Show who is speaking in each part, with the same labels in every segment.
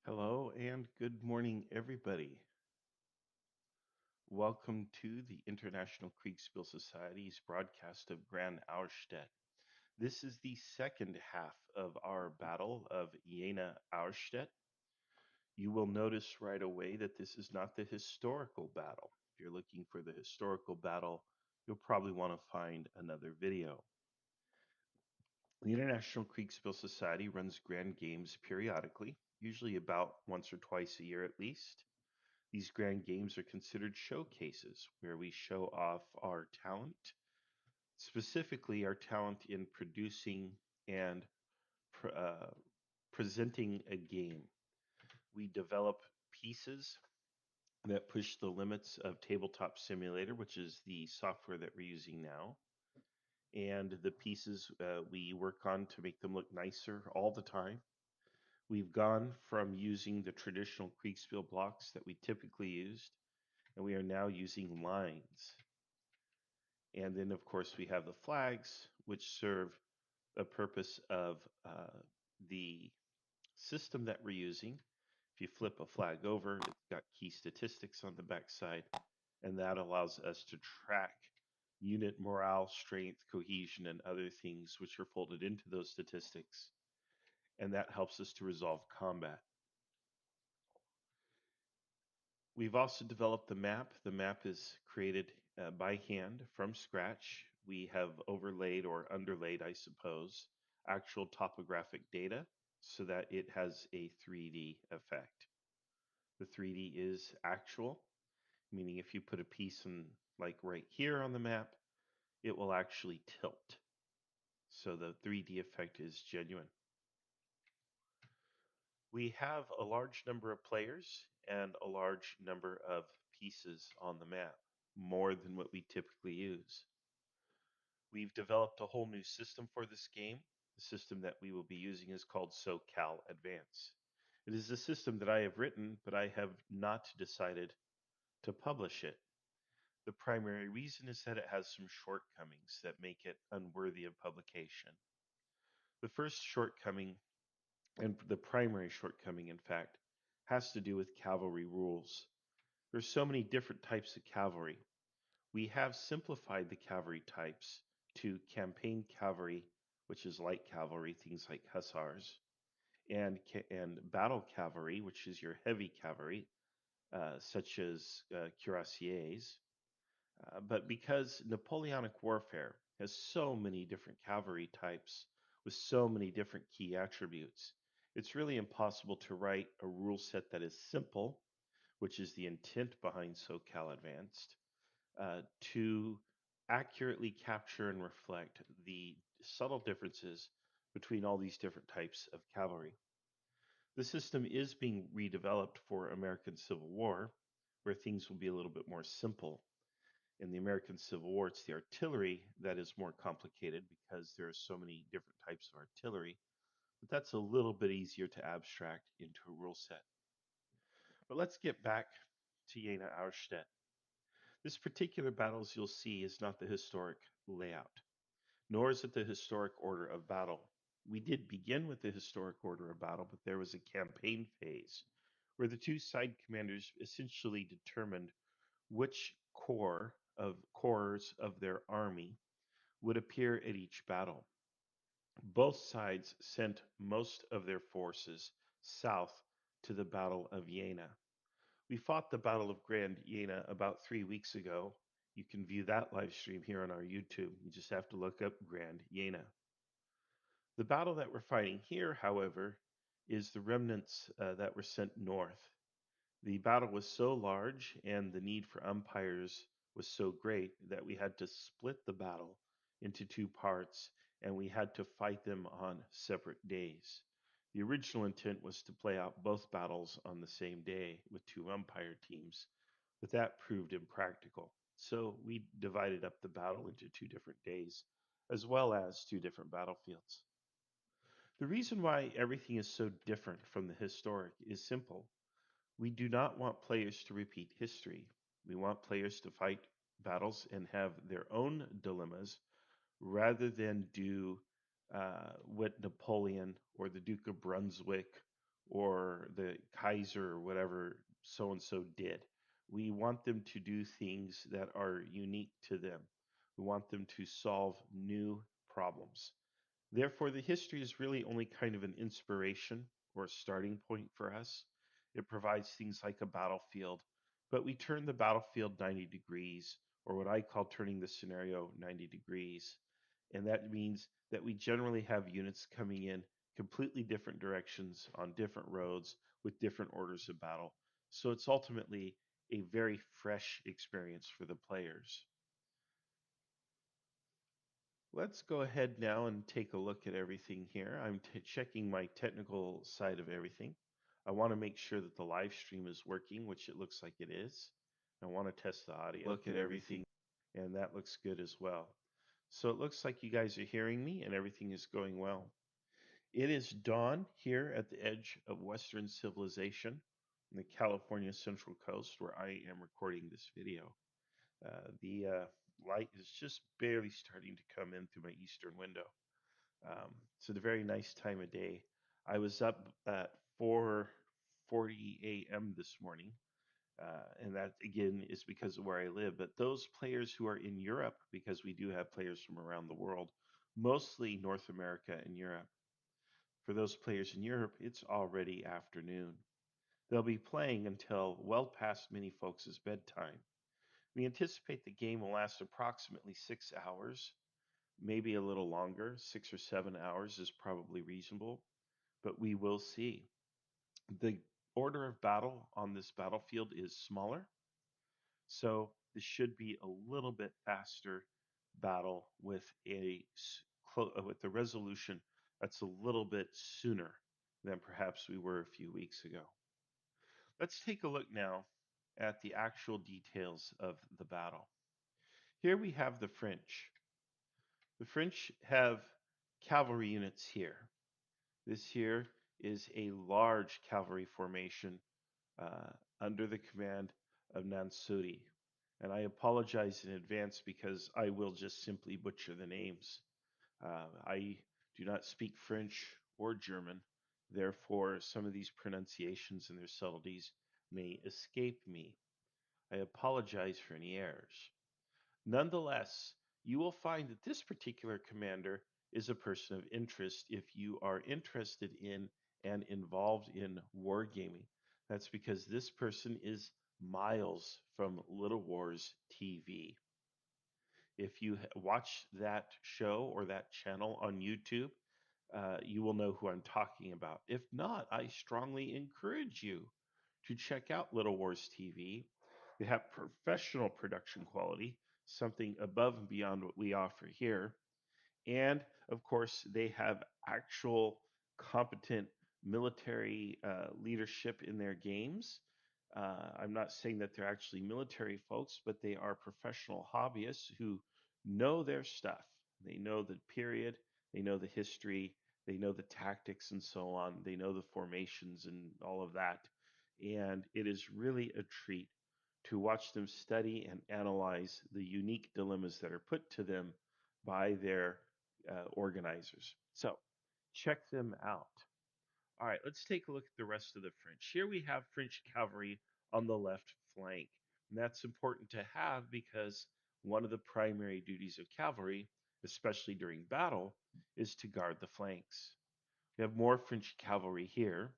Speaker 1: Hello and good morning, everybody. Welcome to the International Kriegsspiel Society's broadcast of Grand Auerstedt. This is the second half of our Battle of Jena Auerstedt. You will notice right away that this is not the historical battle. If you're looking for the historical battle, you'll probably want to find another video. The International Kriegsspiel Society runs grand games periodically, usually about once or twice a year at least. These grand games are considered showcases where we show off our talent, specifically our talent in producing and pre- uh, presenting a game. We develop pieces that push the limits of Tabletop Simulator, which is the software that we're using now. And the pieces we work on to make them look nicer all the time. We've gone from using the traditional Kriegspiel blocks that we typically used, and we are now using lines. And then, of course, we have the flags, which serve a purpose of the system that we're using. If you flip a flag over, it's got key statistics on the backside, and that allows us to track unit morale, strength, cohesion, and other things which are folded into those statistics. And that helps us to resolve combat. We've also developed the map. The map is created by hand from scratch. We have overlaid or underlaid, I suppose, actual topographic data so that it has a 3D effect. The 3D is actual, meaning if you put a piece in, like right here on the map, it will actually tilt. So the 3D effect is genuine. We have a large number of players and a large number of pieces on the map, more than what we typically use. We've developed a whole new system for this game. The system that we will be using is called SoCal Advance. It is a system that I have written, but I have not decided to publish it. The primary reason is that it has some shortcomings that make it unworthy of publication. The first shortcoming, and the primary shortcoming, in fact, has to do with cavalry rules. There's so many different types of cavalry. We have simplified the cavalry types to campaign cavalry, which is light cavalry, things like hussars, and battle cavalry, which is your heavy cavalry, such as cuirassiers. But because Napoleonic warfare has so many different cavalry types with so many different key attributes, it's really impossible to write a rule set that is simple, which is the intent behind SoCal Advanced, to accurately capture and reflect the subtle differences between all these different types of cavalry. The system is being redeveloped for American Civil War, where things will be a little bit more simple. In the American Civil War, it's the artillery that is more complicated because there are so many different types of artillery, but that's a little bit easier to abstract into a rule set. But let's get back to Jena Auerstedt. This particular battle, as you'll see, is not the historic layout, nor is it the historic order of battle. We did begin with the historic order of battle, but there was a campaign phase where the two side commanders essentially determined which corps of their army would appear at each battle. Both sides sent most of their forces south to the Battle of Jena. We fought the Battle of Grand Jena about 3 weeks ago. You can view that live stream here on our YouTube. You just have to look up Grand Jena. The battle that we're fighting here, however, is the remnants that were sent north. The battle was so large and the need for umpires was so great that we had to split the battle into two parts and we had to fight them on separate days. The original intent was to play out both battles on the same day with two umpire teams, but that proved impractical. So we divided up the battle into two different days, as well as two different battlefields. The reason why everything is so different from the historic is simple. We do not want players to repeat history. We want players to fight battles and have their own dilemmas rather than do what Napoleon or the Duke of Brunswick or the Kaiser or whatever so and so did. We want them to do things that are unique to them. We want them to solve new problems. Therefore, the history is really only kind of an inspiration or a starting point for us. It provides things like a battlefield, but we turn the battlefield 90 degrees, or what I call turning the scenario 90 degrees. And that means that we generally have units coming in completely different directions on different roads with different orders of battle. So it's ultimately a very fresh experience for the players. Let's go ahead now and take a look at everything here. I'm checking my technical side of everything. I want to make sure that the live stream is working, which it looks like it is. I want to test the audio. Look at everything, and that looks good as well. So it looks like you guys are hearing me and everything is going well. It is dawn here at the edge of Western civilization in the California Central Coast where I am recording this video. The light is just barely starting to come in through my eastern window. So it's a very nice time of day. I was up at 4:40 a.m. this morning, and that again is because of where I live. But those players who are in Europe, because we do have players from around the world, mostly North America and Europe. For those players in Europe, it's already afternoon. They'll be playing until well past many folks' bedtime. We anticipate the game will last approximately 6 hours, maybe a little longer. 6 or 7 hours is probably reasonable, but we will see. The order of battle on this battlefield is smaller, so this should be a little bit faster battle with with the resolution that's a little bit sooner than perhaps we were a few weeks ago. Let's take a look now at the actual details of the battle. Here we have the French. The French have cavalry units here. This here is a large cavalry formation uh, under the command of Nansuri. And I apologize in advance because I will just simply butcher the names. I do not speak French or German, therefore, some of these pronunciations and their subtleties may escape me. I apologize for any errors. Nonetheless, you will find that this particular commander is a person of interest if you are interested in and involved in wargaming. That's because this person is miles from Little Wars TV. If you watch that show or that channel on YouTube, you will know who I'm talking about. If not, I strongly encourage you to check out Little Wars TV. They have professional production quality, something above and beyond what we offer here. And of course, they have actual competent military leadership in their games. I'm not saying that they're actually military folks, but they are professional hobbyists who know their stuff. They know the period, they know the history, they know the tactics and so on, they know the formations and all of that. And it is really a treat to watch them study and analyze the unique dilemmas that are put to them by their organizers. So check them out. All right, let's take a look at the rest of the French. Here we have French cavalry on the left flank. And that's important to have because one of the primary duties of cavalry, especially during battle, is to guard the flanks. We have more French cavalry here.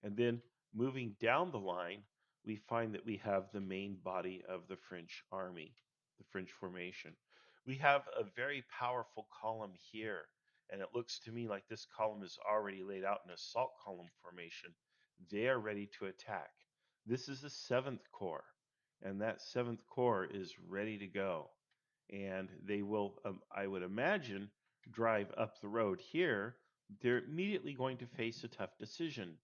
Speaker 1: And then moving down the line, we find that we have the main body of the French army, the French formation. We have a very powerful column here, and it looks to me like this column is already laid out in assault column formation. They are ready to attack. This is the 7th Corps, and that 7th Corps is ready to go. And they will, I would imagine, drive up the road here. They're immediately going to face a tough decision.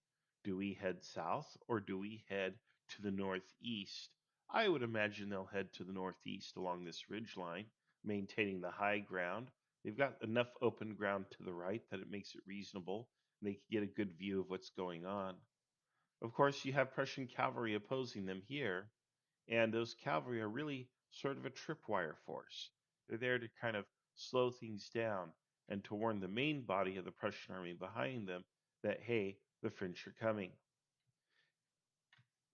Speaker 1: Do we head south or do we head to the northeast? I would imagine they'll head to the northeast along this ridge line, maintaining the high ground. They've got enough open ground to the right that it makes it reasonable, and they can get a good view of what's going on. Of course, you have Prussian cavalry opposing them here, and those cavalry are really sort of a tripwire force. They're there to kind of slow things down and to warn the main body of the Prussian army behind them that, hey, the French are coming.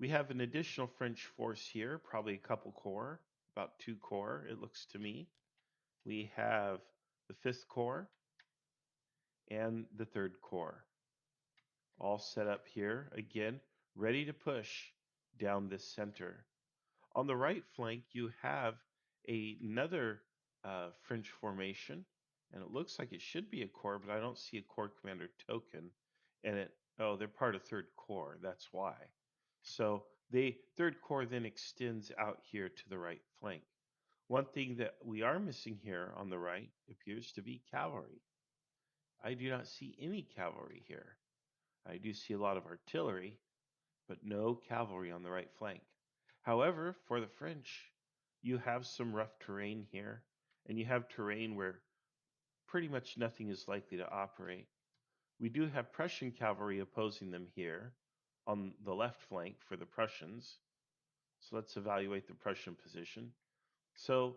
Speaker 1: We have an additional French force here, probably a couple corps, about 2 corps, it looks to me. We have the 5th Corps and the 3rd Corps all set up here, again, ready to push down this center. On the right flank, you have another French formation, and it looks like it should be a corps, but I don't see a corps commander token. And oh, they're part of 3rd Corps, that's why. So the 3rd Corps then extends out here to the right flank. One thing that we are missing here on the right appears to be cavalry. I do not see any cavalry here. I do see a lot of artillery, but no cavalry on the right flank. However, for the French, you have some rough terrain here, and you have terrain where pretty much nothing is likely to operate. We do have Prussian cavalry opposing them here on the left flank for the Prussians. So let's evaluate the Prussian position. So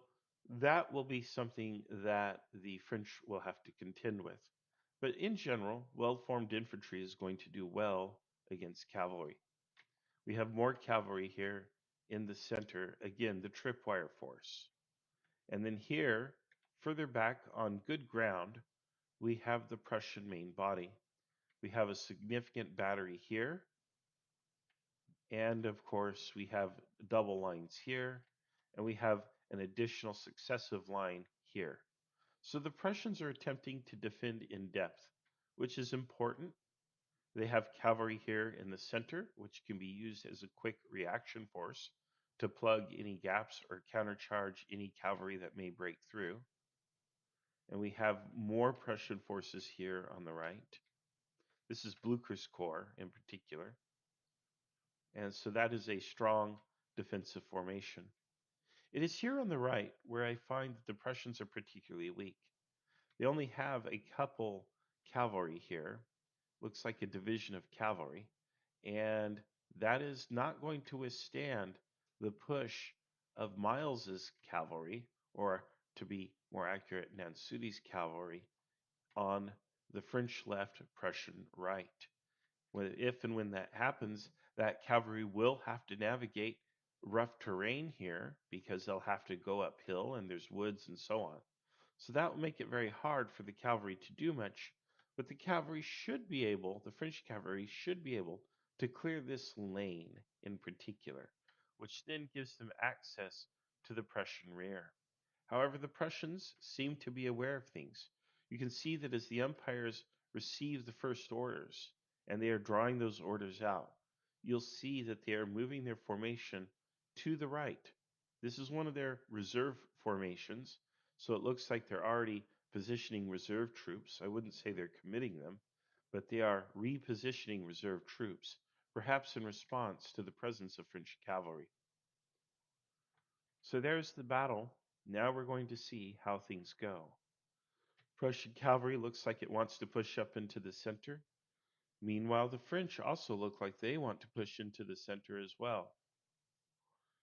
Speaker 1: that will be something that the French will have to contend with. But in general, well-formed infantry is going to do well against cavalry. We have more cavalry here in the center, again, the tripwire force. And then here, further back on good ground, we have the Prussian main body. We have a significant battery here. And of course, we have double lines here. And we have an additional successive line here. So the Prussians are attempting to defend in depth, which is important. They have cavalry here in the center, which can be used as a quick reaction force to plug any gaps or countercharge any cavalry that may break through. And we have more Prussian forces here on the right. This is Blucher's Corps in particular. And so that is a strong defensive formation. It is here on the right where I find that the Prussians are particularly weak. They only have a couple cavalry here. Looks like a division of cavalry. And that is not going to withstand the push of Miles's cavalry, or to be more accurate, Nansuti's cavalry, on the French left, Prussian right. If and when that happens, that cavalry will have to navigate rough terrain here because they'll have to go uphill and there's woods and so on. So that will make it very hard for the cavalry to do much, but the cavalry should be able, the French cavalry should be able to clear this lane in particular, which then gives them access to the Prussian rear. However, the Prussians seem to be aware of things. You can see that as the umpires receive the first orders and they are drawing those orders out, you'll see that they are moving their formation to the right. This is one of their reserve formations, so it looks like they're already positioning reserve troops. I wouldn't say they're committing them, but they are repositioning reserve troops, perhaps in response to the presence of French cavalry. So there's the battle. Now we're going to see how things go. Prussian cavalry looks like it wants to push up into the center. Meanwhile, the French also look like they want to push into the center as well.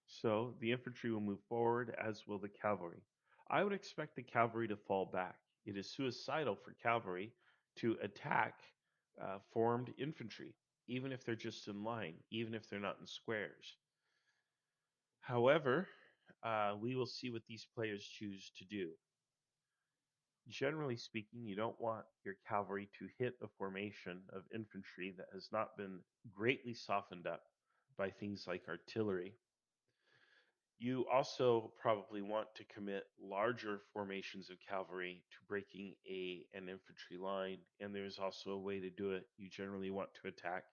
Speaker 1: So the infantry will move forward, as will the cavalry. I would expect the cavalry to fall back. It is suicidal for cavalry to attack formed infantry, even if they're just in line, even if they're not in squares. However, we will see what these players choose to do. Generally speaking, you don't want your cavalry to hit a formation of infantry that has not been greatly softened up by things like artillery. You also probably want to commit larger formations of cavalry to breaking an infantry line, and there's also a way to do it. You generally want to attack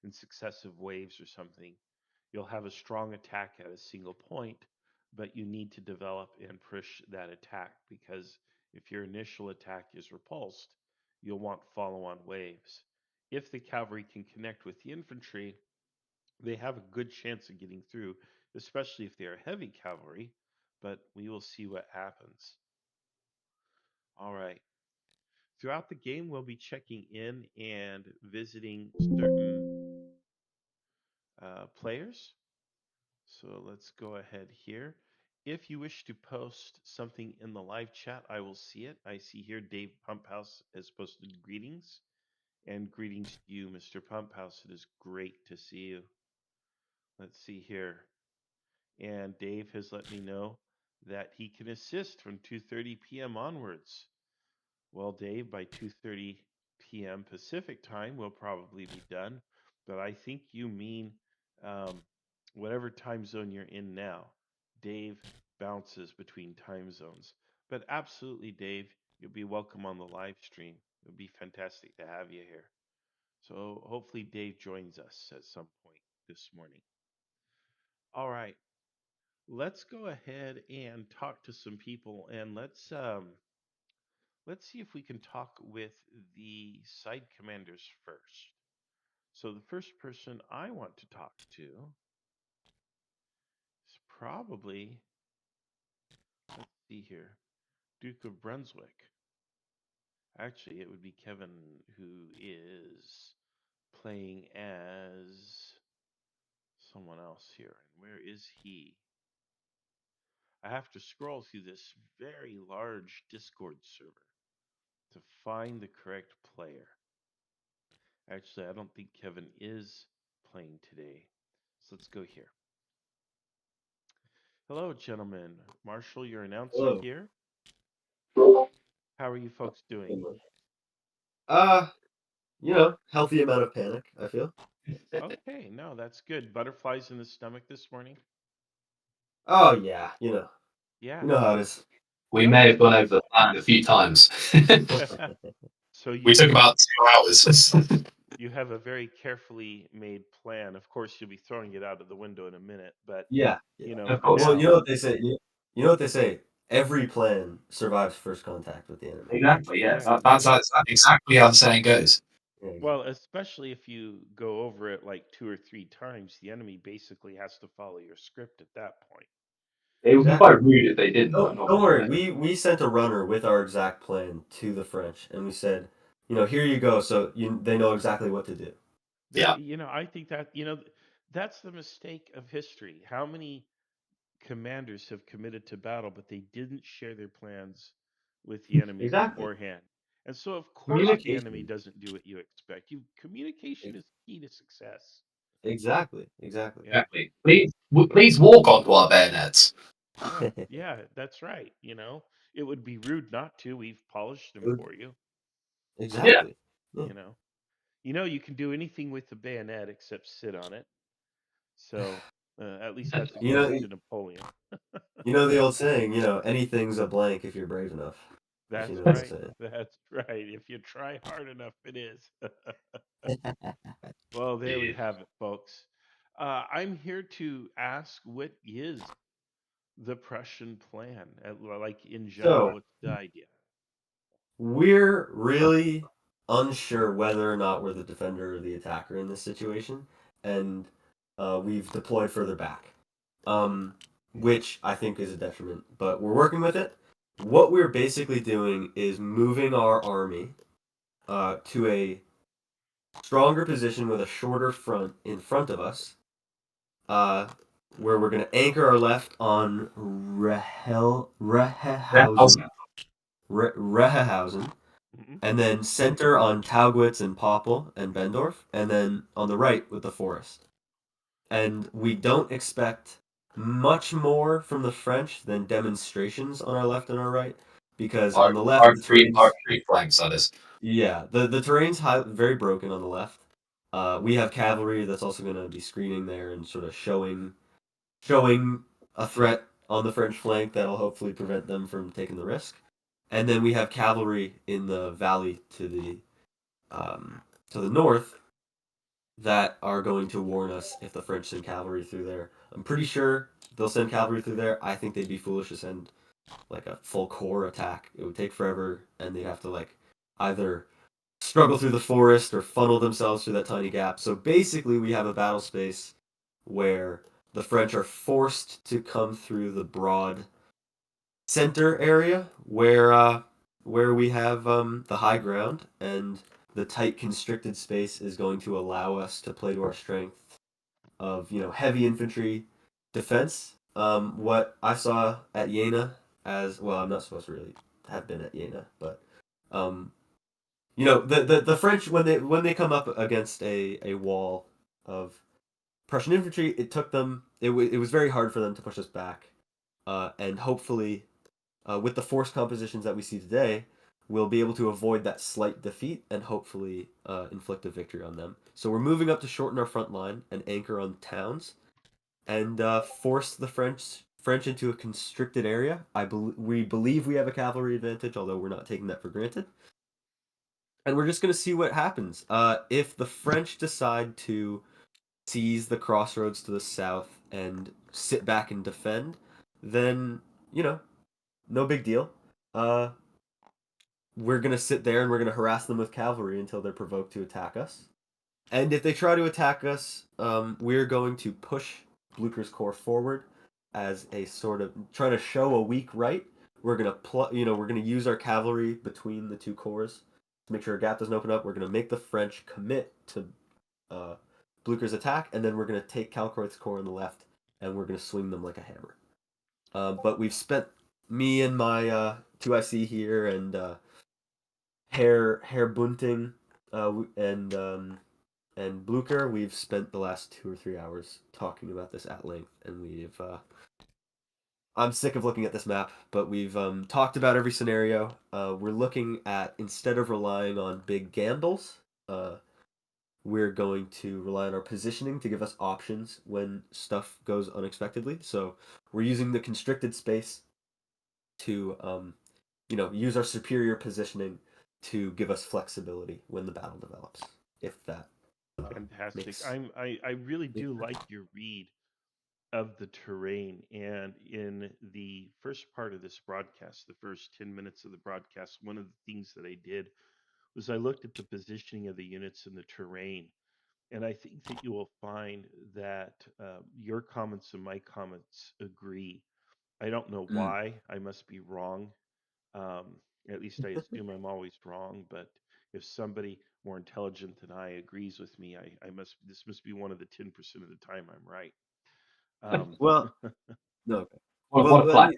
Speaker 1: in successive waves or something. You'll have a strong attack at a single point, but you need to develop and push that attack because if your initial attack is repulsed, you'll want follow-on waves. If the cavalry can connect with the infantry, they have a good chance of getting through, especially if they are heavy cavalry, but we will see what happens. All right. Throughout the game, we'll be checking in and visiting certain players. So let's go ahead here. If you wish to post something in the live chat, I will see it. I see here Dave Pumphouse has posted greetings. And greetings to you, Mr. Pumphouse. It is great to see you. Let's see here. And Dave has let me know that he can assist from 2:30 p.m. onwards. Well, Dave, by 2:30 p.m. Pacific time, we'll probably be done. But I think you mean um, whatever time zone you're in now. Dave bounces between time zones. But absolutely, Dave, you'll be welcome on the live stream. It would be fantastic to have you here. So hopefully Dave joins us at some point this morning. All right, let's go ahead and talk to some people, and let's see if we can talk with the side commanders first. So the first person I want to talk to is probably, let's see here, Duke of Brunswick. Actually, it would be Kevin, who is playing as someone else here. And where is he? I have to scroll through this very large Discord server to find the correct player. Actually, I don't think Kevin is playing today. So let's go here. Hello, gentlemen. Marshall, your announcer
Speaker 2: Hello.
Speaker 1: here. How are you folks doing?
Speaker 2: Uh, healthy amount of panic, I feel.
Speaker 1: Okay, no, that's good. Butterflies in the stomach this morning?
Speaker 2: Oh yeah,
Speaker 1: Yeah.
Speaker 2: you know how it is.
Speaker 3: We
Speaker 1: No,
Speaker 3: may
Speaker 1: it's
Speaker 3: have gone over the plan a few times.
Speaker 1: so
Speaker 3: We took about 2 hours.
Speaker 1: you have a very carefully made plan. Of course, you'll be throwing it out of the window in a minute, but
Speaker 2: Yeah,
Speaker 1: you
Speaker 2: yeah.
Speaker 1: know,
Speaker 3: Of
Speaker 1: for
Speaker 3: course.
Speaker 2: Well, you
Speaker 1: now.
Speaker 2: know what they say. You know what they say. Every plan survives first contact with the enemy.
Speaker 3: Exactly, yeah.
Speaker 1: Yeah,
Speaker 3: That's exactly how the saying goes.
Speaker 2: Yeah,
Speaker 1: well,
Speaker 2: exactly.
Speaker 1: especially if you go over it like two or three times, the enemy basically has to follow your script at that point.
Speaker 3: It would be
Speaker 2: Exactly.
Speaker 3: quite rude if they didn't, I'm not
Speaker 2: Don't
Speaker 3: going to
Speaker 2: worry.
Speaker 3: lie.
Speaker 2: We sent a runner with our exact plan to the French, and we said, here you go, so they know exactly what to do.
Speaker 3: Yeah,
Speaker 1: I think that, that's the mistake of history. How many commanders have committed to battle, but they didn't share their plans with the enemy
Speaker 2: Exactly.
Speaker 1: beforehand? And so, of course, the enemy
Speaker 2: Communication.
Speaker 1: doesn't do what you expect. Communication
Speaker 2: E-
Speaker 1: is key to success.
Speaker 2: Exactly. Exactly.
Speaker 1: Yeah.
Speaker 3: exactly. Please walk onto our bayonets.
Speaker 1: Yeah, yeah, that's right. It would be rude not to. We've polished them for you.
Speaker 3: Yeah.
Speaker 2: Exactly. Yeah.
Speaker 1: You know, you can do anything with the bayonet except sit on it. So at least that's
Speaker 2: You
Speaker 1: according
Speaker 2: know,
Speaker 1: to Napoleon.
Speaker 2: you know the old saying, anything's a blank if you're brave enough. If you
Speaker 1: That's
Speaker 2: know what I'm
Speaker 1: right.
Speaker 2: saying.
Speaker 1: That's right. If you try hard enough, it is. Well, there we
Speaker 3: Yeah.
Speaker 1: have it, folks. I'm here to ask, what is the Prussian plan? Like in general,
Speaker 2: So
Speaker 1: what's the idea?
Speaker 2: we're really unsure whether or not we're the defender or the attacker in this situation, and we've deployed further back, which I think is a detriment. But we're working with it. What we're basically doing is moving our army to a stronger position with a shorter front in front of us, uh, where we're going to anchor our left on Rehehausen, Rehehausen,
Speaker 1: Hmm.
Speaker 2: and then center on Taugwitz and Poppel and Bendorf, and then on the right with the forest. And we don't expect much more from the French than demonstrations on our left and our right, because on the left the
Speaker 3: Our
Speaker 2: terrain's
Speaker 3: three flanks, that is.
Speaker 2: yeah the terrain's very broken on the left. We have cavalry that's also going to be screening there and sort of showing a threat on the French flank that'll hopefully prevent them from taking the risk. And then we have cavalry in the valley um, to the north that are going to warn us if the French send cavalry through there. I'm pretty sure they'll send cavalry through there. I think they'd be foolish to send like a full corps attack. It would take forever, and they'd have to like either struggle through the forest or funnel themselves through that tiny gap. So basically, we have a battle space where the French are forced to come through the broad center area where we have the high ground, and the tight constricted space is going to allow us to play to our strength of heavy infantry defense. What I saw at Jena, as well, I'm not supposed to really have been at Jena, but um, the French when they come up against a wall of Prussian infantry, it was very hard for them to push us back, and hopefully, with the force compositions that we see today, we'll be able to avoid that slight defeat and hopefully inflict a victory on them. So we're moving up to shorten our front line and anchor on towns, and force the French into a constricted area. We believe we have a cavalry advantage, although we're not taking that for granted. And we're just going to see what happens. If the French decide to seize the crossroads to the south and sit back and defend, then, no big deal. We're going to sit there and we're going to harass them with cavalry until they're provoked to attack us. And if they try to attack us, we're going to push Blucher's corps forward as a sort of trying to show a weak right. We're gonna we're gonna use our cavalry between the two corps to make sure a gap doesn't open up. We're gonna make the French commit to Blucher's attack, and then we're gonna take Kalkreuz's corps on the left, and we're gonna swing them like a hammer. But we've spent me and my 2IC here and Herr Bunting and Blucher, we've spent the last 2 or 3 hours talking about this at length, and I'm sick of looking at this map, but we've talked about every scenario. We're looking at, instead of relying on big gambles, we're going to rely on our positioning to give us options when stuff goes unexpectedly. So we're using the constricted space to, use our superior positioning to give us flexibility when the battle develops, if that
Speaker 1: Fantastic. I really do like your read of the terrain. And in the first part of this broadcast, the first 10 minutes of the broadcast, one of the things that I did was I looked at the positioning of the units in the terrain. And I think that you will find that your comments and my comments agree. I don't know why. I must be wrong. Um, at least I assume I'm always wrong. But if somebody more intelligent than I agrees with me, this must be one of the 10% of the time I'm right.
Speaker 2: Well, no. Okay.
Speaker 3: What a plan.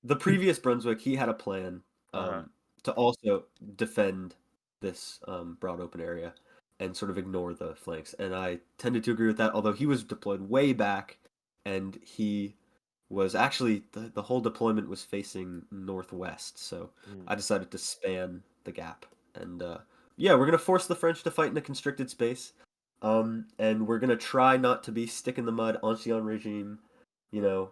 Speaker 2: The previous Brunswick, he had a plan
Speaker 1: Uh-huh.
Speaker 2: to also defend this broad open area and sort of ignore the flanks. And I tended to agree with that, although he was deployed way back, and he was actually the whole deployment was facing northwest. So I decided to span the gap, and we're gonna force the French to fight in a constricted space, and we're gonna try not to be stick in the mud, ancien regime,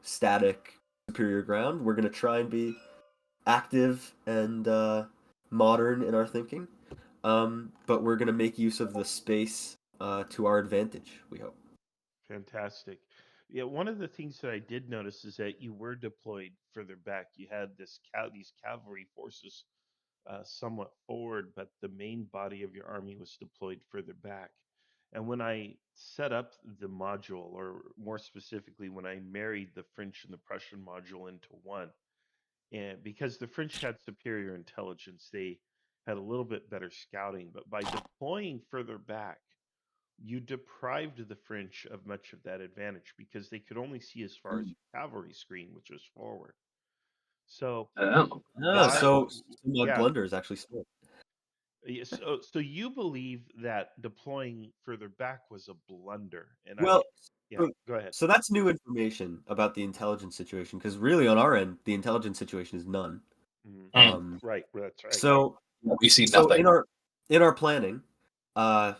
Speaker 2: static superior ground. We're gonna try and be active and modern in our thinking, but we're gonna make use of the space to our advantage. We hope.
Speaker 1: Fantastic. Yeah, one of the things that I did notice is that you were deployed further back. You had these cavalry forces somewhat forward, but the main body of your army was deployed further back. And when I set up the module, or more specifically, when I married the French and the Prussian module into one, and because the French had superior intelligence, they had a little bit better scouting. But by deploying further back, you deprived the French of much of that advantage because they could only see as far as your cavalry screen, which was forward. So why?
Speaker 2: So my
Speaker 1: Yeah.
Speaker 2: blunder is actually smart.
Speaker 1: So you believe that deploying further back was a blunder, and
Speaker 2: Well,
Speaker 1: yeah.
Speaker 2: so,
Speaker 1: Go ahead.
Speaker 2: so that's new information about the intelligence situation, because really on our end, the intelligence situation is none.
Speaker 1: Right. That's right.
Speaker 2: So
Speaker 3: We've seen
Speaker 2: so
Speaker 3: nothing.
Speaker 2: in our planning, I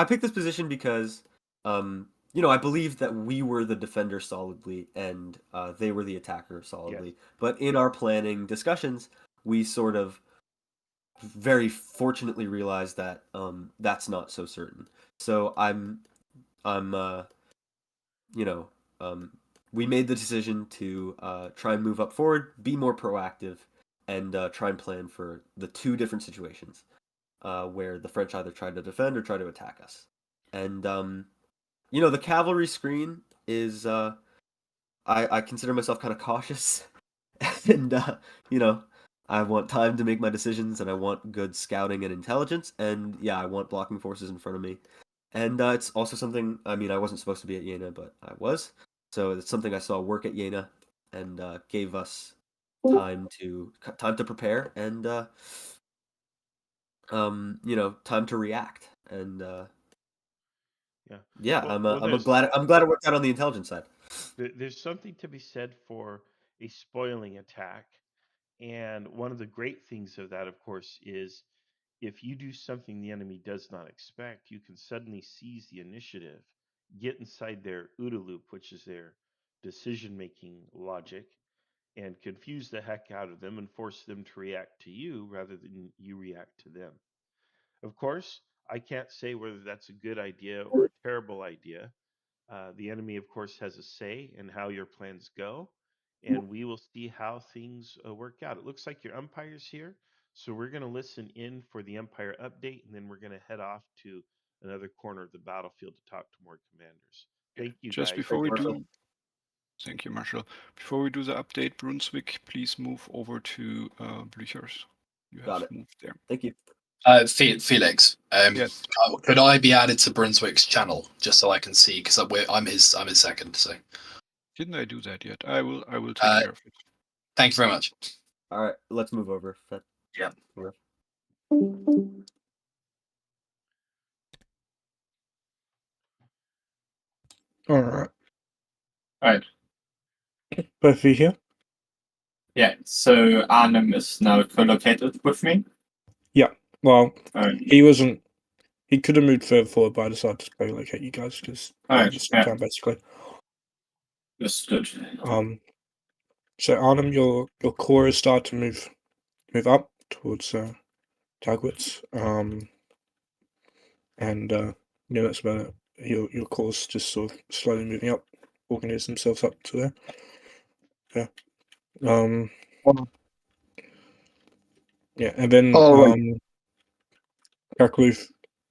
Speaker 2: picked this position because I believe that we were the defender solidly and they were the attacker solidly.
Speaker 1: Yes.
Speaker 2: But in our planning discussions, we sort of very fortunately realized that that's not so certain. So I'm we made the decision to try and move up forward, be more proactive, and try and plan for the two different situations where the French either tried to defend or try to attack us. And the cavalry screen is I consider myself kind of cautious, and I want time to make my decisions, and I want good scouting and intelligence, and I want blocking forces in front of me. And it's also something, I mean, I wasn't supposed to be at Jena, but I was. So it's something I saw work at Jena and gave us time to prepare. And time to react. And
Speaker 1: yeah.
Speaker 2: I'm glad it worked out on the intelligence side.
Speaker 1: There's something to be said for a spoiling attack, and one of the great things of that, of course, is if you do something the enemy does not expect, you can suddenly seize the initiative, get inside their OODA loop, which is their decision-making logic, and confuse the heck out of them and force them to react to you rather than you react to them. Of course, I can't say whether that's a good idea or a terrible idea. The enemy, of course, has a say in how your plans go, and we will see how things work out. It looks like your umpire's here, so we're going to listen in for the umpire update, and then we're going to head off to another corner of the battlefield to talk to more commanders. Thank you,
Speaker 4: Just
Speaker 1: guys.
Speaker 4: before we do, thank you, Marshall. Before we do the update, Brunswick, please move over to Blüchers. You
Speaker 2: Got
Speaker 4: have
Speaker 2: it.
Speaker 4: moved there.
Speaker 2: Thank you.
Speaker 3: Felix,
Speaker 4: Yes.
Speaker 3: could I be added to Brunswick's channel just so I can see? Because I'm his second. So
Speaker 4: Didn't I do that yet? I will take care of it.
Speaker 3: thank you very much.
Speaker 2: All right, let's move over.
Speaker 3: Yeah.
Speaker 5: All right. Both of you here?
Speaker 6: Yeah, so Arnhem is now co-located with me.
Speaker 5: Yeah. Well,
Speaker 6: Alright.
Speaker 5: he could have moved further forward, but I decided to co-locate you guys because just in time, basically.
Speaker 6: Understood.
Speaker 5: So Arnhem, your core has started to move up towards Tagwitz. And that's about it. Your core's just sort of slowly moving up, organize themselves up to there. Yeah. Yeah, and then Kalkuf,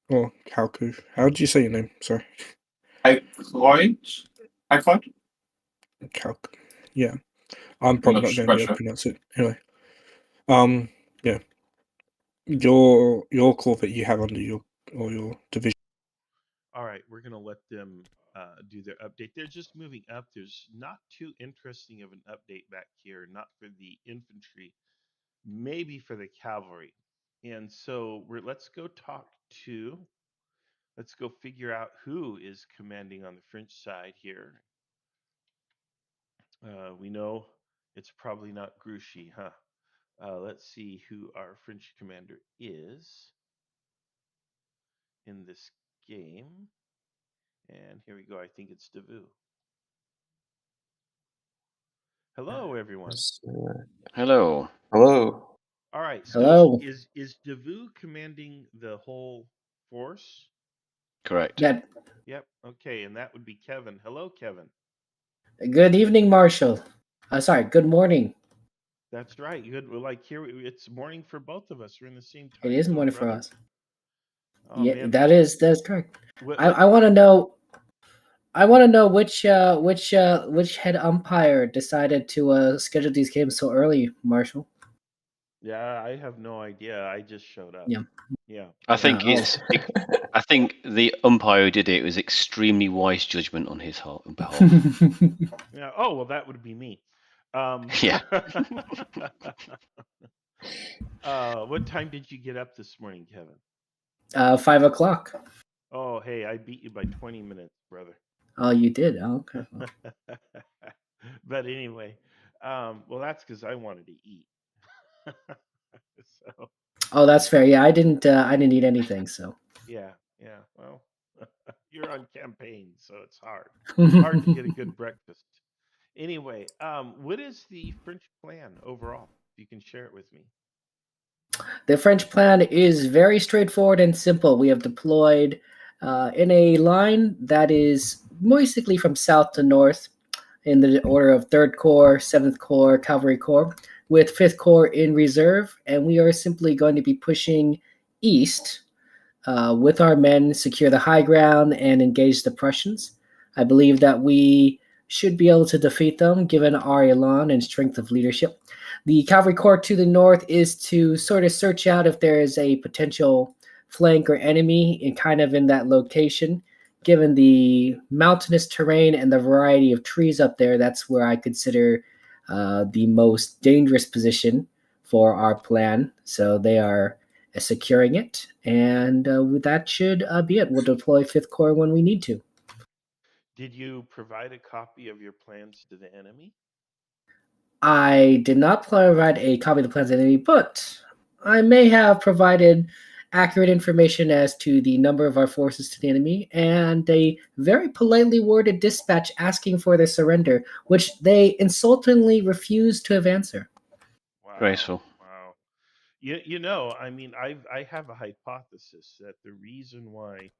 Speaker 5: or Kalkuf. How did you say your name? Sorry.
Speaker 6: Kalk.
Speaker 5: Yeah. I'm probably not going to be able to pronounce it. Anyway. Yeah. Your core that you have under your division.
Speaker 1: All right, we're going to let them do their update. They're just moving up. There's not too interesting of an update back here, not for the infantry, maybe for the cavalry. And so let's go figure out who is commanding on the French side here. We know it's probably not Grouchy, huh? Let's see who our French commander is in this game. And here we go. I think it's Davout. Hello, everyone.
Speaker 7: Hello.
Speaker 8: Hello.
Speaker 1: All right. So
Speaker 9: Hello.
Speaker 1: is Davout commanding the whole force?
Speaker 7: Correct.
Speaker 9: Yeah.
Speaker 1: Yep. Okay, and that would be Kevin. Hello, Kevin.
Speaker 9: Good evening, Marshall. Sorry. Good morning.
Speaker 1: That's right. Good. Well, like here, it's morning for both of us. We're in the same time.
Speaker 9: It is
Speaker 1: zone,
Speaker 9: morning for
Speaker 1: brother.
Speaker 9: us.
Speaker 1: Oh,
Speaker 9: yeah,
Speaker 1: man.
Speaker 9: that's correct.
Speaker 1: What-
Speaker 9: I want to know. I want to know which head umpire decided to schedule these games so early, Marshall.
Speaker 1: Yeah, I have no idea. I just showed up.
Speaker 9: Yeah.
Speaker 1: Yeah.
Speaker 7: I think
Speaker 9: Oh.
Speaker 7: I think the umpire who did it was extremely wise judgment on his behalf.
Speaker 1: Yeah. Oh, well, that would be me.
Speaker 7: Yeah.
Speaker 1: What time did you get up this morning, Kevin?
Speaker 9: 5 o'clock.
Speaker 1: Oh, hey, I beat you by 20 minutes, brother.
Speaker 9: Oh, you did. Oh, okay.
Speaker 1: But anyway, well, that's because I wanted to eat. So.
Speaker 9: Oh, that's fair. Yeah, I didn't eat anything. So.
Speaker 1: Yeah. Well, you're on campaign, so it's hard. Hard to get a good breakfast. Anyway, what is the French plan overall? If you can share it with me.
Speaker 9: The French plan is very straightforward and simple. We have deployed in a line that is basically from south to north in the order of 3rd Corps, 7th Corps, Cavalry Corps, with 5th Corps in reserve. And we are simply going to be pushing east with our men, secure the high ground, and engage the Prussians. I believe that we should be able to defeat them given our elan and strength of leadership. The Cavalry Corps to the north is to sort of search out if there is a potential flank or enemy in that location. Given the mountainous terrain and the variety of trees up there, that's where I consider the most dangerous position for our plan. So they are securing it, and that should be it. We'll deploy 5th Corps when we need to.
Speaker 1: Did you provide a copy of your plans to the enemy?
Speaker 9: I did not provide a copy of the plans to the enemy, but I may have provided accurate information as to the number of our forces to the enemy and a very politely worded dispatch asking for their surrender, which they insultingly refused to answer.
Speaker 1: Wow.
Speaker 7: Graceful.
Speaker 1: Wow. You know, I mean, I have a hypothesis that the reason why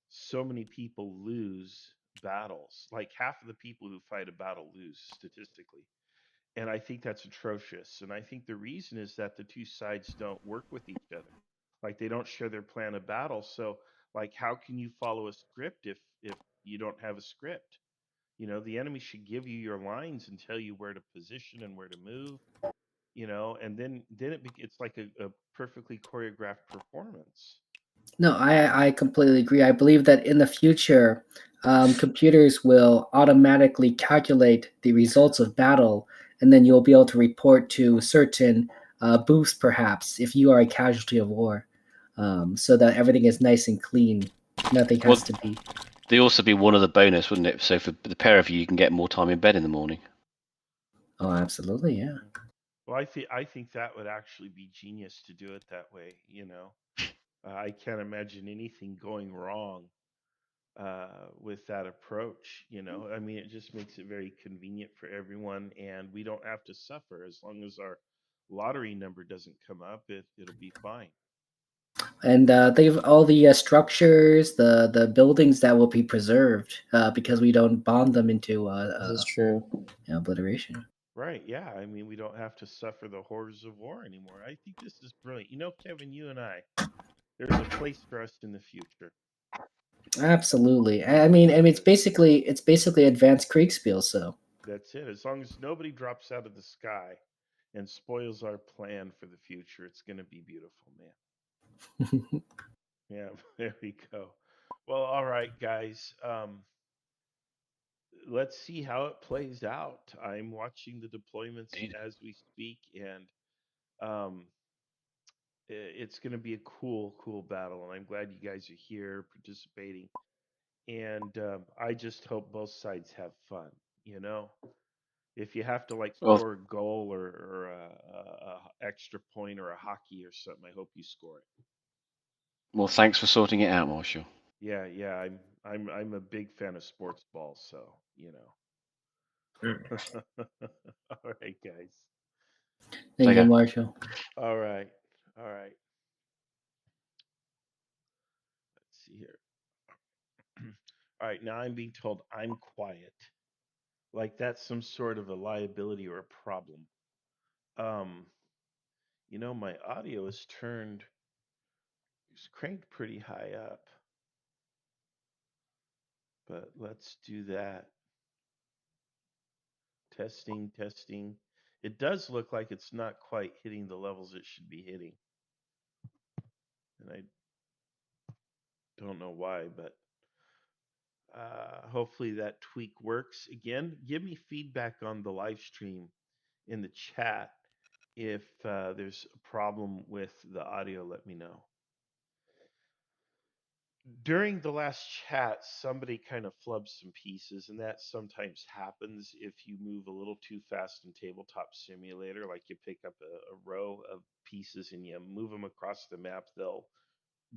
Speaker 1: so many people lose battles, like half of the people who fight a battle lose statistically. And I think that's atrocious. And I think the reason is that the two sides don't work with each other. Like they don't share their plan of battle. So like how can you follow a script if you don't have a script? You know, the enemy should give you your lines and tell you where to position and where to move, you know, and then it's like a perfectly choreographed performance.
Speaker 9: No, I completely agree. I believe that in the future, computers will automatically calculate the results of battle, and then you'll be able to report to certain booths, perhaps, if you are a casualty of war, so that everything is nice and clean. Nothing has to be.
Speaker 7: They also be one of the bonus, wouldn't it? So for the pair of you, you can get more time in bed in the morning.
Speaker 9: Oh, absolutely, yeah.
Speaker 1: Well, I think that would actually be genius to do it that way. You know, I can't imagine anything going wrong with that approach. You know, I mean, it just makes it very convenient for everyone, and we don't have to suffer as long as our lottery number doesn't come up. It'll be fine.
Speaker 9: And they have all the structures, the buildings that will be preserved because we don't bomb them into
Speaker 6: This is true.
Speaker 9: obliteration.
Speaker 1: Right? Yeah. I mean, we don't have to suffer the horrors of war anymore. I think this is brilliant. You know, Kevin, you and I, there's a place for us in the future.
Speaker 9: Absolutely. I mean, it's basically advanced Kriegsspiel. So
Speaker 1: That's it. As long as nobody drops out of the sky and spoils our plan for the future, it's going to be beautiful, man. Yeah, there we go. Well, all right, guys. Let's see how it plays out. I'm watching the deployments
Speaker 7: Indeed.
Speaker 1: as we speak, and um, it's going to be a cool battle. And I'm glad you guys are here participating. And I just hope both sides have fun. You know, if you have to like
Speaker 7: Well,
Speaker 1: score a goal or a extra point or a hockey or something, I hope you score it.
Speaker 7: well, thanks for sorting it out, Marshall.
Speaker 1: Yeah, yeah. I'm a big fan of sports ball, so you know. All right, guys.
Speaker 9: thank
Speaker 7: Take
Speaker 9: you,
Speaker 7: care.
Speaker 9: Marshall.
Speaker 1: All right. All right. Let's see here. All right, now I'm being told I'm quiet. Like that's some sort of a liability or a problem. Um, you know, my audio is cranked pretty high up. But let's do that. Testing, testing. It does look like it's not quite hitting the levels it should be hitting. And I don't know why, but hopefully that tweak works. Again, give me feedback on the live stream in the chat. If there's a problem with the audio, let me know. During the last chat, somebody kind of flubbed some pieces, and that sometimes happens if you move a little too fast in Tabletop Simulator. Like you pick up a row of pieces and you move them across the map, they'll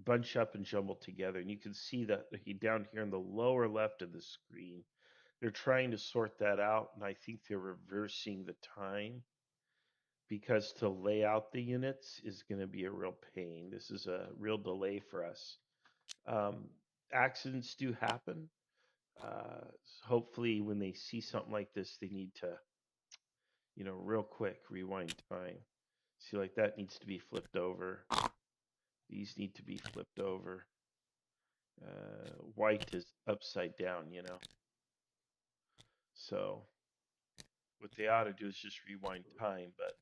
Speaker 1: bunch up and jumble together. And you can see that down here in the lower left of the screen, they're trying to sort that out, and I think they're reversing the time because to lay out the units is going to be a real pain. This is a real delay for us. Accidents do happen. Uh, Hopefully, when they see something like this, they need to, you know, real quick rewind time. See, like that needs to be flipped over. These need to be flipped over. White is upside down, you know. So what they ought to do is just rewind time, but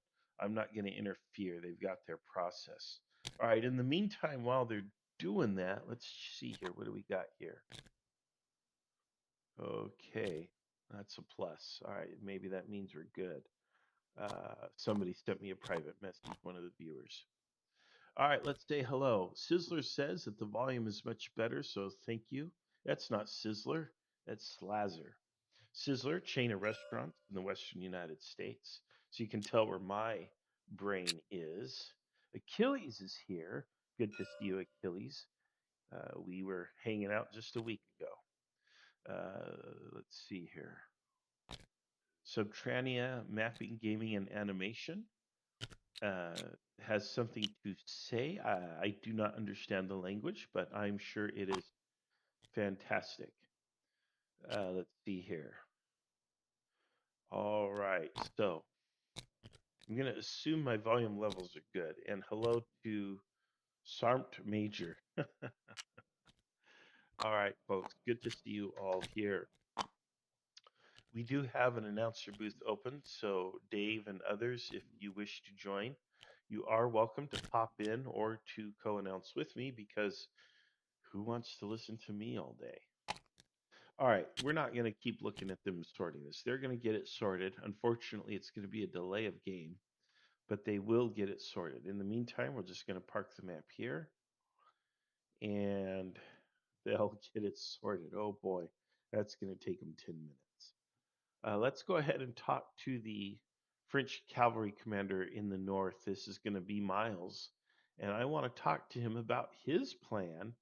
Speaker 1: I'm not going to interfere. They've got their process. All right. In the meantime, while they're doing that, let's see here. What do we got here? Okay. That's a plus. All right. Maybe that means we're good. Somebody sent me a private message, one of the viewers. All right, let's say hello. Sizzler says that the volume is much better, so thank you. That's not Sizzler, that's Slazzer. Sizzler, chain of restaurants in the western United States. So you can tell where my brain is. Achilles is here. Good to see you, Achilles. We were hanging out just a week ago. Let's see here. Subtrania Mapping, Gaming, and Animation has something to say. I do not understand the language, but I'm sure it is fantastic. Let's see here. All right, so I'm going to assume my volume levels are good. And hello to Sarmt Major. All right, folks, good to see you all here. We do have an announcer booth open, so Dave and others, if you wish to join, you are welcome to pop in or to co-announce with me, because who wants to listen to me all day? All right, we're not going to keep looking at them sorting this. They're going to get it sorted. Unfortunately, it's going to be a delay of game, but they will get it sorted. In the meantime, we're just going to park the map here, and they'll get it sorted. Oh boy, that's going to take them 10 minutes. Let's go ahead and talk to the French cavalry commander in the north. This is going to be Miles, and I want to talk to him about his plan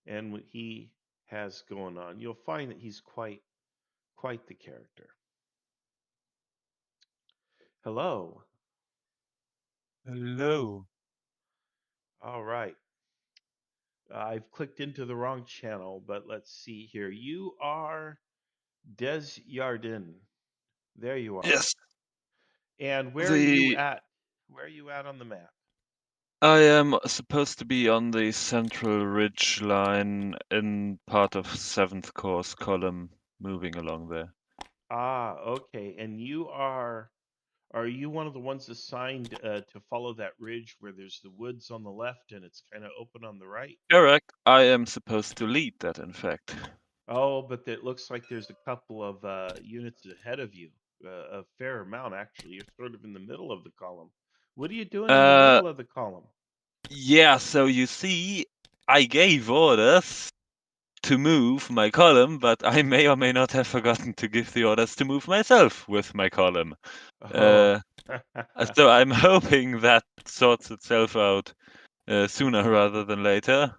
Speaker 1: and what he has going on. You'll find that he's quite the character. Hello.
Speaker 8: Hello.
Speaker 1: All right. I've clicked into the wrong channel, but let's see here. You are Desjardins. There you are.
Speaker 8: Yes.
Speaker 1: And where are you at? Where are you at on the map?
Speaker 8: I am supposed to be on the central ridge line in part of 7th Corps column, moving along there.
Speaker 1: Ah, okay. And are you one of the ones assigned to follow that ridge where there's the woods on the left and it's kind of open on the right?
Speaker 8: Correct. I am supposed to lead that, in fact.
Speaker 1: Oh, but it looks like there's a couple of units ahead of you. A fair amount, actually. You're sort of in the middle of the column. What are you doing in the middle of the column?
Speaker 8: Yeah, so you see, I gave orders to move my column, but I may or may not have forgotten to give the orders to move myself with my column.
Speaker 1: Oh.
Speaker 8: So I'm hoping that sorts itself out sooner rather than later.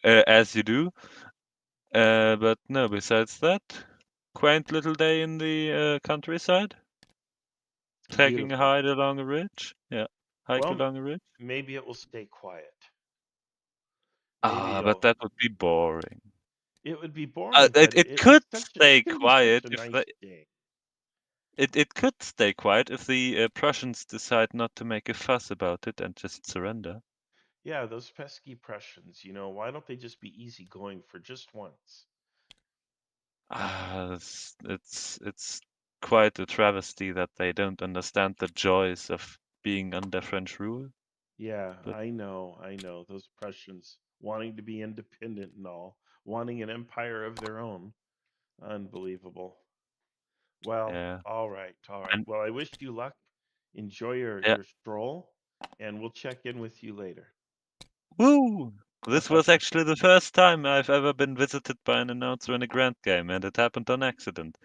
Speaker 8: As you do. But no, besides that, quaint little day in the countryside. Taking a
Speaker 1: Beautiful.
Speaker 8: hike along a ridge. Yeah, hike
Speaker 1: Well,
Speaker 8: along a ridge.
Speaker 1: maybe it will stay quiet.
Speaker 8: But that would be boring.
Speaker 1: It would be boring, but
Speaker 8: It could
Speaker 1: it's
Speaker 8: stay
Speaker 1: going to be
Speaker 8: quiet
Speaker 1: such a
Speaker 8: if
Speaker 1: nice day.
Speaker 8: it could stay quiet if the Prussians decide not to make a fuss about it and just surrender.
Speaker 1: Yeah, those pesky Prussians, why don't they just be easygoing for just once?
Speaker 8: It's quite a travesty that they don't understand the joys of being under French rule.
Speaker 1: Yeah,
Speaker 8: But
Speaker 1: I know. Those Prussians wanting to be independent and all, wanting an empire of their own. Unbelievable. Well,
Speaker 8: yeah.
Speaker 1: all right.
Speaker 8: And
Speaker 1: Well, I wish you luck. Enjoy
Speaker 8: yeah.
Speaker 1: your stroll, and we'll check in with you later.
Speaker 8: Woo! This was actually the first time I've ever been visited by an announcer in a Grand game, and it happened on accident.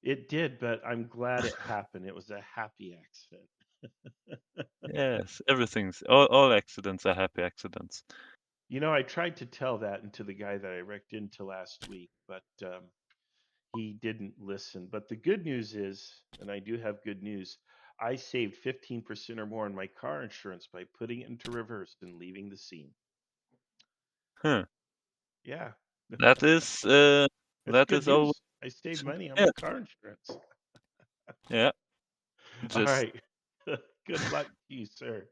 Speaker 1: It did, but I'm glad it happened. It was a happy accident.
Speaker 8: Yes, all accidents are happy accidents.
Speaker 1: I tried to tell that to the guy that I wrecked into last week, but he didn't listen. But the good news is, and I do have good news, I saved 15% or more in my car insurance by putting it into reverse and leaving the scene.
Speaker 8: Huh.
Speaker 1: Yeah.
Speaker 8: That is
Speaker 1: That's
Speaker 8: that
Speaker 1: good
Speaker 8: is all.
Speaker 1: news. I saved money on
Speaker 8: Yeah.
Speaker 1: my car insurance.
Speaker 8: Yeah.
Speaker 1: All
Speaker 8: Just
Speaker 1: right. Good luck to you, sir.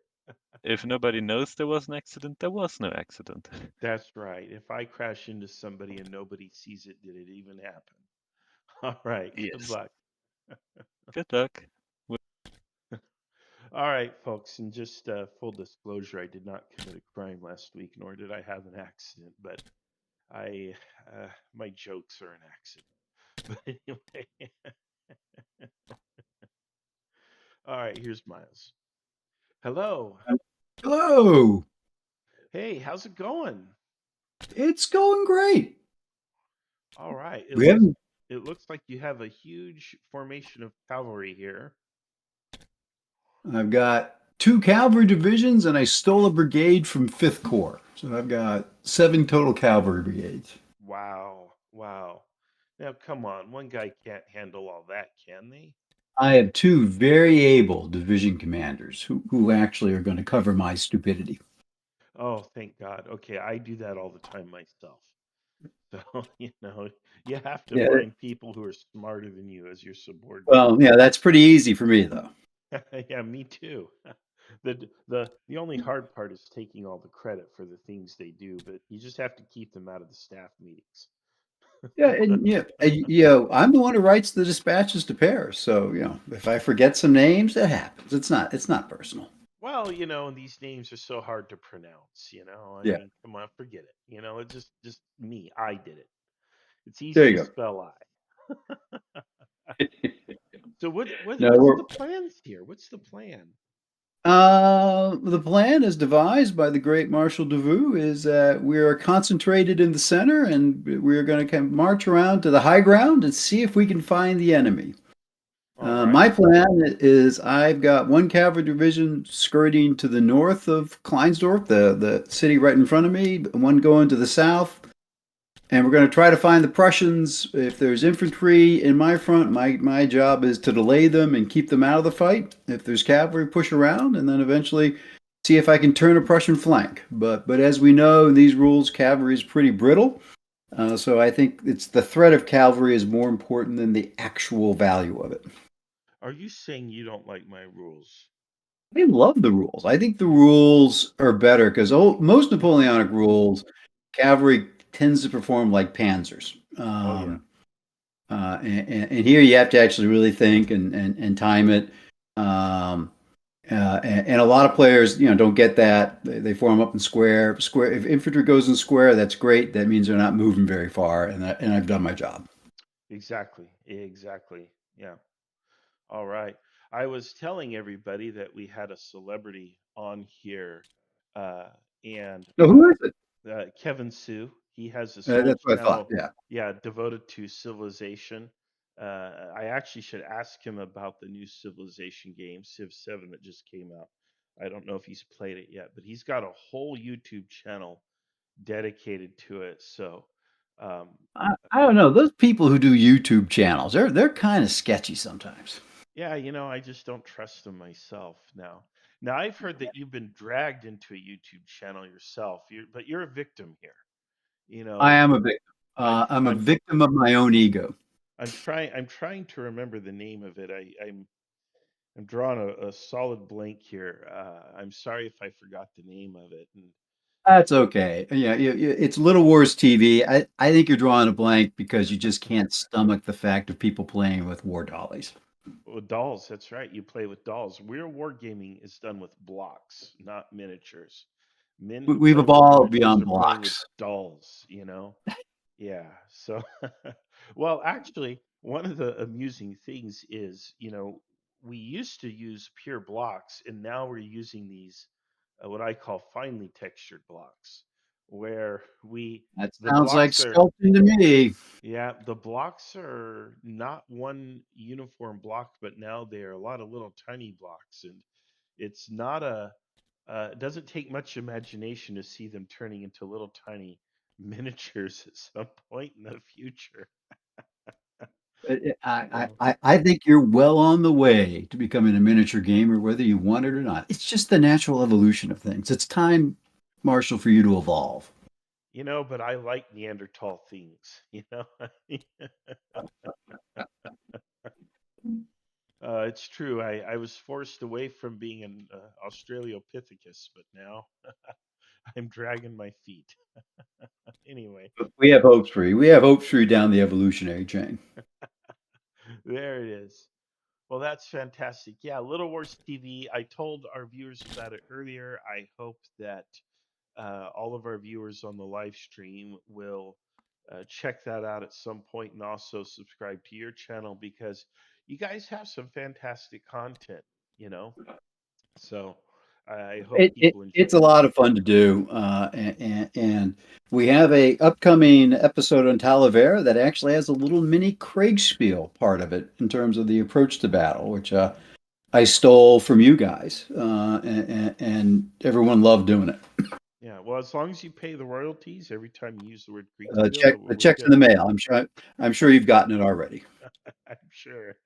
Speaker 8: if nobody knows there was an accident, there was no accident.
Speaker 1: That's right. If I crash into somebody and nobody sees it, did it even happen? All right. Good
Speaker 8: Yes.
Speaker 1: luck.
Speaker 8: Good luck.
Speaker 1: All right, folks. And just full disclosure, I did not commit a crime last week, nor did I have an accident. But my jokes are an accident. But anyway, All right, here's Miles. Hello.
Speaker 10: Hello.
Speaker 1: Hey, how's it going?
Speaker 10: It's going great.
Speaker 1: All right.
Speaker 10: We haven't.
Speaker 1: It looks like you have a huge formation of cavalry here.
Speaker 10: I've got 2 cavalry divisions, and I stole a brigade from 5th Corps. So I've got 7 total cavalry brigades.
Speaker 1: Wow. Wow. Now, come on. One guy can't handle all that, can they?
Speaker 10: I have 2 very able division commanders who actually are going to cover my stupidity.
Speaker 1: Oh, thank God. Okay, I do that all the time myself. So, you have to
Speaker 10: Yeah.
Speaker 1: find people who are smarter than you as your subordinate.
Speaker 10: Well, yeah, that's pretty easy for me though.
Speaker 1: Yeah, me too. The only hard part is taking all the credit for the things they do, but you just have to keep them out of the staff meetings.
Speaker 10: Yeah, I'm the one who writes the dispatches to Paris. So if I forget some names, it happens. It's not personal.
Speaker 1: Well, these names are so hard to pronounce, I
Speaker 10: Yeah.
Speaker 1: mean, come on, forget it. It's just me. I did it. It's
Speaker 10: There
Speaker 1: easy to
Speaker 10: you
Speaker 1: spell I. So what's
Speaker 10: No,
Speaker 1: the plans here? What's the plan?
Speaker 10: the plan as devised by the great Marshal Davout is that we are concentrated in the center, and we're going to march around to the high ground and see if we can find the enemy.
Speaker 1: All right.
Speaker 10: My plan is I've got 1 cavalry division skirting to the north of Kleinsdorf, the city right in front of me, 1 going to the south. And we're going to try to find the Prussians. If there's infantry in my front, my job is to delay them and keep them out of the fight. If there's cavalry, push around, and then eventually see if I can turn a Prussian flank. But as we know, in these rules, cavalry is pretty brittle. So I think it's the threat of cavalry is more important than the actual value of it.
Speaker 1: Are you saying you don't like my rules?
Speaker 10: I love the rules. I think the rules are better because most Napoleonic rules, cavalry tends to perform like panzers.
Speaker 1: Oh yeah.
Speaker 10: And here you have to actually really think and time it. And a lot of players, don't get that. They form up in square. Square. If infantry goes in square, that's great. That means they're not moving very far, and I've done my job.
Speaker 1: Exactly. Yeah. All right. I was telling everybody that we had a celebrity on here, uh, and
Speaker 10: So who is it?
Speaker 1: Kevin Sue. He has this whole
Speaker 10: That's what I thought.
Speaker 1: channel,
Speaker 10: Yeah.
Speaker 1: devoted to civilization. I actually should ask him about the new Civilization game, Civ 7, that just came out. I don't know if he's played it yet, but he's got a whole YouTube channel dedicated to it. So, um,
Speaker 10: I don't know. Those people who do YouTube channels, they're kind of sketchy sometimes.
Speaker 1: yeah, I just don't trust them myself now. Now, I've heard that you've been dragged into a YouTube channel yourself. But you're a victim here.
Speaker 10: I am a victim.
Speaker 1: I'm
Speaker 10: I'm a
Speaker 1: I'm
Speaker 10: victim of my own ego.
Speaker 1: I'm trying to remember the name of it. I'm drawing a solid blank here. I'm sorry if I forgot the name of it. And
Speaker 10: That's okay. Yeah, it's Little Wars TV. I think you're drawing a blank because you just can't stomach the fact of people playing with war dollies.
Speaker 1: dolls, that's right. You play with dolls. Real wargaming is done with blocks, not miniatures. Men who
Speaker 10: We've
Speaker 1: play with
Speaker 10: evolved
Speaker 1: miniatures
Speaker 10: beyond
Speaker 1: are playing with
Speaker 10: blocks.
Speaker 1: dolls. Yeah. So, well, actually, one of the amusing things is, we used to use pure blocks, and now we're using these, what I call finely textured blocks, where
Speaker 10: That
Speaker 1: the
Speaker 10: sounds like
Speaker 1: blocks are,
Speaker 10: sculpting to me.
Speaker 1: yeah, the blocks are not one uniform block, but now they are a lot of little tiny blocks, and it's not it doesn't take much imagination to see them turning into little tiny miniatures at some point in the future. So,
Speaker 10: I think you're well on the way to becoming a miniature gamer, whether you want it or not. It's just the natural evolution of things. It's time, Marshall, for you to evolve.
Speaker 1: but I like Neanderthal things. It's true. I was forced away from being an Australopithecus, but now I'm dragging my feet. Anyway,
Speaker 10: We have hopes for you. We have hopes for you down the evolutionary chain.
Speaker 1: there it is. Well, that's fantastic. Yeah, Little Wars TV. I told our viewers about it earlier. I hope that all of our viewers on the live stream will check that out at some point and also subscribe to your channel because you guys have some fantastic content. you know. So I hope people enjoy
Speaker 10: It's a lot of fun to do, and we have a upcoming episode on Talavera that actually has a little mini Kriegsspiel part of it in terms of the approach to battle, which I stole from you guys, and everyone loved doing it.
Speaker 1: Yeah, well, as long as you pay the royalties every time you use the word Kriegsspiel,
Speaker 10: The
Speaker 1: we're
Speaker 10: check's in
Speaker 1: good.
Speaker 10: the mail. I'm sure you've gotten it already.
Speaker 1: I'm sure.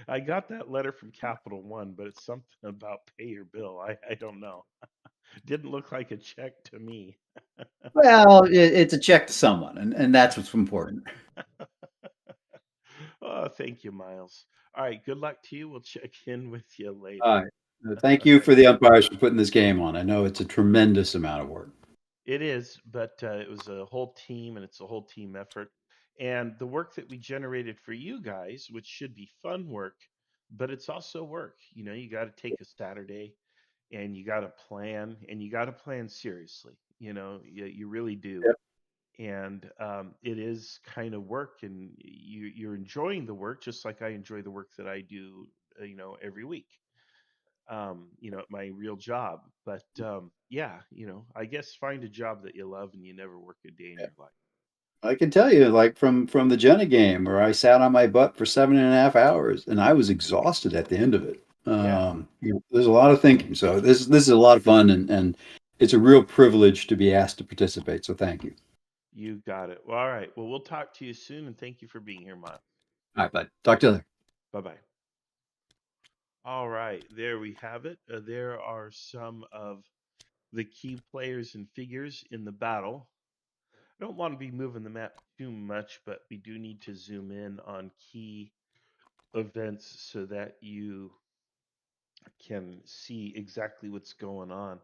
Speaker 1: I got that letter from Capital One, but it's something about pay your bill. I don't know. Didn't look like a check to me.
Speaker 10: Well, it's a check to someone, and that's what's important.
Speaker 1: Oh, thank you, Miles. All right, good luck to you. We'll check in with you later.
Speaker 10: All right. Thank you for the umpires for putting this game on. I know it's a tremendous amount of work.
Speaker 1: It is, but it was a whole team and it's a whole team effort. And the work that we generated for you guys, which should be fun work, but it's also work. You know, you got to take a Saturday and you got to plan, and you got to plan seriously. You know, you really do.
Speaker 10: Yep.
Speaker 1: And it is kind of work, and you're enjoying the work just like I enjoy the work that I do, every week. At my real job. But yeah, I guess find a job that you love and you never work a day in your life.
Speaker 10: I can tell you, like from the Jena game, where I sat on my butt for 7.5 hours, and I was exhausted at the end of it.
Speaker 1: Yeah.
Speaker 10: There's a lot of thinking, so this is a lot of fun, and it's a real privilege to be asked to participate. So thank you.
Speaker 1: You got it. Well, all right. Well, we'll talk to you soon, and thank you for being here, Miles.
Speaker 10: All right, bud. Talk to you later.
Speaker 1: Bye bye. All right, there we have it. There are some of the key players and figures in the battle. I don't want to be moving the map too much, but we do need to zoom in on key events so that you can see exactly what's going on.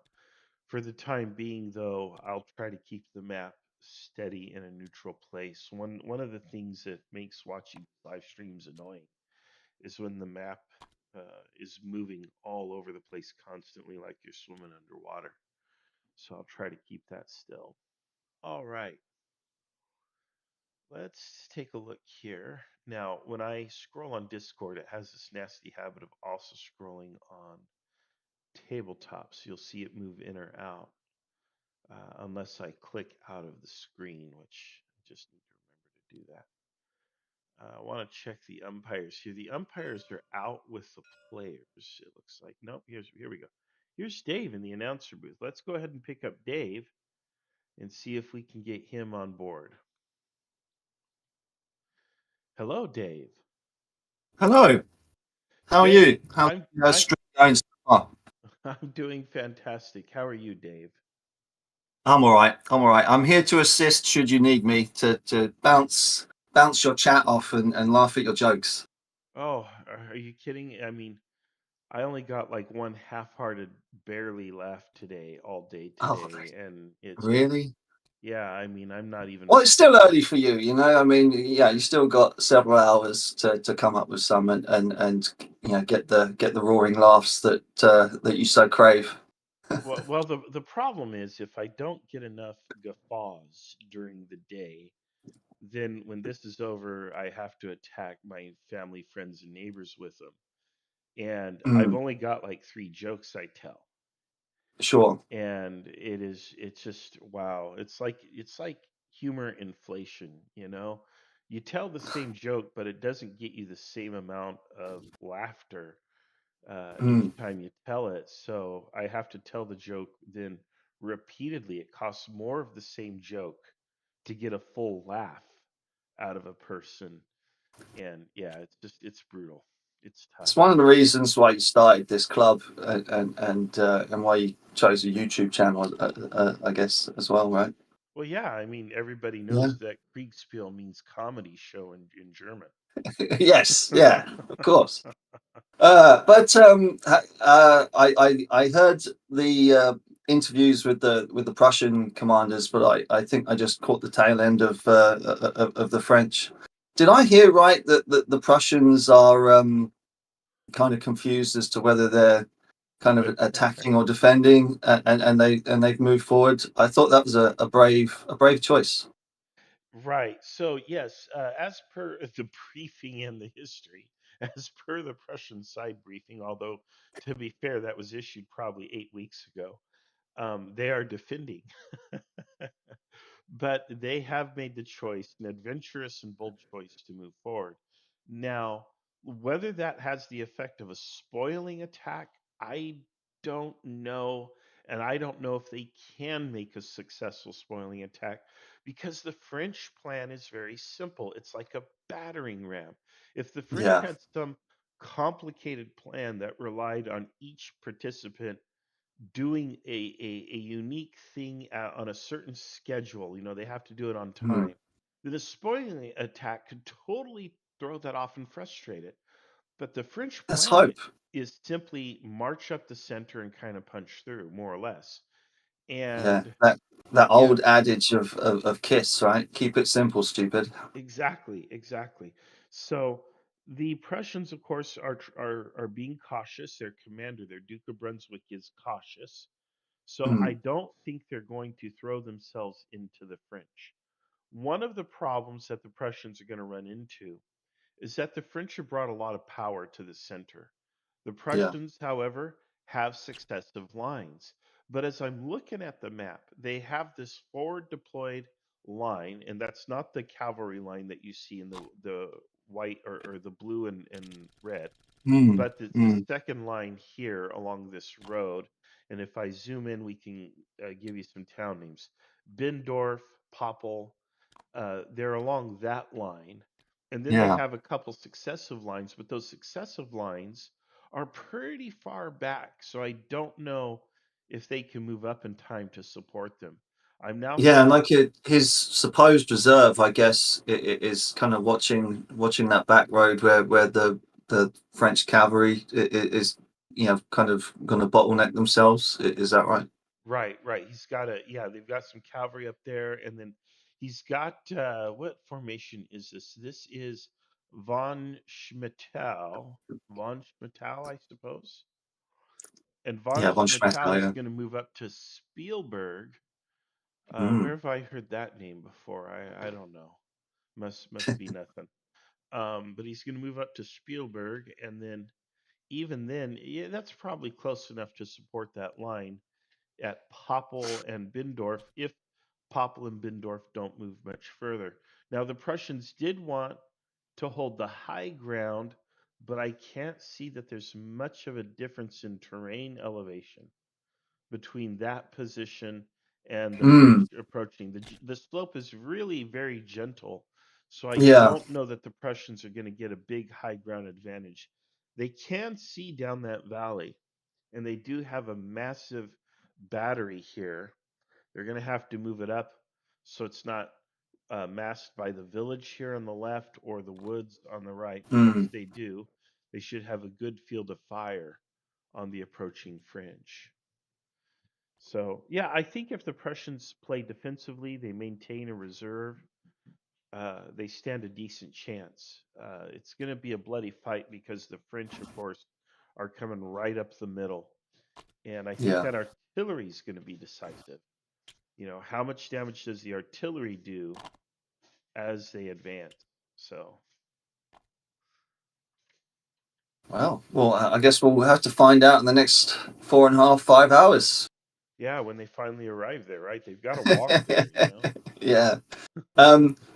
Speaker 1: For the time being, though, I'll try to keep the map steady in a neutral place. One of the things that makes watching live streams annoying is when the map is moving all over the place constantly, like you're swimming underwater. So I'll try to keep that still. All right. Let's take a look here. Now, when I scroll on Discord, it has this nasty habit of also scrolling on tabletops. You'll see it move in or out. Unless I click out of the screen, which I just need to remember to do that. I want to check the umpires here. The umpires are out with the players. It looks like. Nope. Here we go. Here's Dave in the announcer booth. Let's go ahead and pick up Dave and see if we can get him on board. Hello, Dave.
Speaker 11: Hello. How are
Speaker 1: Dave,
Speaker 11: you? How's the stream going so far?
Speaker 1: I'm doing fantastic. How are you, Dave?
Speaker 11: I'm all right. I'm here to assist should you need me to bounce your chat off and laugh at your jokes.
Speaker 1: Oh, are you kidding? I mean, I only got like one half-hearted barely laugh today, all day today, and it's
Speaker 11: really.
Speaker 1: Yeah, I mean, I'm not even.
Speaker 11: Well, it's still early for you, you know. I mean, yeah, you still got several hours to come up with some and get the roaring laughs that that you so crave.
Speaker 1: Well, the problem is if I don't get enough guffaws during the day, then when this is over, I have to attack my family, friends, and neighbors with them. And I've only got like 3 jokes I tell.
Speaker 11: Sure.
Speaker 1: And it's just wow. It's like humor inflation, you know. You tell the same joke, but it doesn't get you the same amount of laughter each time you tell it. So I have to tell the joke then repeatedly. It costs more of the same joke to get a full laugh out of a person. And yeah, it's brutal. It's tough.
Speaker 11: It's one of the reasons why you started this club and why you chose a YouTube channel, I guess, as well, right?
Speaker 1: Well, yeah, I mean, everybody knows that Kriegsspiel means comedy show in German.
Speaker 11: Yes, yeah, of course. But I heard the interviews with the Prussian commanders, but I think I just caught the tail end of the French. Did I hear right that the Prussians are kind of confused as to whether they're kind of attacking or defending, and they've moved forward? I thought that was a brave choice.
Speaker 1: Right. So yes, as per the briefing and the history, as per the Prussian side briefing, although to be fair, that was issued probably 8 weeks ago. They are defending. But they have made the choice, an adventurous and bold choice, to move forward. Now, whether that has the effect of a spoiling attack, I don't know. And I don't know if they can make a successful spoiling attack because the French plan is very simple. It's like a battering ram. If the French
Speaker 11: Yeah.
Speaker 1: had some complicated plan that relied on each participant doing a unique thing on a certain schedule, they have to do it on
Speaker 11: Mm.
Speaker 1: time, then a spoiling attack could totally throw that off and frustrate it. But the French
Speaker 11: Let's
Speaker 1: plan
Speaker 11: hope.
Speaker 1: is simply march up the center and kind of punch through, more or less.
Speaker 11: Yeah,
Speaker 1: And
Speaker 11: that
Speaker 1: yeah,
Speaker 11: old adage of Kiss, right? Keep it simple, stupid.
Speaker 1: exactly. So the Prussians, of course, are being cautious. Their commander, their Duke of Brunswick, is cautious. So I
Speaker 11: Mm.
Speaker 1: don't think they're going to throw themselves into the French. One of the problems that the Prussians are going to run into is that the French have brought a lot of power to the center. The
Speaker 11: Yeah.
Speaker 1: Prussians, however, have successive lines. But as I'm looking at the map, they have this forward deployed line, and that's not the cavalry line that you see in the white or the blue and red,
Speaker 11: Mm.
Speaker 1: but it's the
Speaker 11: Mm.
Speaker 1: second line here along this road. And if I zoom in, we can give you some town names. Bindorf, Poppel, they're along that line. And then they
Speaker 11: Yeah.
Speaker 1: have a couple successive lines, but those successive lines are pretty far back. So I don't know if they can move up in time to support them. I'm now
Speaker 11: Yeah, and
Speaker 1: seeing.
Speaker 11: like his supposed reserve, I guess, it is kind of watching that back road where the French cavalry is, kind of going to bottleneck themselves. Is that right?
Speaker 1: Right. They've got some cavalry up there, and then he's got what formation is this? This is von Schmettal. Von Schmettal, I suppose. And von
Speaker 11: Yeah, von
Speaker 1: Schmettal
Speaker 11: Schmettau.
Speaker 1: is
Speaker 11: Yeah.
Speaker 1: going to move up to Spielberg. Where
Speaker 11: Mm.
Speaker 1: have I heard that name before? I don't know. Must be nothing. But he's going to move up to Spielberg, and then even then, yeah, that's probably close enough to support that line at Poppel and Bindorf if Poppel and Bindorf don't move much further. Now, the Prussians did want to hold the high ground, but I can't see that there's much of a difference in terrain elevation between that position and the French
Speaker 11: Mm.
Speaker 1: approaching. The slope is really very gentle, so I
Speaker 11: Yeah.
Speaker 1: don't know that the Prussians are going to get a big high ground advantage. They can see down that valley, and they do have a massive battery here. They're going to have to move it up so it's not masked by the village here on the left or the woods on the right. And once
Speaker 11: Mm.
Speaker 1: they do, they should have a good field of fire on the approaching French. So, yeah, I think if the Prussians play defensively, they maintain a reserve, they stand a decent chance. It's going to be a bloody fight because the French, of course, are coming right up the middle. And I think
Speaker 11: Yeah.
Speaker 1: that artillery is going to be decisive. How much damage does the artillery do as they advance? So,
Speaker 11: Well, I guess we'll have to find out in the next 4.5, 5 hours.
Speaker 1: yeah, when they finally arrive there, right? They've got to walk there.
Speaker 11: Yeah.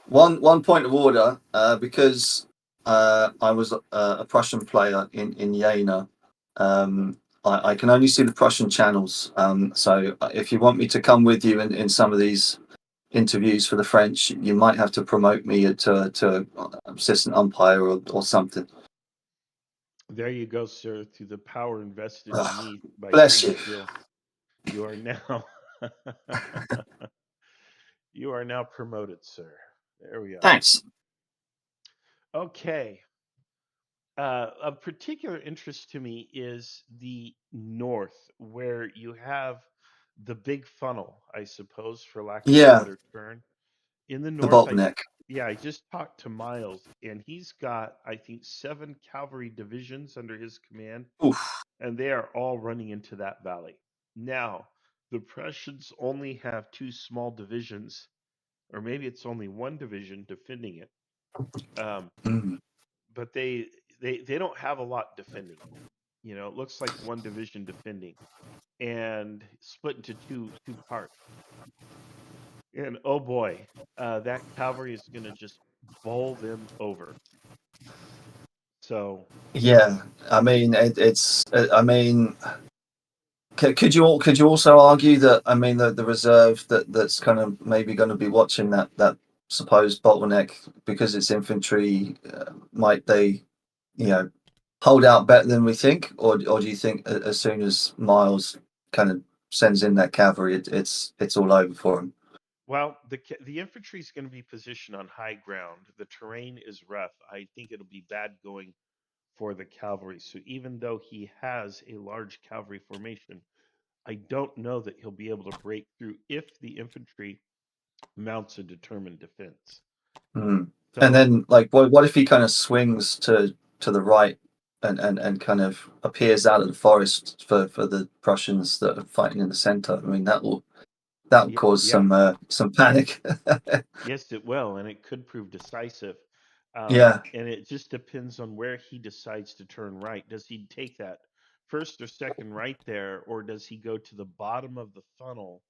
Speaker 11: One point of order, because I was a Prussian player in Jena. I can only see the Prussian channels. So if you want me to come with you in some of these interviews for the French, you might have to promote me to assistant umpire or something.
Speaker 1: There you go, sir. Through the power invested in
Speaker 11: Ugh,
Speaker 1: me by
Speaker 11: bless you.
Speaker 1: Kriegsspiel, you are now you are now promoted, sir. There we are.
Speaker 11: Thanks.
Speaker 1: Okay. Of particular interest to me is the north, where you have the big funnel, I suppose, for lack of a
Speaker 11: Yeah,
Speaker 1: better term. In the
Speaker 11: the
Speaker 1: north,
Speaker 11: bottleneck.
Speaker 1: I just talked to Miles, and he's got, I think, 7 cavalry divisions under his command,
Speaker 11: Oof.
Speaker 1: and they are all running into that valley. Now, the Prussians only have 2 small divisions, or maybe it's only 1 division defending it. Um,
Speaker 11: Mm.
Speaker 1: but they they don't have a lot defending. You know, it looks like one division defending and split into two parts. And oh boy, that cavalry is going to just bowl them over. So
Speaker 11: Yeah, I mean, it's. I mean, could you also argue that, I mean, the reserve that's kind of maybe going to be watching that supposed bottleneck because it's infantry, might they, you know, hold out better than we think, or do you think as soon as Miles kind of sends in that cavalry, it's all over for him?
Speaker 1: well, the infantry is going to be positioned on high ground. The terrain is rough. I think it'll be bad going for the cavalry. So even though he has a large cavalry formation, I don't know that he'll be able to break through if the infantry mounts a determined defense.
Speaker 11: Mm.
Speaker 1: So,
Speaker 11: And then, like, what if he kind of swings to the right and kind of appears out of the forest for the Prussians that are fighting in the center? I mean, that will cause
Speaker 1: yeah,
Speaker 11: some panic.
Speaker 1: yes, it will, and it could prove decisive.
Speaker 11: Yeah,
Speaker 1: And it just depends on where he decides to turn right. Does he take that first or second right there, or does he go to the bottom of the funnel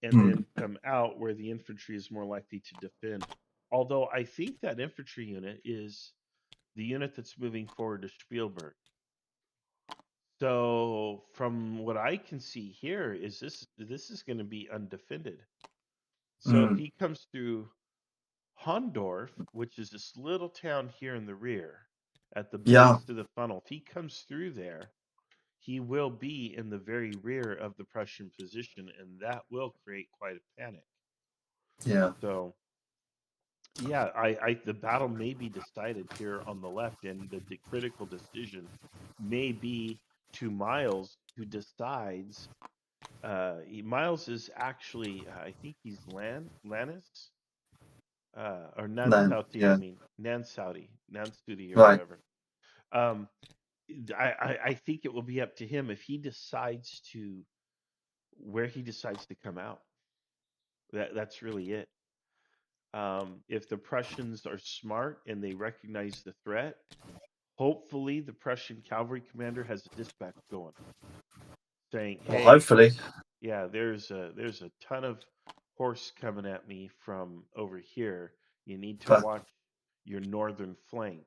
Speaker 1: and
Speaker 11: mm.
Speaker 1: then come out where the infantry is more likely to defend? Although I think that infantry unit is the unit that's moving forward to Spielberg. So from what I can see here is this is going to be undefended. So if
Speaker 11: Mm.
Speaker 1: he comes through Hondorf, which is this little town here in the rear, at the
Speaker 11: Yeah,
Speaker 1: base of the funnel, if he comes through there, he will be in the very rear of the Prussian position, and that will create quite a panic.
Speaker 11: yeah.
Speaker 1: So yeah, I the battle may be decided here on the left, and the critical decision may be to Miles, who decides. Miles is actually, I think he's Lannis, or
Speaker 11: Then,
Speaker 1: Nansauti. I
Speaker 11: yeah,
Speaker 1: mean Nansauti or
Speaker 11: right.
Speaker 1: whatever. Um, I think it will be up to him if he decides to where he decides to come out. That's really it. If the Prussians are smart and they recognize the threat, hopefully the Prussian cavalry commander has a dispatch going, saying,
Speaker 11: Well,
Speaker 1: "Hey,
Speaker 11: hopefully.
Speaker 1: yeah, there's a ton of horse coming at me from over here. You need to
Speaker 11: But
Speaker 1: watch your northern flank."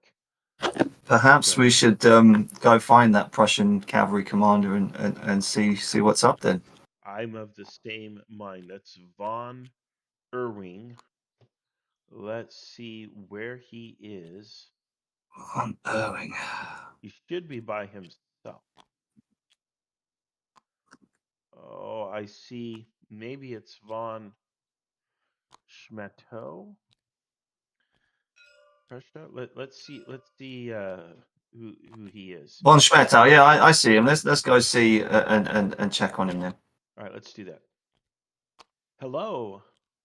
Speaker 11: perhaps
Speaker 1: So
Speaker 11: we should go find that Prussian cavalry commander and see what's up then.
Speaker 1: I'm of the same mind. That's von Erwing. Let's see where he is.
Speaker 11: Von Erwing.
Speaker 1: He should be by himself. Oh, I see. Maybe it's von Schmetto. Prussia. Let's see. Let's see who he is.
Speaker 11: Von Schmettow, yeah, I see him. Let's go see and check on him then.
Speaker 1: All right, let's do that. Hello.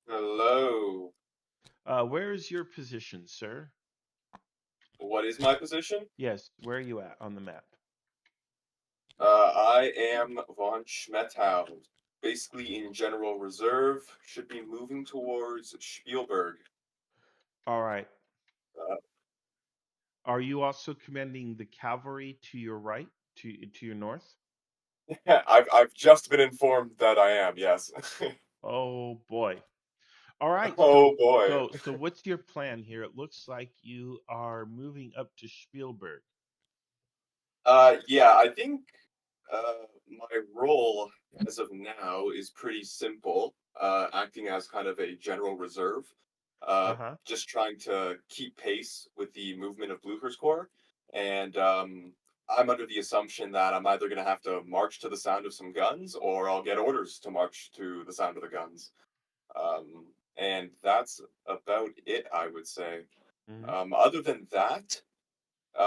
Speaker 12: Hello.
Speaker 1: Where is your position, sir?
Speaker 12: What is my position?
Speaker 1: Yes, where are you at on the map?
Speaker 12: I am von Schmettow, basically in general reserve. Should be moving towards Spielberg.
Speaker 1: All right.
Speaker 12: Uh,
Speaker 1: Are you also commanding the cavalry to your right, to your north?
Speaker 12: I've just been informed that I am. Yes.
Speaker 1: Oh boy. All right.
Speaker 12: Oh boy.
Speaker 1: So what's your plan here? It looks like you are moving up to Spielberg.
Speaker 12: Yeah, I think my role as of now is pretty simple. Acting as kind of a general reserve.
Speaker 1: Uh-huh.
Speaker 12: Just trying to keep pace with the movement of Blucher's Corps. And I'm under the assumption that I'm either going to have to march to the sound of some guns or I'll get orders to march to the sound of the guns. And that's about it, I would say. Other than that,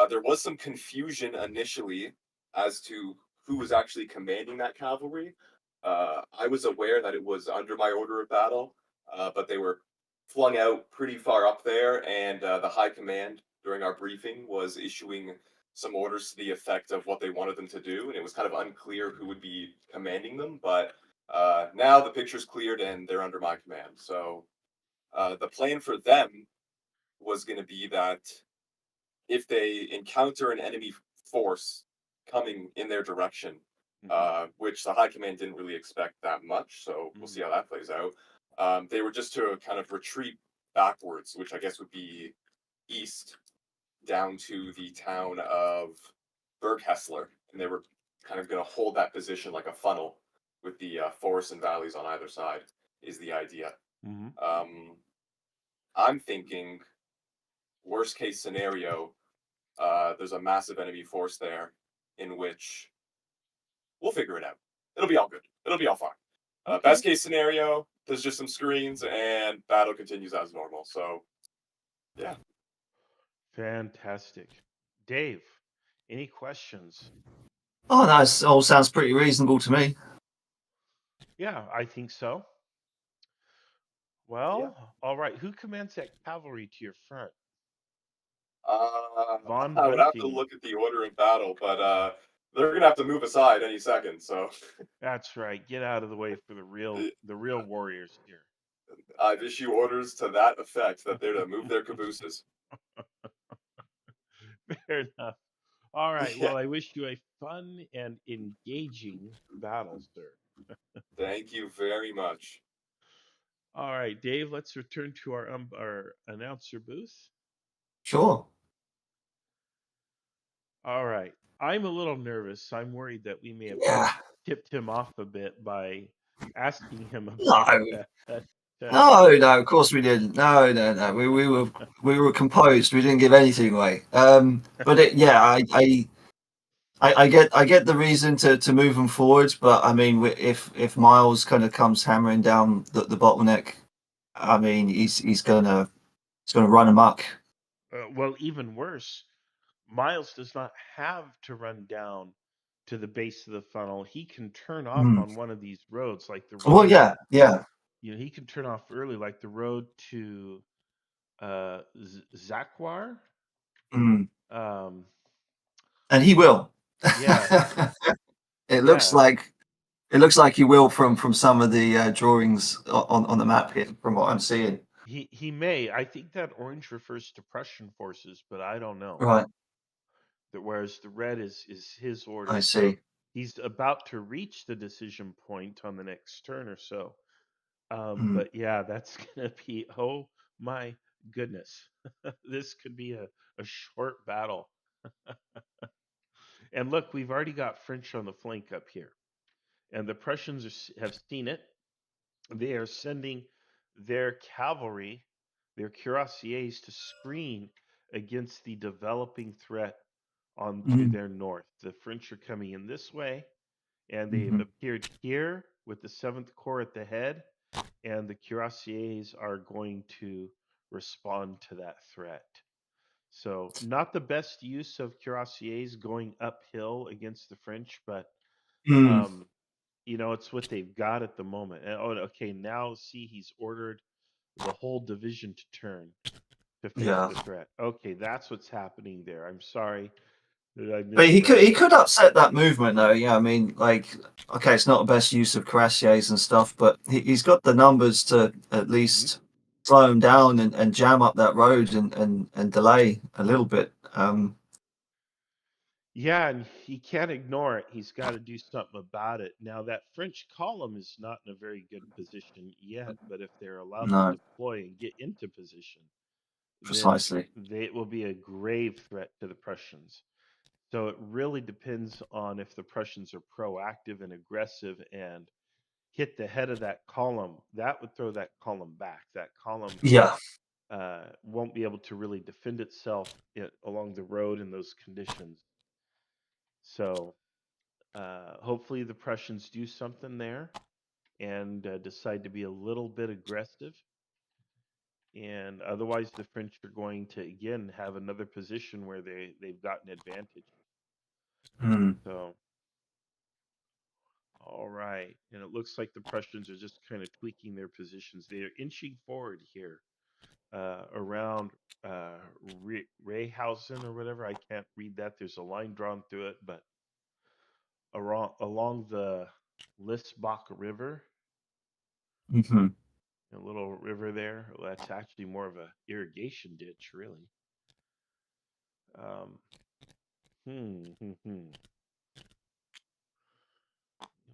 Speaker 12: there was some confusion initially as to who was actually commanding that cavalry. I was aware that it was under my order of battle, but they were flung out pretty far up there, and the high command during our briefing was issuing some orders to the effect of what they wanted them to do, and it was kind of unclear who would be commanding them. But now the picture's cleared, and they're under my command. So the plan for them was going to be that if they encounter an enemy force coming in their direction, which the high command didn't really expect that much, so we'll see how that plays out. They were just to kind of retreat backwards, which I guess would be east, down to the town of Berghessler, and they were kind of going to hold that position like a funnel with the forests and valleys on either side, is the idea. I'm thinking, worst case scenario, there's a massive enemy force there, in which we'll figure it out. It'll be all good. It'll be all fine. Best case scenario, there's just some screens and battle continues as normal. So, yeah.
Speaker 1: Fantastic. Dave, any questions?
Speaker 11: Oh, that all sounds pretty reasonable to me.
Speaker 1: Yeah, I think so. Well, all right. Who commands that cavalry to your front? Von
Speaker 12: I would have to
Speaker 1: Bunting.
Speaker 12: look at the order of battle, but they're gonna have to move aside any second. So
Speaker 1: That's right. Get out of the way for the real warriors here.
Speaker 12: I've issued orders to that effect that they're to move their cabooses.
Speaker 1: Fair enough. All right.
Speaker 12: Yeah.
Speaker 1: Well, I wish you a fun and engaging battle, sir.
Speaker 12: Thank you very much.
Speaker 1: All right, Dave. Let's return to our announcer booth.
Speaker 11: Sure.
Speaker 1: All right. I'm a little nervous. I'm worried that we may have tipped him off a bit by asking him about that.
Speaker 11: No, of course we didn't. No. We were composed. We didn't give anything away. But I get the reason to move them forward. But I mean, if Miles kind of comes hammering down the bottleneck, I mean, he's gonna run amok.
Speaker 1: Well, even worse, Miles does not have to run down to the base of the funnel. He can turn off on one of these roads, like the road.
Speaker 11: Well, yeah.
Speaker 1: You know, he can turn off early, like the road to Zakwar.
Speaker 11: And he will.
Speaker 1: Yeah.
Speaker 11: It looks like he will from some of the drawings on the map here, from what I'm seeing.
Speaker 1: He may. I think that orange refers to Prussian forces, but I don't know.
Speaker 11: Right.
Speaker 1: Whereas the red is his order.
Speaker 11: I see.
Speaker 1: So he's about to reach the decision point on the next turn or so. But yeah, that's gonna be, oh my goodness. This could be a short battle. And look, we've already got French on the flank up here. And the Prussians have seen it. They are sending their cavalry, their cuirassiers, to screen against the developing threat to their north. The French are coming in this way, and they've appeared here with the 7th Corps at the head, and the cuirassiers are going to respond to that threat. So, not the best use of cuirassiers going uphill against the French, but you know, it's what they've got at the moment. And, okay, now see, he's ordered the whole division to turn to face the threat. Okay, that's what's happening there. I'm sorry that I missed
Speaker 11: But he could upset that movement though. Yeah, I mean, like, okay, it's not the best use of cuirassiers and stuff, but he's got the numbers to at least slow him down and jam up that road and delay a little bit.
Speaker 1: Yeah, and he can't ignore it. He's got to do something about it. Now, that French column is not in a very good position yet, but if they're allowed to deploy and get into position,
Speaker 11: Precisely.
Speaker 1: then it will be a grave threat to the Prussians. So it really depends on if the Prussians are proactive and aggressive and hit the head of that column. That would throw that column back. That column won't be able to really defend itself along the road in those conditions. So hopefully the Prussians do something there and decide to be a little bit aggressive. And otherwise, the French are going to, again, have another position where they've got an advantage. So, all right. And it looks like the Prussians are just kind of tweaking their positions. They are inching forward here around Rehausen or whatever. I can't read that. There's a line drawn through it, but along the Lisbach River, a little river there. Well, that's actually more of a irrigation ditch, really.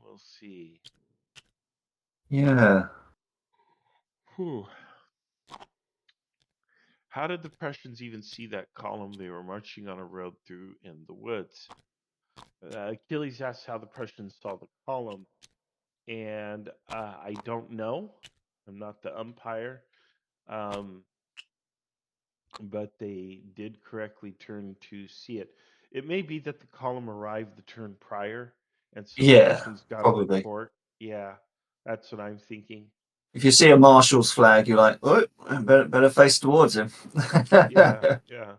Speaker 1: We'll see.
Speaker 11: Yeah.
Speaker 1: How did the Prussians even see that column they were marching on a road through in the woods? Achilles asks how the Prussians saw the column, and I don't know. I'm not the umpire. But they did correctly turn to see it. It may be that the column arrived the turn prior, and so the
Speaker 11: Yeah,
Speaker 1: Prussians got a
Speaker 11: probably.
Speaker 1: report. Yeah, that's what I'm thinking.
Speaker 11: If you see a marshal's flag, you're like, oh, better face towards him.
Speaker 1: Yeah. I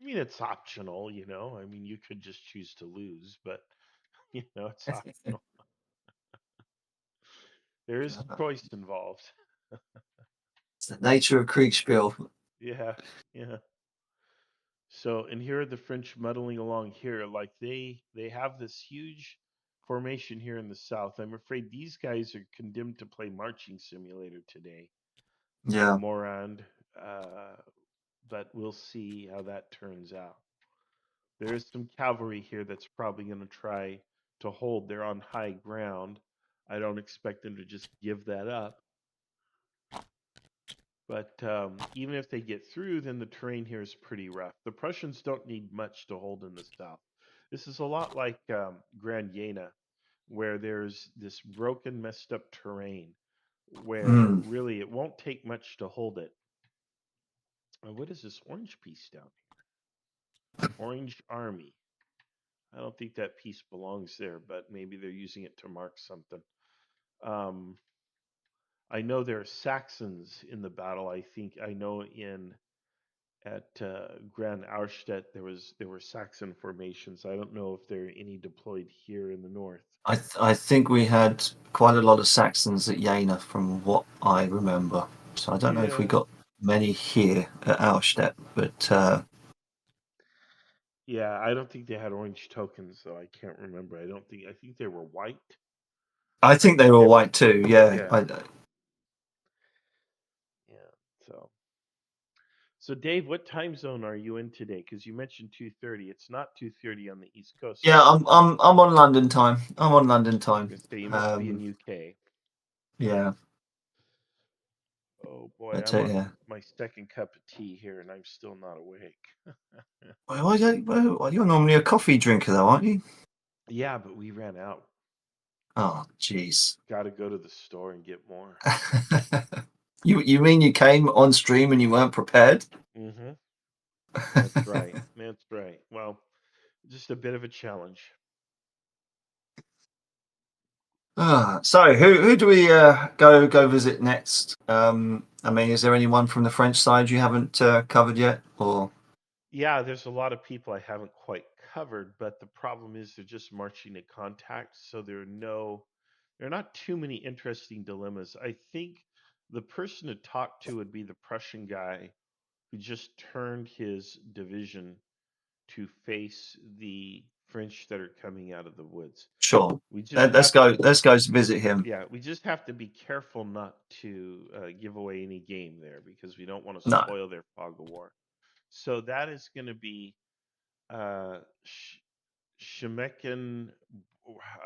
Speaker 1: mean, it's optional, you know. I mean, you could just choose to lose, but you know, it's optional. There is choice involved.
Speaker 11: It's the nature of Kriegsspiel.
Speaker 1: Yeah. So, and here are the French muddling along here, like they have this huge formation here in the south. I'm afraid these guys are condemned to play marching simulator today.
Speaker 11: Yeah.
Speaker 1: Morand, but we'll see how that turns out. There is some cavalry here that's probably going to try to hold. They're on high ground. I don't expect them to just give that up. But even if they get through, then the terrain here is pretty rough. The Prussians don't need much to hold in the south. This is a lot like Grand Jena, where there's this broken, messed up terrain where really it won't take much to hold it. What is this orange piece down here? Orange Army. I don't think that piece belongs there, but maybe they're using it to mark something. I know there are Saxons in the battle. I know at Grand Auerstedt there were Saxon formations. I don't know if there are any deployed here in the north.
Speaker 11: I think we had quite a lot of Saxons at Jena, from what I remember. So I don't know if we got many here at Auerstedt, but
Speaker 1: yeah, I don't think they had orange tokens, though. I can't remember. I think they were white.
Speaker 11: I think they were white too. Yeah.
Speaker 1: So Dave, what time zone are you in today? Because you mentioned 2:30. It's not 2:30 on the East Coast.
Speaker 11: Yeah, I'm on London time. I'm on London time.
Speaker 1: So you must be in UK.
Speaker 11: Yeah.
Speaker 1: Oh boy,
Speaker 11: But,
Speaker 1: I'm on my second cup of tea here, and I'm still not awake.
Speaker 11: Well, you're normally a coffee drinker, though, aren't you?
Speaker 1: Yeah, but we ran out.
Speaker 11: Oh, jeez.
Speaker 1: Got to go to the store and get more.
Speaker 11: You mean you came on stream and you weren't prepared?
Speaker 1: Mm-hmm. That's right. That's right. Well, just a bit of a challenge.
Speaker 11: So who do we go visit next? I mean, is there anyone from the French side you haven't covered yet, or?
Speaker 1: Yeah, there's a lot of people I haven't quite covered, but the problem is they're just marching at contact, so there are not too many interesting dilemmas. I think the person to talk to would be the Prussian guy who just turned his division to face the French that are coming out of the woods.
Speaker 11: Sure. Let's go visit him.
Speaker 1: Yeah, we just have to be careful not to give away any game there, because we don't want to spoil their fog of war. So that is going to be Schmecken.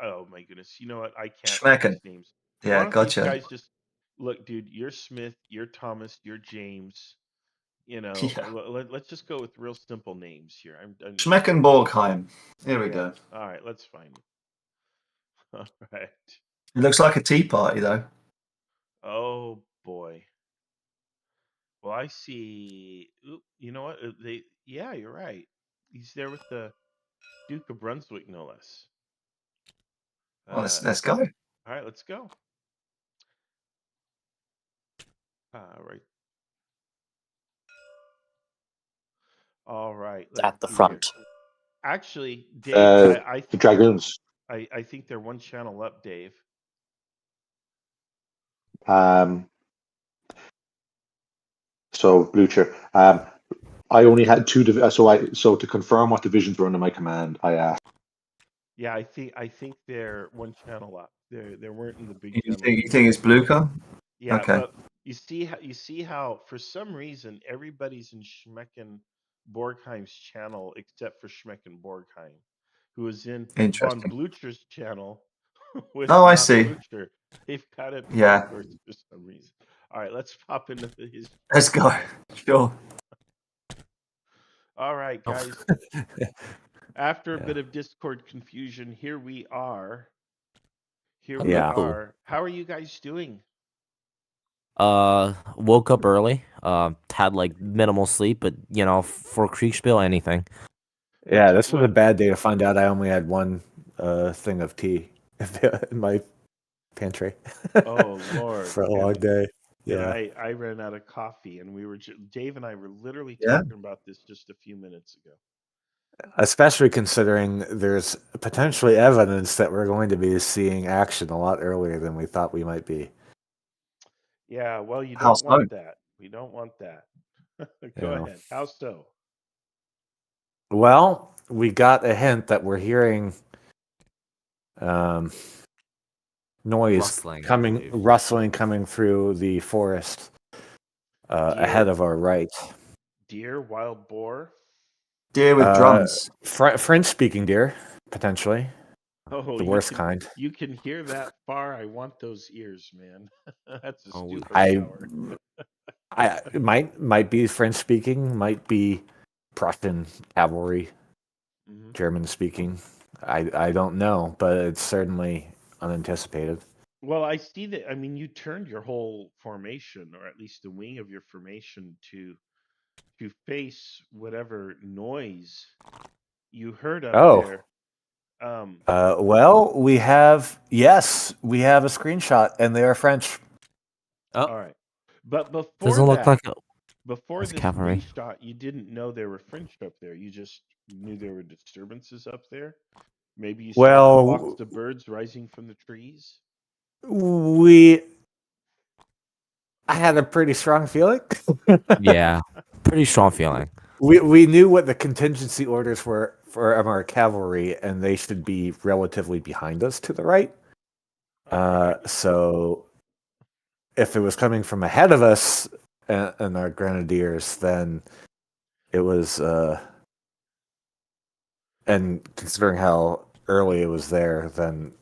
Speaker 1: Oh my goodness! You know what? I can't read these names.
Speaker 11: Yeah,
Speaker 1: Why don't
Speaker 11: gotcha.
Speaker 1: these guys just look, dude? You're Smith. You're Thomas. You're James. You know, let's just go with real simple names here.
Speaker 11: Schmeckenborgheim. Here we go.
Speaker 1: All right, let's find him. All right.
Speaker 11: It looks like a tea party, though.
Speaker 1: Oh boy. Well, I see. Oop, you know what? Yeah, you're right. He's there with the Duke of Brunswick, no less.
Speaker 11: Well, let's go.
Speaker 1: All right, let's go. Right. All right.
Speaker 13: At the front.
Speaker 1: Here. Actually, Dave,
Speaker 13: the Dragoons.
Speaker 1: I think they're one channel up, Dave.
Speaker 13: So Blucher. I only had two. So to confirm what divisions were under my command, I asked.
Speaker 1: Yeah, I think they're one channel up. They weren't in the big.
Speaker 11: You think it's Blucher?
Speaker 1: Yeah,
Speaker 11: okay.
Speaker 1: But you see how for some reason everybody's in Schmecken Borgheim's channel except for Schmeckenborgheim, who is in von
Speaker 11: Interesting.
Speaker 1: Blucher's channel with
Speaker 11: Oh, I
Speaker 1: not
Speaker 11: see.
Speaker 1: Blucher. They've got it
Speaker 11: Yeah.
Speaker 1: backwards for some reason. All right, let's pop into his.
Speaker 11: Let's go. Sure.
Speaker 1: All right,
Speaker 14: Oh.
Speaker 1: guys. After a bit of Discord confusion, here we are. Here we
Speaker 14: Yeah.
Speaker 1: are. How are you guys doing?
Speaker 14: Woke up early. Had like minimal sleep, but you know, for Kriegsspiel, anything.
Speaker 13: Yeah, this was a bad day to find out I only had one thing of tea in my pantry.
Speaker 1: Oh Lord!
Speaker 13: For a long day.
Speaker 1: And
Speaker 13: Yeah.
Speaker 1: I ran out of coffee, and we were Dave and I were literally
Speaker 11: Yeah.
Speaker 1: talking about this just a few minutes ago.
Speaker 13: Especially considering there's potentially evidence that we're going to be seeing action a lot earlier than we thought we might be.
Speaker 1: Yeah, well, you
Speaker 11: How
Speaker 1: don't want
Speaker 11: so?
Speaker 1: that. We don't want that. Go
Speaker 13: Yeah.
Speaker 1: ahead. How so?
Speaker 13: Well, we got a hint that we're hearing noise
Speaker 14: Rustling, I believe.
Speaker 13: rustling coming through the forest ahead of our right.
Speaker 1: Deer, wild boar.
Speaker 11: Deer with drums.
Speaker 13: French-speaking deer, potentially.
Speaker 1: Oh,
Speaker 13: The worst kind.
Speaker 1: You can hear that far. I want those ears, man. That's a
Speaker 14: Oh,
Speaker 1: superpower.
Speaker 13: I might be French speaking, might be Prussian cavalry, German speaking. I don't know, but it's certainly unanticipated.
Speaker 1: Well, I see that. I mean, you turned your whole formation, or at least the wing of your formation, to face whatever noise you heard up there.
Speaker 13: Well, we have a screenshot, and they are French.
Speaker 14: Oh.
Speaker 1: All right, but before
Speaker 14: Doesn't look like
Speaker 1: before
Speaker 14: that's
Speaker 1: this
Speaker 14: cavalry.
Speaker 1: screenshot, you didn't know there were French up there. You just knew there were disturbances up there. Maybe you saw flocks of birds rising from the trees.
Speaker 13: I had a pretty strong feeling.
Speaker 14: Yeah, pretty strong feeling.
Speaker 13: We knew what the contingency orders were for our cavalry, and they should be relatively behind us to the right. So if it was coming from ahead of us and our grenadiers, then it was. And considering how early it was there, then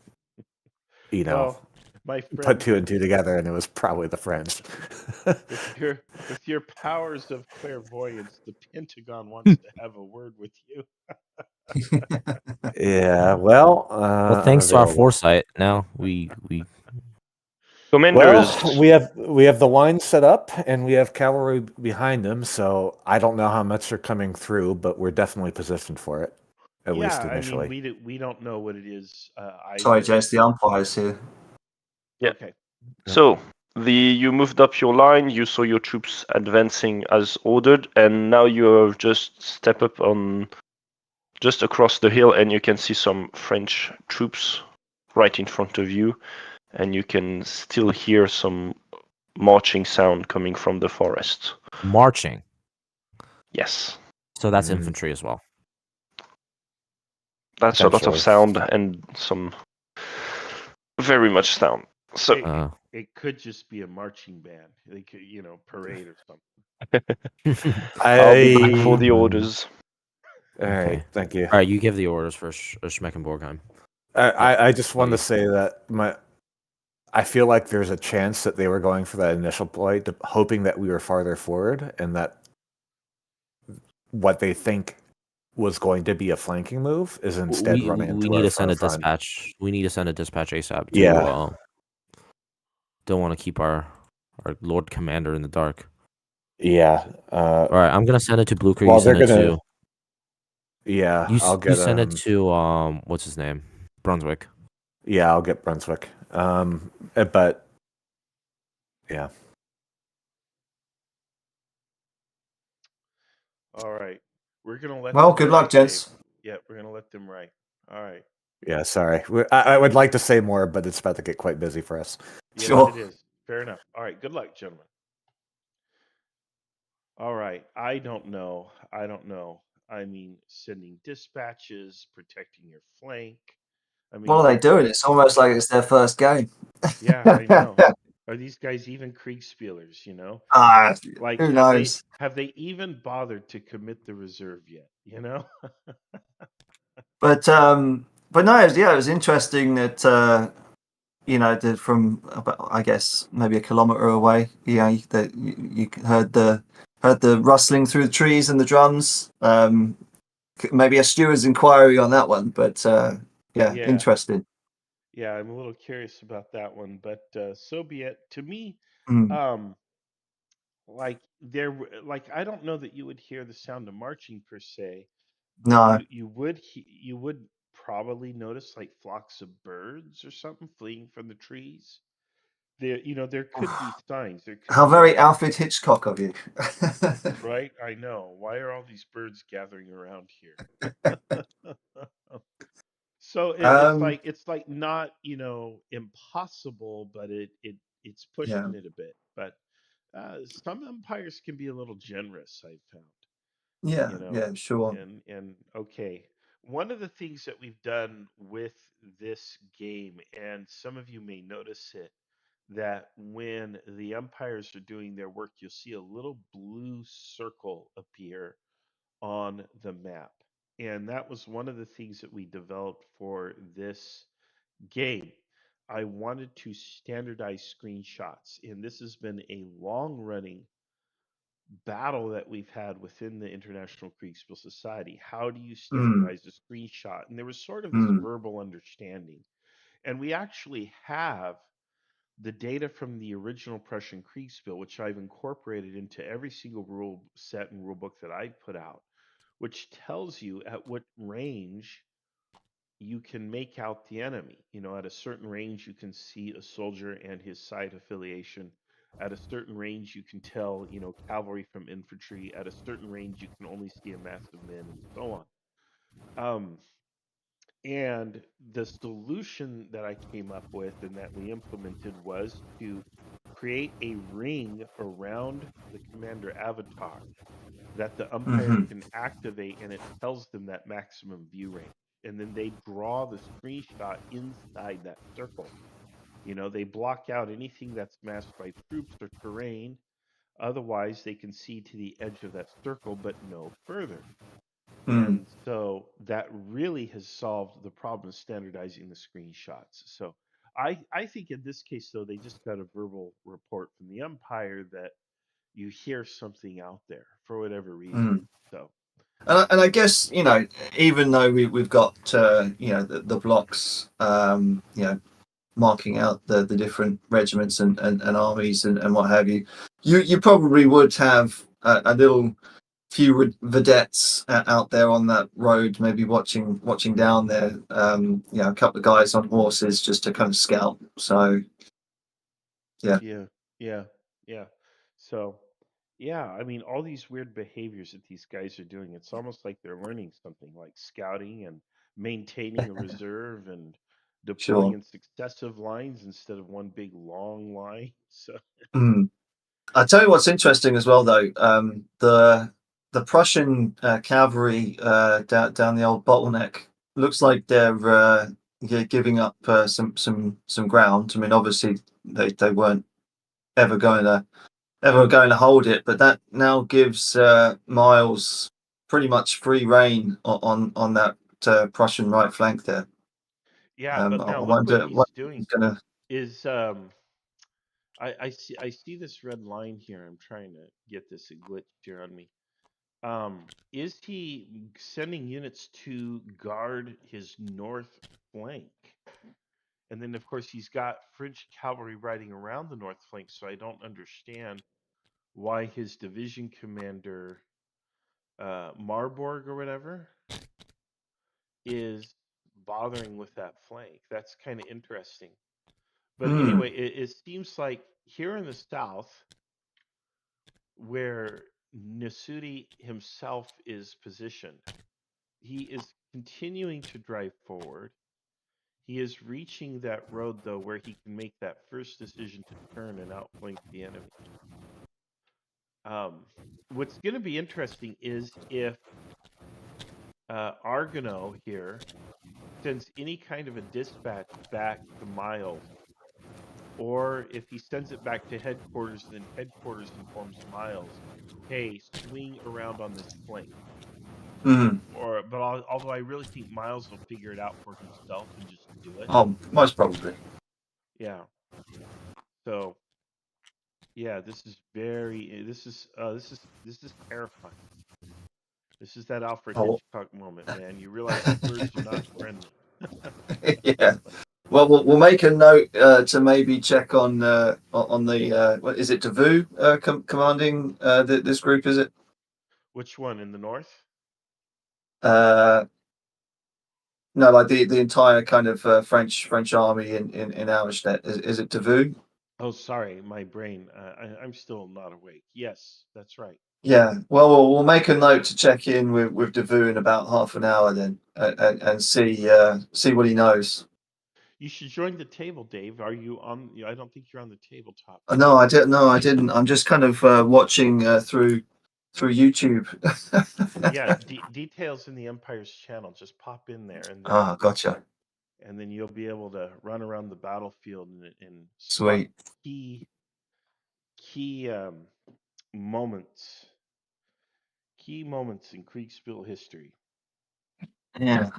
Speaker 1: Well, my friend,
Speaker 13: put two and two together, and it was probably the French.
Speaker 1: with your powers of clairvoyance, the Pentagon wants to have a word with you.
Speaker 13: Yeah, well,
Speaker 14: thanks to our foresight, now we
Speaker 13: Well, we have the line set up, and we have cavalry behind them. So I don't know how much are coming through, but we're definitely positioned for it, at least initially.
Speaker 1: I mean, we don't know what it is.
Speaker 11: Sorry, Jace, the umpire's here.
Speaker 15: Yeah.
Speaker 1: Okay.
Speaker 15: So you moved up your line. You saw your troops advancing as ordered, and now you have just step up on just across the hill, and you can see some French troops right in front of you, and you can still hear some marching sound coming from the forest.
Speaker 14: Marching.
Speaker 15: Yes.
Speaker 14: So that's infantry as well.
Speaker 15: That's a lot of sound and some very much sound. So
Speaker 1: it could just be a marching band. They could, parade or something.
Speaker 15: I'll be back for the orders.
Speaker 13: All right, thank you.
Speaker 14: All right, you give the orders for Schmeckenborgheim.
Speaker 13: I just wanted to say that I feel like there's a chance that they were going for that initial play, hoping that we were farther forward, and that what they think was going to be a flanking move is instead running into
Speaker 14: we need
Speaker 13: our
Speaker 14: to send a
Speaker 13: front.
Speaker 14: dispatch. We need to send a dispatch ASAP. Don't want to keep our Lord Commander in the dark.
Speaker 13: Yeah.
Speaker 14: All right, I'm gonna send it to Blue Creek.
Speaker 13: Well,
Speaker 14: You send
Speaker 13: they're gonna.
Speaker 14: it to.
Speaker 13: Yeah,
Speaker 14: I'll get. You send it to what's his name? Brunswick.
Speaker 13: Yeah, I'll get Brunswick. But yeah.
Speaker 1: All right, we're gonna let.
Speaker 11: Well,
Speaker 1: them
Speaker 11: good luck,
Speaker 1: write,
Speaker 11: gents.
Speaker 1: Dave. Yeah, we're gonna let them write. All right.
Speaker 13: Yeah, sorry. I would like to say more, but it's about to get quite busy for us.
Speaker 1: Yes, it is. Fair enough. All right. Good luck, gentlemen. All right. I don't know. I mean, sending dispatches, protecting your flank. I mean,
Speaker 11: What are they doing? It's almost like it's their first game.
Speaker 1: Yeah, I know. Are these guys even Kriegsspielers? You know, like
Speaker 11: Who knows?
Speaker 1: have they even bothered to commit the reserve yet? You know.
Speaker 11: But no, it was interesting that from about, I guess, maybe a kilometer away. That you heard the rustling through the trees and the drums. Maybe a steward's inquiry on that one, but
Speaker 1: Yeah.
Speaker 11: interesting.
Speaker 1: Yeah, I'm a little curious about that one, but so be it. To me,
Speaker 11: Mm.
Speaker 1: like I don't know that you would hear the sound of marching per se, but
Speaker 11: No.
Speaker 1: you would probably notice like flocks of birds or something fleeing from the trees. There could be signs. There could
Speaker 11: How
Speaker 1: be
Speaker 11: very
Speaker 1: evidence.
Speaker 11: Alfred Hitchcock of you.
Speaker 1: Right? I know. Why are all these birds gathering around here? So it's like not impossible, but it's
Speaker 11: Yeah.
Speaker 1: pushing it a bit. But some umpires can be a little generous, I've found.
Speaker 11: Yeah, sure.
Speaker 1: And okay, one of the things that we've done with this game, and some of you may notice it, that when the umpires are doing their work, you'll see a little blue circle appear on the map. And that was one of the things that we developed for this game. I wanted to standardize screenshots, and this has been a long running battle that we've had within the International Kriegsspiel Society. How do you standardize a screenshot? And there was sort of this verbal understanding. And we actually have the data from the original Prussian Kriegsspiel, which I've incorporated into every single rule set and rule book that I put out, which tells you at what range you can make out the enemy. At a certain range, you can see a soldier and his side affiliation. At a certain range, you can tell, cavalry from infantry. At a certain range, you can only see a mass of men, and so on. And the solution that I came up with and that we implemented was to create a ring around the commander avatar that the umpire can activate, and it tells them that maximum view range. And then they draw the screenshot inside that circle. They block out anything that's masked by troops or terrain. Otherwise, they can see to the edge of that circle, but no further. And so that really has solved the problem of standardizing the screenshots. So I think in this case, though, they just got a verbal report from the umpire that you hear something out there for whatever reason. So,
Speaker 11: and I guess even though we've got the blocks, marking out the different regiments and armies and what have you, you probably would have a little few vedettes out there on that road, maybe watching down there. A couple of guys on horses just to kind of scout. So, yeah.
Speaker 1: So, yeah, I mean, all these weird behaviors that these guys are doing, it's almost like they're learning something, like scouting and maintaining a reserve and deploying
Speaker 11: Sure.
Speaker 1: in successive lines instead of one big long line. So,
Speaker 11: I tell you what's interesting as well, though. The Prussian cavalry down the old bottleneck looks like they're giving up some ground. I mean, obviously they weren't ever going to hold it, but that now gives Miles pretty much free reign on that Prussian right flank there.
Speaker 1: yeah, but
Speaker 11: I
Speaker 1: now look
Speaker 11: wonder
Speaker 1: what he's
Speaker 11: what
Speaker 1: doing
Speaker 11: he's gonna.
Speaker 1: is I see this red line here. I'm trying to get this glitch here on me. Is he sending units to guard his north flank? And then, of course, he's got French cavalry riding around the north flank, so I don't understand why his division commander, Marburg or whatever, is bothering with that flank. That's kind of interesting. But anyway, it seems like here in the south, where Nasudi himself is positioned, he is continuing to drive forward. He is reaching that road, though, where he can make that first decision to turn and outflank the enemy. What's going to be interesting is if Argonaut here sends any kind of a dispatch back to Miles Or if he sends it back to headquarters, then headquarters informs Miles, hey, swing around on this flank.
Speaker 11: Mm.
Speaker 1: But although I really think Miles will figure it out for himself and just do it.
Speaker 11: Oh, most probably.
Speaker 1: Yeah. So, yeah, this is terrifying. This is that Alfred
Speaker 11: Oh.
Speaker 1: Hitchcock moment, man. You realize the birds are not friendly.
Speaker 11: Yeah. Well, we'll make a note to maybe check on the what is it, Davu commanding this group? Is it?
Speaker 1: Which one in the north?
Speaker 11: No, like the entire kind of French army in Auerstedt. Is it Davu?
Speaker 1: Oh, sorry, my brain. I'm still not awake. Yes, that's right.
Speaker 11: Yeah. Well, we'll make a note to check in with Davu in about half an hour then, and see what he knows.
Speaker 1: You should join the table, Dave. Are you on? I don't think you're on the tabletop.
Speaker 11: No, I didn't. No, I didn't. I'm just kind of watching through YouTube.
Speaker 1: Yeah, details in the Umpire's channel. Just pop in there, and then
Speaker 11: Gotcha.
Speaker 1: and then you'll be able to run around the battlefield and spot
Speaker 11: Sweet.
Speaker 1: key moments, key moments in Kriegsspiel history.
Speaker 11: Yeah.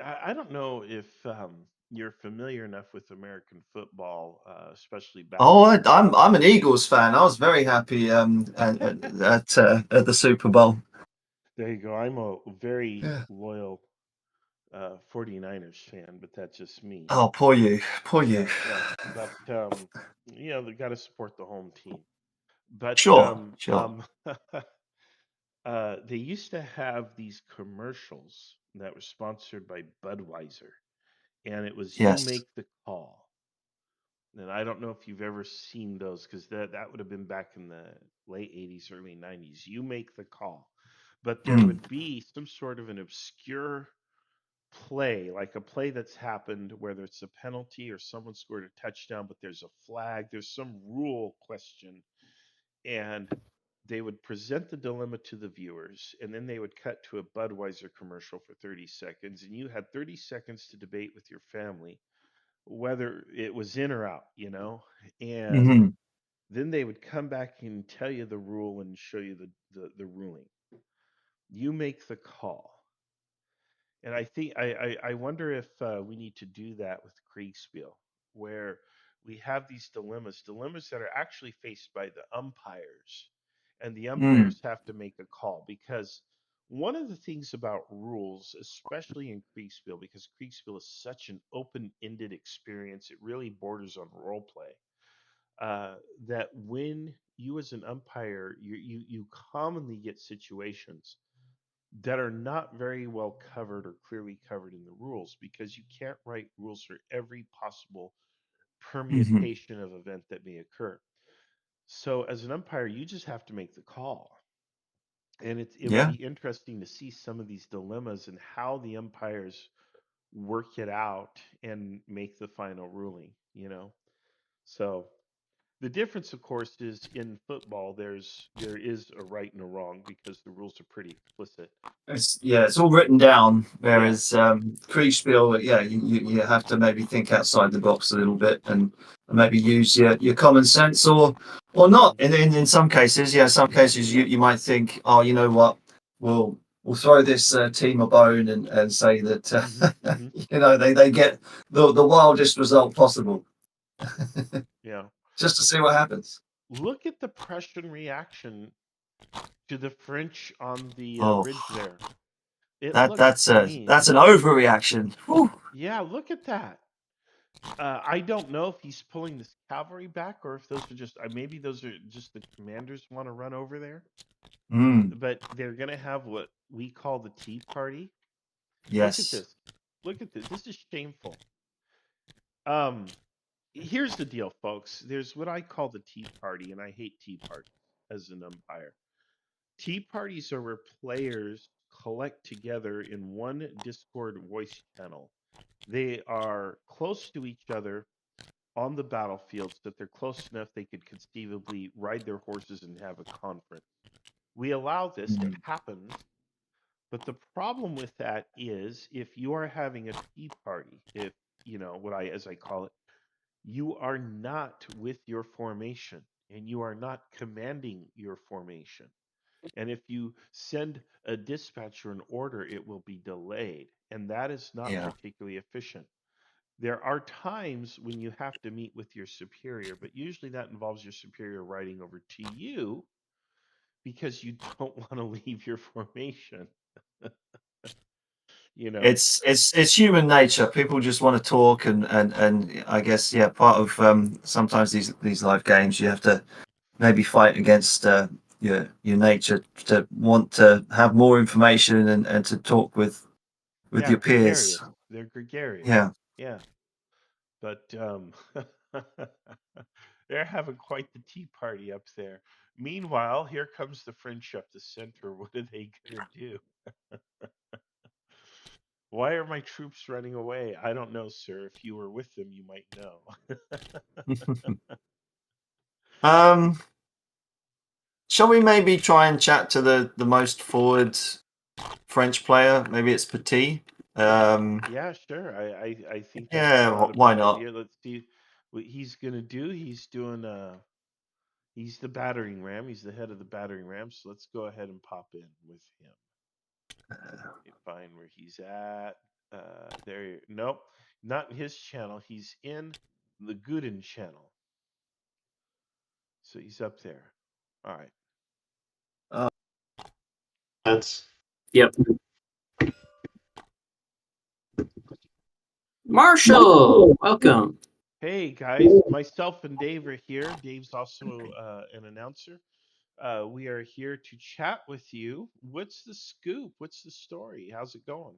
Speaker 1: I don't know if you're familiar enough with American football, especially back.
Speaker 11: Oh, I'm an Eagles fan. I was very happy at the Super Bowl.
Speaker 1: There you go. I'm a very loyal 49ers fan, but that's just me.
Speaker 11: Oh, poor you. Poor you.
Speaker 1: Yeah. But they got to support the home team. But
Speaker 11: Sure.
Speaker 1: they used to have these commercials that were sponsored by Budweiser, and it was "You
Speaker 11: Yes.
Speaker 1: make the call." And I don't know if you've ever seen those, because that would have been back in the late 80s, early 90s. You make the call. But there would be some sort of an obscure play, like a play that's happened, whether it's a penalty or someone scored a touchdown, but there's a flag, there's some rule question, and they would present the dilemma to the viewers, and then they would cut to a Budweiser commercial for 30 seconds, and you had 30 seconds to debate with your family whether it was in or out, and then they would come back and tell you the rule and show you the ruling. You make the call. And I think I wonder if we need to do that with Kriegsspiel, where we have these dilemmas that are actually faced by the umpires, and the umpires have to make a call. Because one of the things about rules, especially in Kriegsspiel, because Kriegsspiel is such an open-ended experience, it really borders on role play. That when you as an umpire, you commonly get situations that are not very well covered or clearly covered in the rules, because you can't write rules for every possible permutation of event that may occur. So as an umpire, you just have to make the call. And it would be interesting to see some of these dilemmas and how the umpires work it out and make the final ruling. So the difference, of course, is in football there is a right and a wrong, because the rules are pretty explicit.
Speaker 11: It's all written down. Whereas Kriegsspiel, you have to maybe think outside the box a little bit and maybe use your common sense or not. In some cases, some cases you might think, oh, you know what, we'll throw this team a bone and say that they get the wildest result possible.
Speaker 1: Yeah.
Speaker 11: Just to see what happens.
Speaker 1: Look at the Prussian reaction to the French on the ridge there.
Speaker 11: That's an overreaction. Whew.
Speaker 1: Yeah, look at that. I don't know if he's pulling this cavalry back, or if those are just maybe those are just the commanders want to run over there. But they're gonna have what we call the Tea Party.
Speaker 11: Yes.
Speaker 1: Look at this. This is shameful. Here's the deal, folks. There's what I call the Tea Party, and I hate tea parties as an umpire. Tea parties are where players collect together in one Discord voice channel. They are close to each other on the battlefield, so that they're close enough they could conceivably ride their horses and have a conference. We allow this, it happens, but the problem with that is, if you are having a tea party, if, as I call it, You are not with your formation, and you are not commanding your formation. And if you send a dispatch or an order, it will be delayed, and that is not
Speaker 11: Yeah.
Speaker 1: particularly efficient. There are times when you have to meet with your superior, but usually that involves your superior writing over to you because you don't want to leave your formation. You know,
Speaker 11: It's human nature. People just want to talk, and I guess part of sometimes these live games you have to maybe fight against your nature to want to have more information and to talk with
Speaker 1: yeah,
Speaker 11: your peers.
Speaker 1: gregarious. They're gregarious.
Speaker 11: Yeah.
Speaker 1: Yeah, but they're having quite the tea party up there. Meanwhile, here comes the French up the center. What are they gonna do? Why are my troops running away? I don't know, sir. If you were with them, you might know.
Speaker 11: Shall we maybe try and chat to the most forward French player? Maybe it's Petit.
Speaker 1: Yeah, sure. I think that's not a
Speaker 11: why
Speaker 1: bad
Speaker 11: not?
Speaker 1: idea. Let's see what he's gonna do. He's doing he's the battering ram. He's the head of the battering ram. So let's go ahead and pop in with him. Let me find where he's at. There. Nope, not in his channel. He's in the Gooden channel. So he's up there. All right.
Speaker 16: That's
Speaker 17: Yep. Marshall, welcome.
Speaker 1: Hey guys, myself and Dave are here. Dave's also an announcer. We are here to chat with you. What's the scoop? What's the story? How's it going?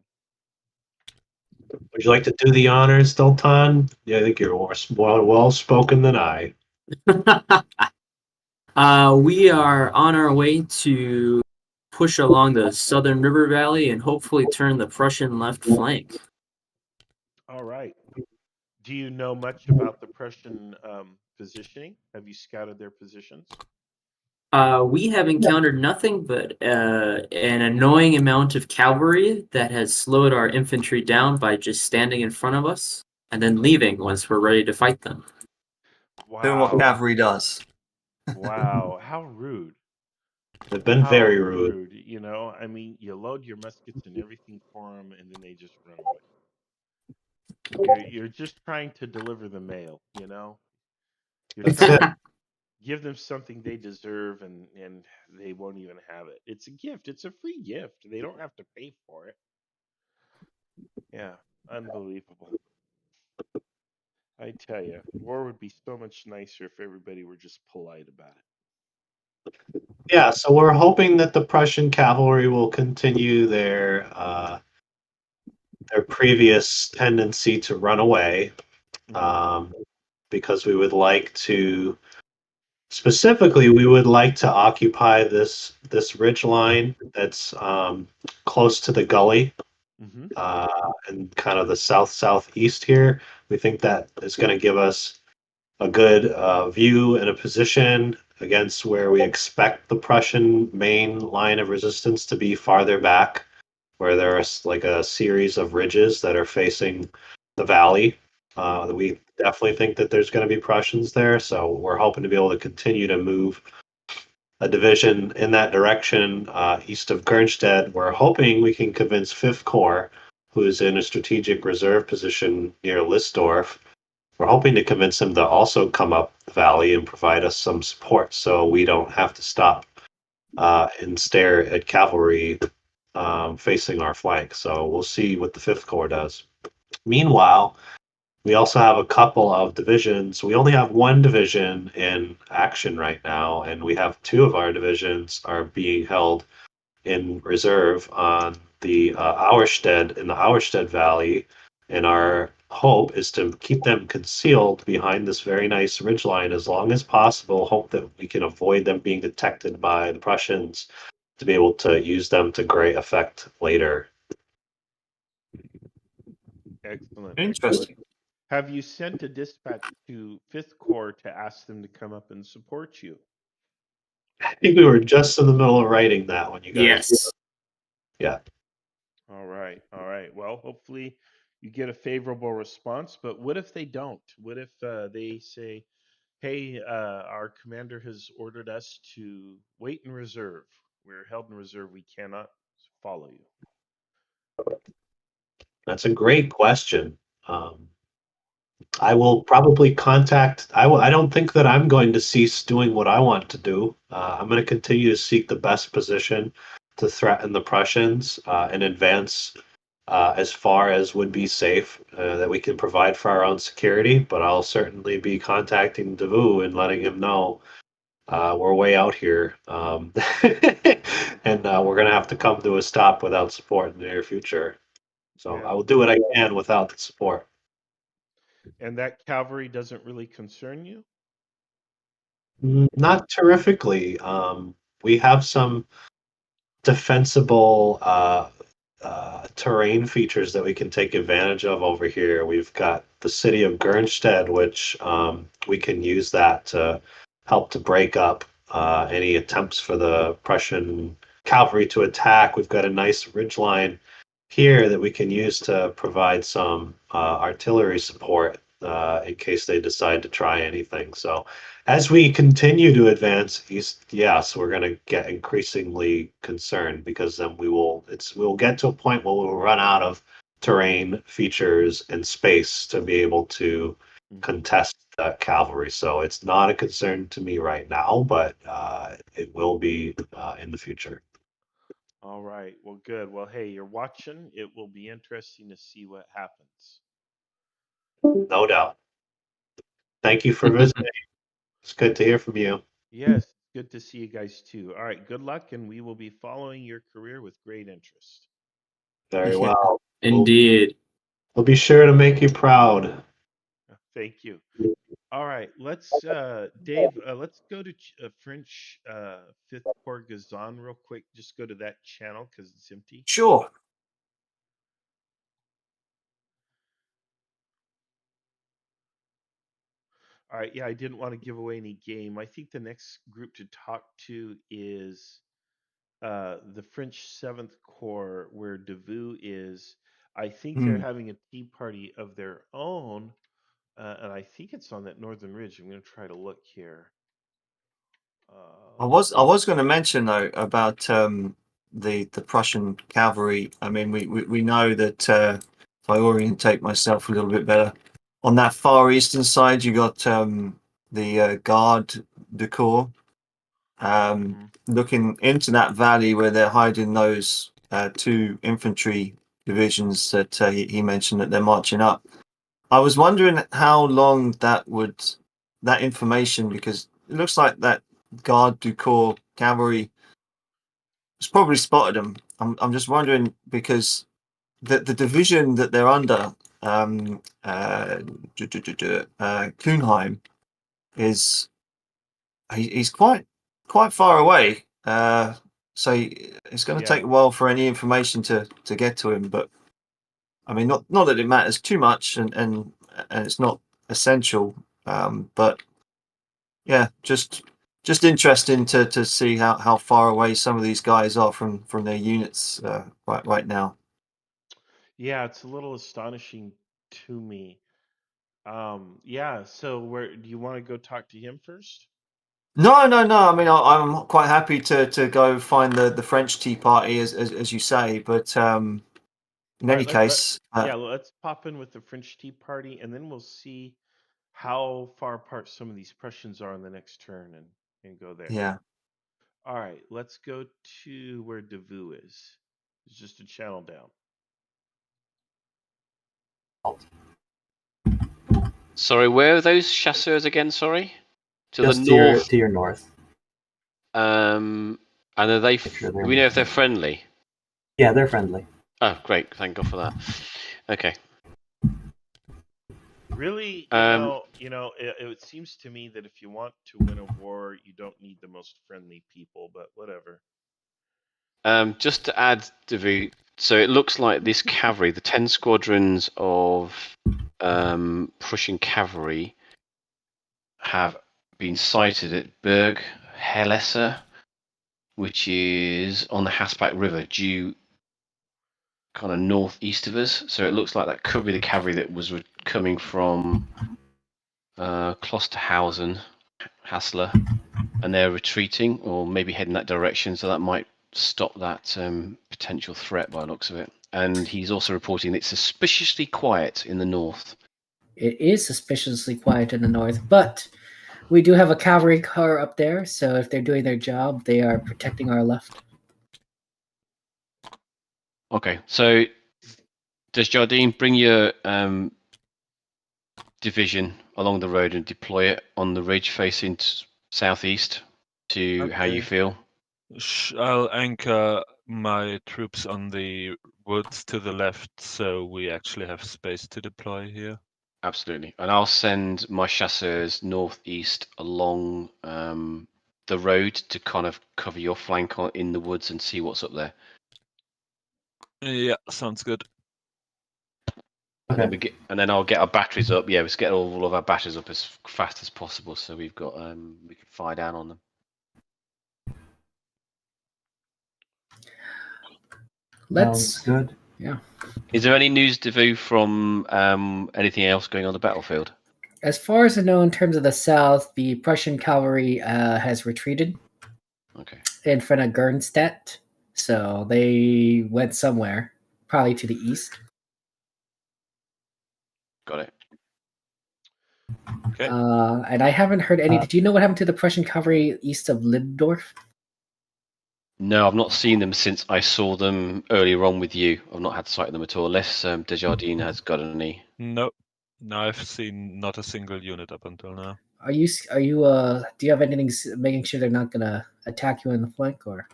Speaker 16: Would you like to do the honors, Delton? Yeah, I think you're more well spoken than I.
Speaker 17: We are on our way to push along the southern river valley and hopefully turn the Prussian left flank.
Speaker 1: All right. Do you know much about the Prussian positioning? Have you scouted their positions?
Speaker 17: We have encountered nothing but an annoying amount of cavalry that has slowed our infantry down by just standing in front of us and then leaving once we're ready to fight them.
Speaker 11: Doing what
Speaker 1: Wow.
Speaker 11: cavalry does.
Speaker 1: Wow. How rude.
Speaker 16: They've been
Speaker 1: How
Speaker 16: very rude.
Speaker 1: You know, I mean, you load your muskets and everything for them, and then they just run away. You're just trying to deliver the mail, you know? You're
Speaker 16: That's
Speaker 1: trying
Speaker 16: it.
Speaker 1: to give them something they deserve, and they won't even have it. It's a gift. It's a free gift. They don't have to pay for it. Yeah, unbelievable. I tell you, war would be so much nicer if everybody were just polite about it.
Speaker 16: Yeah, so we're hoping that the Prussian cavalry will continue their previous tendency to run away, because we would like to, specifically, we would like to occupy this ridge line that's close to the gully, and kind of the southeast here. We think that is going to give us a good view and a position against where we expect the Prussian main line of resistance to be farther back, where there's like a series of ridges that are facing the valley. We definitely think that there's going to be Prussians there, so we're hoping to be able to continue to move a division in that direction east of Gernstedt. We're hoping we can convince 5th Corps, who's in a strategic reserve position near Listdorf. We're hoping to convince them to also come up the valley and provide us some support so we don't have to stop and stare at cavalry facing our flank. So we'll see what the 5th Corps does. Meanwhile, we also have a couple of divisions. We only have one division in action right now, and we have 2 of our divisions are being held in reserve on the Auerstedt in the Auerstedt Valley. And our hope is to keep them concealed behind this very nice ridgeline as long as possible. Hope that we can avoid them being detected by the Prussians to be able to use them to great effect later.
Speaker 1: Excellent.
Speaker 11: Interesting.
Speaker 1: Have you sent a dispatch to 5th Corps to ask them to come up and support you?
Speaker 16: I think we were just in the middle of writing that when you guys.
Speaker 17: Yes.
Speaker 16: Yeah.
Speaker 1: All right. All right. Well, hopefully you get a favorable response. But what if they don't? What if they say, "Hey, our commander has ordered us to wait in reserve. We're held in reserve. We cannot follow you."
Speaker 16: That's a great question. I will probably contact. I don't think that I'm going to cease doing what I want to do. I'm going to continue to seek the best position to threaten the Prussians and advance as far as would be safe that we can provide for our own security. But I'll certainly be contacting Davout and letting him know we're way out here, and we're going to have to come to a stop without support in the near future. So
Speaker 1: Yeah.
Speaker 16: I will do what I can without the support.
Speaker 1: And that cavalry doesn't really concern you?
Speaker 16: Not terrifically. We have some defensible terrain features that we can take advantage of over here. We've got the city of Grand Auerstedt, which we can use that to help to break up any attempts for the Prussian cavalry to attack. We've got a nice ridgeline here that we can use to provide some artillery support in case they decide to try anything. So as we continue to advance east, yes, we're going to get increasingly concerned because then we'll get to a point where we'll run out of terrain features and space to be able to contest cavalry. So it's not a concern to me right now, but it will be in the future.
Speaker 1: All right. Well, good. Well, hey, you're watching. It will be interesting to see what happens.
Speaker 16: No doubt. Thank you for visiting. It's good to hear from you.
Speaker 1: Yes, good to see you guys too. All right, good luck, and we will be following your career with great interest.
Speaker 16: Very well.
Speaker 17: Indeed.
Speaker 16: We'll be sure to make you proud.
Speaker 1: Thank you. All right, let's Dave, let's go to French 5th Corps Gazan real quick. Just go to that channel because it's empty.
Speaker 2: Sure.
Speaker 1: All right, yeah, I didn't want to give away any game. I think the next group to talk to is the French 7th Corps, where Davout is. I think they're having a tea party of their own, and I think it's on that northern ridge. I'm going to try to look here.
Speaker 2: I was going to mention though about the Prussian cavalry. I mean, we know that if I orientate myself a little bit better, on that far eastern side you got the Garde du Corps. Looking into that valley where they're hiding those two infantry divisions that he mentioned that they're marching up. I was wondering how long that information, because it looks like that Garde du Corps cavalry has probably spotted them. I'm just wondering because the division that they're under, Kuhnheim, is he's quite far away. So it's going to take a while for any information to get to him. But I mean, not that it matters too much, and it's not essential. But yeah, just interesting to see how far away some of these guys are from their units right now.
Speaker 1: Yeah, it's a little astonishing to me. Yeah, so where do you want to go talk to him first?
Speaker 2: No. I mean, I'm quite happy to go find the French Tea Party, as you say. But in any case,
Speaker 1: let's pop in with the French Tea Party, and then we'll see how far apart some of these Prussians are on the next turn, and go there.
Speaker 2: Yeah.
Speaker 1: All right, let's go to where Davout is. It's just a channel down.
Speaker 7: Sorry, where are those chasseurs again? Sorry,
Speaker 18: just
Speaker 7: the north.
Speaker 18: To your north.
Speaker 7: And are they? Do we know if they're friendly?
Speaker 18: Yeah, they're friendly.
Speaker 7: Oh, great! Thank God for that. Okay.
Speaker 1: Really, it seems to me that if you want to win a war, you don't need the most friendly people, but whatever.
Speaker 7: Just to add, Davout, so it looks like this cavalry, the 10 squadrons of Prussian cavalry, have been sighted at Berg Hellesser, which is on the Hassbach River, due kind of northeast of us. So it looks like that could be the cavalry that was coming from Klosterhausen, Hassler, and they're retreating or maybe heading that direction. So that might stop that potential threat by the looks of it. And he's also reporting it's suspiciously quiet in the north.
Speaker 9: It is suspiciously quiet in the north, but we do have a cavalry car up there, so if they're doing their job, they are protecting our left.
Speaker 7: Okay, so does Jardine bring your division along the road and deploy it on the ridge facing southeast to how you
Speaker 8: Okay.
Speaker 7: feel?
Speaker 8: I'll anchor my troops on the woods to the left, so we actually have space to deploy here.
Speaker 7: Absolutely. And I'll send my chasseurs northeast along the road to kind of cover your flank in the woods and see what's up there.
Speaker 8: Yeah, sounds good.
Speaker 7: And then I'll get our batteries up. Yeah, let's get all of our batteries up as fast as possible so we've got we can fire down on them.
Speaker 9: Let's
Speaker 10: good.
Speaker 9: Yeah.
Speaker 7: Is there any news, Devu, from anything else going on the battlefield?
Speaker 9: As far as I know, in terms of the south, the Prussian cavalry has retreated.
Speaker 7: Okay.
Speaker 9: In front of Gernstedt, so they went somewhere, probably to the east.
Speaker 7: Got it.
Speaker 8: Okay.
Speaker 9: And I haven't heard any. Did you know what happened to the Prussian cavalry east of Lindorf?
Speaker 7: No, I've not seen them since I saw them earlier on with you. I've not had sight of them at all, unless Desjardins has got any.
Speaker 8: No, I've seen not a single unit up until now.
Speaker 9: Are you? Do you have anything making sure they're not gonna attack you in the flank, or?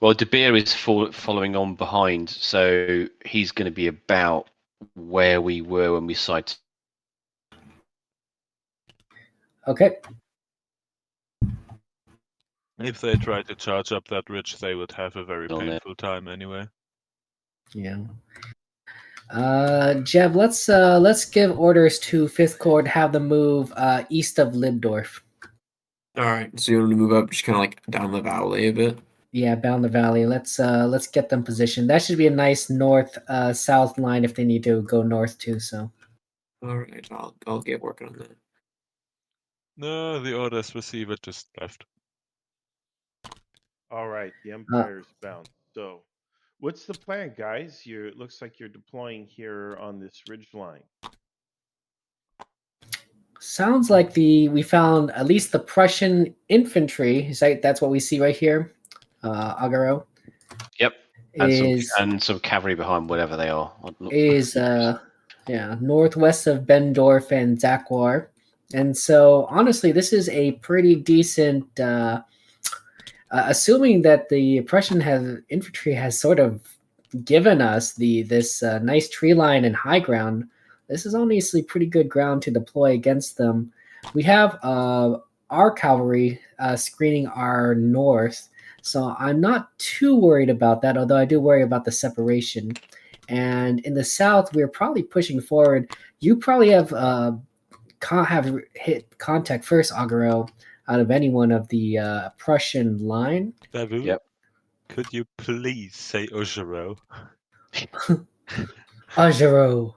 Speaker 7: Well, De Beer is following on behind, so he's going to be about where we were when we sighted.
Speaker 9: Okay.
Speaker 8: If they try to charge up that ridge, they would have a very painful time anyway.
Speaker 9: Yeah. Jeb, let's give orders to 5th Corps to have them move east of Lindorf.
Speaker 17: All right, so you want to move up, just kind of like down the valley a bit.
Speaker 9: Yeah, down the valley. Let's get them positioned. That should be a nice north south line if they need to go north too. So.
Speaker 17: All right, I'll get working on that.
Speaker 8: No, the orders receiver just left.
Speaker 1: All right, the Empire's bound. So, what's the plan, guys? It looks like you're deploying here on this ridge line.
Speaker 9: Sounds like we found at least the Prussian infantry. That's what we see right here, Agaro.
Speaker 7: Yep, and some cavalry behind, whatever they are.
Speaker 9: Northwest of Bendorf and Zakwar, and so honestly, this is a pretty decent. Assuming that the Prussian infantry has sort of given us this nice tree line and high ground, this is honestly pretty good ground to deploy against them. We have our cavalry screening our north, so I'm not too worried about that, although I do worry about the separation. And in the south, we're probably pushing forward. You probably have hit contact first, Agaro, out of anyone of the Prussian line.
Speaker 8: Babu,
Speaker 7: yep.
Speaker 8: Could you please say Ojero?
Speaker 9: Ojero.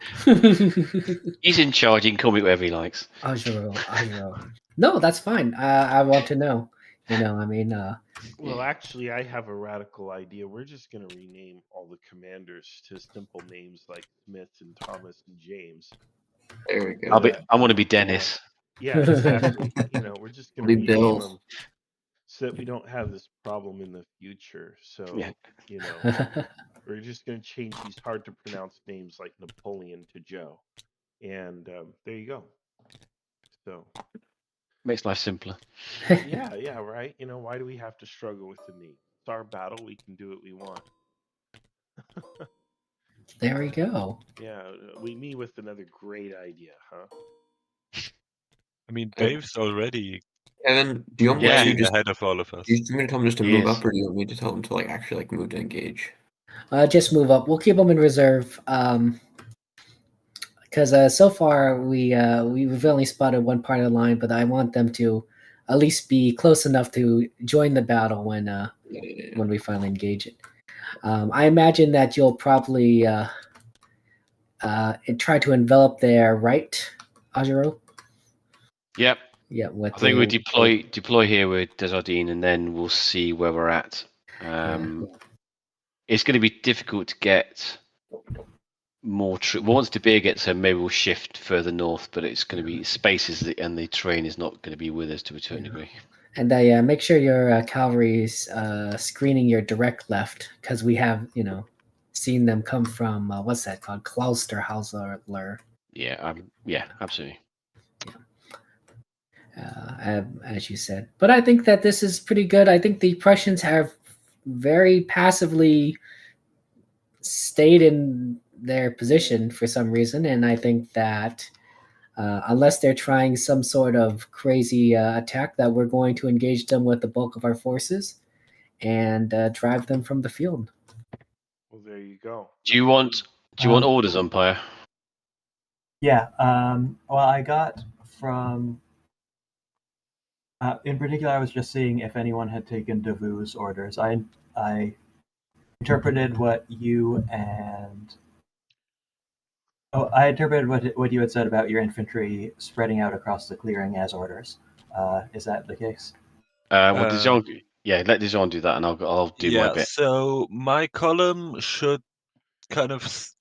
Speaker 7: He's in charge. He can call me whatever he likes.
Speaker 9: Ojero. No, that's fine. I want to know.
Speaker 1: Well, actually, I have a radical idea. We're just going to rename all the commanders to simple names like Smith and Thomas and James.
Speaker 17: There we go.
Speaker 7: I want to be Dennis.
Speaker 1: Yeah, exactly. We're just going to rename them so that we don't have this problem in the future. So, we're just going to change these hard to pronounce names like Napoleon to Joe. And there you go. So
Speaker 7: makes life simpler.
Speaker 1: Yeah, right. Why do we have to struggle with the name? It's our battle. We can do what we want.
Speaker 9: There we go.
Speaker 1: Yeah, me with another great idea, huh?
Speaker 8: I mean, Dave's already
Speaker 17: Evan, do you want me to just
Speaker 8: ahead of all of us?
Speaker 17: Do you want me to tell him just to move up, or do you want me to tell him to actually move to engage?
Speaker 9: Just move up. We'll keep them in reserve. Because so far we've only spotted one part of the line, but I want them to at least be close enough to join the battle when we finally engage it. I imagine that you'll probably try to envelop their right, Ajiro.
Speaker 7: Yep.
Speaker 9: Yeah, with
Speaker 7: I think we
Speaker 9: the-
Speaker 7: deploy here with Desjardins, and then we'll see where we're at. It's going to be difficult to get more troops. Once De Beer gets here, maybe we'll shift further north, but it's going to be spaces, and the terrain is not going to be with us to a certain degree.
Speaker 9: And make sure your cavalry's screening your direct left, because we have, seen them come from what's that called, Klausterhauser.
Speaker 7: Yeah, absolutely.
Speaker 9: As you said, but I think that this is pretty good. I think the Prussians have very passively stayed in their position for some reason, and I think that unless they're trying some sort of crazy attack, that we're going to engage them with the bulk of our forces and drive them from the field.
Speaker 1: Well, there you go.
Speaker 7: Do you want orders, Umpire?
Speaker 18: Yeah. Well, I got from. In particular, I was just seeing if anyone had taken Davu's orders. I interpreted what you and I interpreted what you had said about your infantry spreading out across the clearing as orders. Is that the case?
Speaker 7: Well, Dijon, let Dijon do that, and I'll do my bit.
Speaker 8: So my column should kind of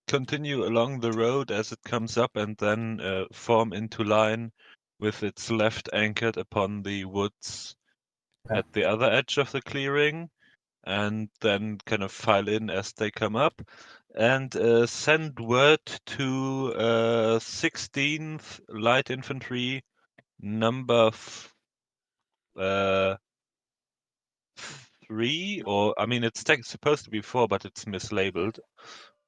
Speaker 8: continue along the road as it comes up, and then form into line with its left anchored upon the woods at the other edge of the clearing, and then kind of file in as they come up, and send word to 16th Light Infantry number 3, or I mean it's supposed to be 4, but it's mislabeled.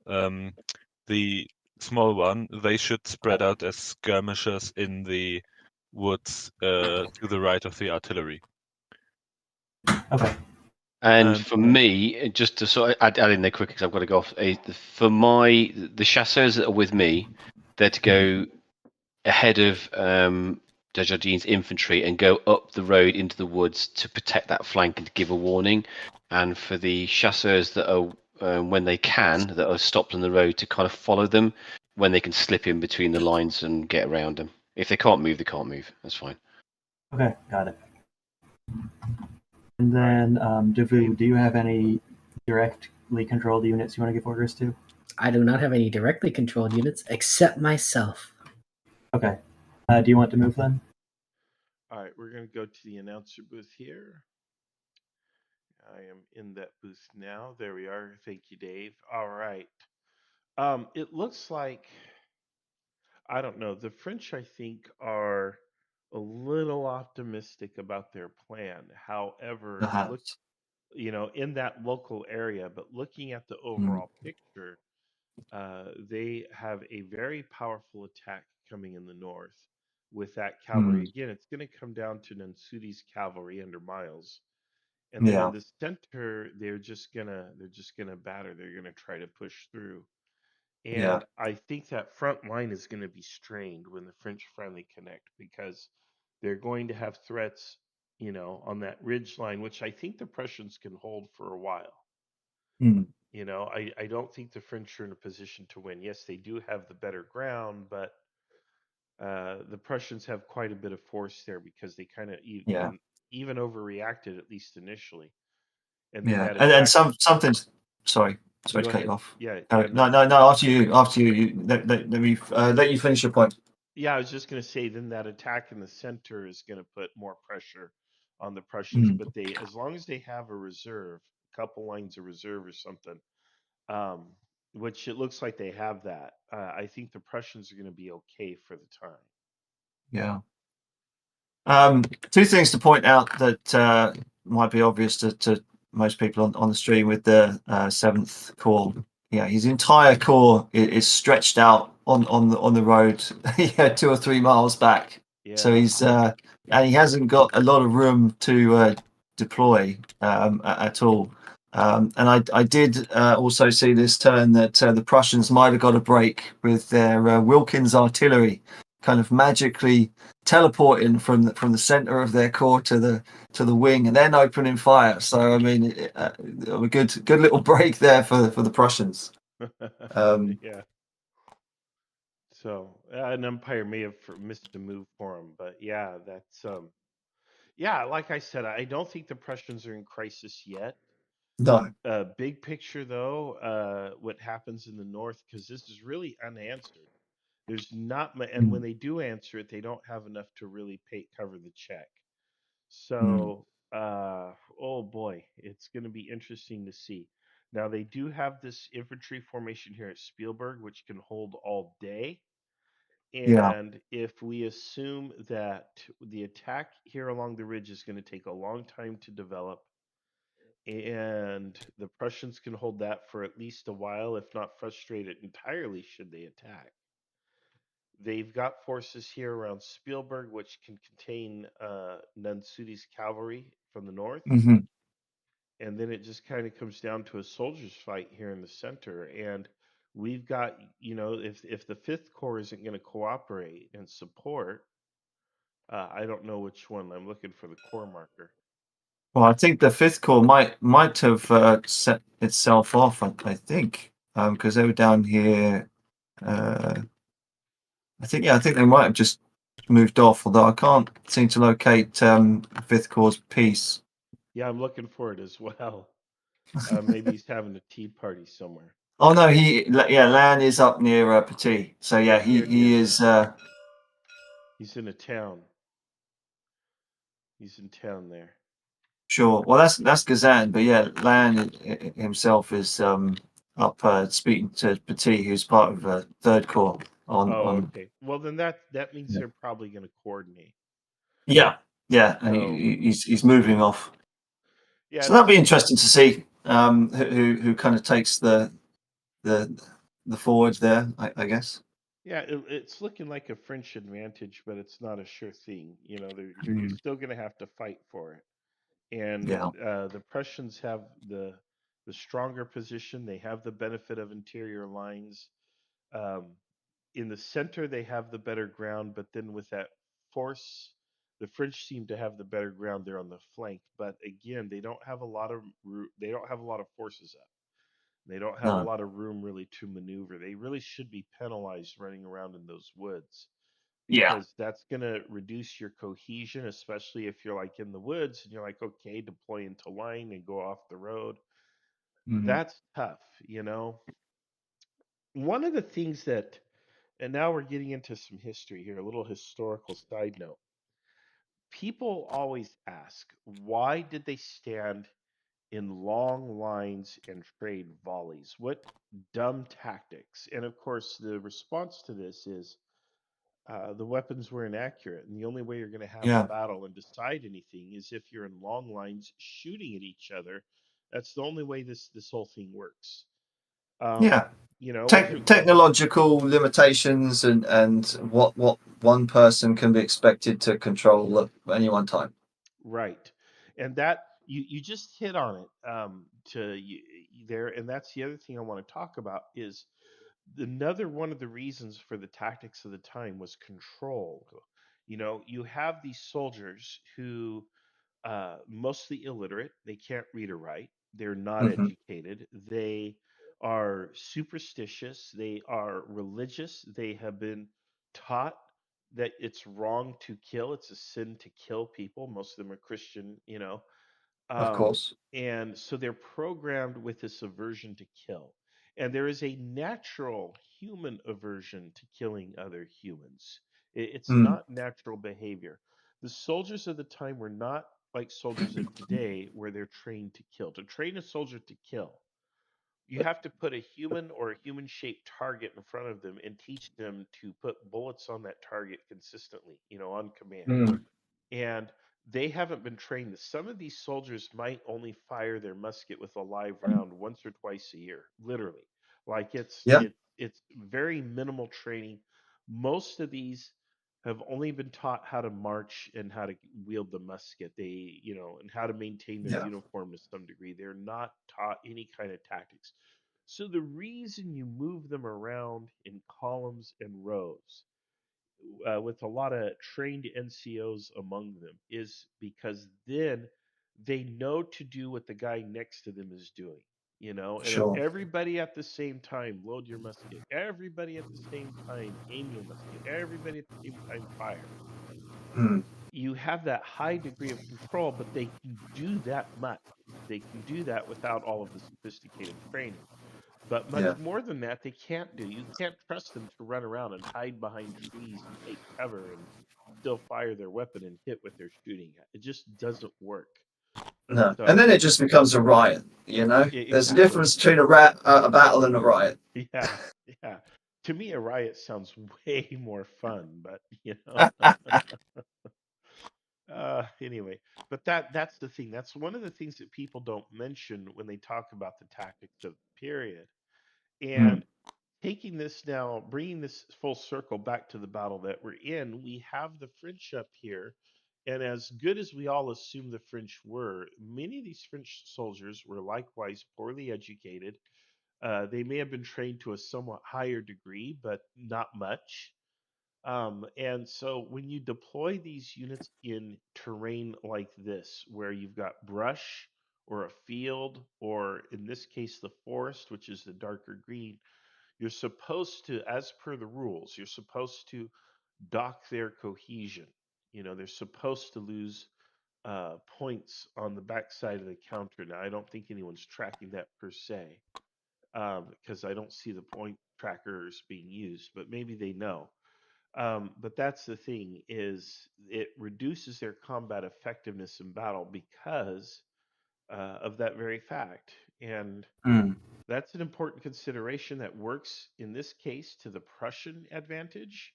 Speaker 8: The small one, they should spread out as skirmishers in the woods to the right of the artillery.
Speaker 18: Okay.
Speaker 7: And for me, just to sort of add in there quick, because I've got to go off. For the chasseurs that are with me, they're to go ahead of Desjardins' infantry and go up the road into the woods to protect that flank and to give a warning. And for the chasseurs that are, when they can, that are stopped on the road, to kind of follow them when they can slip in between the lines and get around them. If they can't move, they can't move. That's fine.
Speaker 18: Okay, got it. And then, Davu, do you have any directly controlled units you want to give orders to?
Speaker 9: I do not have any directly controlled units except myself.
Speaker 18: Okay. Do you want to move then?
Speaker 1: All right, we're going to go to the announcer booth here. I am in that booth now. There we are. Thank you, Dave. All right. It looks like, I don't know, the French, I think, are a little optimistic about their plan. However, in that local area, but looking at the overall picture, they have a very powerful attack coming in the north with that cavalry. Again, it's going to come down to Nansuti's cavalry under Miles, and then in the center, they're just gonna batter. They're gonna try to push through. And I think that front line is going to be strained when the French finally connect, because they're going to have threats, on that ridge line, which I think the Prussians can hold for a while. I don't think the French are in a position to win. Yes, they do have the better ground, but the Prussians have quite a bit of force there, because they kind of even overreacted, at least initially. And then that
Speaker 11: and something. Sorry to cut you off.
Speaker 1: Yeah.
Speaker 11: No. After you. Let me let you finish your point.
Speaker 1: Yeah, I was just going to say, then that attack in the center is going to put more pressure on the Prussians. But as long as they have a reserve, a couple lines of reserve or something, which it looks like they have that, I think the Prussians are going to be okay for the time.
Speaker 11: Yeah. Two things to point out that might be obvious to most people on the stream with the 7th Corps. Yeah, his entire corps is stretched out on the road, 2 or 3 miles back. Yeah. So he's and he hasn't got a lot of room to deploy at all. And I did also see this turn that the Prussians might have got a break with their Wilkins artillery kind of magically teleporting from the center of their core to the wing and then opening fire. So I mean, a good little break there for the Prussians.
Speaker 1: Yeah. So an Umpire may have missed a move for him, but yeah, that's yeah. Like I said, I don't think the Prussians are in crisis yet.
Speaker 11: No.
Speaker 1: Big picture though, what happens in the north, because this is really unanswered. There's not much, and when they do answer it, they don't have enough to really cover the check. So, oh boy, it's going to be interesting to see. Now they do have this infantry formation here at Spielberg, which can hold all day.
Speaker 11: Yeah.
Speaker 1: And if we assume that the attack here along the ridge is going to take a long time to develop, and the Prussians can hold that for at least a while, if not frustrate it entirely should they attack. They've got forces here around Spielberg, which can contain Nansuti's cavalry from the north.
Speaker 11: Mm-hmm.
Speaker 1: And then it just kind of comes down to a soldier's fight here in the center. And we've got, if the Fifth Corps isn't going to cooperate and support, I don't know which one. I'm looking for the corps marker.
Speaker 11: Well, I think the Fifth Corps might have set itself off. I think because they were down here. I think they might have just moved off. Although I can't seem to locate Fifth Corps piece.
Speaker 1: Yeah, I'm looking for it as well. Maybe he's having a tea party somewhere.
Speaker 11: Oh no, Lan is up near Petit. So yeah,
Speaker 1: Here
Speaker 11: he is.
Speaker 1: He's in a town. He's in town there.
Speaker 11: Sure. Well, that's Gazan, but yeah, Lan himself is up speaking to Petit, who's part of Third Corps.
Speaker 1: Okay. Well, then that means they're probably going to coordinate.
Speaker 11: Yeah, and he's moving off.
Speaker 1: Yeah.
Speaker 11: So that'll be interesting to see who kind of takes the forwards there, I guess.
Speaker 1: Yeah, it's looking like a French advantage, but it's not a sure thing. You're still going to have to fight for it. And the Prussians have the stronger position. They have the benefit of interior lines. In the center, they have the better ground, but then with that force, the French seem to have the better ground there on the flank. But again, they don't have a lot of forces up. They don't have a lot of room really to maneuver. They really should be penalized running around in those woods, because that's going to reduce your cohesion, especially if you're like in the woods and you're like, okay, deploy into line and go off the road. That's tough. One of the things that, and now we're getting into some history here, a little historical side note. People always ask, why did they stand in long lines and trade volleys? What dumb tactics? And of course, the response to this is the weapons were inaccurate. And the only way you're going to have a battle and decide anything is if you're in long lines shooting at each other. That's the only way this whole thing works.
Speaker 11: Technological limitations and what one person can be expected to control at any one time.
Speaker 1: Right, and that you just hit on it there, and that's the other thing I want to talk about is another one of the reasons for the tactics of the time was control. You have these soldiers who mostly illiterate. They can't read or write. They're not educated. They are superstitious. They are religious. They have been taught that it's wrong to kill. It's a sin to kill people. Most of them are Christian,
Speaker 11: Of course.
Speaker 1: And so they're programmed with this aversion to kill. And there is a natural human aversion to killing other humans. It's not natural behavior. The soldiers of the time were not like soldiers of today, where they're trained to kill. To train a soldier to kill, you have to put a human or a human shaped target in front of them and teach them to put bullets on that target consistently, on command. And they haven't been trained. Some of these soldiers might only fire their musket with a live round once or twice a year, literally. Like it's very minimal training. Most of these have only been taught how to march and how to wield the musket. They, and how to maintain their uniform to some degree. They're not taught any kind of tactics. So the reason you move them around in columns and rows with a lot of trained NCOs among them is because then they know to do what the guy next to them is doing. And if
Speaker 11: Sure.
Speaker 1: everybody at the same time load your musket, everybody at the same time aim your musket, everybody at the same time fire,
Speaker 11: Hmm.
Speaker 1: you have that high degree of control, but they can do that much. They can do that without all of the sophisticated training. But
Speaker 11: Yeah.
Speaker 1: much more than that, they can't do. You can't trust them to run around and hide behind trees and take cover and still fire their weapon and hit what they're shooting at. It just doesn't work.
Speaker 11: No. And
Speaker 1: So,
Speaker 11: then it just becomes a riot. There's a
Speaker 1: exactly.
Speaker 11: difference between a battle and a riot.
Speaker 1: Yeah, yeah. To me, a riot sounds way more fun, but anyway, but that's the thing. That's one of the things that people don't mention when they talk about the tactics of the period.
Speaker 11: Hmm.
Speaker 1: And taking this now, bringing this full circle back to the battle that we're in, we have the French up here. And as good as we all assume the French were, many of these French soldiers were likewise poorly educated. They may have been trained to a somewhat higher degree, but not much. And so when you deploy these units in terrain like this, where you've got brush or a field, or in this case, the forest, which is the darker green, you're supposed to, as per the rules, you're supposed to dock their cohesion. They're supposed to lose points on the backside of the counter. Now, I don't think anyone's tracking that per se, because I don't see the point trackers being used, but maybe they know. But that's the thing, is it reduces their combat effectiveness in battle because of that very fact. And
Speaker 11: Hmm.
Speaker 1: that's an important consideration that works in this case to the Prussian advantage.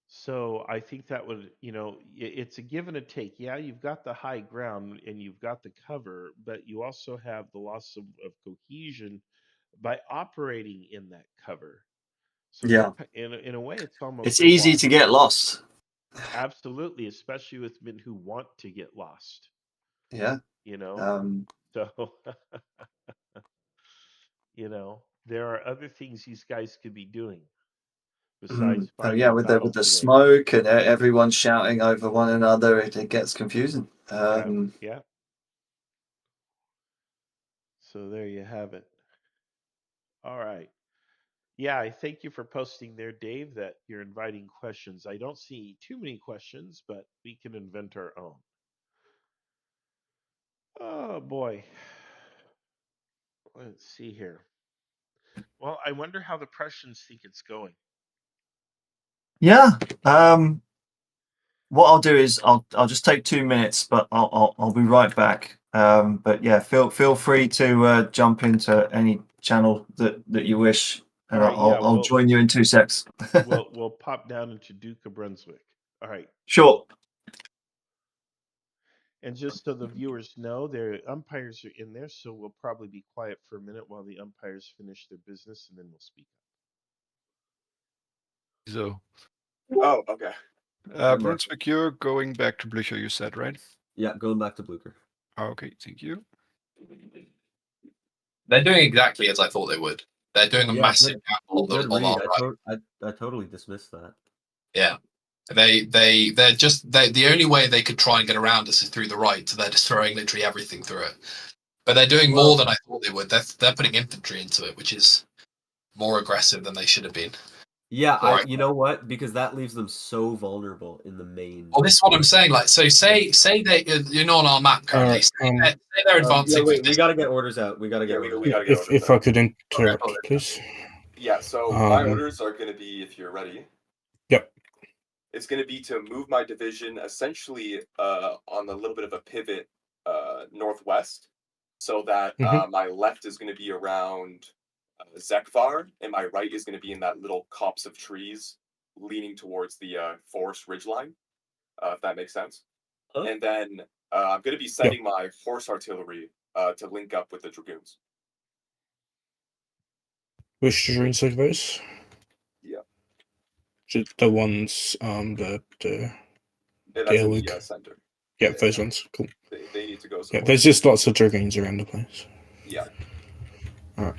Speaker 1: So I think that would, it's a give and a take. Yeah, you've got the high ground and you've got the cover, but you also have the loss of cohesion by operating in that cover. So
Speaker 11: Yeah.
Speaker 1: in a way, it's almost
Speaker 11: It's
Speaker 1: a
Speaker 11: easy
Speaker 1: wash.
Speaker 11: to get lost.
Speaker 1: Absolutely, especially with men who want to get lost.
Speaker 11: Yeah.
Speaker 1: You know,
Speaker 11: Um,
Speaker 1: so there are other things these guys could be doing besides
Speaker 11: Oh yeah,
Speaker 1: fighting
Speaker 11: with the
Speaker 1: battles today.
Speaker 11: smoke and everyone shouting over one another, it gets confusing.
Speaker 1: Yeah. So there you have it. All right. Yeah, I thank you for posting there, Dave, that you're inviting questions. I don't see too many questions, but we can invent our own. Oh boy. Let's see here. Well, I wonder how the Prussians think it's going.
Speaker 11: Yeah. What I'll do is I'll just take 2 minutes, but I'll be right back. But yeah, feel free to jump into any channel that you wish,
Speaker 1: All
Speaker 11: and
Speaker 1: right, yeah,
Speaker 11: I'll join you in 2 secs.
Speaker 1: we'll pop down into Duke of Brunswick. All right.
Speaker 11: Sure.
Speaker 1: And just so the viewers know, their umpires are in there, so we'll probably be quiet for a minute while the umpires finish their business, and then we'll speak.
Speaker 4: So,
Speaker 12: Oh, okay.
Speaker 4: Brunswick, you're going back to Blücher, you said, right?
Speaker 2: Yeah, going back to Blücher.
Speaker 4: Okay, thank you.
Speaker 3: They're doing exactly as I thought they would. They're doing a massive gamble
Speaker 2: Good
Speaker 3: on our
Speaker 2: read.
Speaker 3: right.
Speaker 2: I totally dismissed that.
Speaker 3: Yeah. They're the only way they could try and get around us is through the right, so they're just throwing literally everything through it. But they're doing more than I thought they would. They're putting infantry into it, which is more aggressive than they should have been.
Speaker 2: Yeah, you know what? Because that leaves them so vulnerable in the main.
Speaker 3: Well, this is what I'm saying. Like, so say they you're not on our map currently. Say they're advancing.
Speaker 2: Yeah, wait, we gotta get orders out. We gotta get orders
Speaker 12: we
Speaker 2: out.
Speaker 12: gotta get orders
Speaker 5: If
Speaker 12: out.
Speaker 5: I could interrupt, please.
Speaker 12: Yeah, so my orders are going to be, if you're ready.
Speaker 5: Yep.
Speaker 12: It's going to be to move my division essentially on a little bit of a pivot northwest, so that my left is going to be around Zekvar, and my right is going to be in that little copse of trees leaning towards the forest ridgeline, if that makes sense. And then I'm going to be sending my horse artillery to link up with the dragoons.
Speaker 5: Which dragoons are those?
Speaker 12: Yeah.
Speaker 5: The ones, the
Speaker 12: That's in
Speaker 5: Gaelic.
Speaker 12: the center.
Speaker 5: Yeah, those ones. Cool.
Speaker 12: They need to go
Speaker 5: Yeah,
Speaker 12: somewhere.
Speaker 5: there's just lots of dragoons around the place.
Speaker 12: Yeah.
Speaker 5: All right.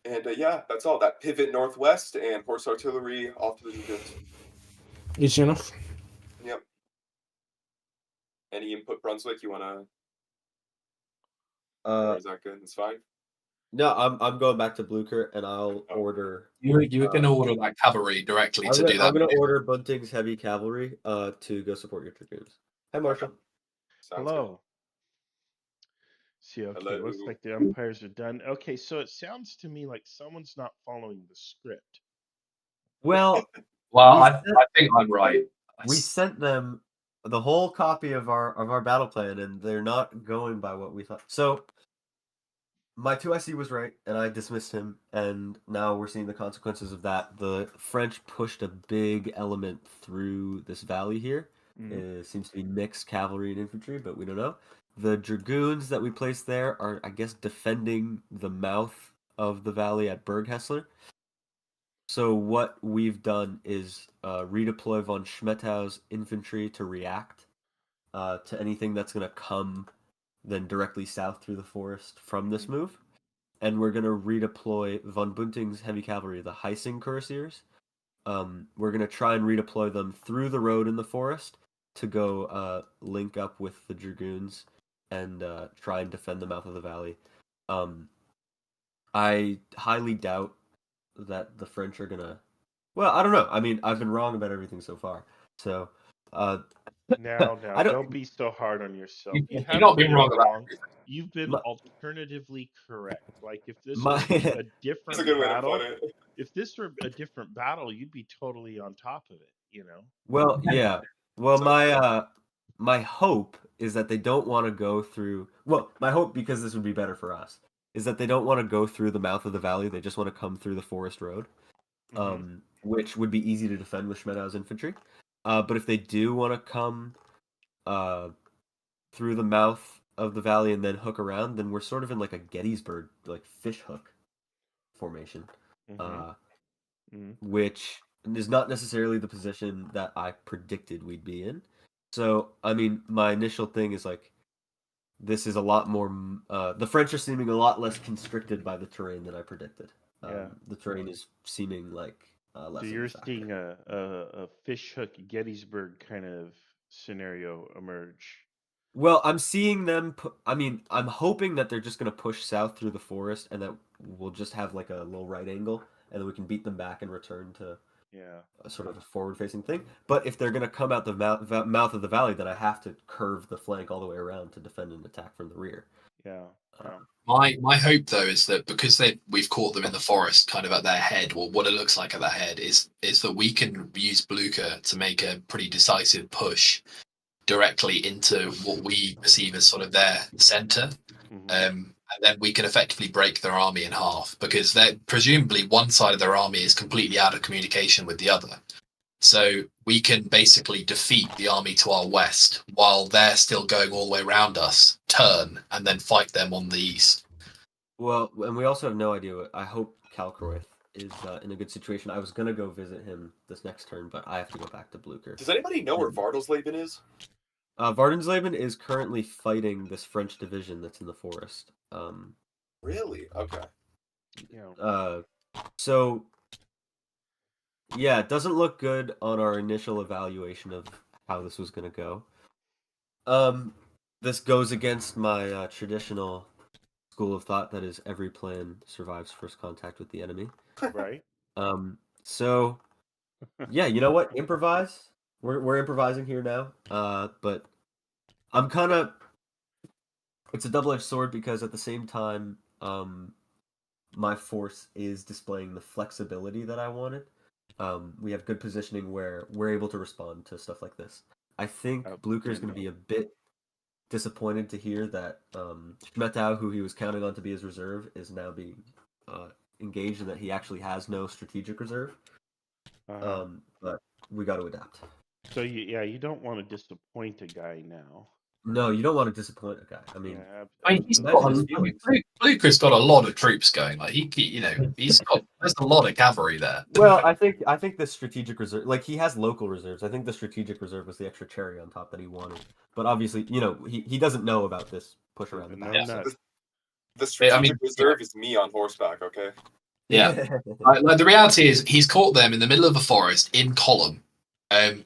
Speaker 12: And yeah, that's all. That pivot northwest and horse artillery off to the dragoons.
Speaker 5: Easy enough.
Speaker 12: Yep. Any input, Brunswick? You wanna? Or is that good? It's fine.
Speaker 2: No, I'm going back to Blucher, and I'll order.
Speaker 3: You can order that cavalry directly to do that.
Speaker 2: I'm going to order Bunting's heavy cavalry to go support your dragoons. Hi, Marshall.
Speaker 1: Hello. See, okay, looks like the umpires are done. Okay, so it sounds to me like someone's not following the script.
Speaker 2: Well,
Speaker 3: I think I'm right.
Speaker 2: We sent them the whole copy of our battle plan, and they're not going by what we thought. So my 2IC was right, and I dismissed him, and now we're seeing the consequences of that. The French pushed a big element through this valley here. It seems to be mixed cavalry and infantry, but we don't know. The dragoons that we placed there are, I guess, defending the mouth of the valley at Berghessler. So what we've done is redeploy von Schmettau's infantry to react to anything that's going to come then directly south through the forest from this move. And we're going to redeploy von Bunting's heavy cavalry, the Heising cuirassiers. We're going to try and redeploy them through the road in the forest to go link up with the dragoons and try and defend the mouth of the valley. I highly doubt that the French are gonna. Well, I don't know. I mean, I've been wrong about everything so far. So,
Speaker 1: Now,
Speaker 2: I
Speaker 1: don't be so hard on yourself.
Speaker 3: You've
Speaker 1: haven't
Speaker 3: not been wrong about everything.
Speaker 1: You've been alternatively correct. Like if this
Speaker 2: My-
Speaker 1: were a different
Speaker 12: That's a good way to
Speaker 1: battle,
Speaker 12: put it.
Speaker 1: if this were a different battle, you'd be totally on top of it. You know.
Speaker 2: Well, yeah. Well, my hope is that they don't want to go through. Well, my hope, because this would be better for us, is that they don't want to go through the mouth of the valley. They just want to come through the forest road, which would be easy to defend with Schmettau's infantry. But if they do want to come through the mouth of the valley and then hook around, then we're sort of in like a Gettysburg, like fish hook formation, which is not necessarily the position that I predicted we'd be in. So, I mean, my initial thing is like, this is a lot more. The French are seeming a lot less constricted by the terrain than I predicted. The terrain is seeming like less.
Speaker 1: So
Speaker 2: of
Speaker 1: you're
Speaker 2: a factor.
Speaker 1: seeing a fish hook Gettysburg kind of scenario emerge.
Speaker 2: Well, I'm seeing them. I mean, I'm hoping that they're just going to push south through the forest, and that we'll just have like a little right angle, and then we can beat them back and return to a sort of a forward-facing thing. But if they're going to come out the mouth of the valley, then I have to curve the flank all the way around to defend an attack from the rear.
Speaker 1: Yeah.
Speaker 3: My hope though is that because we've caught them in the forest, kind of at their head, or what it looks like at their head, is that we can use Blucher to make a pretty decisive push directly into what we perceive as sort of their center, and then we can effectively break their army in half, because presumably one side of their army is completely out of communication with the other. So we can basically defeat the army to our west while they're still going all the way around us, turn, and then fight them on the east.
Speaker 2: Well, and we also have no idea. I hope Kalkroith is in a good situation. I was going to go visit him this next turn, but I have to go back to Blucher.
Speaker 12: Does anybody know where Vardelsleben is?
Speaker 2: Vardensleben is currently fighting this French division that's in the forest.
Speaker 12: Really? Okay.
Speaker 2: So, yeah, it doesn't look good on our initial evaluation of how this was going to go. This goes against my traditional school of thought that is every plan survives first contact with the enemy.
Speaker 1: Right.
Speaker 2: So, yeah, you know what? Improvise. We're improvising here now. But I'm kind of. It's a double-edged sword because at the same time, my force is displaying the flexibility that I wanted. We have good positioning where we're able to respond to stuff like this. I think Blucher is going to be a bit disappointed to hear that Schmettau, who he was counting on to be his reserve, is now being engaged, and that he actually has no strategic reserve. But we got to adapt.
Speaker 1: So you don't want to disappoint a guy now.
Speaker 2: No, you don't want to disappoint a guy. I mean,
Speaker 3: Blucher's got a lot of troops going. Like there's a lot of cavalry there.
Speaker 2: Well, I think the strategic reserve, like he has local reserves. I think the strategic reserve was the extra cherry on top that he wanted. But obviously, he doesn't know about this push around the back.
Speaker 12: The strategic reserve is me on horseback. Okay.
Speaker 3: Yeah. Like the reality is, he's caught them in the middle of a forest in column.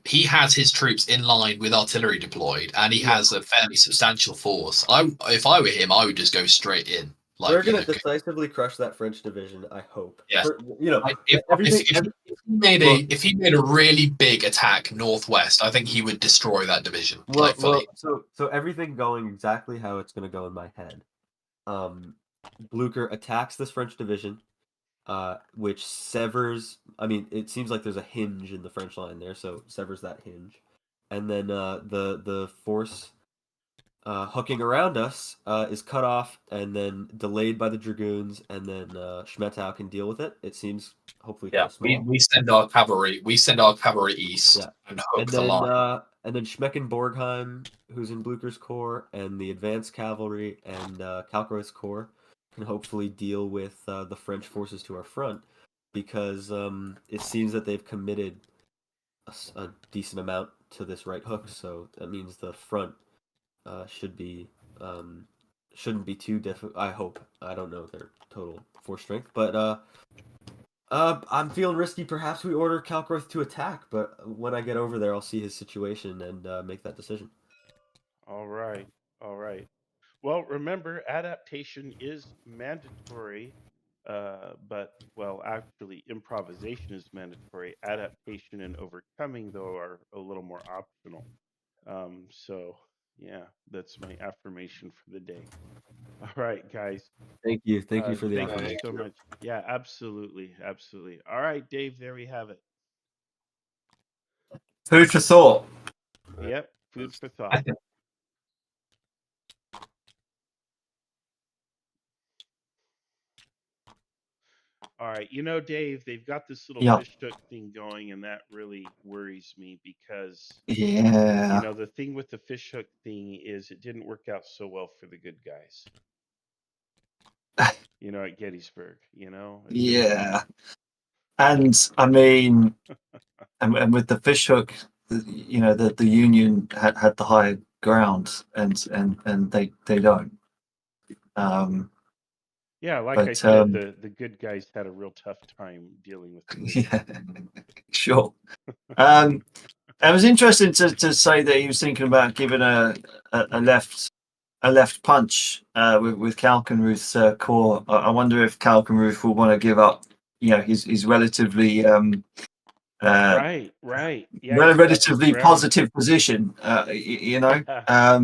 Speaker 3: He has his troops in line with artillery deployed, and he has a fairly substantial force. If I were him, I would just go straight in. Like,
Speaker 2: We're gonna decisively crush that French division. I hope.
Speaker 3: Yeah. Like,
Speaker 2: everything.
Speaker 3: If he made a really big attack northwest, I think he would destroy that division.
Speaker 2: Well,
Speaker 3: fully.
Speaker 2: so everything going exactly how it's gonna go in my head. Blucher attacks this French division, which severs. I mean, it seems like there's a hinge in the French line there, so severs that hinge, and then the force hooking around us is cut off and then delayed by the dragoons, and then Schmettau can deal with it. It seems hopefully kind of small.
Speaker 3: We send our cavalry. We send our cavalry east and hook the line.
Speaker 2: And then Schmecken-Borgheim, who's in Blucher's corps, and the advanced cavalry and Kalkroith's corps can hopefully deal with the French forces to our front, because it seems that they've committed a decent amount to this right hook. So that means the front shouldn't be too difficult. I hope. I don't know their total force strength, but I'm feeling risky. Perhaps we order Kalkroith to attack, but when I get over there, I'll see his situation and make that decision.
Speaker 1: All right. Well, remember, adaptation is mandatory, but, well, actually, improvisation is mandatory. Adaptation and overcoming, though, are a little more optional. So, yeah, that's my affirmation for the day. All right, guys.
Speaker 2: Thank you for the
Speaker 1: thank
Speaker 2: affirmation.
Speaker 1: you so much. Yeah, absolutely. All right, Dave, there we have it.
Speaker 6: Food for thought.
Speaker 1: Yep, food for thought. All right, Dave, they've got this little fish hook thing going, and that really worries me because the thing with the fish hook thing is it didn't work out so well for the good guys. At Gettysburg,
Speaker 6: Yeah. And I mean, and with the fish hook, the Union had the higher ground, and they don't.
Speaker 1: Yeah, like I said, the good guys had a real tough time dealing with it.
Speaker 6: Yeah, sure. It was interesting to say that he was thinking about giving a left punch with Kalkenruth's corps. I wonder if Kalkenruth will want to give up. His relatively
Speaker 1: right. Yeah,
Speaker 6: relatively positive position.
Speaker 1: Yeah.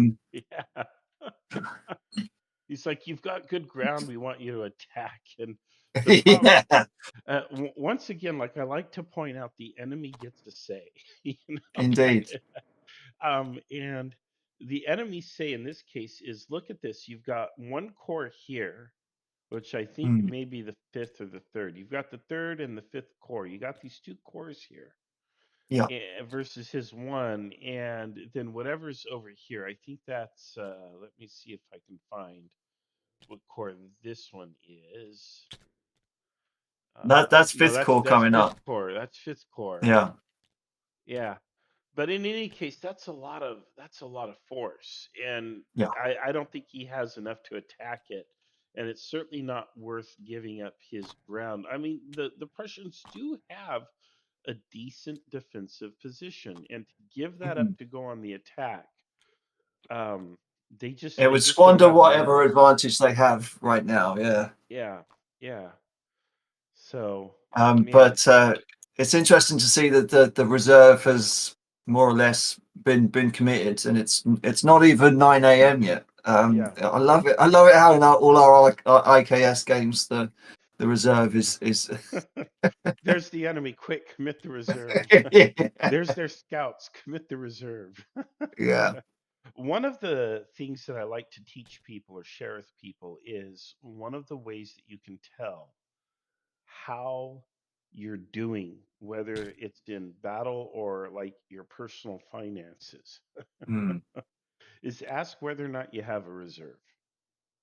Speaker 1: He's like, you've got good ground. We want you to attack. And the problem, once again, like I like to point out, the enemy gets to say.
Speaker 6: Indeed.
Speaker 1: And the enemy say in this case is, look at this. You've got one corps here, which I think may be the 5th or the 3rd. You've got the 3rd and the 5th corps. You got these 2 corps here.
Speaker 6: Yeah.
Speaker 1: Versus his 1, and then whatever's over here. I think that's. Let me see if I can find what corps this one is.
Speaker 6: That's 5th Corps coming up.
Speaker 1: That's 5th Corps.
Speaker 6: Yeah.
Speaker 1: But in any case, that's a lot of force, and
Speaker 6: Yeah.
Speaker 1: I don't think he has enough to attack it, and it's certainly not worth giving up his ground. I mean, the Prussians do have a decent defensive position, and to give that up to go on the attack, they just
Speaker 6: would squander whatever advantage they have right now.
Speaker 1: Yeah. So,
Speaker 6: but it's interesting to see that the reserve has more or less been committed, and it's not even 9 a.m. yet. I love it. I love it how in all our IKS games the reserve is.
Speaker 1: There's the enemy. Quick, commit the reserve. There's their scouts. Commit the reserve.
Speaker 6: Yeah.
Speaker 1: One of the things that I like to teach people or share with people is one of the ways that you can tell how you're doing, whether it's in battle or like your personal finances, is ask whether or not you have a reserve.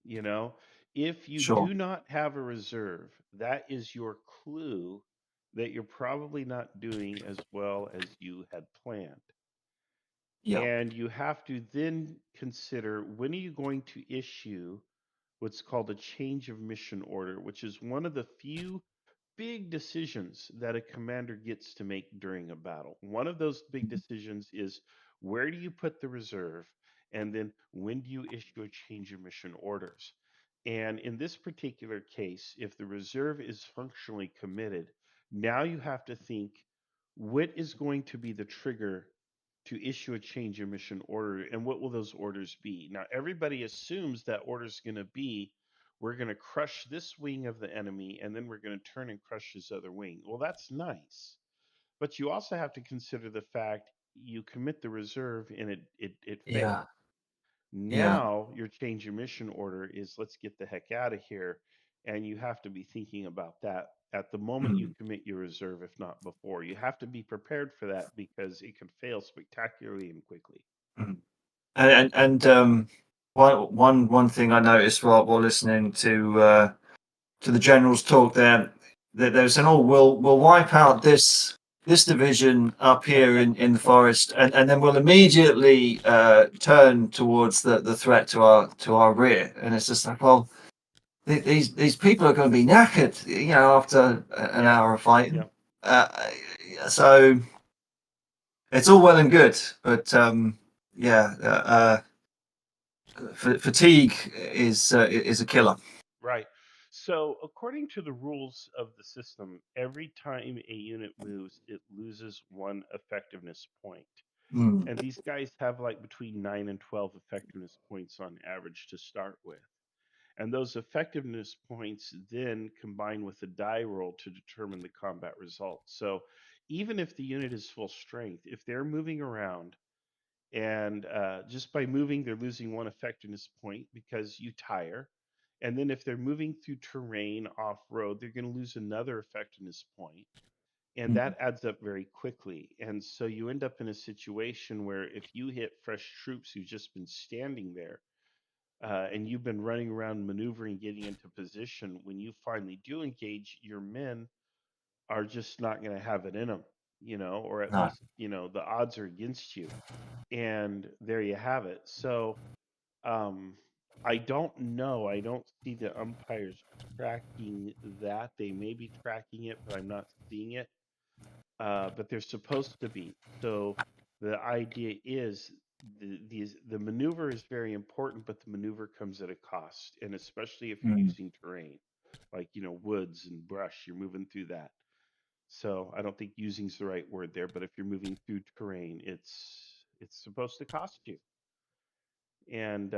Speaker 1: If you do not have a reserve, that is your clue that you're probably not doing as well as you had planned. And you have to then consider, when are you going to issue what's called a change of mission order, which is one of the few big decisions that a commander gets to make during a battle. One of those big decisions is where do you put the reserve, and then when do you issue a change of mission orders? And in this particular case, if the reserve is functionally committed, now you have to think what is going to be the trigger to issue a change of mission order, and what will those orders be? Now, everybody assumes that order is going to be we're going to crush this wing of the enemy, and then we're going to turn and crush this other wing. Well, that's nice. But you also have to consider the fact you commit the reserve and it failed.
Speaker 6: Yeah. Yeah.
Speaker 1: Now your change of mission order is let's get the heck out of here. And you have to be thinking about that at the moment you commit your reserve, if not before. You have to be prepared for that because it can fail spectacularly and quickly.
Speaker 6: And one thing I noticed while listening to the generals talk there, that they were saying, "Oh, we'll wipe out this division up here in the forest, and then we'll immediately turn towards the threat to our rear." And it's just like, well, these people are going to be knackered, after an hour of fighting. So it's all well and good, but fatigue is a killer.
Speaker 1: Right. So, according to the rules of the system, every time a unit moves, it loses one effectiveness point.
Speaker 6: Mm.
Speaker 1: And these guys have like between 9 and 12 effectiveness points on average to start with. And those effectiveness points then combine with the die roll to determine the combat result. So, even if the unit is full strength, if they're moving around and just by moving, they're losing one effectiveness point because you tire. And then if they're moving through terrain off road, they're going to lose another effectiveness point. And that adds up very quickly. And so you end up in a situation where if you hit fresh troops who've just been standing there and you've been running around maneuvering, getting into position, when you finally do engage, your men are just not going to have it in them, or at
Speaker 6: No.
Speaker 1: least, the odds are against you. And there you have it. So I don't know. I don't see the umpires tracking that. They may be tracking it, but I'm not seeing it. But they're supposed to be. So the idea is the maneuver is very important, but the maneuver comes at a cost, and especially if you're using terrain, like woods and brush, you're moving through that. So I don't think using is the right word there, but if you're moving through terrain, it's supposed to cost you. And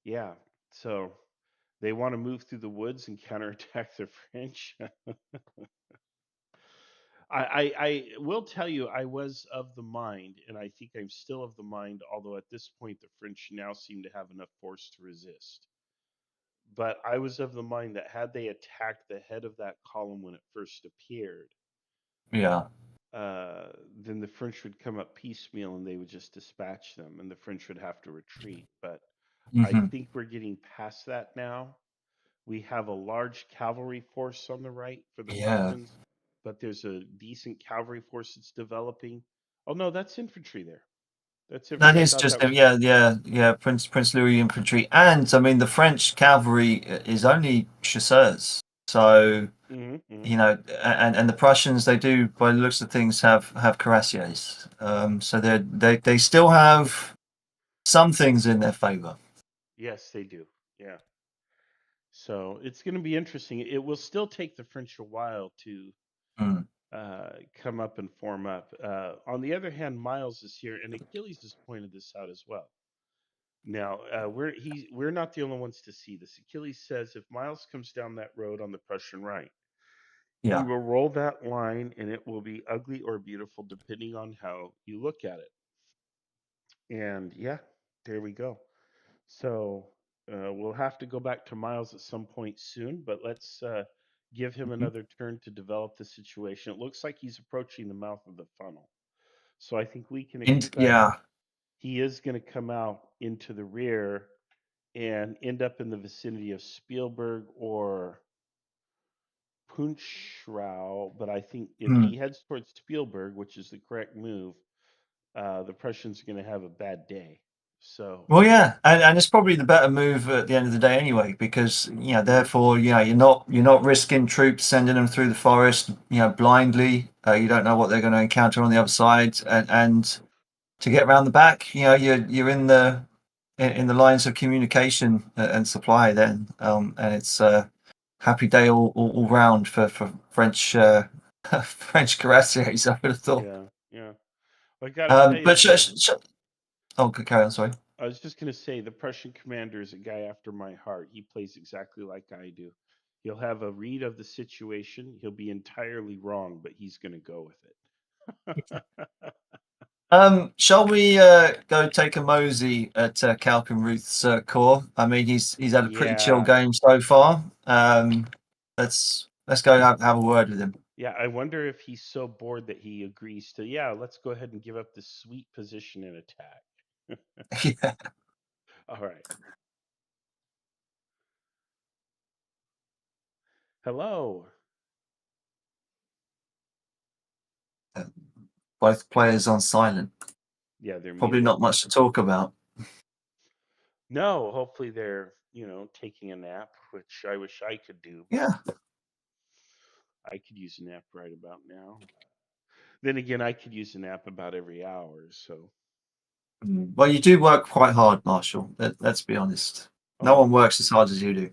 Speaker 1: yeah, so they want to move through the woods and counterattack the French. I will tell you, I was of the mind, and I think I'm still of the mind, although at this point the French now seem to have enough force to resist. But I was of the mind that had they attacked the head of that column when it first appeared,
Speaker 6: Yeah.
Speaker 1: then the French would come up piecemeal and they would just dispatch them, and the French would have to retreat. But I think we're getting past that now. We have a large cavalry force on the right for the Prussians, but there's a decent cavalry force that's developing. Oh no, that's infantry there. That's
Speaker 6: That
Speaker 1: infantry. I
Speaker 6: is
Speaker 1: thought
Speaker 6: just
Speaker 1: that was
Speaker 6: Prince Louis infantry, and I mean the French cavalry is only chasseurs, so and the Prussians, they do, by the looks of things, have cuirassiers, so they still have some things in their favor.
Speaker 1: Yes, they do. Yeah. So it's going to be interesting. It will still take the French a while to come up and form up. On the other hand, Miles is here, and Achilles has pointed this out as well. Now we're not the only ones to see this. Achilles says if Miles comes down that road on the Prussian right, he will roll that line, and it will be ugly or beautiful depending on how you look at it. And yeah, there we go. So we'll have to go back to Miles at some point soon, but let's give him another turn to develop the situation. It looks like he's approaching the mouth of the funnel. So I think we can expect he is going to come out into the rear and end up in the vicinity of Spielberg or Punchrow. But I think if he heads towards Spielberg, which is the correct move, the Prussians are going to have a bad day. So
Speaker 6: Well, yeah, and it's probably the better move at the end of the day anyway, because therefore, you're not risking troops sending them through the forest, blindly. You don't know what they're going to encounter on the other side, and to get around the back, you're in the lines of communication and supply then, and it's happy day all round for French French cuirassiers, I would have thought.
Speaker 1: yeah. I got to tell you,
Speaker 6: But oh, carry on. Sorry.
Speaker 1: I was just going to say the Prussian commander is a guy after my heart. He plays exactly like I do. He'll have a read of the situation. He'll be entirely wrong, but he's going to go with it.
Speaker 6: Shall we go take a mosey at Kalkenruth's corps? I mean, he's had a pretty chill
Speaker 1: Yeah.
Speaker 6: game so far. Let's go have a word with him.
Speaker 1: Yeah, I wonder if he's so bored that he agrees to, let's go ahead and give up this sweet position and attack.
Speaker 6: Yeah.
Speaker 1: All right. Hello.
Speaker 6: Both players on silent.
Speaker 1: Yeah, they're
Speaker 6: Probably
Speaker 1: muted.
Speaker 6: not much to talk about.
Speaker 1: No, hopefully they're, taking a nap, which I wish I could do. But
Speaker 6: Yeah.
Speaker 1: I could use a nap right about now. Then again, I could use a nap about every hour, so.
Speaker 6: Well, you do work quite hard, Marshall. Let's be honest. No one works as hard as you do.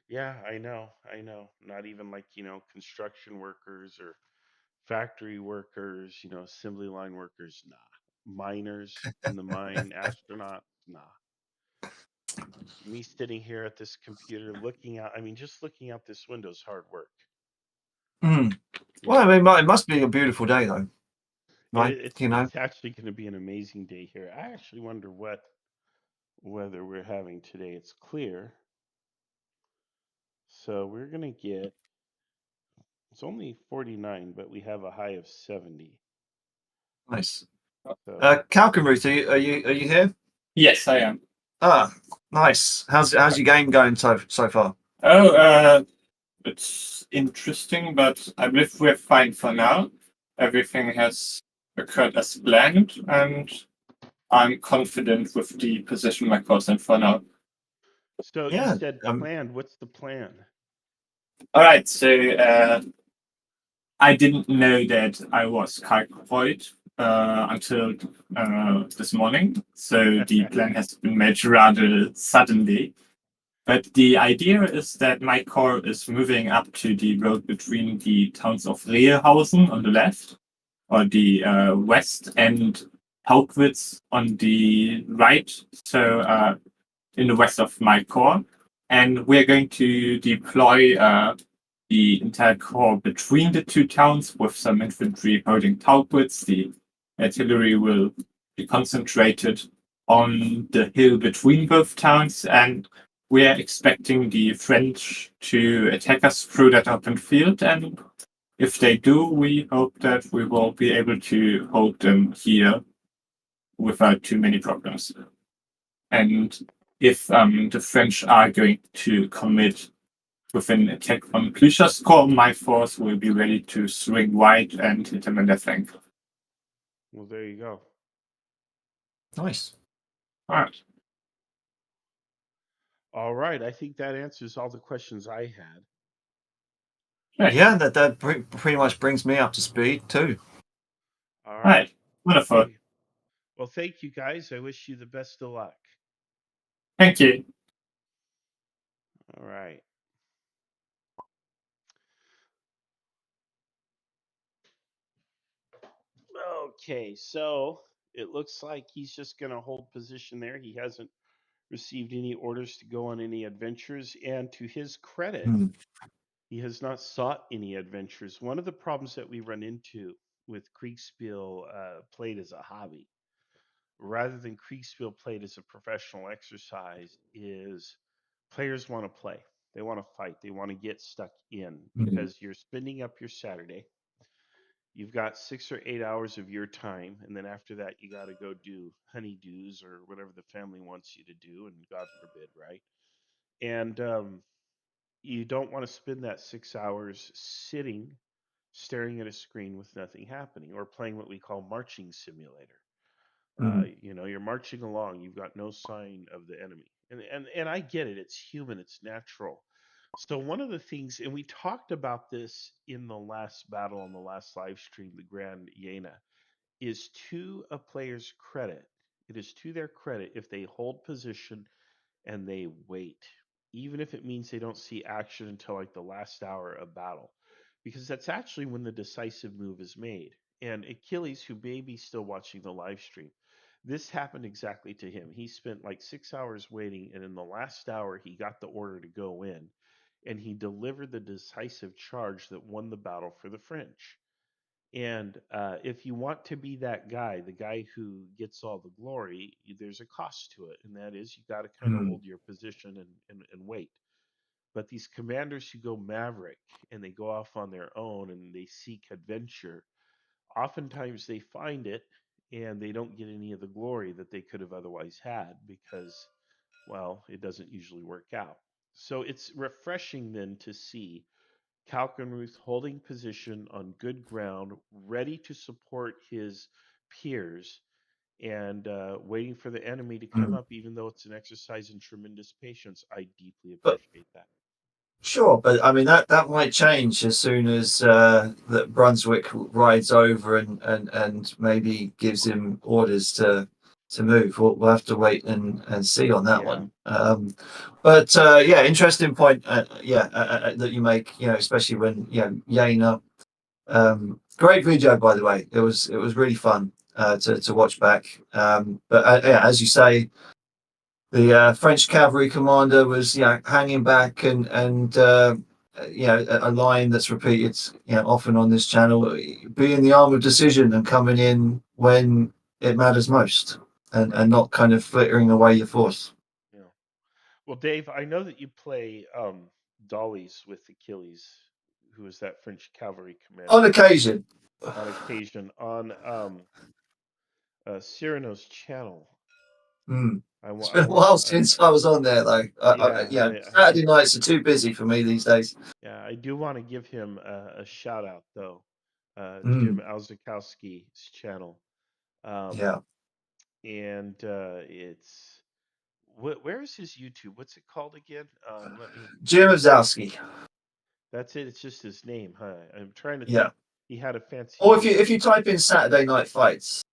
Speaker 1: Yeah, I know. Not even like, construction workers or factory workers, assembly line workers, nah. Miners in the mine, astronauts, nah. Me sitting here at this computer looking out, just looking out this window is hard work.
Speaker 6: Well, I mean, it must be a beautiful day, though. Right?
Speaker 1: It's actually going to be an amazing day here. I actually wonder what weather we're having today. It's clear. So we're going to get, it's only 49, but we have a high of 70.
Speaker 6: Nice.
Speaker 1: So,
Speaker 6: Kalkenruth, are you here?
Speaker 19: Yes, I am.
Speaker 6: Ah, nice. How's your game going so far?
Speaker 19: Oh, it's interesting, but I believe we're fine for now. Everything has occurred as planned, and I'm confident with the position my course in for now.
Speaker 1: So you said planned. What's the plan?
Speaker 19: All right, so I didn't know that I was Kalkvoid until this morning, so the plan has been made rather suddenly. But the idea is that my corps is moving up to the road between the towns of Rehausen on the left, or the west, and Haugwitz on the right, so in the west of my corps. And we're going to deploy the entire corps between the two towns with some infantry holding Haugwitz. The artillery will be concentrated on the hill between both towns, and we are expecting the French to attack us through that open field, and if they do, we hope that we will be able to hold them here without too many problems. And if the French are going to commit with an attack on Blücher's corps, my force will be ready to swing wide and hit them in their flank.
Speaker 1: Well, there you go.
Speaker 6: Nice.
Speaker 19: All right.
Speaker 1: All right. I think that answers all the questions I had.
Speaker 6: Yeah, that pretty much brings me up to speed too.
Speaker 1: All right.
Speaker 19: Wonderful.
Speaker 1: Okay. Well, thank you guys. I wish you the best of luck.
Speaker 19: Thank you.
Speaker 1: All right. Okay, so it looks like he's just going to hold position there. He hasn't received any orders to go on any adventures, and to his credit, he has not sought any adventures. One of the problems that we run into with Kriegsspiel played as a hobby, rather than Kriegsspiel played as a professional exercise, is players want to play. They want to fight. They want to get stuck in because you're spending up your Saturday. You've got 6 or 8 hours of your time, and then after that, you got to go do honeydews or whatever the family wants you to do, and God forbid, right? And you don't want to spend that 6 hours sitting, staring at a screen with nothing happening, or playing what we call marching simulator. You're marching along. You've got no sign of the enemy, and I get it. It's human. It's natural. So one of the things, and we talked about this in the last battle on the last live stream, the Grand Jena, is to a player's credit. It is to their credit if they hold position and they wait, even if it means they don't see action until like the last hour of battle, because that's actually when the decisive move is made. And Achilles, who may be still watching the live stream, this happened exactly to him. He spent like 6 hours waiting, and in the last hour, he got the order to go in, and he delivered the decisive charge that won the battle for the French. And if you want to be that guy, the guy who gets all the glory, there's a cost to it, and that is you got to kind of hold your position and wait. But these commanders who go maverick and they go off on their own and they seek adventure, oftentimes they find it and they don't get any of the glory that they could have otherwise had because, well, it doesn't usually work out. So it's refreshing then to see Kalkenruth holding position on good ground, ready to support his peers, and waiting for the enemy to come up, even though it's an exercise in tremendous patience. I deeply appreciate that.
Speaker 6: Sure, but I mean that might change as soon as that Brunswick rides over and maybe gives him orders to move. We'll have to wait and see on that one. But yeah, interesting point. That you make. Especially when Jena. Great video, by the way. It was really fun to watch back. But yeah, as you say, the French cavalry commander was hanging back and a line that's repeated often on this channel, being the arm of decision and coming in when it matters most and not kind of flittering away your force.
Speaker 1: Yeah. Well, Dave, I know that you play dollies with Achilles, who is that French cavalry commander.
Speaker 6: On occasion.
Speaker 1: On occasion on Cyrano's channel.
Speaker 6: It's been a while since I was on there, though. Saturday nights are too busy for me these days.
Speaker 1: Yeah, I do want to give him a shout out, though. Jim Alzakowski's channel.
Speaker 6: Yeah.
Speaker 1: And it's where is his YouTube? What's it called again? Let me.
Speaker 6: Jim Alzakowski.
Speaker 1: That's it. It's just his name, huh? I'm trying to think.
Speaker 6: Yeah.
Speaker 1: He had a fancy.
Speaker 6: Or if you type in Saturday Night Fights,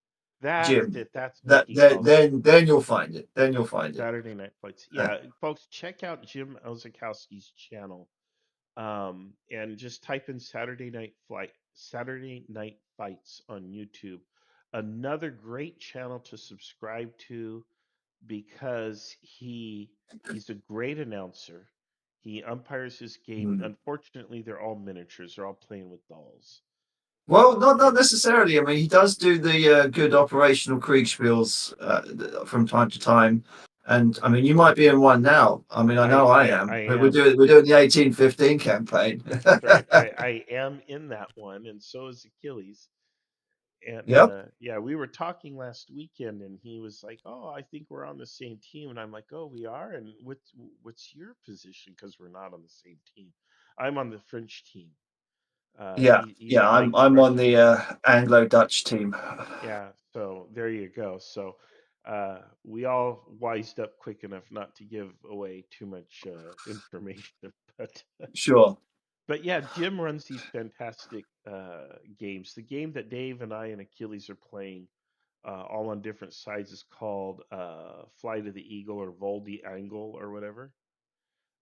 Speaker 6: Jim,
Speaker 1: that's
Speaker 6: then you'll find it. Then you'll find it.
Speaker 1: Saturday Night Fights. Yeah, folks, check out Jim Alzakowski's channel, and just type in Saturday Night Fights on YouTube. Another great channel to subscribe to because he's a great announcer. He umpires his game. Unfortunately, they're all miniatures. They're all playing with dolls.
Speaker 6: Well, not necessarily. I mean, he does do the good operational Kriegsspiels from time to time, and I mean, you might be in one now. I mean, I know I am. We're doing the 1815 campaign.
Speaker 1: Right. I am in that one, and so is Achilles. And yeah, we were talking last weekend, and he was like, "Oh, I think we're on the same team," and I'm like, "Oh, we are." And what's your position? Because we're not on the same team. I'm on the French team.
Speaker 6: I'm on the Anglo-Dutch team.
Speaker 1: Yeah, so there you go. So we all wised up quick enough not to give away too much information, but
Speaker 6: sure.
Speaker 1: But yeah, Jim runs these fantastic games. The game that Dave and I and Achilles are playing, all on different sides, is called Flight of the Eagle or Vol de Angle or whatever.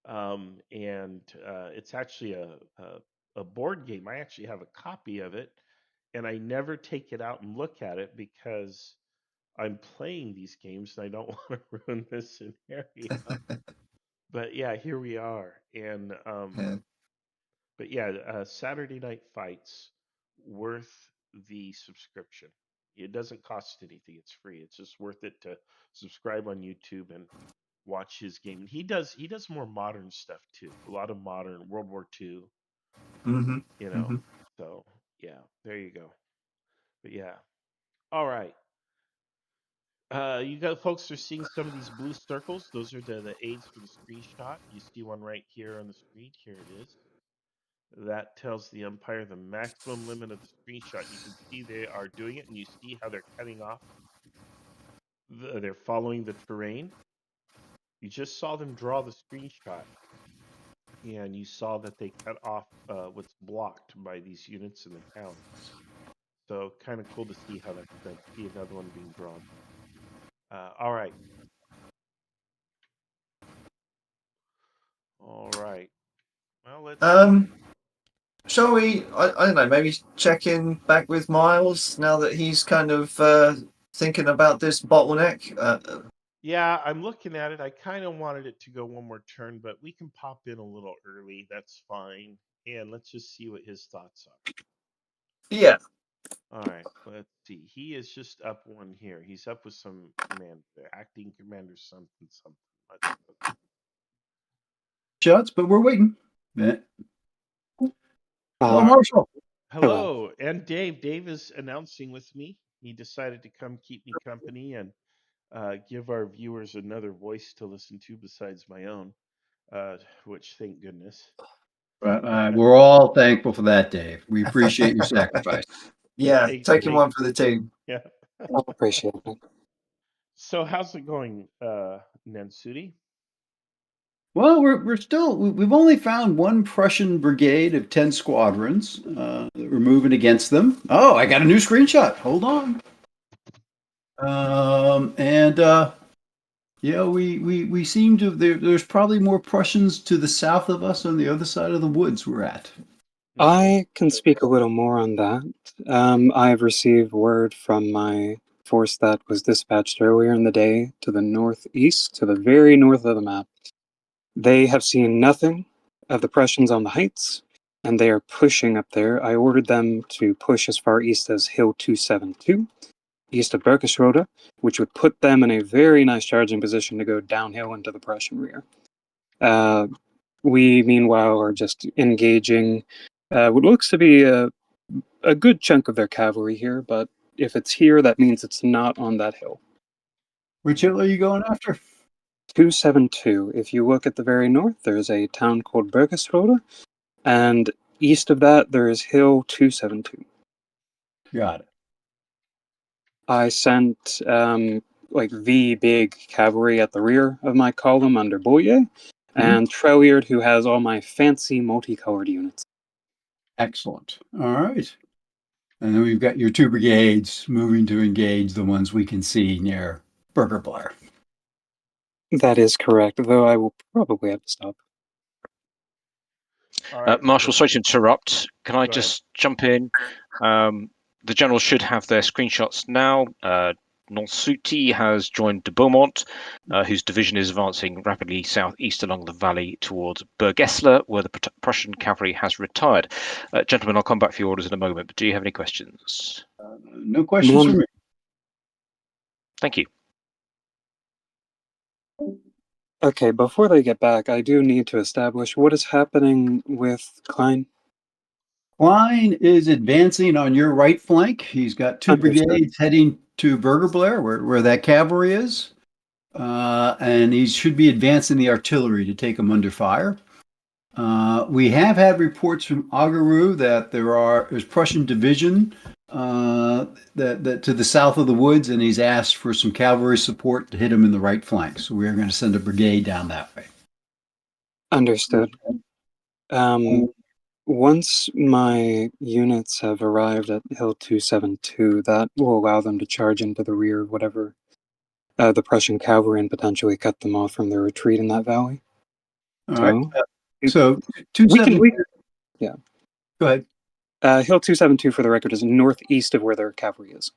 Speaker 1: And it's actually a board game. I actually have a copy of it, and I never take it out and look at it because I'm playing these games and I don't want to ruin this scenario. But yeah, here we are. And but yeah, Saturday Night Fights, worth the subscription. It doesn't cost anything. It's free. It's just worth it to subscribe on YouTube and watch his game. He does more modern stuff too. A lot of modern World War II. So yeah, there you go. But yeah, all right. You got folks are seeing some of these blue circles. Those are the aids for the screenshot. You see one right here on the screen. Here it is. That tells the umpire the maximum limit of the screenshot. You can see they are doing it, and you see how they're cutting off They're following the terrain. You just saw them draw the screenshot, and you saw that they cut off what's blocked by these units in the town. So kind of cool to see how that's done. See another one being drawn. All right. All right. Well, let's.
Speaker 11: Shall we? I don't know. Maybe check in back with Miles now that he's kind of thinking about this bottleneck.
Speaker 1: Yeah, I'm looking at it. I kind of wanted it to go one more turn, but we can pop in a little early. That's fine. And let's just see what his thoughts are.
Speaker 11: Yeah.
Speaker 1: All right. Let's see. He is just up one here. He's up with some command, acting commander something something. Let's
Speaker 10: Shots, but we're waiting. Yeah.
Speaker 1: Hello,
Speaker 10: Marshall.
Speaker 1: Hello, and Dave. Dave is announcing with me. He decided to come keep me company and give our viewers another voice to listen to besides my own, which thank goodness.
Speaker 10: We're all thankful for that, Dave. We appreciate your sacrifice.
Speaker 11: Yeah, taking one for
Speaker 1: you.
Speaker 11: the team.
Speaker 1: Yeah.
Speaker 20: I appreciate it.
Speaker 1: So how's it going, Nansudi?
Speaker 10: Well, we've only found one Prussian brigade of 10 squadrons. We're moving against them. Oh, I got a new screenshot. Hold on. We seem to there's probably more Prussians to the south of us on the other side of the woods we're at.
Speaker 20: I can speak a little more on that. I've received word from my force that was dispatched earlier in the day to the northeast, to the very north of the map. They have seen nothing of the Prussians on the heights, and they are pushing up there. I ordered them to push as far east as Hill 272, east of Berkesrode, which would put them in a very nice charging position to go downhill into the Prussian rear. We, meanwhile, are just engaging what looks to be a good chunk of their cavalry here, but if it's here, that means it's not on that hill.
Speaker 10: Which hill are you going after?
Speaker 20: 272. If you look at the very north, there's a town called Berkesrode, and east of that, there is Hill 272.
Speaker 10: Got it.
Speaker 20: I sent the big cavalry at the rear of my column under Boyer, and Trelliard, who has all my fancy multicolored units.
Speaker 10: Excellent. All right. And then we've got your two brigades moving to engage the ones we can see near Burger Blair.
Speaker 20: That is correct, though I will probably have to stop.
Speaker 21: Marshal, sorry to interrupt. Can I
Speaker 1: Go
Speaker 21: just jump in? The general should have their screenshots now. Nonsuti has joined de Beaumont, whose division is advancing rapidly southeast along the valley towards Bergesla, where the Prussian cavalry has retired. Gentlemen, I'll come back for your orders in a moment, but do you have any questions?
Speaker 10: No questions for me.
Speaker 21: Thank you.
Speaker 20: Okay, before they get back, I do need to establish what is happening with Klein.
Speaker 10: Klein is advancing on your right flank. He's got two brigades heading to Burger Blair, where that cavalry is. And he should be advancing the artillery to take them under fire. We have had reports from Augereau that there's Prussian division that to the south of the woods, and he's asked for some cavalry support to hit him in the right flank. So we're going to send a brigade down that way.
Speaker 20: Understood. Once my units have arrived at Hill 272, that will allow them to charge into the rear of whatever the Prussian cavalry and potentially cut them off from their retreat in that valley.
Speaker 10: All right. So 272.
Speaker 20: Yeah.
Speaker 10: Go ahead.
Speaker 20: Hill 272, for the record, is northeast of where their cavalry is.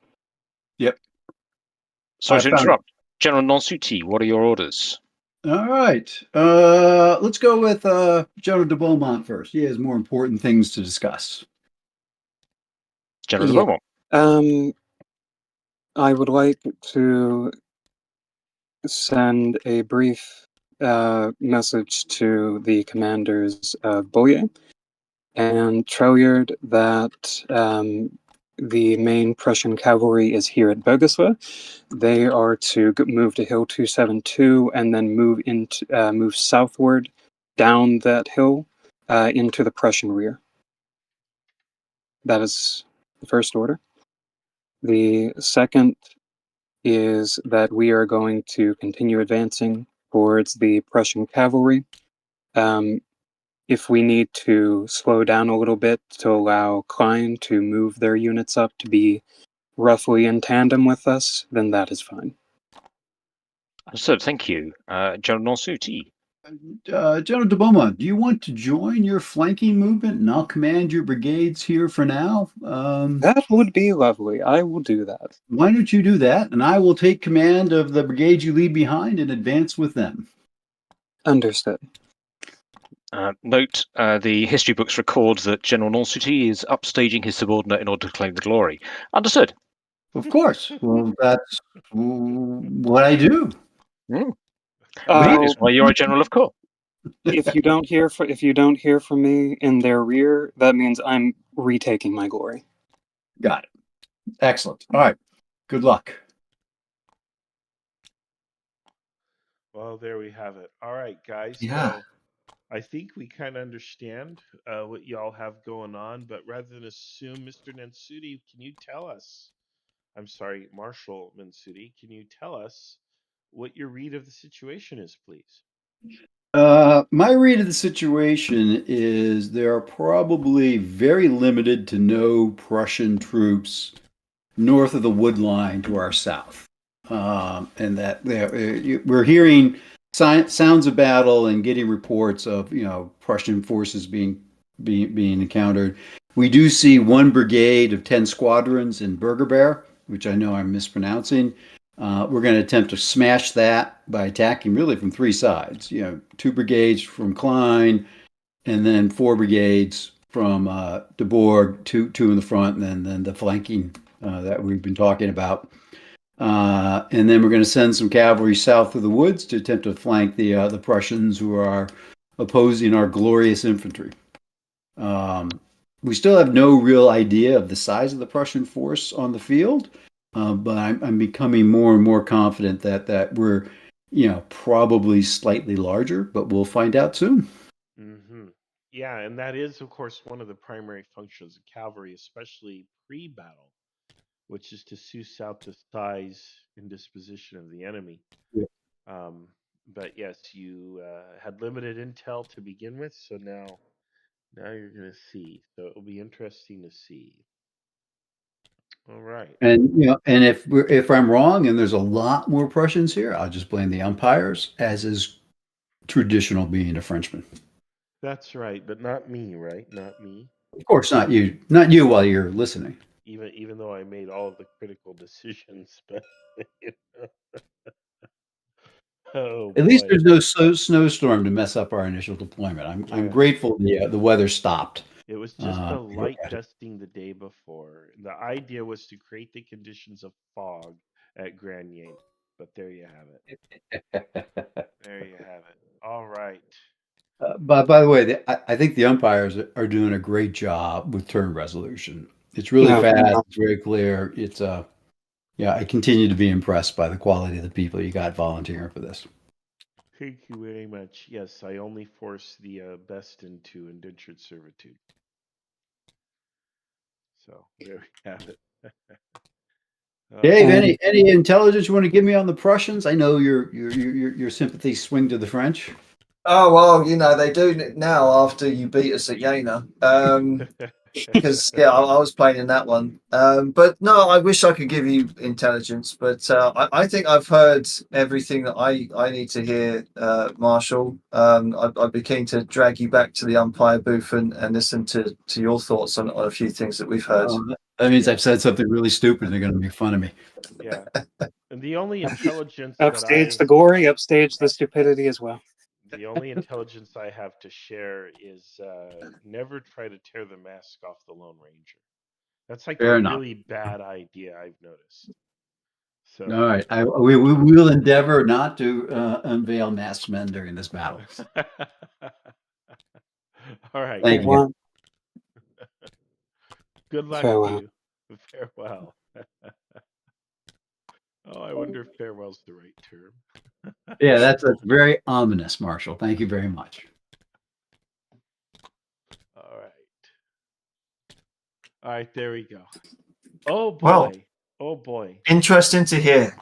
Speaker 10: Yep.
Speaker 21: Sorry to interrupt. General Nonsuti, what are your orders?
Speaker 10: All right. Let's go with General de Beaumont first. He has more important things to discuss.
Speaker 21: General de Beaumont.
Speaker 20: I would like to send a brief message to the commanders of Boyer and Trelliard that the main Prussian cavalry is here at Bergesla. They are to move to Hill 272 and then move southward down that hill into the Prussian rear. That is the first order. The second is that we are going to continue advancing towards the Prussian cavalry. If we need to slow down a little bit to allow Klein to move their units up to be roughly in tandem with us, then that is fine.
Speaker 21: Understood. Thank you, General Nonsuti.
Speaker 10: General de Beaumont, do you want to join your flanking movement, and I'll command your brigades here for now?
Speaker 20: That would be lovely. I will do that.
Speaker 10: Why don't you do that, and I will take command of the brigades you leave behind and advance with them.
Speaker 20: Understood.
Speaker 21: Note, the history books record that General Nonsuti is upstaging his subordinate in order to claim the glory. Understood.
Speaker 10: Of course. Well, that's what I do.
Speaker 21: That is why you're a general of corps.
Speaker 20: If you don't hear from me in their rear, that means I'm retaking my glory.
Speaker 10: Got it. Excellent. All right. Good luck.
Speaker 1: Well, there we have it. All right, guys.
Speaker 10: Yeah.
Speaker 1: So I think we kind of understand what y'all have going on, but rather than assume, Mr. Nonsuti, can you tell us? I'm sorry, Marshal Nonsuti, can you tell us what your read of the situation is, please?
Speaker 10: My read of the situation is there are probably very limited to no Prussian troops north of the wood line to our south. And that we're hearing sounds of battle and getting reports of Prussian forces being encountered. We do see one brigade of 10 squadrons in Burgerbeer, which I know I'm mispronouncing. We're going to attempt to smash that by attacking really from three sides. 2 brigades from Klein, and then 4 brigades from De Bourg, two in the front, and then the flanking that we've been talking about. And then we're going to send some cavalry south of the woods to attempt to flank the Prussians who are opposing our glorious infantry. We still have no real idea of the size of the Prussian force on the field, but I'm becoming more and more confident that we're, probably slightly larger, but we'll find out soon.
Speaker 1: Mm-hmm. Yeah, and that is, of course, one of the primary functions of cavalry, especially pre-battle, which is to suss out the size and disposition of the enemy.
Speaker 10: Yeah.
Speaker 1: But yes, you had limited intel to begin with, so now you're going to see. So it'll be interesting to see. All right.
Speaker 10: And and if I'm wrong and there's a lot more Prussians here, I'll just blame the umpires, as is traditional being a Frenchman.
Speaker 1: That's right, but not me, right? Not me.
Speaker 10: Of course, not you. Not you while you're listening.
Speaker 1: Even though I made all of the critical decisions, but oh,
Speaker 10: At least
Speaker 1: boy.
Speaker 10: there's no snowstorm to mess up our initial deployment. I'm
Speaker 1: Yeah.
Speaker 10: grateful the weather stopped.
Speaker 1: It was just a light dusting the day before. The idea was to create the conditions of fog at Grand Jena, but there you have it. There you have it. All right.
Speaker 10: But by the way, I think the umpires are doing a great job with turn resolution. It's really fast. It's very clear. It's I continue to be impressed by the quality of the people you got volunteering for this.
Speaker 1: Thank you very much. Yes, I only force the best into indentured servitude. So there we have it.
Speaker 10: Dave, any intelligence you want to give me on the Prussians? I know your sympathies swing to the French.
Speaker 11: Oh, well, they do now after you beat us at Jena. Because, I was playing in that one. But no, I wish I could give you intelligence, but I think I've heard everything that I need to hear, Marshal. I'd be keen to drag you back to the umpire booth and listen to your thoughts on a few things that we've heard.
Speaker 10: That means I've said something really stupid and they're going to make fun of me.
Speaker 1: Yeah. And the only intelligence
Speaker 20: Upstage the glory, upstage the stupidity as well.
Speaker 1: The only intelligence I have to share is never try to tear the mask off the Lone Ranger. That's like
Speaker 10: Fair
Speaker 1: a
Speaker 10: enough.
Speaker 1: really bad idea, I've noticed. So
Speaker 10: all right, we will endeavor not to unveil masked men during this battle.
Speaker 1: All right.
Speaker 10: Thank you.
Speaker 1: Good luck
Speaker 20: Farewell.
Speaker 1: to you. Farewell. Oh, I wonder if farewell's the right term.
Speaker 10: Yeah, that's very ominous, Marshall. Thank you very much.
Speaker 1: All right. All right, there we go. Oh boy.
Speaker 11: Well,
Speaker 1: Oh boy.
Speaker 6: Interesting to hear.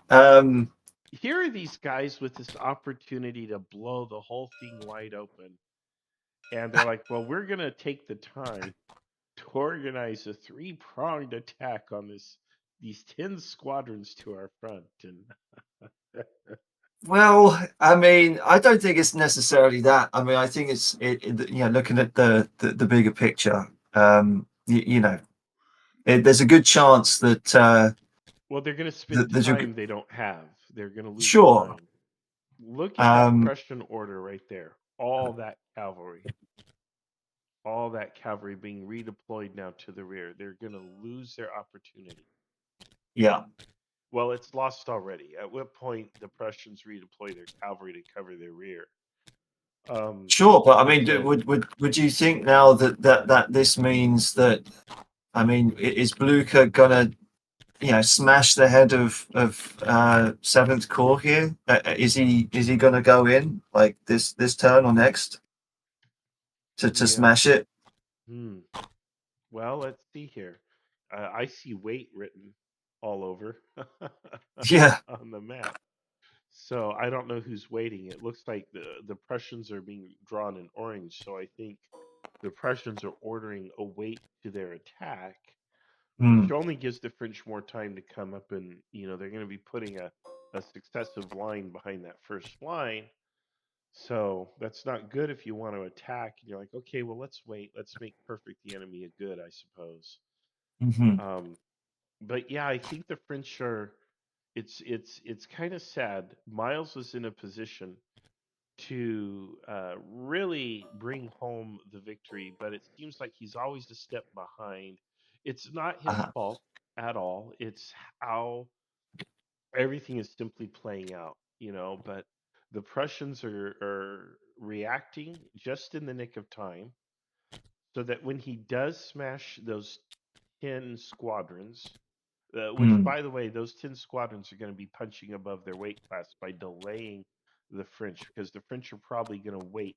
Speaker 1: Here are these guys with this opportunity to blow the whole thing wide open. And they're like, well, we're going to take the time to organize a 3-pronged attack on these 10 squadrons to our front. And
Speaker 6: Well, I mean, I don't think it's necessarily that. I mean, I think it's looking at the bigger picture. There's a good chance that
Speaker 1: well, they're going to spend
Speaker 6: there's a
Speaker 1: time they don't have. They're going to lose
Speaker 6: sure.
Speaker 1: time. Look at that
Speaker 6: Um,
Speaker 1: Prussian order right there. All that cavalry being redeployed now to the rear. They're going to lose their opportunity.
Speaker 6: yeah.
Speaker 1: Well, it's lost already. At what point the Prussians redeploy their cavalry to cover their rear?
Speaker 6: Sure, but I mean,
Speaker 1: so-
Speaker 6: would you think now that this means that, I mean, is Blucher gonna, smash the head of Seventh Corps here? Is he gonna go in like this turn or next to
Speaker 1: Yeah.
Speaker 6: smash it?
Speaker 1: Well, let's see here. I see weight written all over
Speaker 6: Yeah.
Speaker 1: on the map. So I don't know who's waiting. It looks like the Prussians are being drawn in orange. So I think the Prussians are ordering a weight to their attack, which only gives the French more time to come up and, they're going to be putting a successive line behind that first line. So that's not good if you want to attack. And you're like, okay, well, let's wait. Let's make perfect the enemy a good, I suppose. But yeah, I think the French are. It's kind of sad. Miles was in a position to really bring home the victory, but it seems like he's always a step behind. It's not his fault at all. It's how everything is simply playing out, But the Prussians are reacting just in the nick of time, so that when he does smash those 10 squadrons, which, by the way, those 10 squadrons are going to be punching above their weight class by delaying the French, because the French are probably going to wait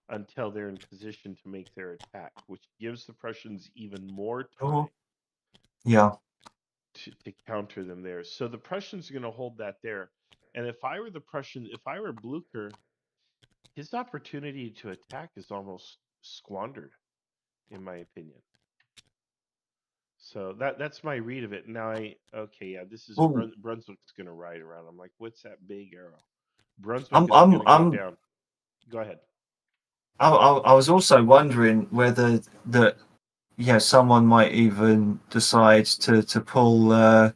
Speaker 1: until they're in position to make their attack, which gives the Prussians even more time
Speaker 6: Yeah.
Speaker 1: to counter them there. So the Prussians are going to hold that there. And if I were Blucher, his opportunity to attack is almost squandered, in my opinion. So that's my read of it. Now this is
Speaker 6: Well,
Speaker 1: Brunswick's going to ride around. I'm like, what's that big arrow? Brunswick
Speaker 6: I'm
Speaker 1: is going to go
Speaker 6: I'm
Speaker 1: down. Go ahead.
Speaker 6: I was also wondering whether that someone might even decide to pull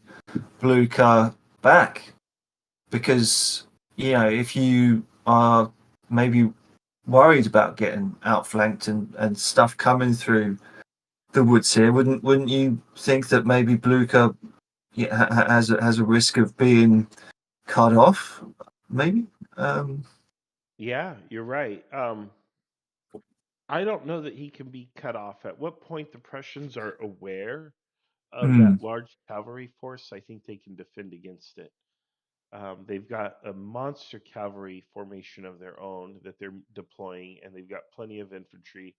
Speaker 6: Blucher back, because if you are maybe worried about getting outflanked and stuff coming through the woods here, wouldn't you think that maybe Blucher has a risk of being cut off? Maybe.
Speaker 1: Yeah, you're right. I don't know that he can be cut off. At what point the Prussians are aware of that large cavalry force, I think they can defend against it. They've got a monster cavalry formation of their own that they're deploying, and they've got plenty of infantry.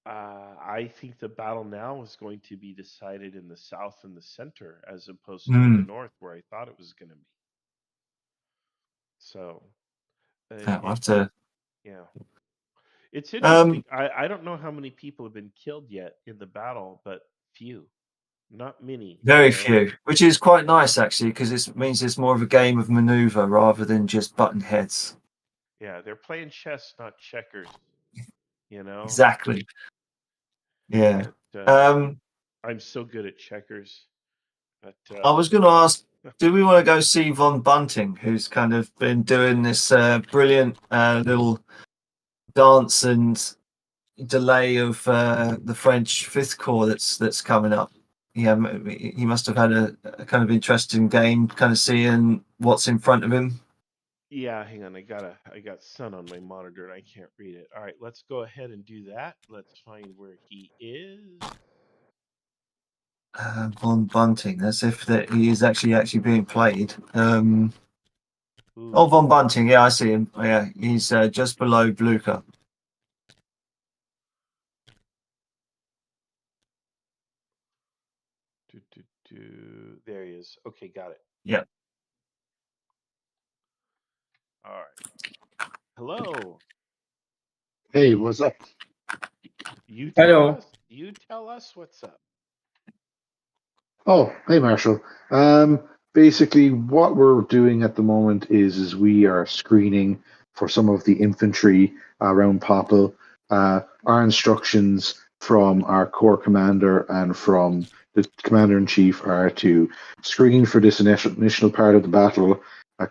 Speaker 1: I think the battle now is going to be decided in the south and the center, as opposed to the north, where I thought it was going to be. So,
Speaker 6: I'll have to.
Speaker 1: yeah. It's interesting. I don't know how many people have been killed yet in the battle, but few. Not many.
Speaker 6: Very few, which is quite nice actually, because it means it's more of a game of maneuver rather than just button heads.
Speaker 1: Yeah, they're playing chess, not checkers.
Speaker 6: Exactly. Yeah.
Speaker 1: But, I'm so good at checkers. But,
Speaker 6: I was going to ask, do we want to go see Von Bunting, who's kind of been doing this brilliant little dance and delay of the French Fifth Corps that's coming up? Yeah, he must have had a kind of interesting game, kind of seeing what's in front of him.
Speaker 1: Yeah, hang on. I got sun on my monitor and I can't read it. All right, let's go ahead and do that. Let's find where he is.
Speaker 6: Von Bunting, as if that he is actually being played. Von Bunting, yeah, I see him. Yeah, he's just below Blucher.
Speaker 1: areas. Okay, got it.
Speaker 6: Yeah.
Speaker 1: All right. Hello.
Speaker 15: Hey, what's up?
Speaker 1: You tell us what's up.
Speaker 15: Oh, hey, Marshall. Basically, what we're doing at the moment is we are screening for some of the infantry around Popple. Our instructions from our corps commander and from the commander in chief are to screen for this initial part of the battle,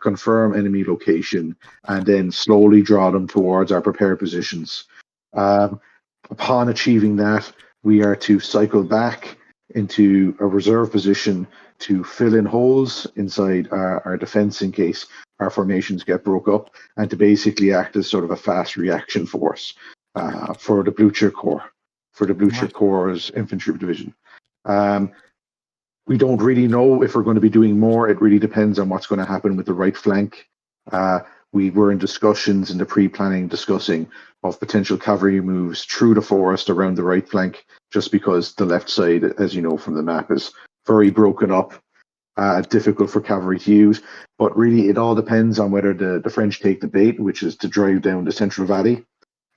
Speaker 15: confirm enemy location, and then slowly draw them towards our prepared positions. Upon achieving that, we are to cycle back into a reserve position to fill in holes inside our defense in case our formations get broke up, and to basically act as sort of a fast reaction force for the Blucher Corps, for the Blucher Corps' infantry division. We don't really know if we're going to be doing more. It really depends on what's going to happen with the right flank. We were in discussions in the pre-planning discussing of potential cavalry moves through the forest around the right flank, just because the left side, as you know from the map, is very broken up, difficult for cavalry to use. But really, it all depends on whether the French take the bait, which is to drive down the Central Valley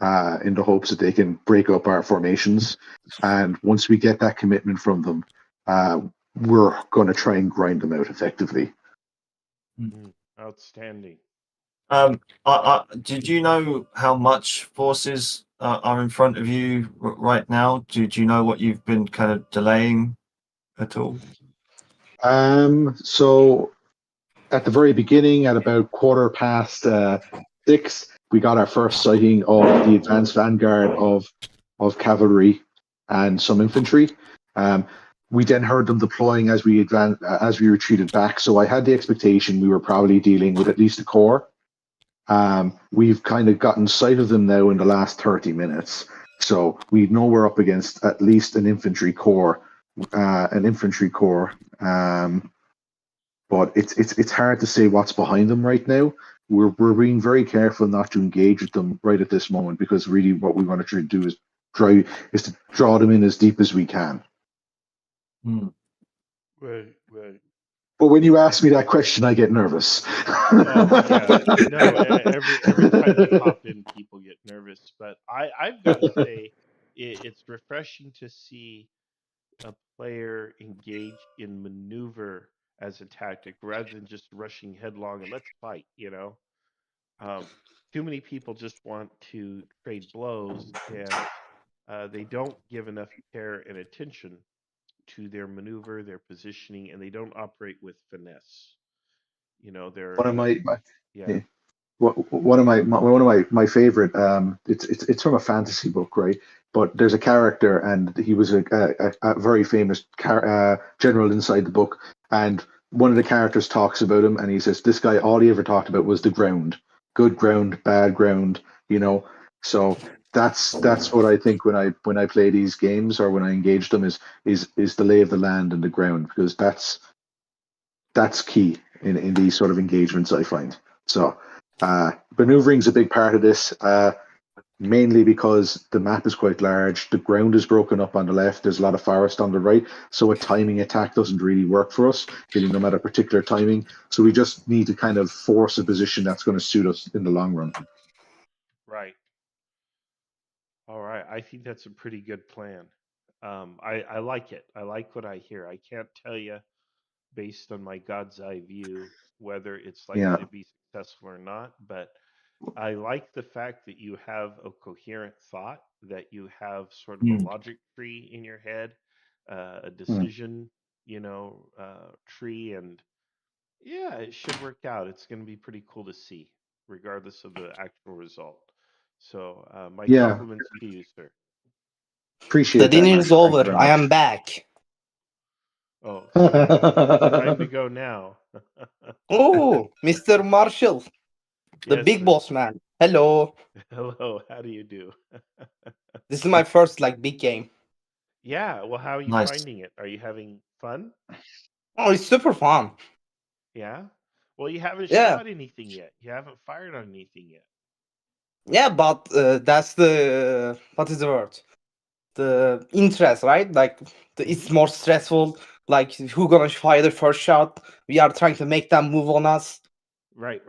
Speaker 15: in the hopes that they can break up our formations. And once we get that commitment from them, we're going to try and grind them out effectively.
Speaker 1: Outstanding.
Speaker 6: Did you know how much forces are in front of you right now? Do you know what you've been kind of delaying at all?
Speaker 15: So at the very beginning, at about 6:15, we got our first sighting of the advanced vanguard of cavalry and some infantry. We then heard them deploying as we retreated back. So I had the expectation we were probably dealing with at least a corps. We've kind of gotten sight of them now in the last 30 minutes. So we know we're up against at least an infantry corps. But it's hard to say what's behind them right now. We're being very careful not to engage with them right at this moment, because really what we want to try to do is to draw them in as deep as we can.
Speaker 1: Right.
Speaker 15: But when you ask me that question, I get nervous.
Speaker 1: Every time you pop in, people get nervous. But I've got to say, it's refreshing to see a player engage in maneuver as a tactic rather than just rushing headlong and let's fight. Too many people just want to trade blows, and they don't give enough care and attention to their maneuver, their positioning, and they don't operate with finesse. They're
Speaker 15: One of my
Speaker 1: yeah.
Speaker 15: One of my favorite. It's from a fantasy book, right? But there's a character, and he was a very famous general inside the book. And one of the characters talks about him, and he says this guy, all he ever talked about was the ground, good ground, bad ground. So that's what I think when I play these games or when I engage them is the lay of the land and the ground, because that's key in these sort of engagements, I find. So maneuvering's a big part of this, mainly because the map is quite large. The ground is broken up on the left. There's a lot of forest on the right. So a timing attack doesn't really work for us, hitting them at a particular timing. So we just need to kind of force a position that's going to suit us in the long run.
Speaker 1: Right. All right. I think that's a pretty good plan. I like it. I like what I hear. I can't tell you, based on my God's eye view, whether it's likely to be successful or not, but I like the fact that you have a coherent thought, that you have sort of a logic tree in your head, a decision, tree, and yeah, it should work out. It's going to be pretty cool to see, regardless of the actual result. So, my compliments to you, sir.
Speaker 15: Appreciate
Speaker 22: the
Speaker 15: that.
Speaker 22: dinner is over. I am back.
Speaker 1: Oh, so time to go now.
Speaker 22: Oh, Mr. Marshall, the
Speaker 1: Yes,
Speaker 22: big
Speaker 1: sir.
Speaker 22: boss man. Hello.
Speaker 1: Hello. How do you do?
Speaker 22: This is my first big game.
Speaker 1: Yeah. Well, how are you finding it? Are you having fun?
Speaker 22: Oh, it's super fun.
Speaker 1: Yeah. Well, you haven't
Speaker 22: Yeah.
Speaker 1: shot anything yet. You haven't fired on anything yet.
Speaker 22: Yeah, but that's what is the word? The interest, right? Like it's more stressful. Like, who gonna fire the first shot? We are trying to make them move on us.
Speaker 1: Right.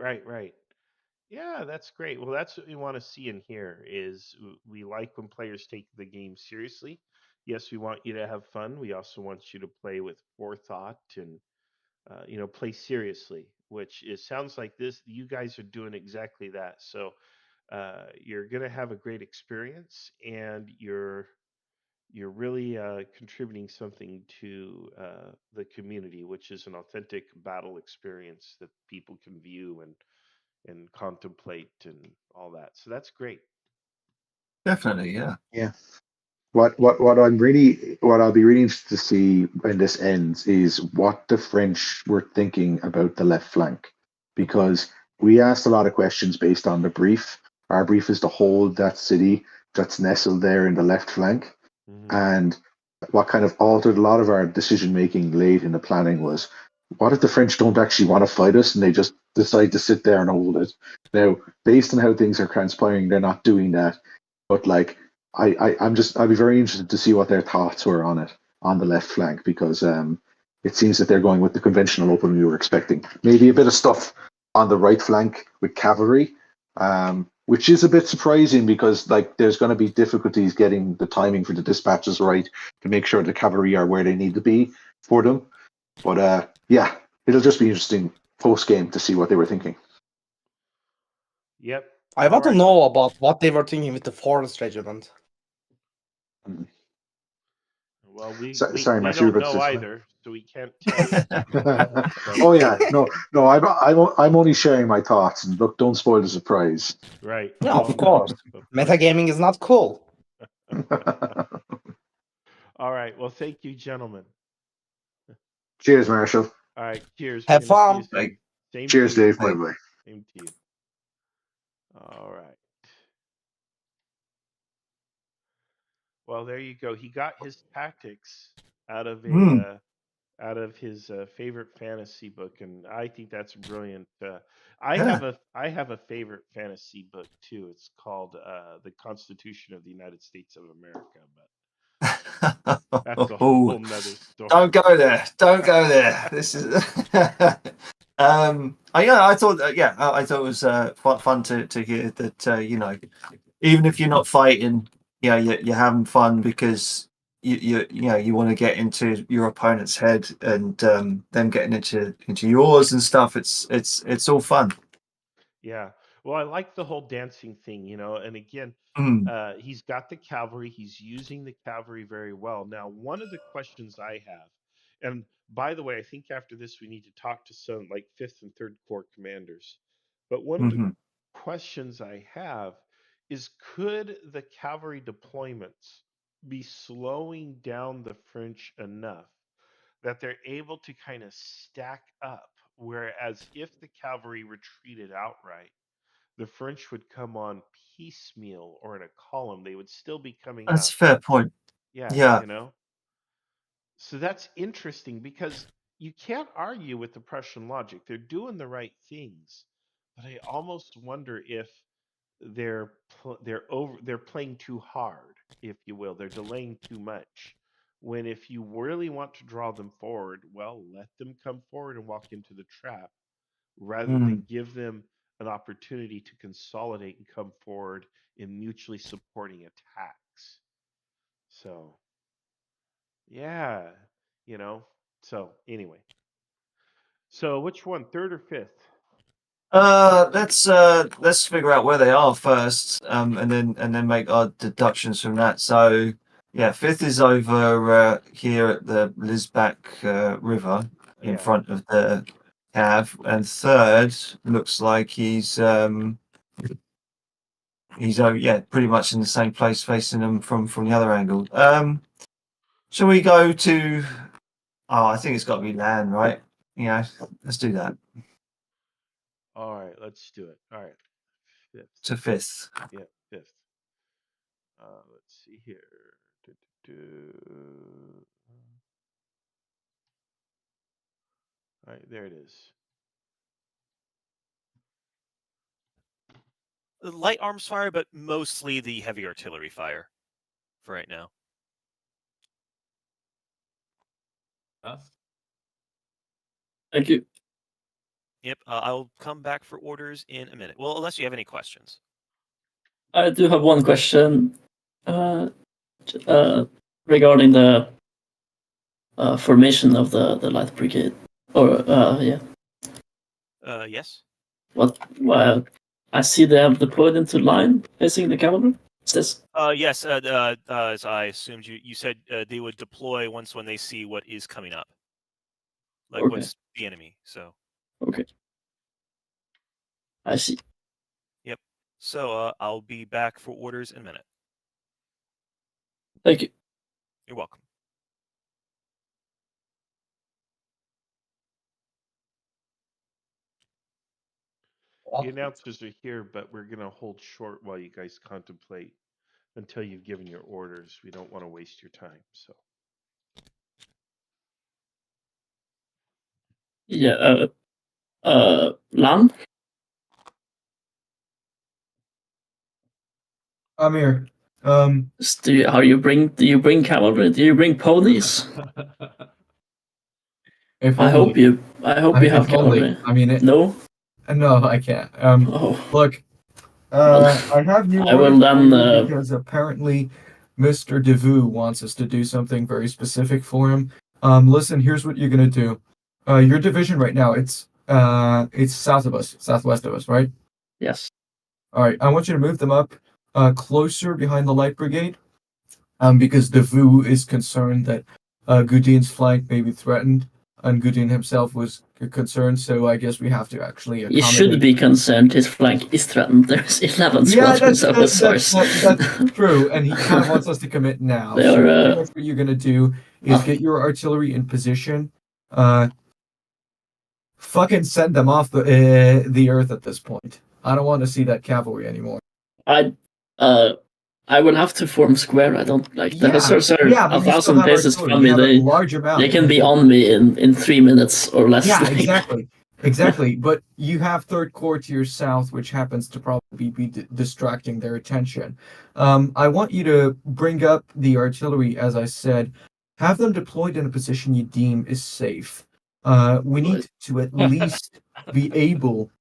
Speaker 1: Yeah, that's great. Well, that's what we want to see in here is we like when players take the game seriously. Yes, we want you to have fun. We also want you to play with forethought and play seriously, which sounds like this. You guys are doing exactly that. So you're gonna have a great experience, and you're really contributing something to the community, which is an authentic battle experience that people can view and contemplate and all that. So that's great.
Speaker 6: Definitely, yeah.
Speaker 15: Yeah. What I'll be really interested to see when this ends is what the French were thinking about the left flank, because we asked a lot of questions based on the brief. Our brief is to hold that city that's nestled there in the left flank, and what kind of altered a lot of our decision making late in the planning was, what if the French don't actually want to fight us and they just decide to sit there and hold it? Now, based on how things are transpiring, they're not doing that, but like I'd be very interested to see what their thoughts were on it on the left flank, because it seems that they're going with the conventional opening we were expecting. Maybe a bit of stuff on the right flank with cavalry, which is a bit surprising because like there's going to be difficulties getting the timing for the dispatches right to make sure the cavalry are where they need to be for them. But yeah, it'll just be interesting post game to see what they were thinking.
Speaker 1: Yep.
Speaker 22: I want to know about what they were thinking with the Forest Regiment.
Speaker 1: Well, we
Speaker 15: Matt,
Speaker 1: don't know either, so we can't tell you.
Speaker 15: Oh yeah, no, I'm only sharing my thoughts, and look, don't spoil the surprise.
Speaker 1: Right.
Speaker 22: Yeah, of course. Metagaming is not cool.
Speaker 1: All right. Well, thank you, gentlemen.
Speaker 15: Cheers, Marshall.
Speaker 1: All right. Cheers.
Speaker 22: Have fun.
Speaker 1: Same
Speaker 15: Cheers,
Speaker 1: to you.
Speaker 15: Dave. Bye.
Speaker 1: Same to you. All right. Well, there you go. He got his tactics out of his favorite fantasy book, and I think that's brilliant. I have a favorite fantasy book too. It's called The Constitution of the United States of America, but that's a whole nother story.
Speaker 6: Don't go there. Don't go there. This is. I thought it was fun to hear that. Even if you're not fighting, you're having fun because you want to get into your opponent's head and them getting into yours and stuff. It's all fun.
Speaker 1: Yeah. Well, I like the whole dancing thing, and again, he's got the cavalry. He's using the cavalry very well. Now, one of the questions I have, and by the way, I think after this we need to talk to some like 5th and 3rd Corps commanders. But one of the questions I have is, could the cavalry deployments be slowing down the French enough that they're able to kind of stack up? Whereas if the cavalry retreated outright, the French would come on piecemeal or in a column. They would still be coming
Speaker 6: That's
Speaker 1: up.
Speaker 6: a fair point.
Speaker 1: Yeah. So that's interesting because you can't argue with the Prussian logic. They're doing the right things, but I almost wonder if they're playing too hard, if you will. They're delaying too much. When if you really want to draw them forward, well, let them come forward and walk into the trap, rather than give them an opportunity to consolidate and come forward in mutually supporting attacks. So, yeah, So anyway, so which one, 3rd or 5th?
Speaker 6: Let's figure out where they are first, and then make our deductions from that. So, yeah, 5th is over here at the Lisbach River in front of the Cav, and 3rd looks like he's pretty much in the same place, facing them from the other angle. Shall we go to? Oh, I think it's got to be land, right? Let's do that.
Speaker 1: All right, let's do it. All right, 5th.
Speaker 6: To 5th.
Speaker 1: Yeah, 5th. Let's see here. All right, there it is.
Speaker 13: The light arms fire, but mostly the heavy artillery fire for right now.
Speaker 14: Thank you.
Speaker 13: Yep, I'll come back for orders in a minute. Well, unless you have any questions.
Speaker 14: I do have one question regarding the formation of the light brigade. Or yeah.
Speaker 13: Yes.
Speaker 14: What? I see they have deployed into line facing the cavalry. Is this?
Speaker 13: Yes. As I assumed, you said they would deploy when they see what is coming up, like
Speaker 14: Okay.
Speaker 13: what's the enemy. So.
Speaker 14: Okay. I see.
Speaker 13: Yep. So I'll be back for orders in a minute.
Speaker 14: Thank you.
Speaker 13: You're welcome.
Speaker 1: The announcers are here, but we're going to hold short while you guys contemplate until you've given your orders. We don't want to waste your time. So.
Speaker 14: Yeah. Lan?
Speaker 16: I'm here.
Speaker 14: Do you bring cavalry? Do you bring ponies?
Speaker 16: If
Speaker 14: I hope
Speaker 16: only.
Speaker 14: you have
Speaker 16: If only.
Speaker 14: cavalry.
Speaker 16: I mean,
Speaker 14: No.
Speaker 16: No, I can't.
Speaker 14: Oh.
Speaker 16: Look, I have new
Speaker 14: I will
Speaker 16: orders for
Speaker 14: then,
Speaker 16: you because apparently Mr. Devu wants us to do something very specific for him. Listen, here's what you're gonna do. Your division right now, it's southwest of us, right?
Speaker 14: Yes.
Speaker 16: All right, I want you to move them up closer behind the light brigade, because Devu is concerned that Gudin's flank may be threatened, and Gudin himself was concerned. So I guess we have to actually
Speaker 14: He
Speaker 16: accommodate.
Speaker 14: should be concerned. His flank is threatened. There's 11 squadrons of the source.
Speaker 16: That's true, and he kind of wants us to commit now.
Speaker 14: They
Speaker 16: So
Speaker 14: are,
Speaker 16: pretty much what you're gonna do is get your artillery in position. Fucking send them off the earth at this point. I don't want to see that cavalry anymore.
Speaker 14: I will have to form square. I don't like the hussars are
Speaker 16: yeah, but you still
Speaker 14: 1,000
Speaker 16: have
Speaker 14: paces
Speaker 16: artillery.
Speaker 14: from
Speaker 16: You
Speaker 14: me.
Speaker 16: have a
Speaker 14: They
Speaker 16: large amount.
Speaker 14: they can be on me in 3 minutes or less.
Speaker 16: Yeah,
Speaker 14: like.
Speaker 16: exactly. But you have Third Corps to your south, which happens to probably be distracting their attention. I want you to bring up the artillery, as I said. Have them deployed in a position you deem is safe. We need to at least be able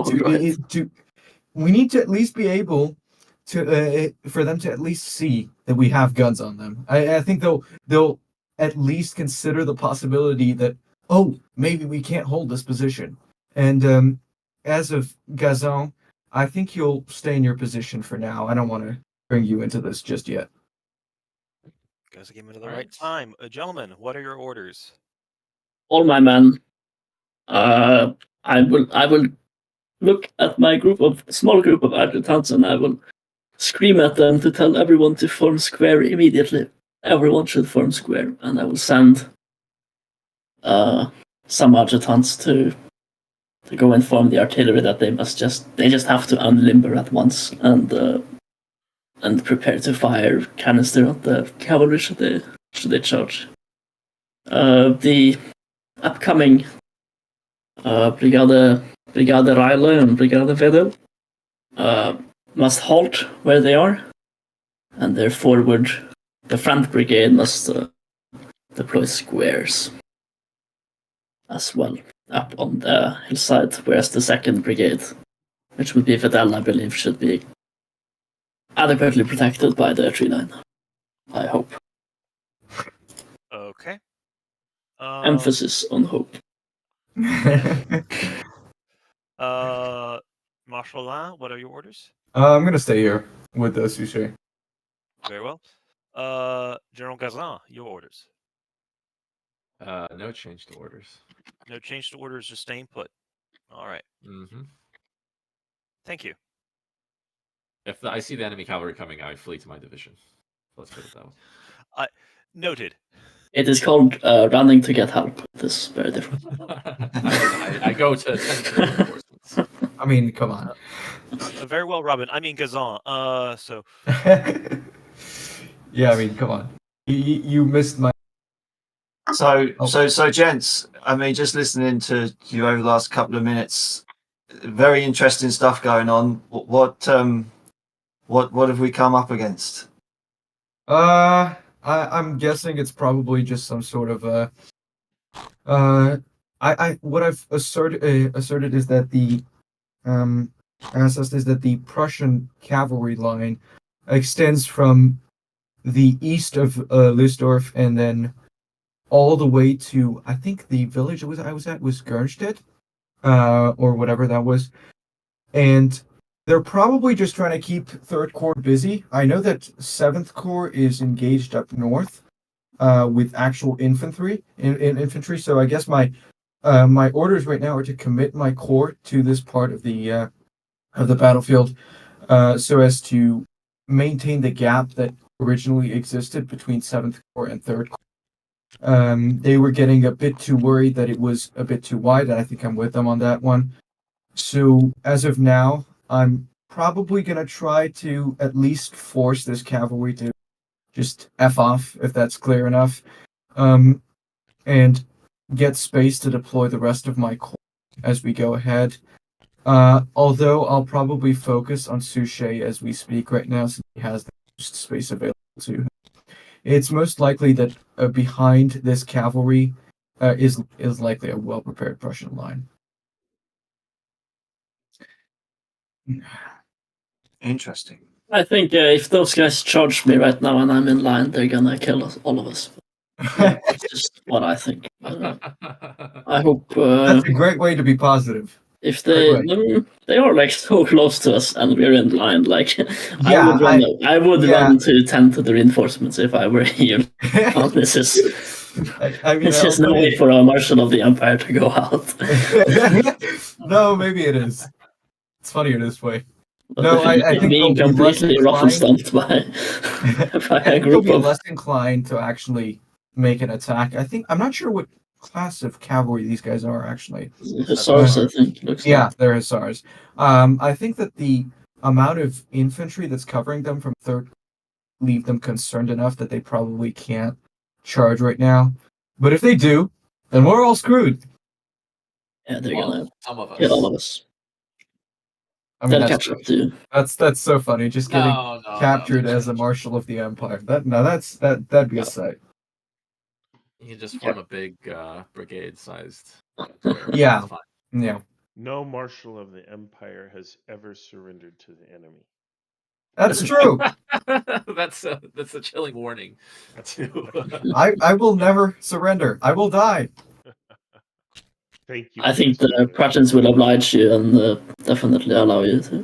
Speaker 16: to. We need to at least be able to for them to at least see that we have guns on them. I think they'll at least consider the possibility that, oh, maybe we can't hold this position. And as of Gazan, I think you'll stay in your position for now. I don't want to bring you into this just yet.
Speaker 13: Guys, give me the right time. Gentlemen, what are your orders?
Speaker 14: All my men. I will look at my small group of adjutants, and I will scream at them to tell everyone to form square immediately. Everyone should form square, and I will send some adjutants to go inform the artillery that they just have to unlimber at once and prepare to fire canister at the cavalry should they charge. The upcoming Brigade Reile and Brigade Vedel must halt where they are, and their forward, the front brigade must deploy squares as well up on the hillside, whereas the second brigade, which would be Vedel, I believe, should be adequately protected by the tree line. I hope.
Speaker 13: Okay.
Speaker 14: Emphasis on hope.
Speaker 13: Marshal Lan, what are your orders?
Speaker 16: I'm gonna stay here with the Suchet.
Speaker 13: Very well. General Gazan, your orders.
Speaker 23: No change to orders.
Speaker 13: No change to orders, just staying put. All right.
Speaker 23: Mm-hmm.
Speaker 13: Thank you.
Speaker 23: If I see the enemy cavalry coming, I flee to my division. Let's put it that way.
Speaker 13: Noted.
Speaker 14: It is called running to get help. It is very different.
Speaker 23: I go to reinforcements.
Speaker 16: I mean, come on.
Speaker 13: Very well, Robin. I mean Gazan. So.
Speaker 16: Yeah, I mean, come on. You missed my.
Speaker 11: So, gents. I mean, just listening to you over the last couple of minutes, very interesting stuff going on. What have we come up against?
Speaker 16: I'm guessing it's probably just some sort of What I've asserted is that the Prussian cavalry line extends from the east of Lüsdorf and then all the way to, I think the village I was at was Gernstedt, or whatever that was. And they're probably just trying to keep Third Corps busy. I know that Seventh Corps is engaged up north, with actual infantry in infantry. So I guess my orders right now are to commit my corps to this part of the battlefield, so as to maintain the gap that originally existed between Seventh Corps and Third Corps. They were getting a bit too worried that it was a bit too wide, and I think I'm with them on that one. So as of now, I'm probably going to try to at least force this cavalry to just F off, if that's clear enough, and get space to deploy the rest of my corps as we go ahead. Although I'll probably focus on Suchet as we speak right now, since he has the most space available to him. It's most likely that behind this cavalry is likely a well-prepared Prussian line.
Speaker 6: Interesting.
Speaker 14: I think if those guys charge me right now and I'm in line, they're gonna kill us, all of us. That's just what I think. I hope.
Speaker 16: That's a great way to be positive.
Speaker 14: If they are like so close to us and we're in line, like I would run to tend to the reinforcements if I were here. This is this is no way for a marshal of the Empire to go out.
Speaker 16: No, maybe it is. It's funnier this way. No, I think
Speaker 14: being
Speaker 16: they'll be less
Speaker 14: completely rough and
Speaker 16: inclined.
Speaker 14: stumped by
Speaker 16: I
Speaker 14: a
Speaker 16: think they'll
Speaker 14: group
Speaker 16: be
Speaker 14: of.
Speaker 16: less inclined to actually make an attack. I'm not sure what class of cavalry these guys are actually.
Speaker 14: Hussars, I think. Looks
Speaker 16: Yeah,
Speaker 14: like.
Speaker 16: they're hussars. I think that the amount of infantry that's covering them from third leave them concerned enough that they probably can't charge right now. But if they do, then we're all screwed.
Speaker 14: Yeah, they're gonna
Speaker 23: some of us.
Speaker 14: kill all of us.
Speaker 16: I mean,
Speaker 14: They'll catch up to you.
Speaker 16: That's so funny. Just getting
Speaker 23: No,
Speaker 16: captured as a marshal of the empire. That'd be a sight.
Speaker 23: You can just form a big brigade-sized.
Speaker 16: Yeah.
Speaker 23: That's fine.
Speaker 16: Yeah.
Speaker 1: No marshal of the empire has ever surrendered to the enemy.
Speaker 16: That's true.
Speaker 23: That's a chilling warning.
Speaker 16: I will never surrender. I will die.
Speaker 1: Thank you.
Speaker 14: I think the Prussians will oblige you and definitely allow you to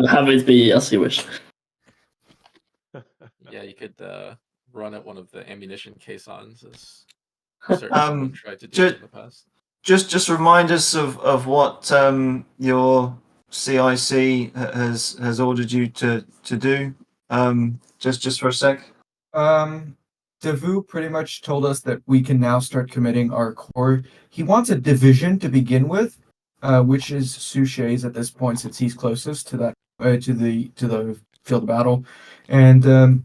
Speaker 14: have it be as you wish.
Speaker 23: Yeah, you could run at one of the ammunition caissons, as certain people have tried to do in the past.
Speaker 6: Just remind us of what your CIC has ordered you to do. Just for a sec.
Speaker 16: Devu pretty much told us that we can now start committing our corps. He wants a division to begin with, which is Suchet's at this point, since he's closest to that to the field of battle, and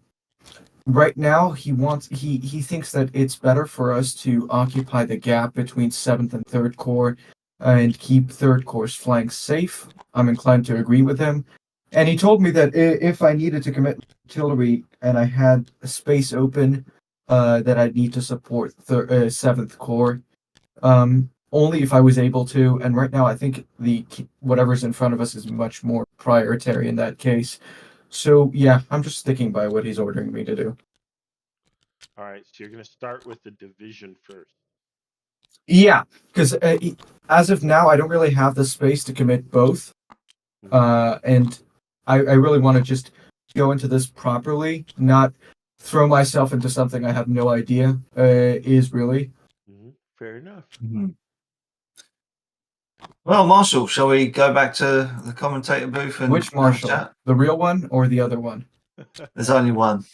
Speaker 16: right now he thinks that it's better for us to occupy the gap between 7th and 3rd Corps and keep 3rd Corps' flanks safe. I'm inclined to agree with him. And he told me that if I needed to commit artillery and I had a space open, that I'd need to support 7th Corps, only if I was able to. And right now, I think whatever's in front of us is much more priority in that case. So yeah, I'm just sticking by what he's ordering me to do.
Speaker 1: All right, so you're going to start with the division first.
Speaker 16: Yeah, because as of now, I don't really have the space to commit both, and I really want to just go into this properly, not throw myself into something I have no idea is really.
Speaker 1: Fair enough.
Speaker 6: Well, Marshall, shall we go back to the commentator booth and
Speaker 16: Which Marshall?
Speaker 6: have a chat?
Speaker 16: The real one or the other one?
Speaker 6: There's only one.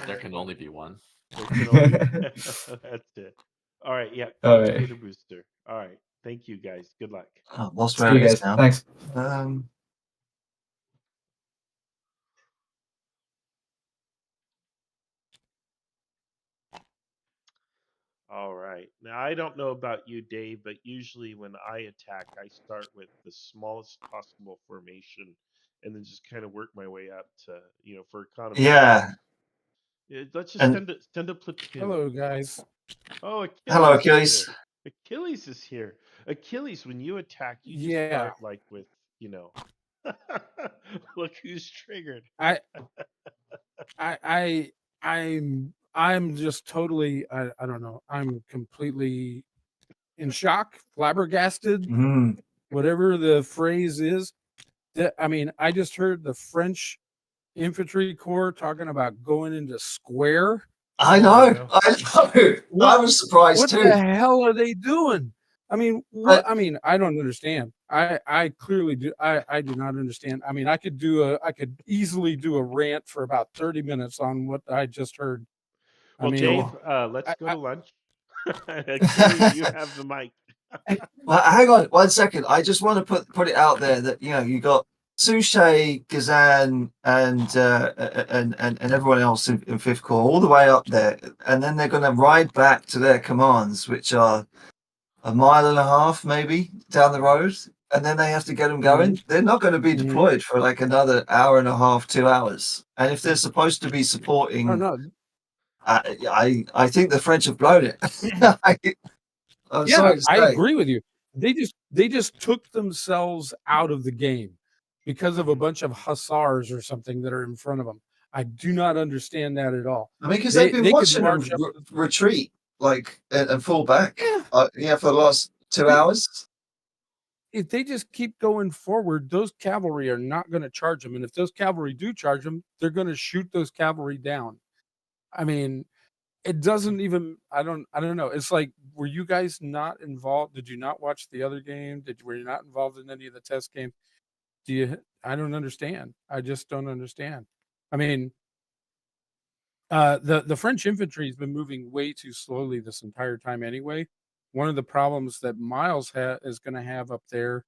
Speaker 23: There can only be one.
Speaker 1: That's it. All right, yeah. Commentator booster. All right. Thank you, guys. Good luck.
Speaker 6: Lost where it is now.
Speaker 16: Thanks.
Speaker 1: All right. Now, I don't know about you, Dave, but usually when I attack, I start with the smallest possible formation and then just kind of work my way up to, for economy.
Speaker 6: Yeah.
Speaker 1: Let's just send a platoon.
Speaker 7: Hello, guys.
Speaker 1: Oh, Achilles.
Speaker 6: Hello, Achilles.
Speaker 1: Achilles is here. Achilles, when you attack, you just
Speaker 7: Yeah.
Speaker 1: start like with, look who's triggered.
Speaker 7: I'm just totally I don't know. I'm completely in shock, flabbergasted, whatever the phrase is. I mean, I just heard the French infantry corps talking about going into square.
Speaker 6: I know. I was surprised
Speaker 7: what
Speaker 6: too.
Speaker 7: What the hell are they doing? I mean, what? I mean, I don't understand. I clearly do. I do not understand. I mean, I could easily do a rant for about 30 minutes on what I just heard.
Speaker 1: Well,
Speaker 7: I mean,
Speaker 1: Dave, let's go to lunch. Achilles, you have the mic.
Speaker 6: Well, hang on 1 second. I just want to put it out there that you got Suchet, Gazan, and everyone else in Fifth Corps all the way up there, and then they're going to ride back to their commands, which are a mile and a half maybe down the road, and then they have to get them going. They're not going to be deployed for like another hour and a half, 2 hours. And if they're supposed to be supporting, I think the French have blown it. I'm sorry to say.
Speaker 7: I agree with you. They just took themselves out of the game because of a bunch of hussars or something that are in front of them. I do not understand that at all.
Speaker 6: I mean, because they've been watching them retreat and fall back. For the last 2 hours.
Speaker 7: If they just keep going forward, those cavalry are not going to charge them. And if those cavalry do charge them, they're going to shoot those cavalry down. I mean, it doesn't even. I don't know. It's like, were you guys not involved? Did you not watch the other game? Were you not involved in any of the test games? I don't understand. I just don't understand. I mean, the French infantry has been moving way too slowly this entire time anyway. One of the problems that Miles is going to have up there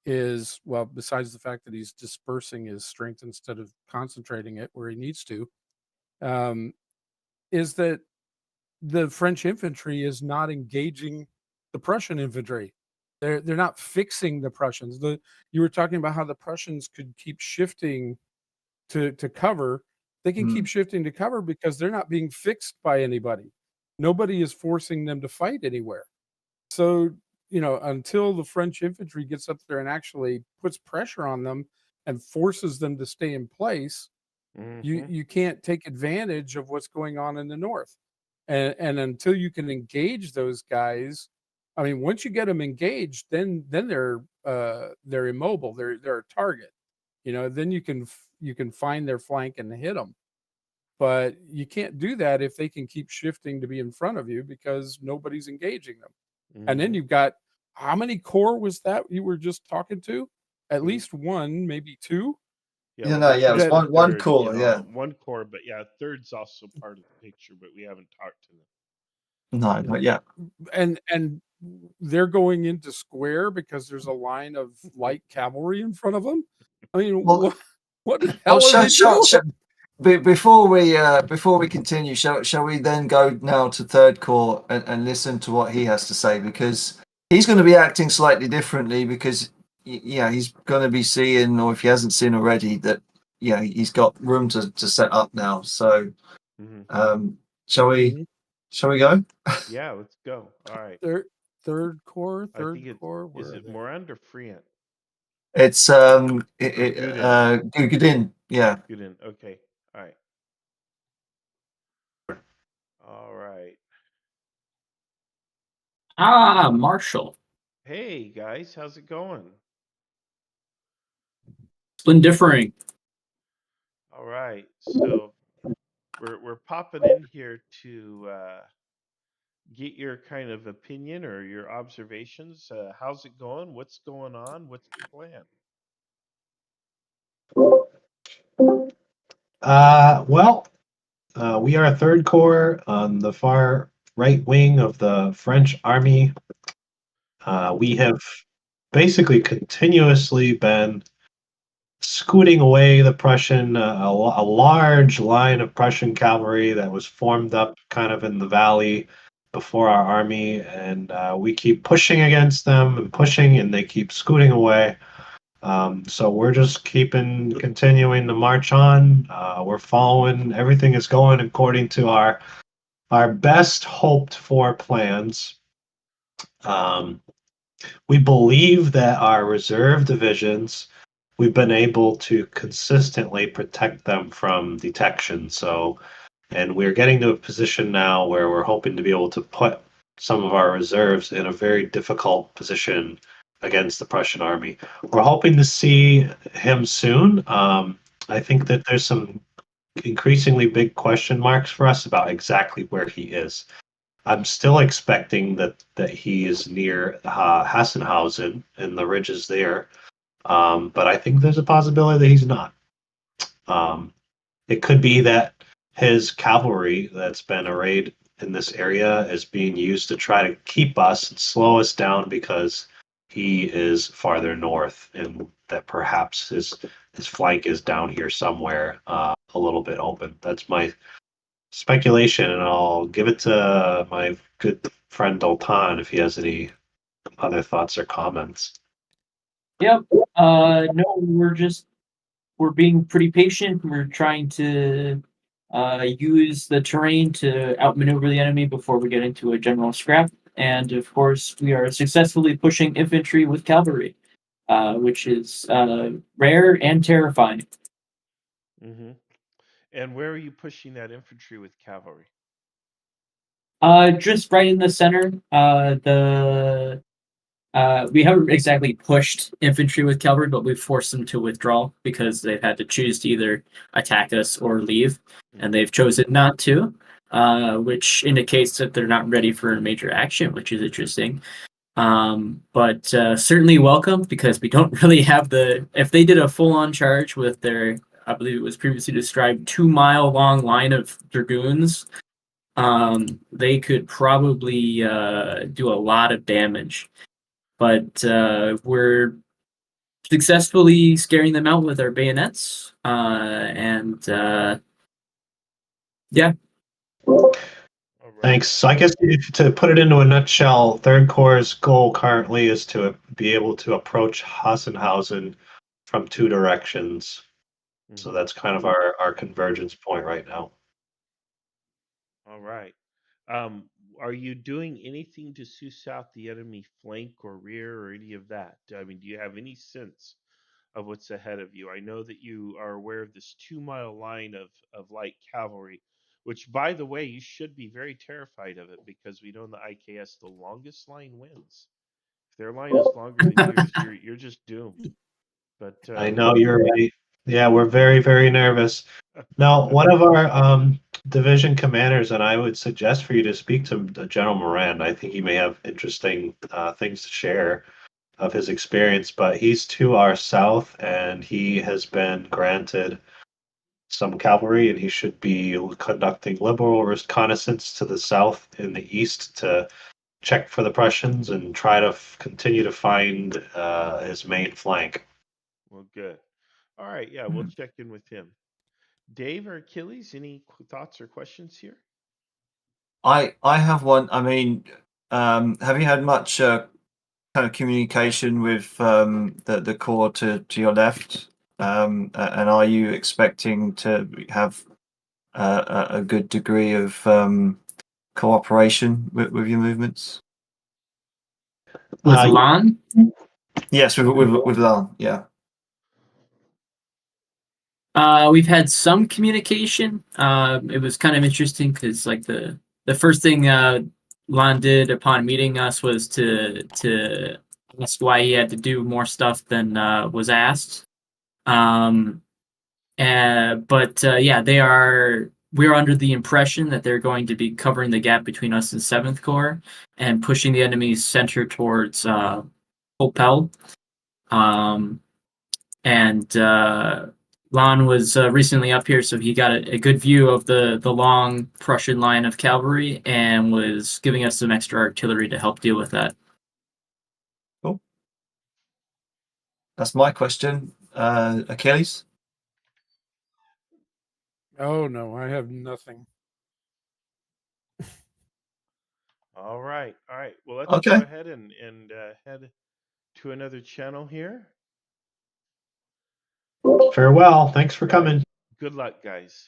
Speaker 7: is, well, besides the fact that he's dispersing his strength instead of concentrating it where he needs to, is that the French infantry is not engaging the Prussian infantry. They're not fixing the Prussians. You were talking about how the Prussians could keep shifting to cover. They can keep shifting to cover because they're not being fixed by anybody. Nobody is forcing them to fight anywhere. So, until the French infantry gets up there and actually puts pressure on them and forces them to stay in place, you can't take advantage of what's going on in the north. And until you can engage those guys, I mean, once you get them engaged, then they're immobile. They're a target. Then you can find their flank and hit them. But you can't do that if they can keep shifting to be in front of you because nobody's engaging them. And then you've got, how many corps was that you were just talking to? At least one, maybe two.
Speaker 6: It was one corps.
Speaker 1: One corps, but third's also part of the picture, but we haven't talked to them.
Speaker 6: No, not yet.
Speaker 7: And they're going into square because there's a line of light cavalry in front of them. I mean, what the hell are they doing?
Speaker 6: Before we continue, shall we then go now to Third Corps and listen to what he has to say, because he's going to be acting slightly differently because he's going to be seeing, or if he hasn't seen already, that he's got room to set up now. So shall we go?
Speaker 1: Yeah, let's go. All right.
Speaker 7: Third Corps.
Speaker 1: Is it Morand or Friant?
Speaker 6: It's Gudin. Yeah.
Speaker 1: Gudin. Okay. All right. All right.
Speaker 14: Marshall.
Speaker 1: Hey guys, how's it going?
Speaker 14: It's been differing.
Speaker 1: All right. So we're popping in here to get your kind of opinion or your observations. How's it going? What's going on? What's the plan?
Speaker 8: We are Third Corps on the far right wing of the French army. We have basically continuously been scooting away the Prussian, a large line of Prussian cavalry that was formed up kind of in the valley before our army, and we keep pushing against them and pushing, and they keep scooting away. So we're just continuing to march on. We're following, everything is going according to our best hoped for plans. We believe that our reserve divisions, we've been able to consistently protect them from detection. So, and we're getting to a position now where we're hoping to be able to put some of our reserves in a very difficult position against the Prussian army. We're hoping to see him soon. I think that there's some increasingly big question marks for us about exactly where he is. I'm still expecting that he is near Hassenhausen and the ridges there, but I think there's a possibility that he's not. It could be that his cavalry that's been arrayed in this area is being used to try to keep us and slow us down because he is farther north, and that perhaps his flank is down here somewhere, a little bit open. That's my speculation, and I'll give it to my good friend Doltan if he has any other thoughts or comments.
Speaker 9: Yep. No, we're being pretty patient. We're trying to use the terrain to outmaneuver the enemy before we get into a general scrap. And of course, we are successfully pushing infantry with cavalry, which is rare and terrifying.
Speaker 1: Mm-hmm. And where are you pushing that infantry with cavalry?
Speaker 9: Just right in the center. We haven't exactly pushed infantry with cavalry, but we've forced them to withdraw because they've had to choose to either attack us or leave, and they've chosen not to, which indicates that they're not ready for a major action, which is interesting. But certainly welcome, because we don't really have if they did a full-on charge with their, I believe it was previously described, 2-mile long line of dragoons, they could probably do a lot of damage. But we're successfully scaring them out with our bayonets, and yeah.
Speaker 8: Thanks. So I guess to put it into a nutshell, Third Corps' goal currently is to be able to approach Hassenhausen from 2 directions. So that's kind of our convergence point right now.
Speaker 1: All right. Are you doing anything to suss out the enemy flank or rear or any of that? I mean, do you have any sense of what's ahead of you? I know that you are aware of this 2-mile line of light cavalry, which, by the way, you should be very terrified of it, because we know in the IKS the longest line wins. If their line is longer than yours, you're just doomed. But
Speaker 8: I know you're right. Yeah, we're very, very nervous. Now, one of our division commanders, and I would suggest for you to speak to General Moran. I think he may have interesting things to share of his experience, but he's to our south, and he has been granted some cavalry, and he should be conducting liberal reconnaissance to the south and the east to check for the Prussians and try to continue to find his main flank.
Speaker 1: Well, good. All right, yeah, we'll check in with him. Dave or Achilles, any thoughts or questions here?
Speaker 6: I have one. I mean, have you had much kind of communication with the corps to your left? And are you expecting to have a good degree of cooperation with your movements?
Speaker 9: With Lan?
Speaker 6: Yes, with Lan. Yeah.
Speaker 9: We've had some communication. It was kind of interesting because, like, the first thing Lan did upon meeting us was to ask why he had to do more stuff than was asked. But yeah, we're under the impression that they're going to be covering the gap between us and 7th Corps and pushing the enemy's center towards Opel. And Lon was recently up here, so he got a good view of the long Prussian line of cavalry and was giving us some extra artillery to help deal with that.
Speaker 6: Cool. That's my question. Achilles?
Speaker 7: Oh, no, I have nothing.
Speaker 1: All right. Well, let's
Speaker 6: Okay.
Speaker 1: go ahead and head to another channel here.
Speaker 8: Farewell. Thanks for coming.
Speaker 1: Good luck, guys.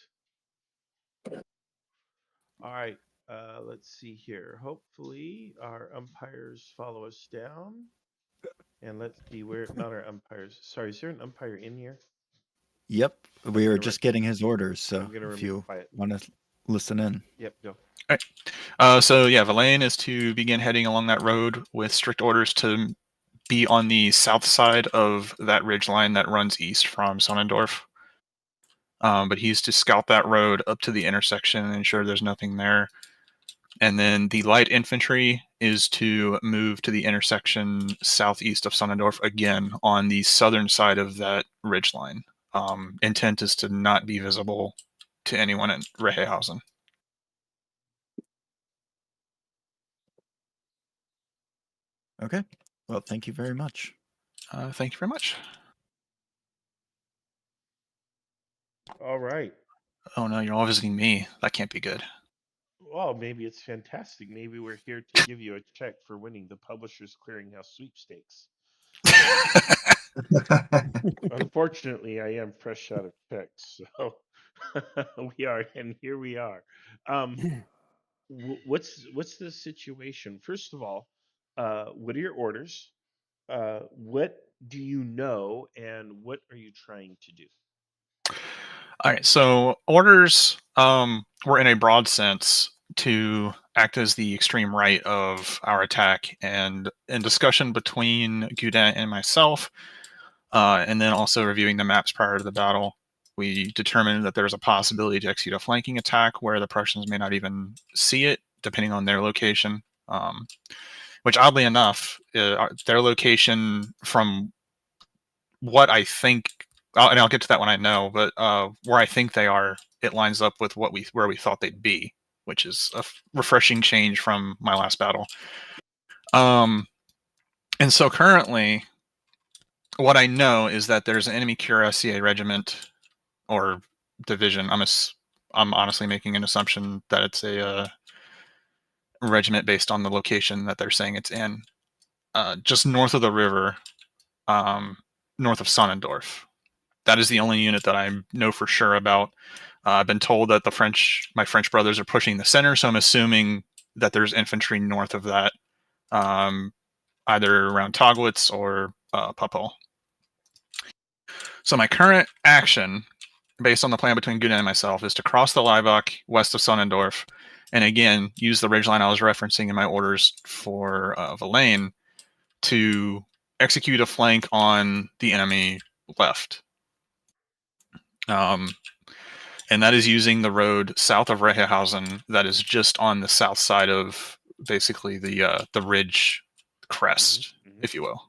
Speaker 1: All right. Let's see here. Hopefully, our umpires follow us down. And let's see where, not our umpires. Sorry, is there an umpire in here?
Speaker 4: Yep, we were
Speaker 1: gonna
Speaker 4: just getting his orders, so
Speaker 1: I'm gonna
Speaker 4: if
Speaker 1: remain
Speaker 4: you
Speaker 1: quiet.
Speaker 4: want to listen in.
Speaker 1: Yep, go.
Speaker 17: All right. So yeah, Verlaine is to begin heading along that road with strict orders to be on the south side of that ridge line that runs east from Sonnendorf. But he's to scout that road up to the intersection and ensure there's nothing there. And then the light infantry is to move to the intersection southeast of Sonnendorf again on the southern side of that ridge line. Intent is to not be visible to anyone in Rehausen.
Speaker 4: Okay. Well, thank you very much.
Speaker 17: Thank you very much.
Speaker 1: All right.
Speaker 17: Oh no, you're all visiting me. That can't be good.
Speaker 1: Well, maybe it's fantastic. Maybe we're here to give you a check for winning the Publishers Clearinghouse sweepstakes. Unfortunately, I am fresh out of checks, so we are, and here we are. What's the situation? First of all, what are your orders? What do you know, and what are you trying to do?
Speaker 17: All right, so orders were in a broad sense to act as the extreme right of our attack, and in discussion between Gudin and myself, and then also reviewing the maps prior to the battle, we determined that there's a possibility to execute a flanking attack where the Prussians may not even see it, depending on their location. Which, oddly enough, their location, from what I think, and I'll get to that when I know, but where I think they are, it lines up with where we thought they'd be, which is a refreshing change from my last battle. And so currently, what I know is that there's an enemy cuirassier regiment or division. I'm honestly making an assumption that it's a regiment based on the location that they're saying it's in, just north of the river, north of Sonnendorf. That is the only unit that I know for sure about. I've been told that my French brothers are pushing the center, so I'm assuming that there's infantry north of that, either around Togwitz or Popol. So my current action, based on the plan between Gudin and myself, is to cross the Laibach west of Sonnendorf, and again, use the ridgeline I was referencing in my orders for Verlaine to execute a flank on the enemy left. And that is using the road south of Rehausen that is just on the south side of basically the ridge crest, if you will.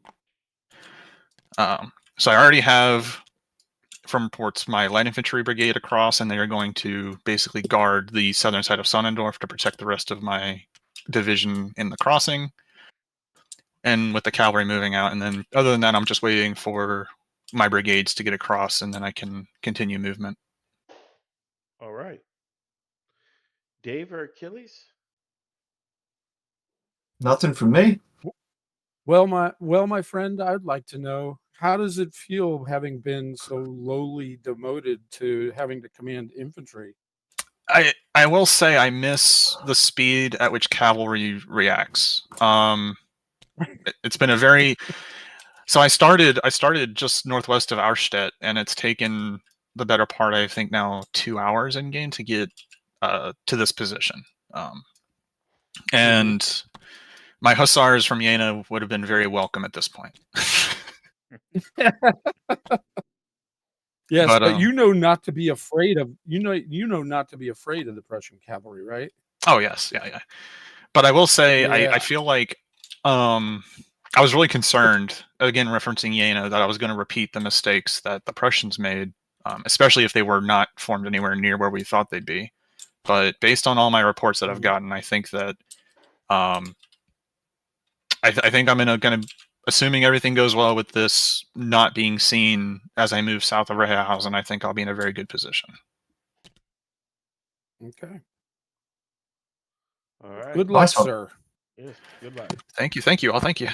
Speaker 17: So I already have from reports my light infantry brigade across, and they are going to basically guard the southern side of Sonnendorf to protect the rest of my division in the crossing, and with the cavalry moving out. And then other than that, I'm just waiting for my brigades to get across, and then I can continue movement.
Speaker 1: All right. Dave or Achilles?
Speaker 6: Nothing from me.
Speaker 7: Well, my friend, I'd like to know, how does it feel having been so lowly demoted to having to command infantry?
Speaker 17: I will say I miss the speed at which cavalry reacts. It's been a very so I started just northwest of Auerstedt, and it's taken the better part, I think now, 2 hours in game to get to this position. And my hussars from Jena would have been very welcome at this point.
Speaker 7: Yes, but you know not to be afraid of not to be afraid of the Prussian cavalry, right?
Speaker 17: Oh yes, yeah. But I will say I feel like I was really concerned, again referencing Jena, that I was going to repeat the mistakes that the Prussians made, especially if they were not formed anywhere near where we thought they'd be. But based on all my reports that I've gotten, I think that I think I'm going to, assuming everything goes well with this not being seen as I move south of Rehausen, I think I'll be in a very good position.
Speaker 7: Okay.
Speaker 1: All right.
Speaker 7: Good luck, sir.
Speaker 1: Yes, good luck.
Speaker 17: Thank you. I'll thank you.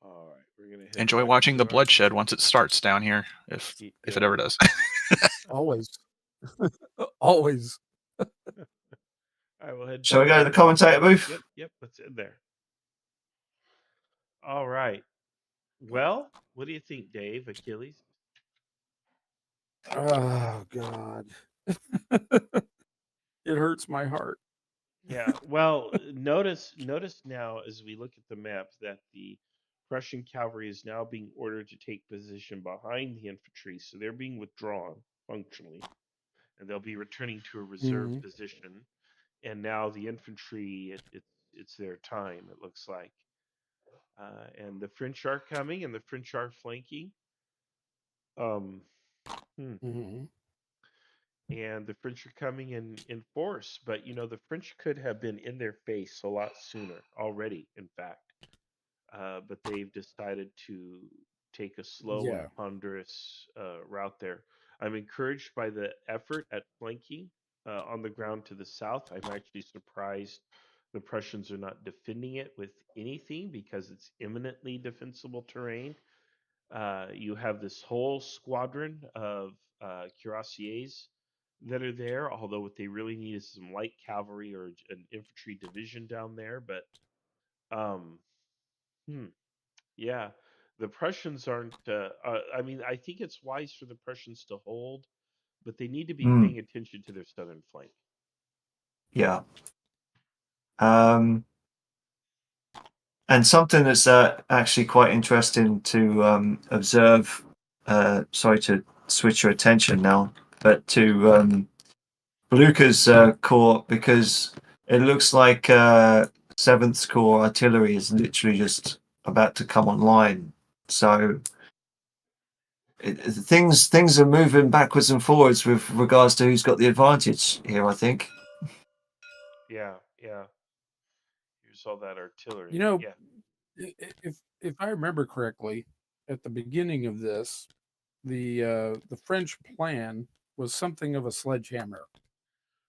Speaker 1: All right, we're going
Speaker 17: enjoy watching the bloodshed once it starts down here, if it ever does.
Speaker 7: Always. Always.
Speaker 1: I will head.
Speaker 6: Shall we go to the commentator booth?
Speaker 1: Yep. Let's end there. All right. Well, what do you think, Dave? Achilles?
Speaker 7: Oh God. It hurts my heart.
Speaker 1: Yeah. Well, notice now as we look at the map that the Prussian cavalry is now being ordered to take position behind the infantry, so they're being withdrawn functionally, and they'll be returning to a reserve position. And now the infantry, it's their time. It looks like, and the French are coming, and the French are flanking. And the French are coming in force, but the French could have been in their face a lot sooner already, in fact. But they've decided to take a slow and ponderous route there. I'm encouraged by the effort at flanking on the ground to the south. I'm actually surprised the Prussians are not defending it with anything because it's eminently defensible terrain. You have this whole squadron of cuirassiers that are there, although what they really need is some light cavalry or an infantry division down there. But, yeah, the Prussians aren't. I mean, I think it's wise for the Prussians to hold, but they need to be paying attention to their southern flank.
Speaker 6: Yeah. And something that's actually quite interesting to observe. Sorry to switch your attention now, but to Beluca's corps, because it looks like 7th Corps artillery is literally just about to come online. So things are moving backwards and forwards with regards to who's got the advantage here, I think.
Speaker 1: Yeah. Here's all that artillery.
Speaker 7: If I remember correctly, at the beginning of this, the French plan was something of a sledgehammer.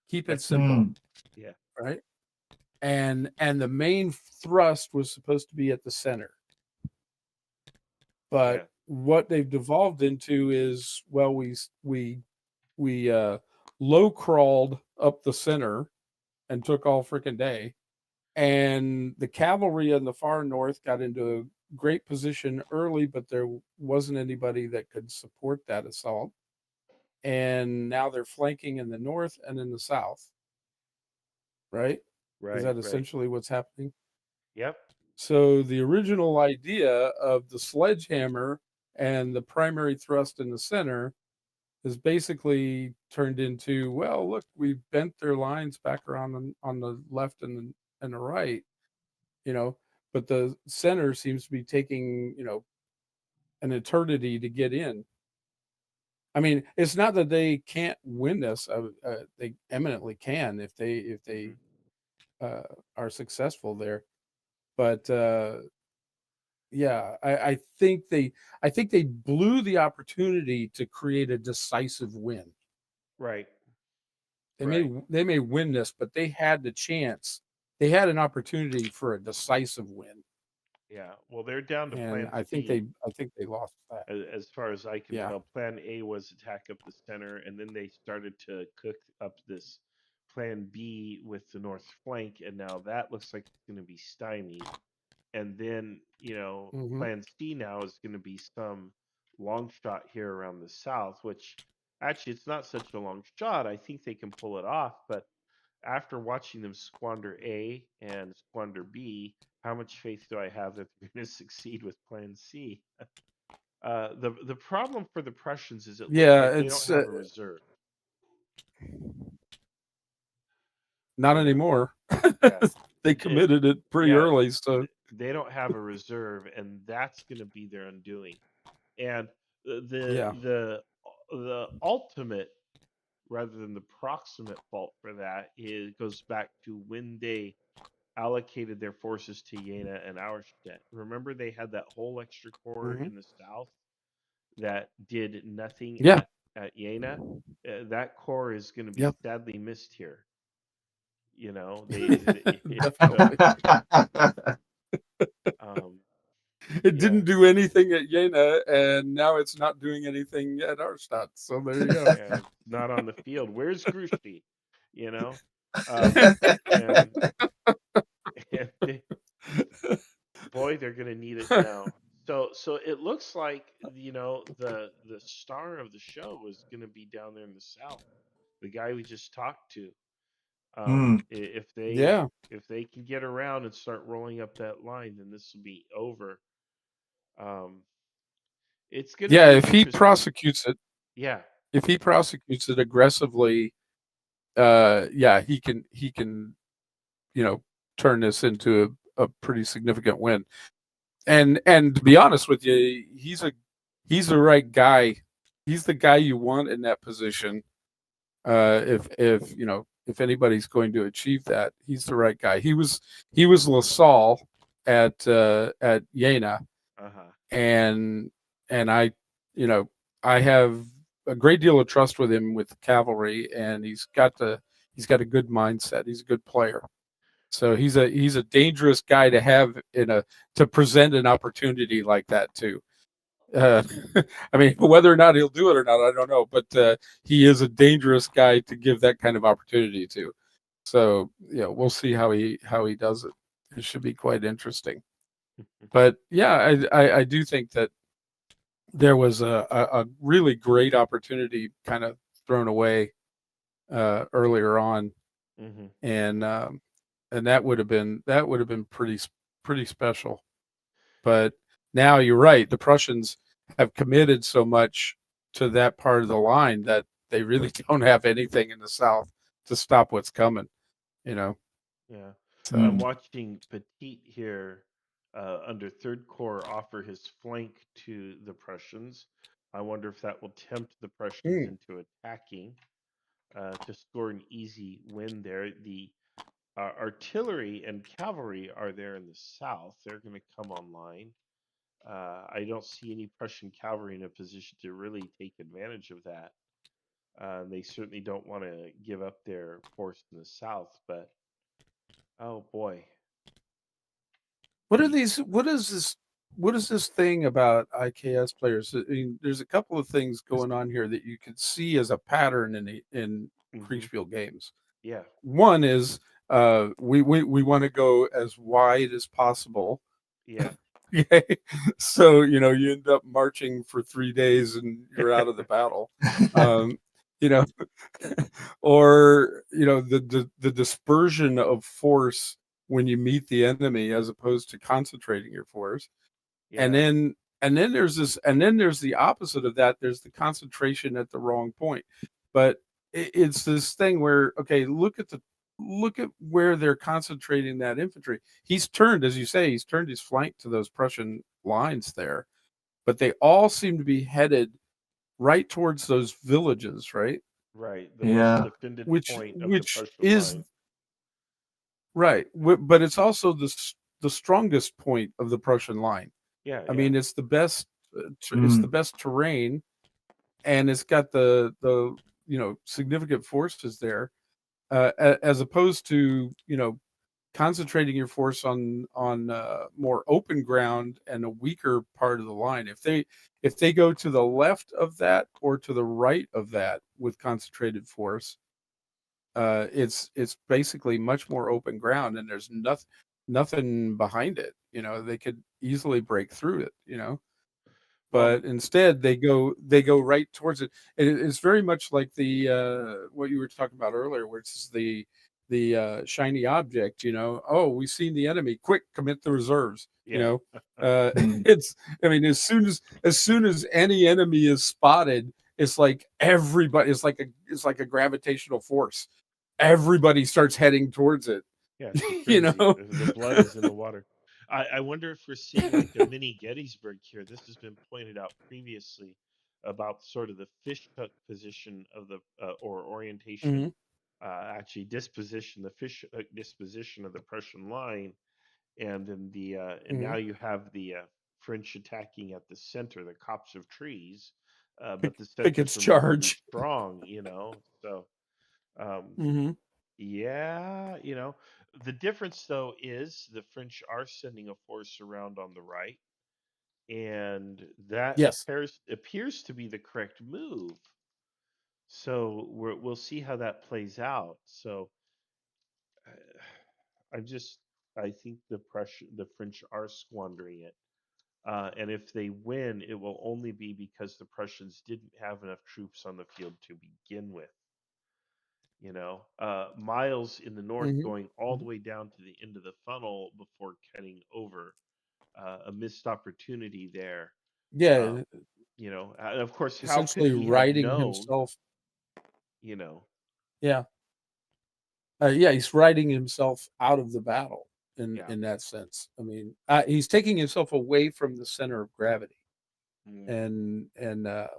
Speaker 7: Keep it simple.
Speaker 1: Yeah.
Speaker 7: Right. And the main thrust was supposed to be at the center. But what they've devolved into is, well, we low crawled up the center and took all freaking day. And the cavalry in the far north got into a great position early, but there wasn't anybody that could support that assault. And now they're flanking in the north and in the south. Right? Is that essentially what's happening?
Speaker 1: Yep.
Speaker 7: So the original idea of the sledgehammer and the primary thrust in the center is basically turned into, well, look, we've bent their lines back around on the left and the right, but the center seems to be taking, an eternity to get in. I mean, it's not that they can't win this. They eminently can if they are successful there. But yeah, I think they blew the opportunity to create a decisive win.
Speaker 1: Right.
Speaker 7: They may win this, but they had the chance. They had an opportunity for a decisive win.
Speaker 1: Yeah. Well, they're down to
Speaker 7: And
Speaker 1: plan
Speaker 7: I think
Speaker 1: C.
Speaker 7: they lost that.
Speaker 1: As far as I can tell, plan A was attack up the center, and then they started to cook up this plan B with the north flank, and now that looks like it's going to be stymied. And then, plan C now is going to be some long shot here around the south, which actually it's not such a long shot. I think they can pull it off, but after watching them squander A and squander B, how much faith do I have that they're going to succeed with plan C? The problem for the Prussians is it looks like they don't have a reserve.
Speaker 7: Not anymore. They committed it pretty early, so
Speaker 1: they don't have a reserve, and that's going to be their undoing. And the ultimate, rather than the proximate fault for that, goes back to when they allocated their forces to Jena and Auerstedt. Remember, they had that whole extra corps in the south that did nothing at Jena. That corps is going to be sadly missed here.
Speaker 7: It didn't do anything at Jena, and now it's not doing anything at Auerstedt. So there you go.
Speaker 1: Yeah, it's not on the field. Where's Kriegsspiel? You know, and they, boy, they're gonna need it now. So it looks like the star of the show is gonna be down there in the south. The guy we just talked to.
Speaker 7: Yeah.
Speaker 1: If they can get around and start rolling up that line, then this will be over. Um, it's gonna
Speaker 7: Yeah,
Speaker 1: be an
Speaker 7: if he
Speaker 1: interesting.
Speaker 7: prosecutes it,
Speaker 1: Yeah.
Speaker 7: if he prosecutes it aggressively, yeah, he can, you know, turn this into a pretty significant win. And to be honest with you, he's the right guy. He's the guy you want in that position. If you know, if anybody's going to achieve that, he's the right guy. He was LaSalle at Jena,
Speaker 1: Uh-huh.
Speaker 7: and I, you know, I have a great deal of trust with him with the cavalry, and he's got a good mindset. He's a good player. So he's a dangerous guy to have to present an opportunity like that to. Uh, I mean, whether or not he'll do it or not, I don't know. But he is a dangerous guy to give that kind of opportunity to. So we'll see how he does it. It should be quite interesting. But yeah, I do think that there was a really great opportunity kind of thrown away earlier on,
Speaker 1: Mhm.
Speaker 7: and that would have been pretty special. But now you're right. The Prussians have committed so much to that part of the line that they really don't have anything in the south to stop what's coming. You know.
Speaker 1: Yeah.
Speaker 7: So
Speaker 1: I'm watching Petit here under Third Corps offer his flank to the Prussians. I wonder if that will tempt the Prussians into attacking to score an easy win there. The artillery and cavalry are there in the south. They're going to come online. I don't see any Prussian cavalry in a position to really take advantage of that. They certainly don't want to give up their force in the south, but oh boy.
Speaker 7: what are these? What is this? What is this thing about IKS players? I mean, there's a couple of things going on here that you can see as a pattern in Kriegsspiel games.
Speaker 1: Yeah.
Speaker 7: One is we want to go as wide as possible.
Speaker 1: Yeah.
Speaker 7: Okay. So you end up marching for 3 days and you're out of the battle. You know, or the dispersion of force when you meet the enemy as opposed to concentrating your force. And
Speaker 1: Yeah.
Speaker 7: then there's the opposite of that. There's the concentration at the wrong point. But it's this thing where, okay, look at where they're concentrating that infantry. He's turned, as you say, he's turned his flank to those Prussian lines there, but they all seem to be headed right towards those villages, right?
Speaker 1: Right. The most defended
Speaker 7: Which
Speaker 1: point of the Prussian
Speaker 7: is
Speaker 1: line.
Speaker 7: right, but it's also the strongest point of the Prussian line.
Speaker 1: Yeah.
Speaker 7: I mean, it's the best. It's the best terrain, and it's got the significant forces there, as opposed to concentrating your force on more open ground and a weaker part of the line. If they go to the left of that or to the right of that with concentrated force, it's basically much more open ground, and there's nothing behind it. They could easily break through it. But instead they go right towards it. It's very much like the what you were talking about earlier, where it's the shiny object. Oh, we've seen the enemy, quick, commit the reserves.
Speaker 1: Yeah.
Speaker 7: It's, I mean, as soon as any enemy is spotted, it's like everybody, it's like a gravitational force. Everybody starts heading towards it.
Speaker 1: Yeah, it's crazy. The blood is in the water. I wonder if we're seeing like a mini Gettysburg here. This has been pointed out previously about sort of the fish hook position of the or orientation, actually disposition, the fish hook disposition of the Prussian line, and then and now you have the French attacking at the center, the copse of trees, but the center's
Speaker 7: Picket's
Speaker 1: remarkably
Speaker 7: charge.
Speaker 1: strong, so. Yeah, the difference though is the French are sending a force around on the right, and that
Speaker 7: Yes.
Speaker 1: appears to be the correct move. So we'll see how that plays out. So I think the French are squandering it. And if they win, it will only be because the Prussians didn't have enough troops on the field to begin with. Miles in the north going all the way down to the end of the funnel before cutting over. A missed opportunity there.
Speaker 7: Yeah.
Speaker 1: And of course, how could
Speaker 7: Essentially
Speaker 1: he have
Speaker 7: writing
Speaker 1: known?
Speaker 7: himself.
Speaker 1: Yeah.
Speaker 7: Yeah, he's writing himself out of the battle in that sense. I mean, he's taking himself away from the center of gravity, and that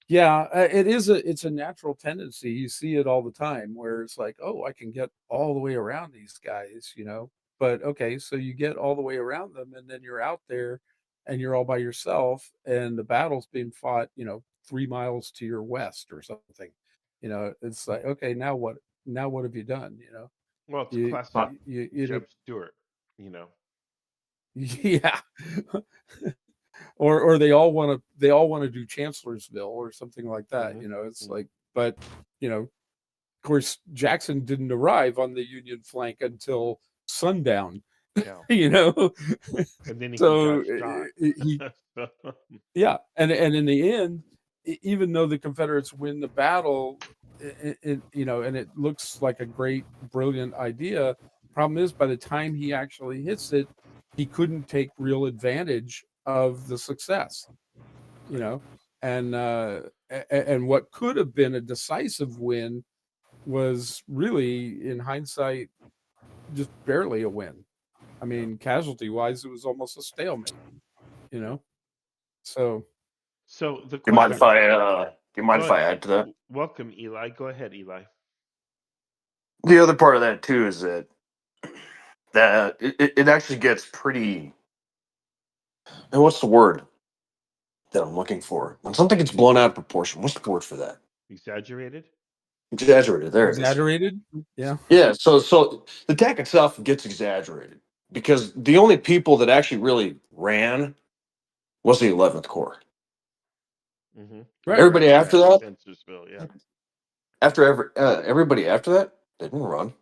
Speaker 7: it's a natural tendency. You see it all the time where it's like, oh, I can get all the way around these guys, But okay, so you get all the way around them, and then you're out there, and you're all by yourself, and the battle's being fought, 3 miles to your west or something. It's like, okay, now what? Now what have you done?
Speaker 1: Well, it's
Speaker 7: You,
Speaker 1: classic
Speaker 7: you
Speaker 1: Jeb Stewart.
Speaker 7: Yeah. or they all want to do Chancellorsville or something like that. It's like, but of course, Jackson didn't arrive on the Union flank until sundown.
Speaker 1: Yeah. And then
Speaker 7: So
Speaker 1: he got
Speaker 7: he
Speaker 1: shot.
Speaker 7: yeah, and in the end, even though the Confederates win the battle, and it looks like a great, brilliant idea. Problem is, by the time he actually hits it, he couldn't take real advantage of the success. And what could have been a decisive win was really, in hindsight, just barely a win. I mean, casualty-wise, it was almost a stalemate. So
Speaker 1: the
Speaker 5: Do you mind if I add to that?
Speaker 1: Welcome, Eli. Go ahead, Eli.
Speaker 5: The other part of that too is that it actually gets pretty. And what's the word that I'm looking for? When something gets blown out of proportion, what's the word for that?
Speaker 1: Exaggerated.
Speaker 5: Exaggerated. There it is.
Speaker 7: Exaggerated. Yeah.
Speaker 5: Yeah. So the attack itself gets exaggerated because the only people that actually really ran was the 11th Corps.
Speaker 1: Right.
Speaker 5: Everybody after that,
Speaker 1: Chancellorsville, yeah.
Speaker 5: Everybody after that, they didn't run.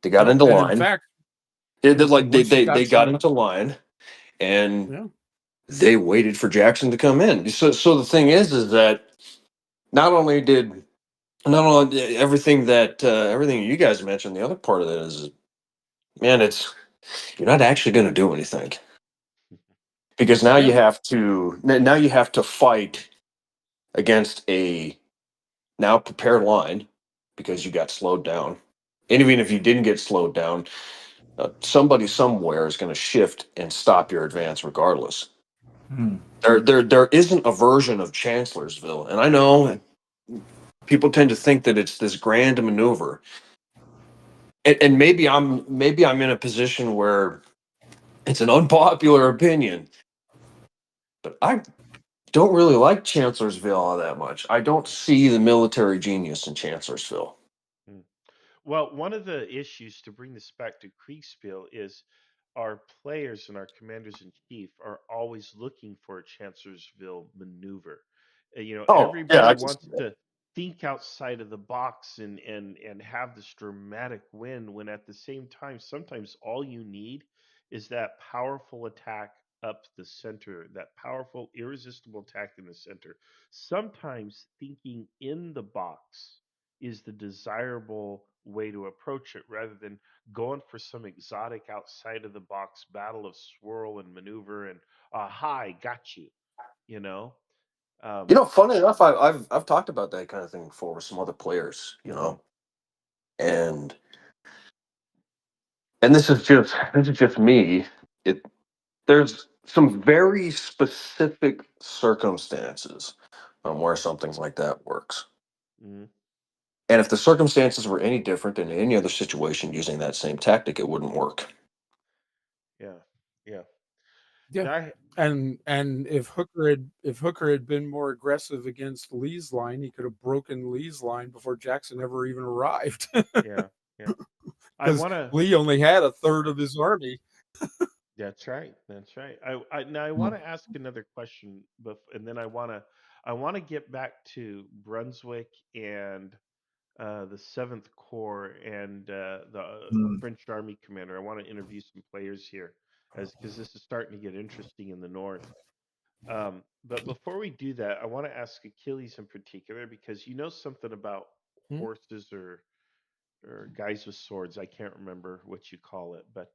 Speaker 5: They got
Speaker 7: No,
Speaker 5: into
Speaker 7: and
Speaker 5: line.
Speaker 7: in fact,
Speaker 5: They got
Speaker 7: some-
Speaker 5: into line, and they waited for Jackson to come in. So the thing is that not only everything you guys mentioned, the other part of that is, man, you're not actually going to do anything because now you have to fight against a now prepared line because you got slowed down. And even if you didn't get slowed down, somebody somewhere is going to shift and stop your advance regardless. There isn't a version of Chancellorsville, and I know people tend to think that it's this grand maneuver, and maybe I'm in a position where it's an unpopular opinion, but I don't really like Chancellorsville all that much. I don't see the military genius in Chancellorsville.
Speaker 1: Well, one of the issues, to bring this back to Kriegsspiel, is our players and our commanders in chief are always looking for a Chancellorsville maneuver. Everybody wants to think outside of the box and have this dramatic win, when at the same time, sometimes all you need is that powerful attack up the center, that powerful, irresistible attack in the center. Sometimes thinking in the box is the desirable way to approach it, rather than going for some exotic outside of the box battle of swirl and maneuver and hi, got you.
Speaker 5: Funny enough, I've talked about that kind of thing before with some other players. And this is just me. There's some very specific circumstances on where something like that works. And if the circumstances were any different than any other situation using that same tactic, it wouldn't work.
Speaker 7: Yeah. And if Hooker had been more aggressive against Lee's line, he could have broken Lee's line before Jackson ever even arrived.
Speaker 1: Yeah.
Speaker 7: Because Lee only had a third of his army.
Speaker 1: That's right. That's right. Now I want to ask another question, and then I want to get back to Brunswick and the Seventh Corps and the French Army commander. I want to interview some players here, because this is starting to get interesting in the north. But before we do that, I want to ask Achilles in particular, because you know something about horses or guys with swords. I can't remember what you call it, but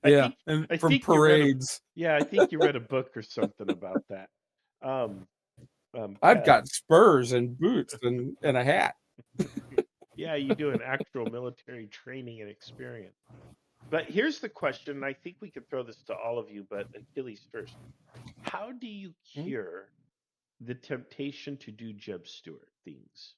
Speaker 7: Yeah, and
Speaker 1: I
Speaker 7: from
Speaker 1: think you read a
Speaker 7: parades.
Speaker 1: yeah, I think you read a book or something about that.
Speaker 7: I've
Speaker 1: Kev.
Speaker 7: got spurs and boots and a hat.
Speaker 1: Yeah, you do an actual military training and experience. But here's the question, and I think we could throw this to all of you, but Achilles first. How do you cure the temptation to do Jeb Stuart things?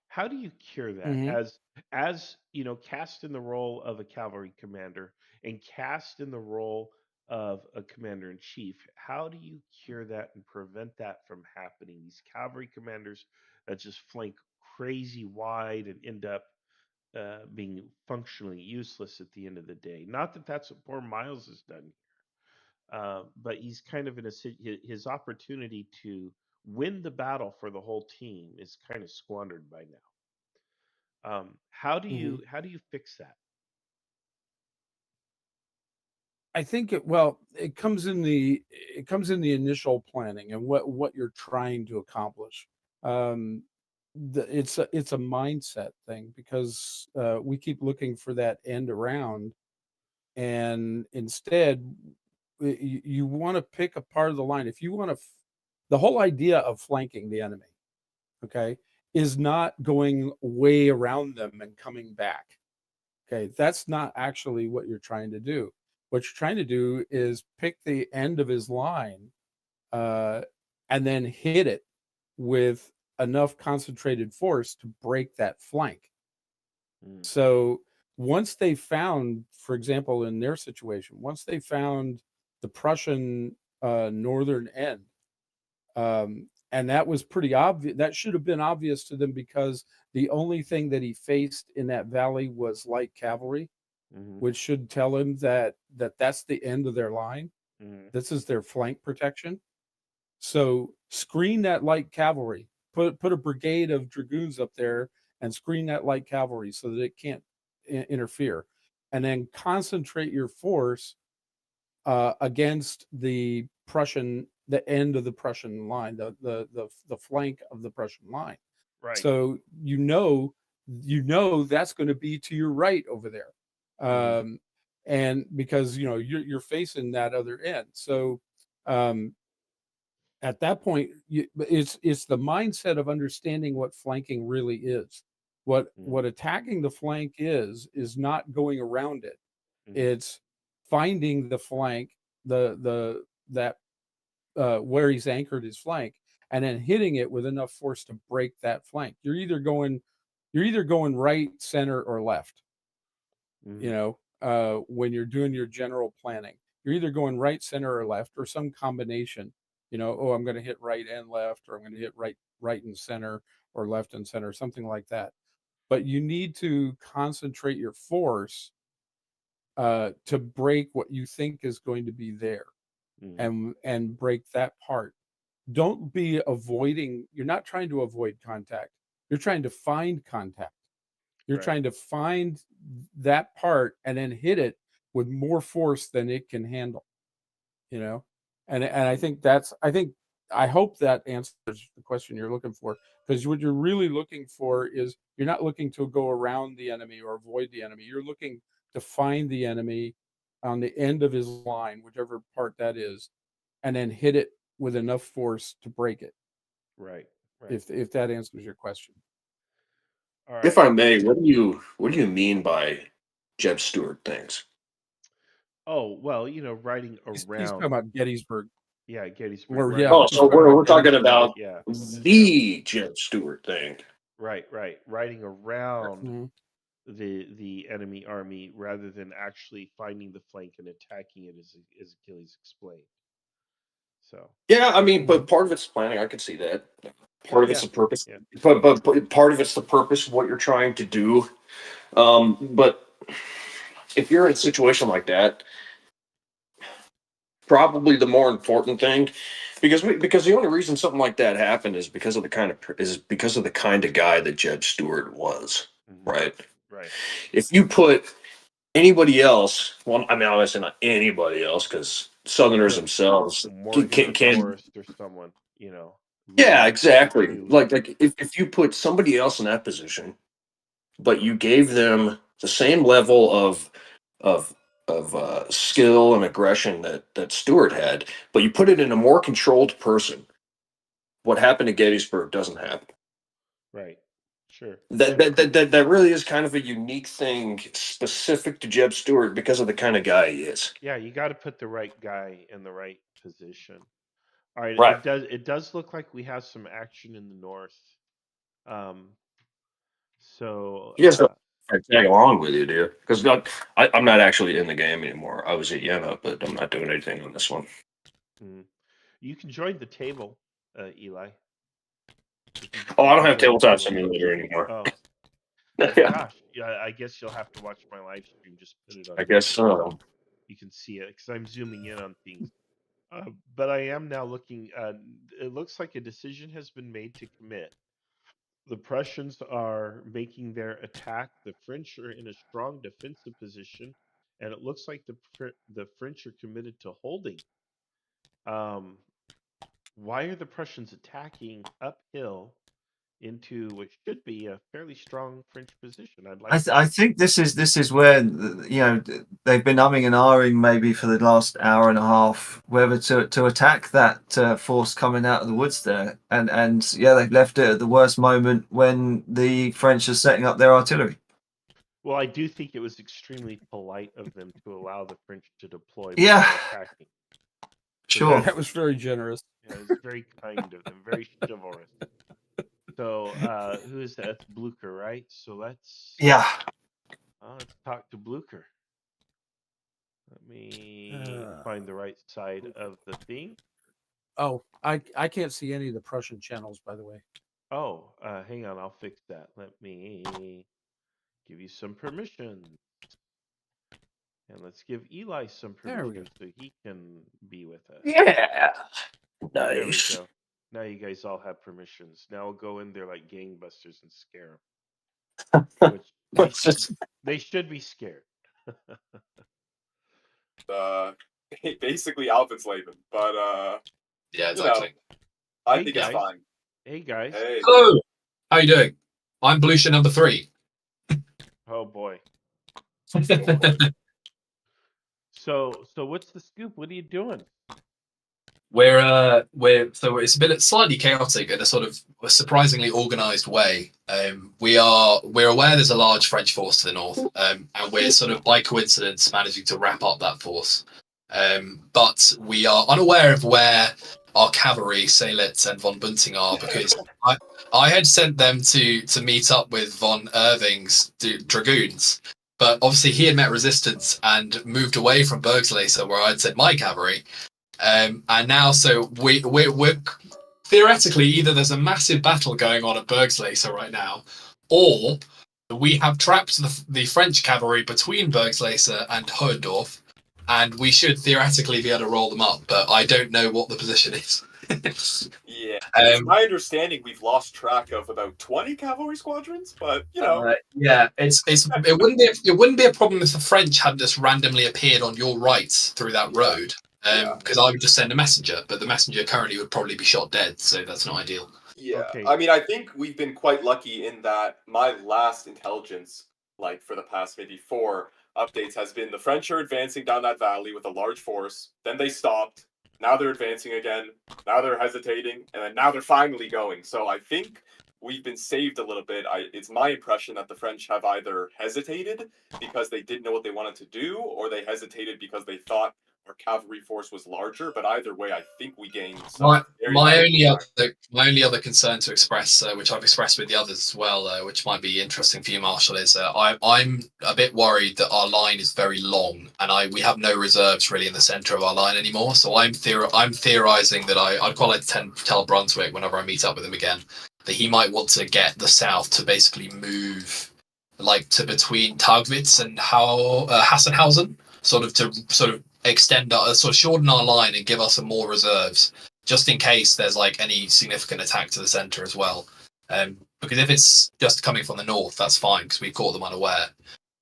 Speaker 1: How do you cure that
Speaker 7: Mhm.
Speaker 1: as you know, cast in the role of a cavalry commander and cast in the role of a commander in chief? How do you cure that and prevent that from happening? These cavalry commanders that just flank crazy wide and end up being functionally useless at the end of the day. Not that that's what poor Miles has done here, but he's kind of in his opportunity to win the battle for the whole team is kind of squandered by now. How do
Speaker 7: Mhm.
Speaker 1: you fix that?
Speaker 7: I think it comes in the initial planning and what you're trying to accomplish. Um, it's a mindset thing, because we keep looking for that end around, and instead you want to pick a part of the line. If you want to, the whole idea of flanking the enemy, okay, is not going way around them and coming back. Okay, that's not actually what you're trying to do. What you're trying to do is pick the end of his line, uh, and then hit it with enough concentrated force to break that flank. So once they found, for example, in their situation, once they found the Prussian northern end, and that was pretty obvious. That should have been obvious to them, because the only thing that he faced in that valley was light cavalry, which should tell him that's the end of their line. This is their flank protection. So screen that light cavalry. Put a brigade of dragoons up there and screen that light cavalry so that it can't interfere, and then concentrate your force against the end of the Prussian line, the flank of the Prussian line.
Speaker 1: Right.
Speaker 7: So you know that's going to be to your right over there, and because you're facing that other end. So at that point, it's the mindset of understanding what flanking really is. What attacking the flank is not going around it. It's finding the flank, that where he's anchored his flank, and then hitting it with enough force to break that flank. You're either going right, center, or left. When you're doing your general planning, you're either going right, center, or left, or some combination. I'm going to hit right and left, or I'm going to hit right and center, or left and center, something like that. But you need to concentrate your force to break what you think is going to be there, and break that part. Don't be avoiding. You're not trying to avoid contact. You're trying to find contact. You're trying to find that part and then hit it with more force than it can handle. And I hope that answers the question you're looking for, because what you're really looking for is, you're not looking to go around the enemy or avoid the enemy. You're looking to find the enemy on the end of his line, whichever part that is, and then hit it with enough force to break it.
Speaker 1: Right.
Speaker 7: If that answers your question.
Speaker 1: All right.
Speaker 5: If I may, what do you mean by Jeb Stuart things?
Speaker 1: Oh, well, riding
Speaker 7: He's
Speaker 1: around.
Speaker 7: talking about Gettysburg.
Speaker 1: Yeah, Gettysburg.
Speaker 7: Or,
Speaker 1: Right.
Speaker 7: yeah.
Speaker 5: Oh, so we're talking
Speaker 1: Gettysburg,
Speaker 5: about
Speaker 1: yeah.
Speaker 5: the Jeb Stuart thing.
Speaker 1: Right. Riding around the enemy army rather than actually finding the flank and attacking it, as Achilles explained. So
Speaker 5: Yeah, I mean, but part of it's planning. I could see that. Part of it's the purpose,
Speaker 1: Yeah.
Speaker 5: but part of it's the purpose of what you're trying to do. But if you're in a situation like that, probably the more important thing, because the only reason something like that happened is because of the kind of guy that Jeb Stuart was, right?
Speaker 1: Right.
Speaker 5: If you put anybody else, well, I mean, obviously not anybody else, because Southerners themselves
Speaker 1: Morgan or
Speaker 5: can
Speaker 1: Forrest or someone,
Speaker 5: yeah,
Speaker 1: Lee,
Speaker 5: exactly.
Speaker 1: Dewey.
Speaker 5: Like if you put somebody else in that position, but you gave them the same level of skill and aggression that Stewart had, but you put it in a more controlled person, what happened at Gettysburg doesn't happen.
Speaker 1: Right. Sure.
Speaker 5: That really is kind of a unique thing specific to Jeb Stuart because of the kind of guy he is.
Speaker 1: Yeah, you got to put the right guy in the right position. All right,
Speaker 5: Right.
Speaker 1: it does look like we have some action in the north. So
Speaker 5: You guys don't tag along with you, do you? Because I'm not actually in the game anymore. I was at Jena, but I'm not doing anything on this one.
Speaker 1: You can join the table, Eli.
Speaker 5: Oh, I don't have Tabletop Simulator anymore.
Speaker 1: Oh.
Speaker 5: Yeah.
Speaker 1: Gosh, yeah. I guess you'll have to watch my live stream. Just put it on.
Speaker 5: I guess so.
Speaker 1: You can see it because I'm zooming in on things. But I am now looking. It looks like a decision has been made to commit. The Prussians are making their attack. The French are in a strong defensive position, and it looks like the French are committed to holding. Why are the Prussians attacking uphill into what should be a fairly strong French position?
Speaker 6: I think this is where they've been umming and ahhing maybe for the last hour and a half whether to attack that force coming out of the woods there, and yeah, they've left it at the worst moment when the French are setting up their artillery.
Speaker 1: Well, I do think it was extremely polite of them to allow the French to deploy
Speaker 6: Yeah.
Speaker 1: before attacking.
Speaker 6: Sure.
Speaker 7: That was very generous.
Speaker 1: Yeah, it was very kind of them, very chivalrous. So, who is that? That's Blucher, right? So let's talk to Blucher. Let me find the right side of the thing.
Speaker 7: Oh, I can't see any of the Prussian channels, by the way.
Speaker 1: Oh, hang on, I'll fix that. Let me give you some permission. And let's give Eli some permission so he can be with us.
Speaker 5: Yeah.
Speaker 1: There we
Speaker 5: Nice.
Speaker 1: go. Now you guys all have permissions. Now we'll go in there like gangbusters and scare them. Which they should be scared.
Speaker 3: Basically Alpensleben, but
Speaker 23: yeah, exactly.
Speaker 3: I think it's fine.
Speaker 1: Hey guys.
Speaker 3: Hey.
Speaker 23: Hello. How you doing? I'm Blucher number 3.
Speaker 1: Oh boy. So what's the scoop? What are you doing?
Speaker 23: We're so it's been slightly chaotic in a sort of a surprisingly organized way. We're aware there's a large French force to the north, and we're sort of by coincidence managing to wrap up that force. But we are unaware of where our cavalry, Seylitz and von Bunting are, because I had sent them to meet up with von Irving's dragoons. But obviously he had met resistance and moved away from Bergslaser, where I'd sent my cavalry. And now, so we're theoretically either there's a massive battle going on at Bergslaser right now, or we have trapped the French cavalry between Bergslaser and Hohendorf, and we should theoretically be able to roll them up. But I don't know what the position is.
Speaker 3: Yeah, it's my understanding we've lost track of about 20 cavalry squadrons, but
Speaker 23: yeah, it wouldn't be a problem if the French had just randomly appeared on your right through that road, because I would just send a messenger, but the messenger currently would probably be shot dead, so that's not ideal.
Speaker 3: Yeah, I mean, I think we've been quite lucky in that my last intelligence, like for the past maybe 4 updates, has been the French are advancing down that valley with a large force, then they stopped. Now they're advancing again. Now they're hesitating, and then now they're finally going. So I think we've been saved a little bit. It's my impression that the French have either hesitated because they didn't know what they wanted to do, or they hesitated because they thought our cavalry force was larger. But either way, I think we gained.
Speaker 23: My only other concern to express, which I've expressed with the others as well, which might be interesting for you, Marshall, is I'm a bit worried that our line is very long, and we have no reserves really in the centre of our line anymore. So I'm theorising that I'd quite like to tell Brunswick whenever I meet up with him again that he might want to get the south to basically move like to between Taugwitz and Hassenhausen, sort of extend our sort of shorten our line and give us some more reserves, just in case there's like any significant attack to the center as well. Because if it's just coming from the north, that's fine because we caught them unaware,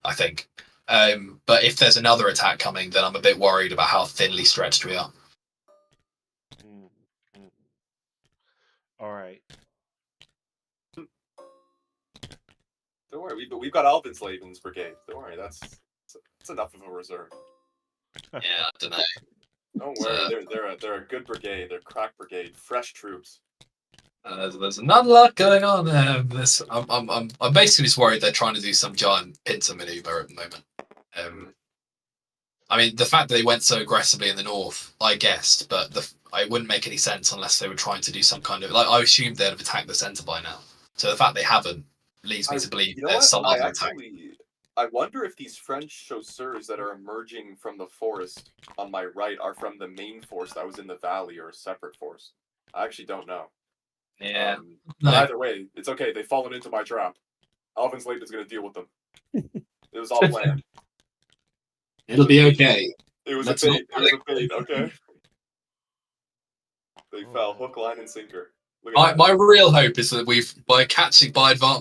Speaker 23: I think. But if there's another attack coming, then I'm a bit worried about how thinly stretched we are.
Speaker 1: All right.
Speaker 3: Don't worry, we've got Alvenslaven's brigade. Don't worry, that's enough of a reserve.
Speaker 23: Yeah, I don't know.
Speaker 3: Don't worry, they're a good brigade. They're crack brigade, fresh troops.
Speaker 23: There's not a lot going on there. I'm basically just worried they're trying to do some giant pincer maneuver at the moment. I mean, the fact that they went so aggressively in the north, I guessed, but it wouldn't make any sense unless they were trying to do some kind of like. I assumed they'd have attacked the center by now. So the fact they haven't leads me to believe there's some other attack.
Speaker 3: I wonder if these French chasseurs that are emerging from the forest on my right are from the main force that was in the valley or a separate force. I actually don't know.
Speaker 23: Yeah.
Speaker 3: But either way, it's okay. They've fallen into my trap. Alvinslaven is going to deal with them. It was all planned.
Speaker 23: It'll be okay.
Speaker 3: It was a bait. It was a bait. Okay. They fell hook, line, and sinker.
Speaker 23: My real hope is that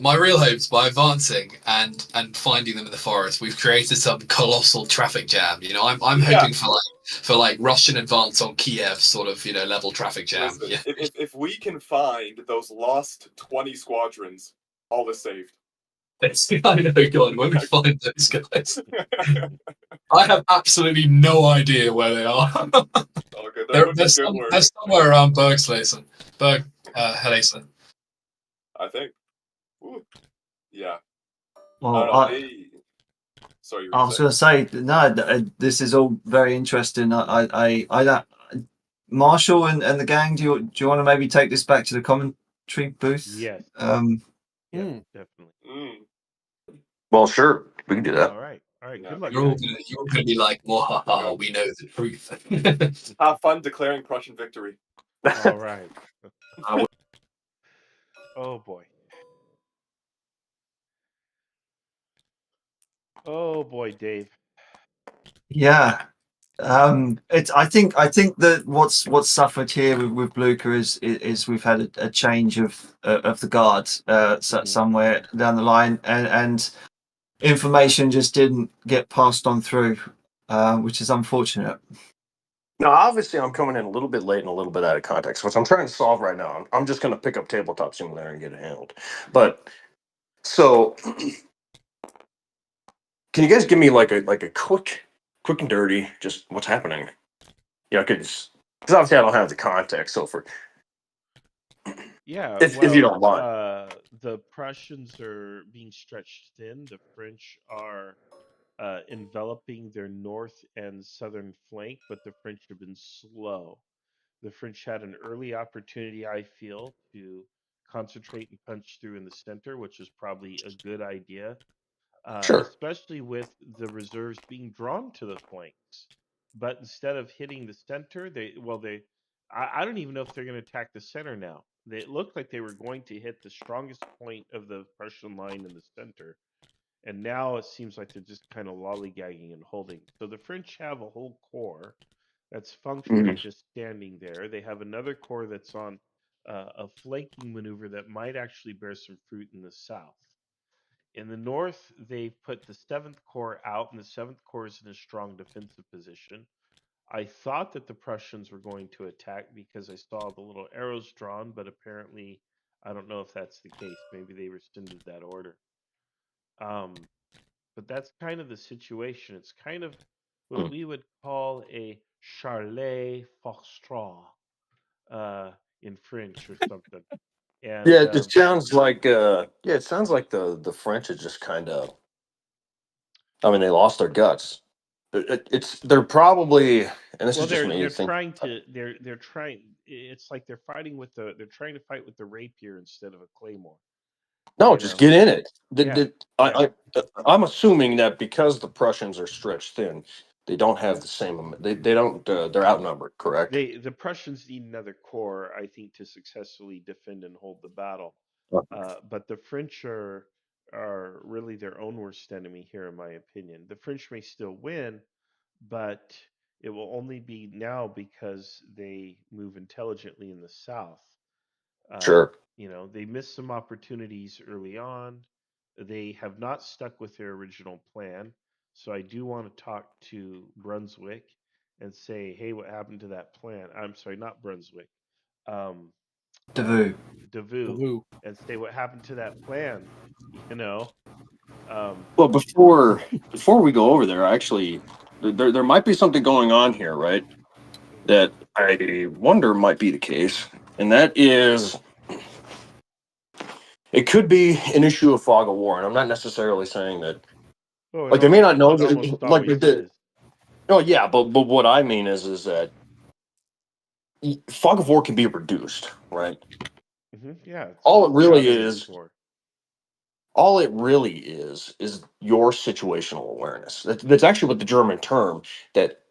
Speaker 23: my real hope is by advancing and finding them in the forest, we've created some colossal traffic jam. You know, I'm hoping for like Russian advance on Kiev sort of, you know, level traffic jam.
Speaker 3: Listen, if we can find those lost 20 squadrons, all is saved.
Speaker 23: I know, God, when we find those guys, I have absolutely no idea where they are.
Speaker 3: Okay,
Speaker 23: they're somewhere around Bergslesen. Helesen.
Speaker 3: I think. Ooh. Yeah.
Speaker 6: Well,
Speaker 3: Sorry.
Speaker 6: I was going to say no. This is all very interesting. I Marshall and the gang. Do you want to maybe take this back to the commentary booth?
Speaker 1: Yes.
Speaker 6: Yeah,
Speaker 1: definitely.
Speaker 5: Well, sure, we can do that.
Speaker 1: All right. Good luck.
Speaker 23: You're all gonna be like, "Wahaha, we know the truth."
Speaker 3: Have fun declaring Prussian victory.
Speaker 1: All right. Oh boy. Oh boy, Dave.
Speaker 6: yeah. I think that what's suffered here with Blucher is we've had a change of the guard somewhere down the line, and information just didn't get passed on through, which is unfortunate.
Speaker 5: Now, obviously, I'm coming in a little bit late and a little bit out of context. What I'm trying to solve right now, I'm just going to pick up Tabletop Simulator and get it handled. But so, can you guys give me like a quick and dirty, just what's happening? Yeah, because obviously I don't have the context. So if you don't mind,
Speaker 1: the Prussians are being stretched thin. The French are enveloping their north and southern flank, but the French have been slow. The French had an early opportunity, I feel, to concentrate and punch through in the center, which is probably a good idea, especially with the reserves being drawn to the flanks. But instead of hitting the center, I don't even know if they're going to attack the center now. It looked like they were going to hit the strongest point of the Prussian line in the center. And now it seems like they're just kind of lollygagging and holding. So the French have a whole corps that's functionally just standing there. They have another corps that's on a flanking maneuver that might actually bear some fruit in the south. In the north, they've put the 7th Corps out, and the 7th Corps is in a strong defensive position. I thought that the Prussians were going to attack because I saw the little arrows drawn, but apparently, I don't know if that's the case. Maybe they rescinded that order. But that's kind of the situation. It's kind of what we would call a Charlet Foxtrot in French or something. And,
Speaker 5: it sounds like it sounds like the French are just kind of. I mean, they lost their guts. They're probably, and this is just me.
Speaker 1: They're trying. It's like they're trying to fight with the rapier instead of a claymore.
Speaker 5: No, just get in it. I'm assuming that because the Prussians are stretched thin, they don't have the same. They don't. They're outnumbered, correct?
Speaker 1: The Prussians need another corps, I think, to successfully defend and hold the battle. But the French are are really their own worst enemy here, in my opinion. The French may still win, but it will only be now because they move intelligently in the south.
Speaker 5: Sure.
Speaker 1: They missed some opportunities early on. They have not stuck with their original plan. So I do want to talk to Brunswick and say, hey, what happened to that plan? I'm sorry, not Brunswick. Um,
Speaker 6: Davoo.
Speaker 1: Davoo, and say what happened to that plan. You know.
Speaker 5: Well, before we go over there, actually, there might be something going on here, right? That I wonder might be the case, and that is, it could be an issue of fog of war, and I'm not necessarily saying that.
Speaker 1: Oh,
Speaker 5: Like they may not know
Speaker 1: it almost
Speaker 5: that, like
Speaker 1: always
Speaker 5: the.
Speaker 1: is.
Speaker 5: Oh yeah, but what I mean is that fog of war can be reduced, right?
Speaker 1: Yeah, it's
Speaker 5: All it really
Speaker 1: scouting
Speaker 5: is.
Speaker 1: for.
Speaker 5: All it really is your situational awareness. That's actually what the German term that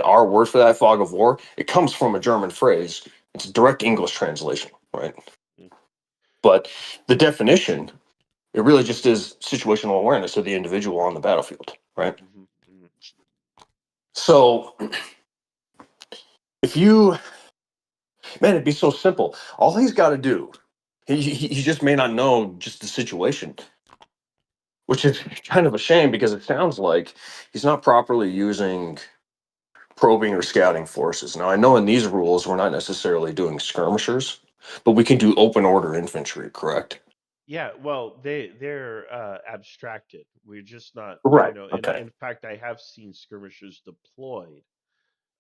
Speaker 5: our word for that, fog of war, it comes from a German phrase. It's a direct English translation, right? But the definition, it really just is situational awareness of the individual on the battlefield, right? So if you, man, it'd be so simple. All he's got to do, he just may not know just the situation, which is kind of a shame because it sounds like he's not properly using probing or scouting forces. Now, I know in these rules we're not necessarily doing skirmishers, but we can do open order infantry, correct?
Speaker 1: Yeah, well, they're abstracted. We're just not,
Speaker 5: Right.
Speaker 1: and
Speaker 5: Okay.
Speaker 1: in fact, I have seen skirmishers deployed.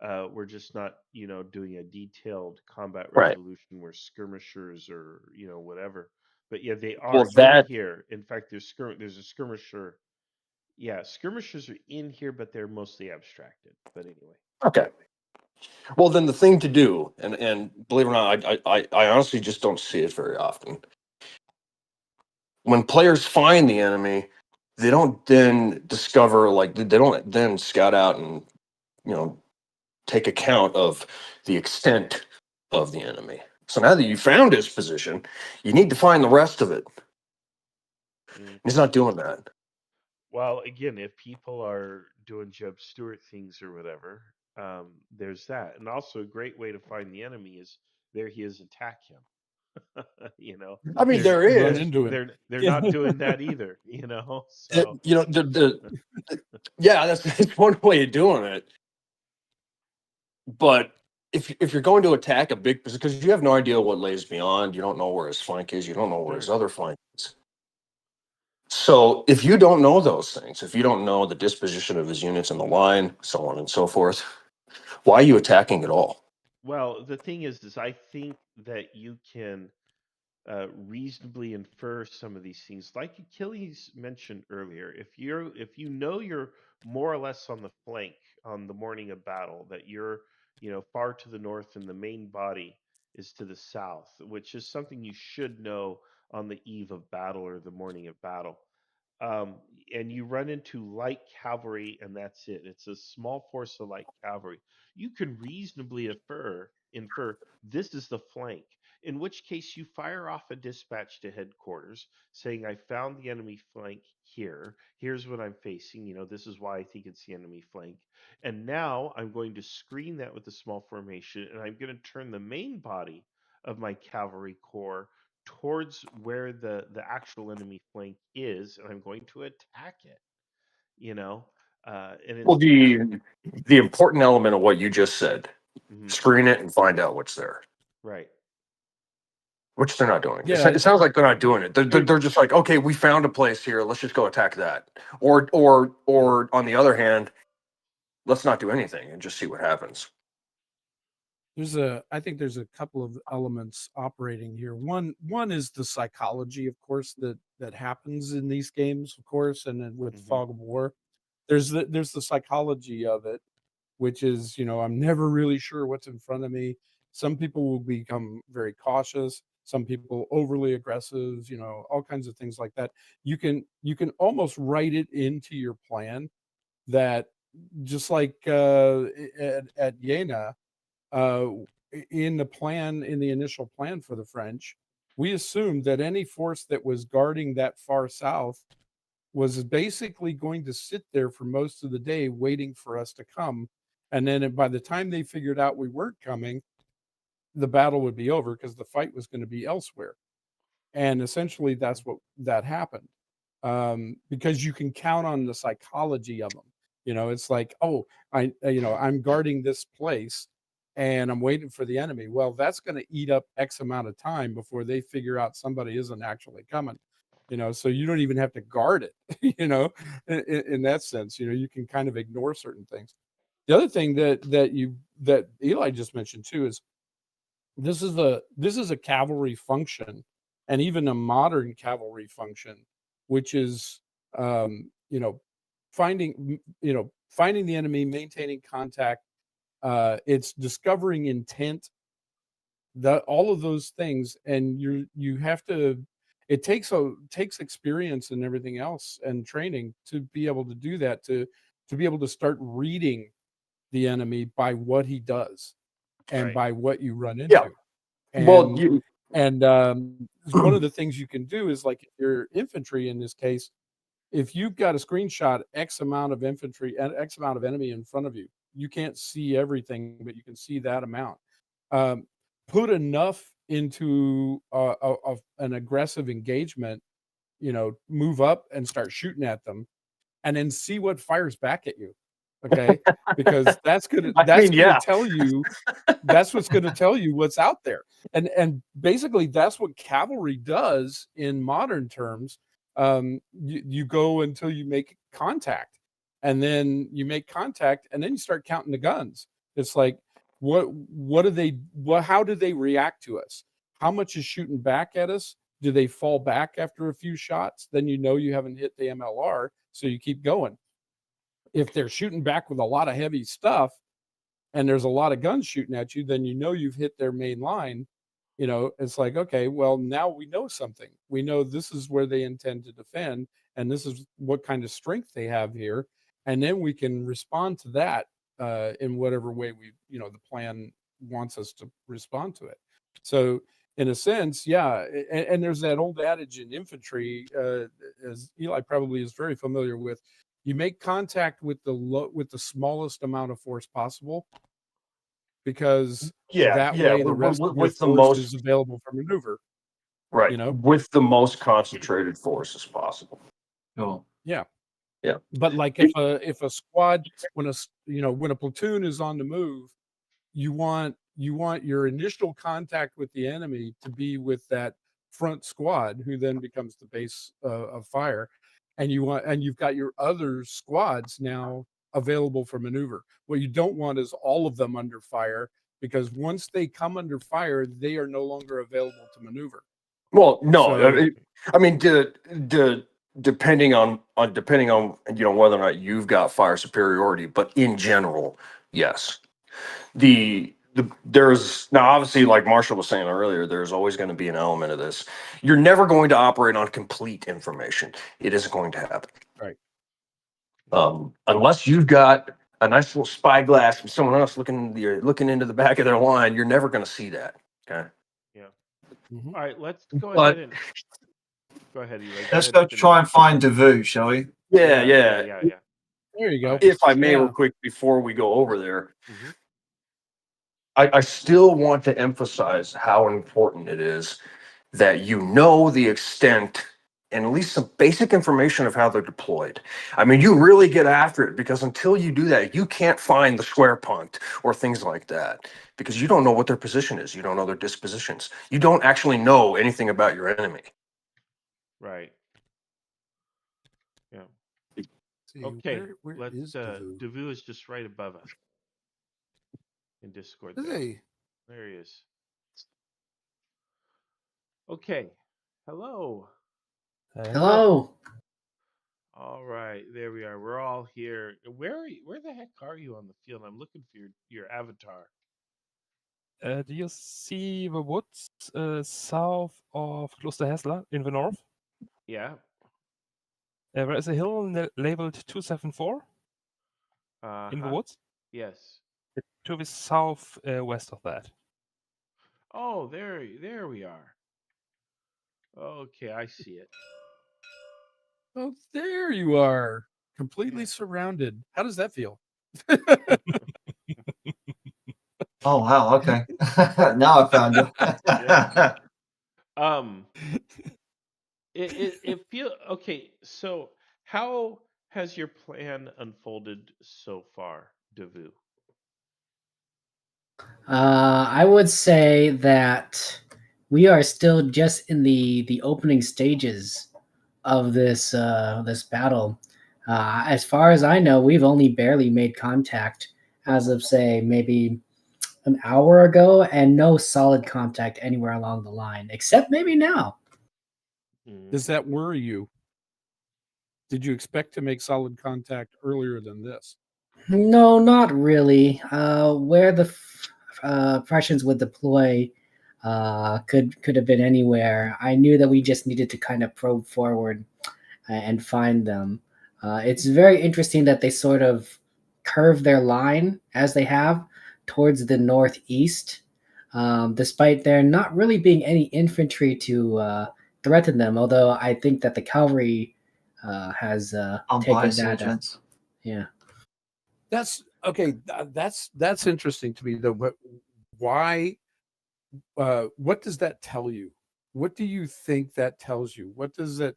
Speaker 1: We're just not, doing a detailed combat
Speaker 5: Right.
Speaker 1: resolution where skirmishers or whatever. But yeah, they
Speaker 5: Well,
Speaker 1: are in
Speaker 5: that
Speaker 1: here. In fact, there's a skirmisher. Yeah, skirmishers are in here, but they're mostly abstracted. But anyway.
Speaker 5: okay. Well, then the thing to do, and believe it or not, I honestly just don't see it very often. When players find the enemy, they don't then discover, like they don't then scout out and take account of the extent of the enemy. So now that you found his position, you need to find the rest of it. He's not doing that.
Speaker 1: Well, again, if people are doing Jeb Stewart things or whatever, there's that. And also, a great way to find the enemy is there he is, attack him.
Speaker 5: I mean, there
Speaker 7: Run
Speaker 5: is.
Speaker 7: into him.
Speaker 1: They're not doing that either. So
Speaker 5: Yeah, that's one way of doing it. But if you're going to attack a big position, because you have no idea what lays beyond, you don't know where his flank is, you don't know where his other flank is. So if you don't know those things, if you don't know the disposition of his units in the line, so on and so forth, why are you attacking at all?
Speaker 1: Well, the thing is I think that you can reasonably infer some of these things, like Achilles mentioned earlier. If you know you're more or less on the flank on the morning of battle, that you're far to the north and the main body is to the south, which is something you should know on the eve of battle or the morning of battle. Um, and you run into light cavalry, and that's it. It's a small force of light cavalry. You can reasonably infer this is the flank. In which case, you fire off a dispatch to headquarters saying, "I found the enemy flank here. Here's what I'm facing. This is why I think it's the enemy flank. And now I'm going to screen that with a small formation, and I'm going to turn the main body of my cavalry corps towards where the actual enemy flank is, and I'm going to attack it." And
Speaker 5: Well,
Speaker 1: it's
Speaker 5: the important element of what you just said, screen it and find out what's there,
Speaker 1: right.
Speaker 5: which they're not doing.
Speaker 7: Yeah.
Speaker 5: It sounds like they're not doing it. They're just like, okay, we found a place here. Let's just go attack that. Or on the other hand, let's not do anything and just see what happens.
Speaker 7: I think there's a couple of elements operating here. One is the psychology, of course, that happens in these games, of course, and then with Fog of War. There's the psychology of it, which is, I'm never really sure what's in front of me. Some people will become very cautious, some people overly aggressive, all kinds of things like that. You can almost write it into your plan that, just like at Jena, in the initial plan for the French, we assumed that any force that was guarding that far south was basically going to sit there for most of the day waiting for us to come. And then by the time they figured out we weren't coming, the battle would be over because the fight was going to be elsewhere. And essentially that's what that happened. Because you can count on the psychology of them. You know, it's like, oh, I'm guarding this place and I'm waiting for the enemy. Well, that's going to eat up X amount of time before they figure out somebody isn't actually coming. You know, so you don't even have to guard it, you know, in that sense. You know, you can kind of ignore certain things. The other thing that Eli just mentioned too is this is a cavalry function, and even a modern cavalry function, which is finding the enemy, maintaining contact. It's discovering intent, all of those things, and you have to. It takes experience and everything else and training to be able to do that. To be able to start reading the enemy by what he does and by what you run into.
Speaker 5: Yeah.
Speaker 7: And
Speaker 5: Well,
Speaker 7: one of the things you can do is, like, if you're infantry in this case, if you've got a screenshot X amount of infantry and X amount of enemy in front of you, you can't see everything, but you can see that amount. Put enough into an aggressive engagement, move up and start shooting at them, and then see what fires back at you. Okay, because that's gonna tell you. That's what's going to tell you what's out there, and basically that's what cavalry does in modern terms. You go until you make contact, and then you make contact, and then you start counting the guns. It's like, what do they? How do they react to us? How much is shooting back at us? Do they fall back after a few shots? Then you know you haven't hit the MLR, so you keep going. If they're shooting back with a lot of heavy stuff and there's a lot of guns shooting at you, then you know you've hit their main line. You know, it's like, okay, well, now we know something. We know this is where they intend to defend, and this is what kind of strength they have here. And then we can respond to that in whatever way the plan wants us to respond to it. So in a sense, yeah. And there's that old adage in infantry, as Eli probably is very familiar with, you make contact with the smallest amount of force possible, because that way the rest of your
Speaker 5: with the
Speaker 7: force
Speaker 5: most
Speaker 7: is available for maneuver.
Speaker 5: right,
Speaker 7: You know,
Speaker 5: with the most concentrated force as possible.
Speaker 6: Cool.
Speaker 7: Yeah.
Speaker 5: Yeah.
Speaker 7: But like if a squad, when a platoon is on the move, you want your initial contact with the enemy to be with that front squad, who then becomes the base of fire, and you've got your other squads now available for maneuver. What you don't want is all of them under fire, because once they come under fire, they are no longer available to maneuver.
Speaker 5: Well, no,
Speaker 7: So,
Speaker 5: I mean, depending on whether or not you've got fire superiority, but in general, yes. There's now, obviously, like Marshall was saying earlier, there's always going to be an element of this. You're never going to operate on complete information. It isn't going to happen.
Speaker 7: Right.
Speaker 5: Unless you've got a nice little spyglass from someone else looking into the back of their line, you're never going to see that. Okay.
Speaker 1: Yeah.
Speaker 7: Mm-hmm.
Speaker 1: All right, let's go
Speaker 6: But-
Speaker 1: ahead and go ahead, Eli.
Speaker 6: Let's go try and find Devu, shall we?
Speaker 5: Yeah.
Speaker 7: There you go.
Speaker 5: If I may,
Speaker 7: Yeah.
Speaker 5: real quick, before we go over there,
Speaker 1: Mhm.
Speaker 5: I still want to emphasize how important it is that you know the extent and at least some basic information of how they're deployed. I mean, you really get after it, because until you do that, you can't find the square punt or things like that, because you don't know what their position is. You don't know their dispositions. You don't actually know anything about your enemy.
Speaker 1: Right. Yeah.
Speaker 7: See,
Speaker 1: Okay.
Speaker 7: where
Speaker 1: Let's.
Speaker 7: is Devu?
Speaker 1: Devu is just right above us in Discord.
Speaker 7: Is he?
Speaker 1: There he is. Okay. Hello.
Speaker 22: Hello.
Speaker 1: All right, there we are. We're all here. Where the heck are you on the field? I'm looking for your avatar.
Speaker 2: Do you see the woods south of Kloster Hessler in the north?
Speaker 1: Yeah.
Speaker 2: There is a hill labeled 274 in the woods.
Speaker 1: Yes.
Speaker 2: To the south west of that.
Speaker 1: Oh, there we are. Okay, I see it.
Speaker 7: Oh, there you are, completely surrounded. How does that feel?
Speaker 6: Oh wow, okay. Now I found you.
Speaker 1: Yeah. It feel okay. So, how has your plan unfolded so far, Devu?
Speaker 12: I would say that we are still just in the opening stages of this battle. As far as I know, we've only barely made contact as of say maybe an hour ago, and no solid contact anywhere along the line, except maybe now.
Speaker 7: Does that worry you? Did you expect to make solid contact earlier than this?
Speaker 12: No, not really. Where the Prussians would deploy could have been anywhere. I knew that we just needed to kind of probe forward and find them. It's very interesting that they sort of curve their line as they have towards the northeast, despite there not really being any infantry to threaten them. Although I think that the cavalry has
Speaker 6: Umpire
Speaker 12: taken that.
Speaker 6: sergeants.
Speaker 12: Yeah.
Speaker 7: That's okay. That's interesting to me though. But why? What does that tell you? What do you think that tells you? What does it?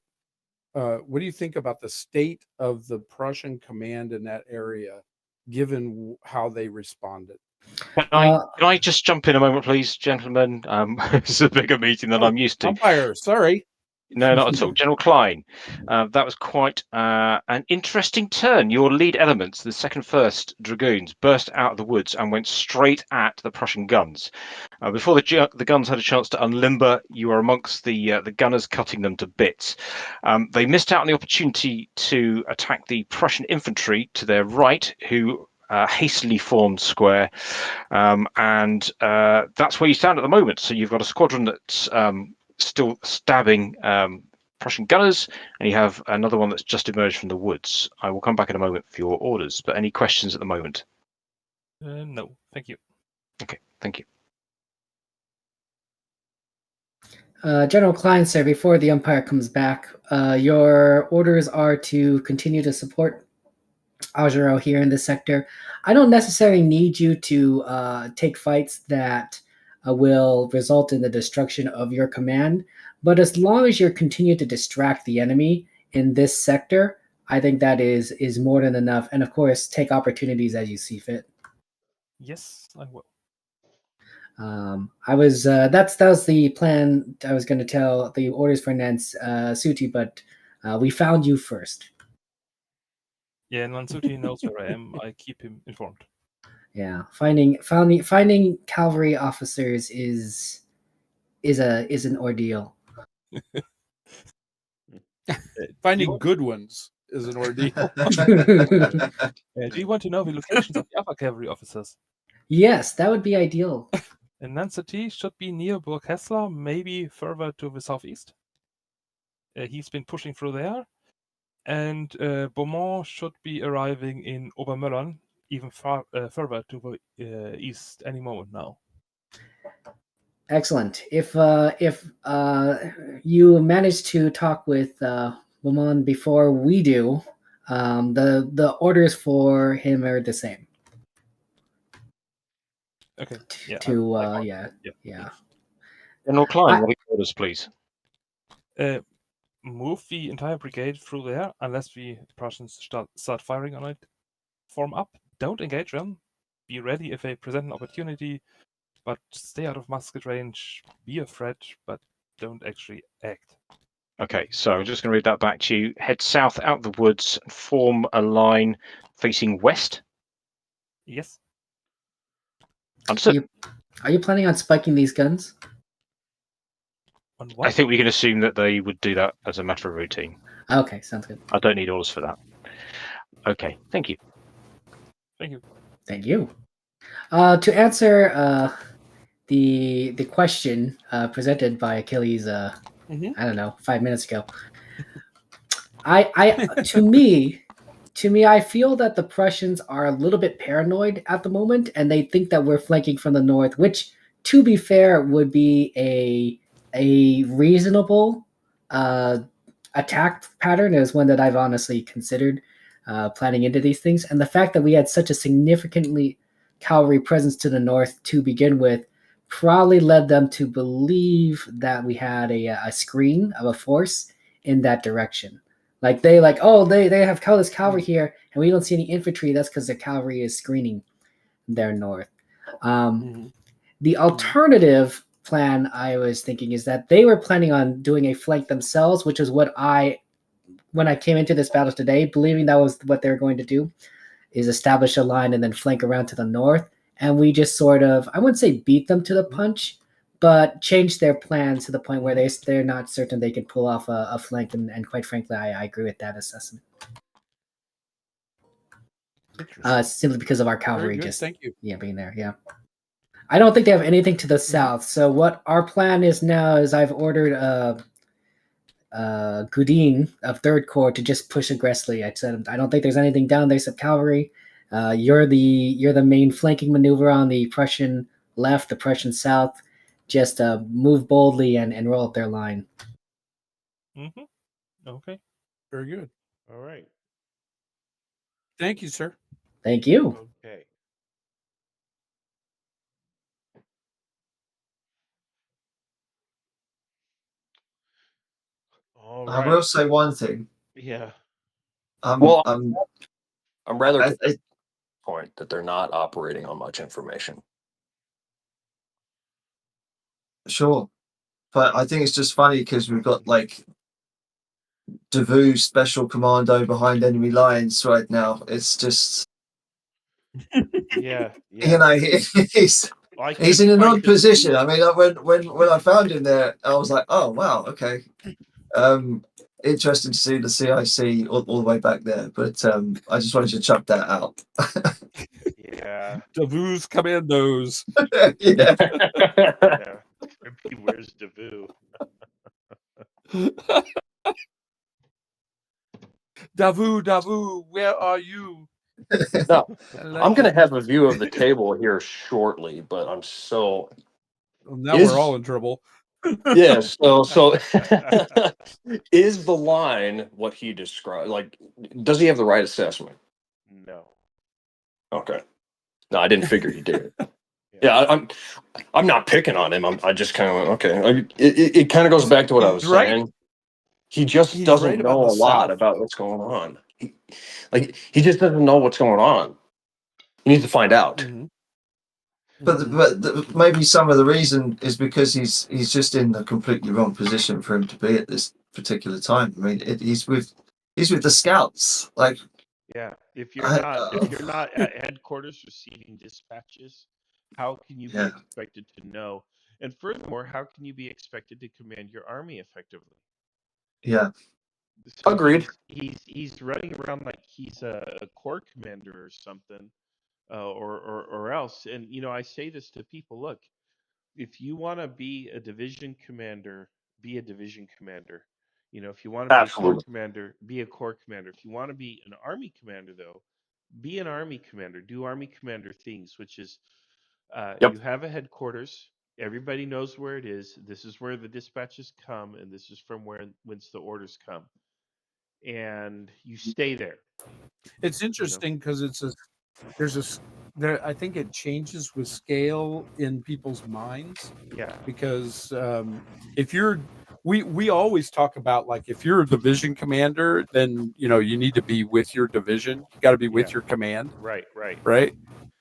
Speaker 7: What do you think about the state of the Prussian command in that area, given how they responded?
Speaker 21: Can I just jump in a moment, please, gentlemen? It's a bigger meeting than I'm used to.
Speaker 7: Umpire, sorry.
Speaker 21: No, not at all. General Klein, that was quite an interesting turn. Your lead elements, the 2nd 1st Dragoons, burst out of the woods and went straight at the Prussian guns. Before the guns had a chance to unlimber, you were amongst the gunners, cutting them to bits. They missed out on the opportunity to attack the Prussian infantry to their right, who hastily formed square, and that's where you stand at the moment. So you've got a squadron that's still stabbing Prussian gunners, and you have another one that's just emerged from the woods. I will come back in a moment for your orders, but any questions at the moment?
Speaker 2: No, thank you.
Speaker 21: Okay, thank you.
Speaker 12: General Klein, sir, before the umpire comes back, your orders are to continue to support Ajaro here in this sector. I don't necessarily need you to take fights that will result in the destruction of your command, but as long as you continue to distract the enemy in this sector, I think that is more than enough. And of course, take opportunities as you see fit.
Speaker 2: Yes, I will.
Speaker 12: I was that was the plan. I was going to tell the orders for Nance Suti, but we found you first.
Speaker 2: Yeah, Nansuti knows where I am. I keep him informed.
Speaker 12: Yeah, finding cavalry officers is an ordeal.
Speaker 7: Finding good ones is an ordeal.
Speaker 2: Do you want to know the locations of the other cavalry officers?
Speaker 12: Yes, that would be ideal.
Speaker 2: And Nansuti should be near Burg Hessler, maybe further to the southeast. He's been pushing through there. And Beaumont should be arriving in Obermöllern, even further to the east any moment now.
Speaker 12: Excellent. If you manage to talk with Beaumont before we do, the orders for him are the same.
Speaker 2: Okay. Yeah.
Speaker 12: Yeah.
Speaker 21: General Klein, what are your orders, please?
Speaker 2: Move the entire brigade through there unless the Prussians start firing on it. Form up. Don't engage them. Be ready if they present an opportunity, but stay out of musket range. Be a threat, but don't actually act.
Speaker 21: Okay, so I'm just going to read that back to you. Head south out of the woods and form a line facing west.
Speaker 2: Yes.
Speaker 21: Understood.
Speaker 12: Are you planning on spiking these guns?
Speaker 21: I think we can assume that they would do that as a matter of routine.
Speaker 12: Okay, sounds good.
Speaker 21: I don't need orders for that. Okay, thank you.
Speaker 2: Thank you.
Speaker 12: Thank you. To answer the question presented by Achilles, I don't know, 5 minutes ago. To me, I feel that the Prussians are a little bit paranoid at the moment, and they think that we're flanking from the north, which, to be fair, would be a reasonable attack pattern. Is one that I've honestly considered planning into these things. And the fact that we had such a significantly cavalry presence to the north to begin with probably led them to believe that we had a screen of a force in that direction. Like they have this cavalry here, and we don't see any infantry. That's because the cavalry is screening their north. The alternative plan I was thinking is that they were planning on doing a flank themselves, which is what when I came into this battle today, believing that was what they were going to do, is establish a line and then flank around to the north. And we just sort of, I wouldn't say beat them to the punch, but changed their plans to the point where they're not certain they can pull off a flank. And quite frankly, I agree with that assessment. Simply because of our cavalry just
Speaker 7: Thank you.
Speaker 12: being there. Yeah. I don't think they have anything to the south. So what our plan is now is I've ordered Gudin of Third Corps to just push aggressively. I said I don't think there's anything down there except cavalry. You're the main flanking maneuver on the Prussian left, the Prussian south. Just move boldly and roll up their line.
Speaker 2: Okay.
Speaker 7: Very good.
Speaker 1: All right.
Speaker 7: Thank you, sir.
Speaker 12: Thank you.
Speaker 1: Okay. All
Speaker 11: I
Speaker 1: right.
Speaker 11: will say one thing.
Speaker 1: Yeah.
Speaker 5: I'm rather at the point that they're not operating on much information.
Speaker 11: Sure. But I think it's just funny because we've got like Davout Special Commando behind enemy lines right now. It's just
Speaker 1: Yeah.
Speaker 11: you know, he's in an odd position. I mean, when I found him there, I was like, oh wow, okay. Interesting to see the CIC all the way back there, but I just wanted to chuck that out.
Speaker 1: Yeah.
Speaker 7: Davout's Commandos.
Speaker 11: Yeah.
Speaker 1: Yeah. Where's Davout?
Speaker 7: Davout, where are you?
Speaker 5: No, I'm going to have a view of the table here shortly, but I'm so.
Speaker 7: Well, now we're all in trouble.
Speaker 5: Yes. So is the line what he described? Like, does he have the right assessment?
Speaker 1: No.
Speaker 5: Okay. No, I didn't figure he did. Yeah, I'm not picking on him. I just kind of went, okay. It kind of goes back to what I was saying. He just doesn't know a lot about what's going on. He just doesn't know what's going on. He needs to find out.
Speaker 11: But maybe some of the reason is because he's just in the completely wrong position for him to be at this particular time. I mean, he's with the scouts. Like,
Speaker 1: yeah, if you're not at headquarters receiving dispatches, how can you be expected to know? And furthermore, how can you be expected to command your army effectively?
Speaker 11: Yeah.
Speaker 1: So
Speaker 5: Agreed.
Speaker 1: He's running around like he's a corps commander or something, or else. And I say this to people: look, if you want to be a division commander, be a division commander. If you want to be a corps commander, be a corps commander. If you want to be an army commander, though, be an army commander. Do army commander things, which is you have a headquarters. Everybody knows where it is. This is where the dispatches come, and this is from whence the orders come. And you stay there.
Speaker 7: It's interesting because I think it changes with scale in people's minds.
Speaker 1: Yeah.
Speaker 7: Because if you're, we always talk about, like, if you're a division commander, then you need to be with your division. You got to be with your command.
Speaker 1: Right.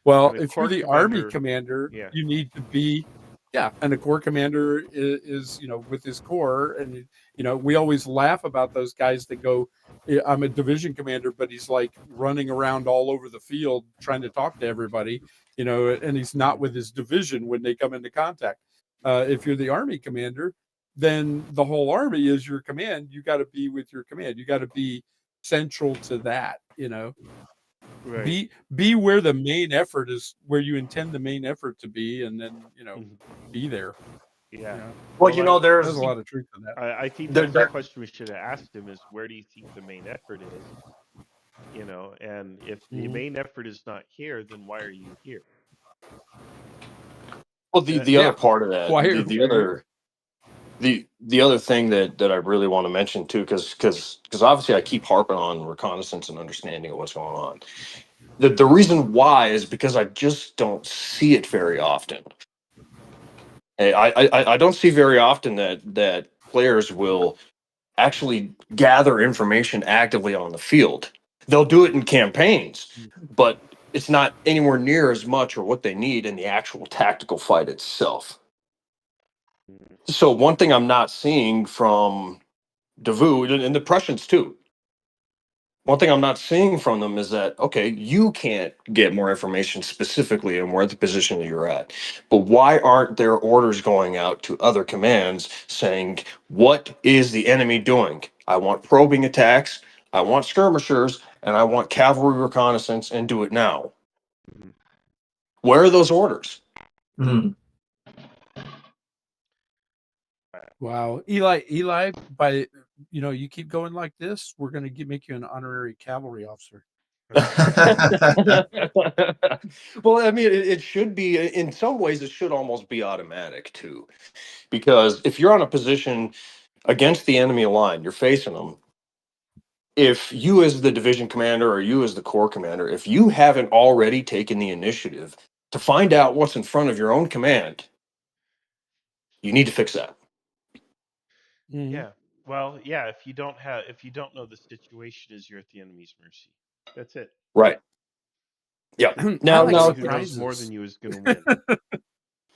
Speaker 7: Well, if you're the army commander,
Speaker 1: yeah,
Speaker 7: you need to be. Yeah, and the corps commander is with his corps, and we always laugh about those guys that go, I'm a division commander, but he's like running around all over the field trying to talk to everybody, and he's not with his division when they come into contact. If you're the army commander, then the whole army is your command. You got to be with your command. You got to be central to that.
Speaker 1: Right.
Speaker 7: Be where the main effort is, where you intend the main effort to be, and then be there.
Speaker 1: Yeah.
Speaker 5: Well, there's
Speaker 7: a lot of truth in that.
Speaker 1: I think that's the question we should have asked him: is where do you think the main effort is? And if the main effort is not here, then why are you here?
Speaker 5: Well, the other part of that, The other thing that I really want to mention too, because obviously I keep harping on reconnaissance and understanding of what's going on. The reason why is because I just don't see it very often. I don't see very often that players will actually gather information actively on the field. They'll do it in campaigns, but it's not anywhere near as much or what they need in the actual tactical fight itself. So one thing I'm not seeing from Davout and the Prussians too. One thing I'm not seeing from them is that, okay, you can't get more information specifically on where the position that you're at. But why aren't there orders going out to other commands saying, what is the enemy doing? I want probing attacks, I want skirmishers, and I want cavalry reconnaissance, and do it now. Where are those orders?
Speaker 7: Wow, Eli, by you keep going like this, we're going to make you an honorary cavalry officer.
Speaker 5: Well, I mean, it should be, in some ways, it should almost be automatic too. Because if you're on a position against the enemy line, you're facing them. If you as the division commander or you as the corps commander, if you haven't already taken the initiative to find out what's in front of your own command, you need to fix that.
Speaker 1: Yeah. Well, yeah. If you don't know the situation is, you're at the enemy's mercy. That's it.
Speaker 5: Right. Yeah.
Speaker 1: Now, who knows more than you is going to win.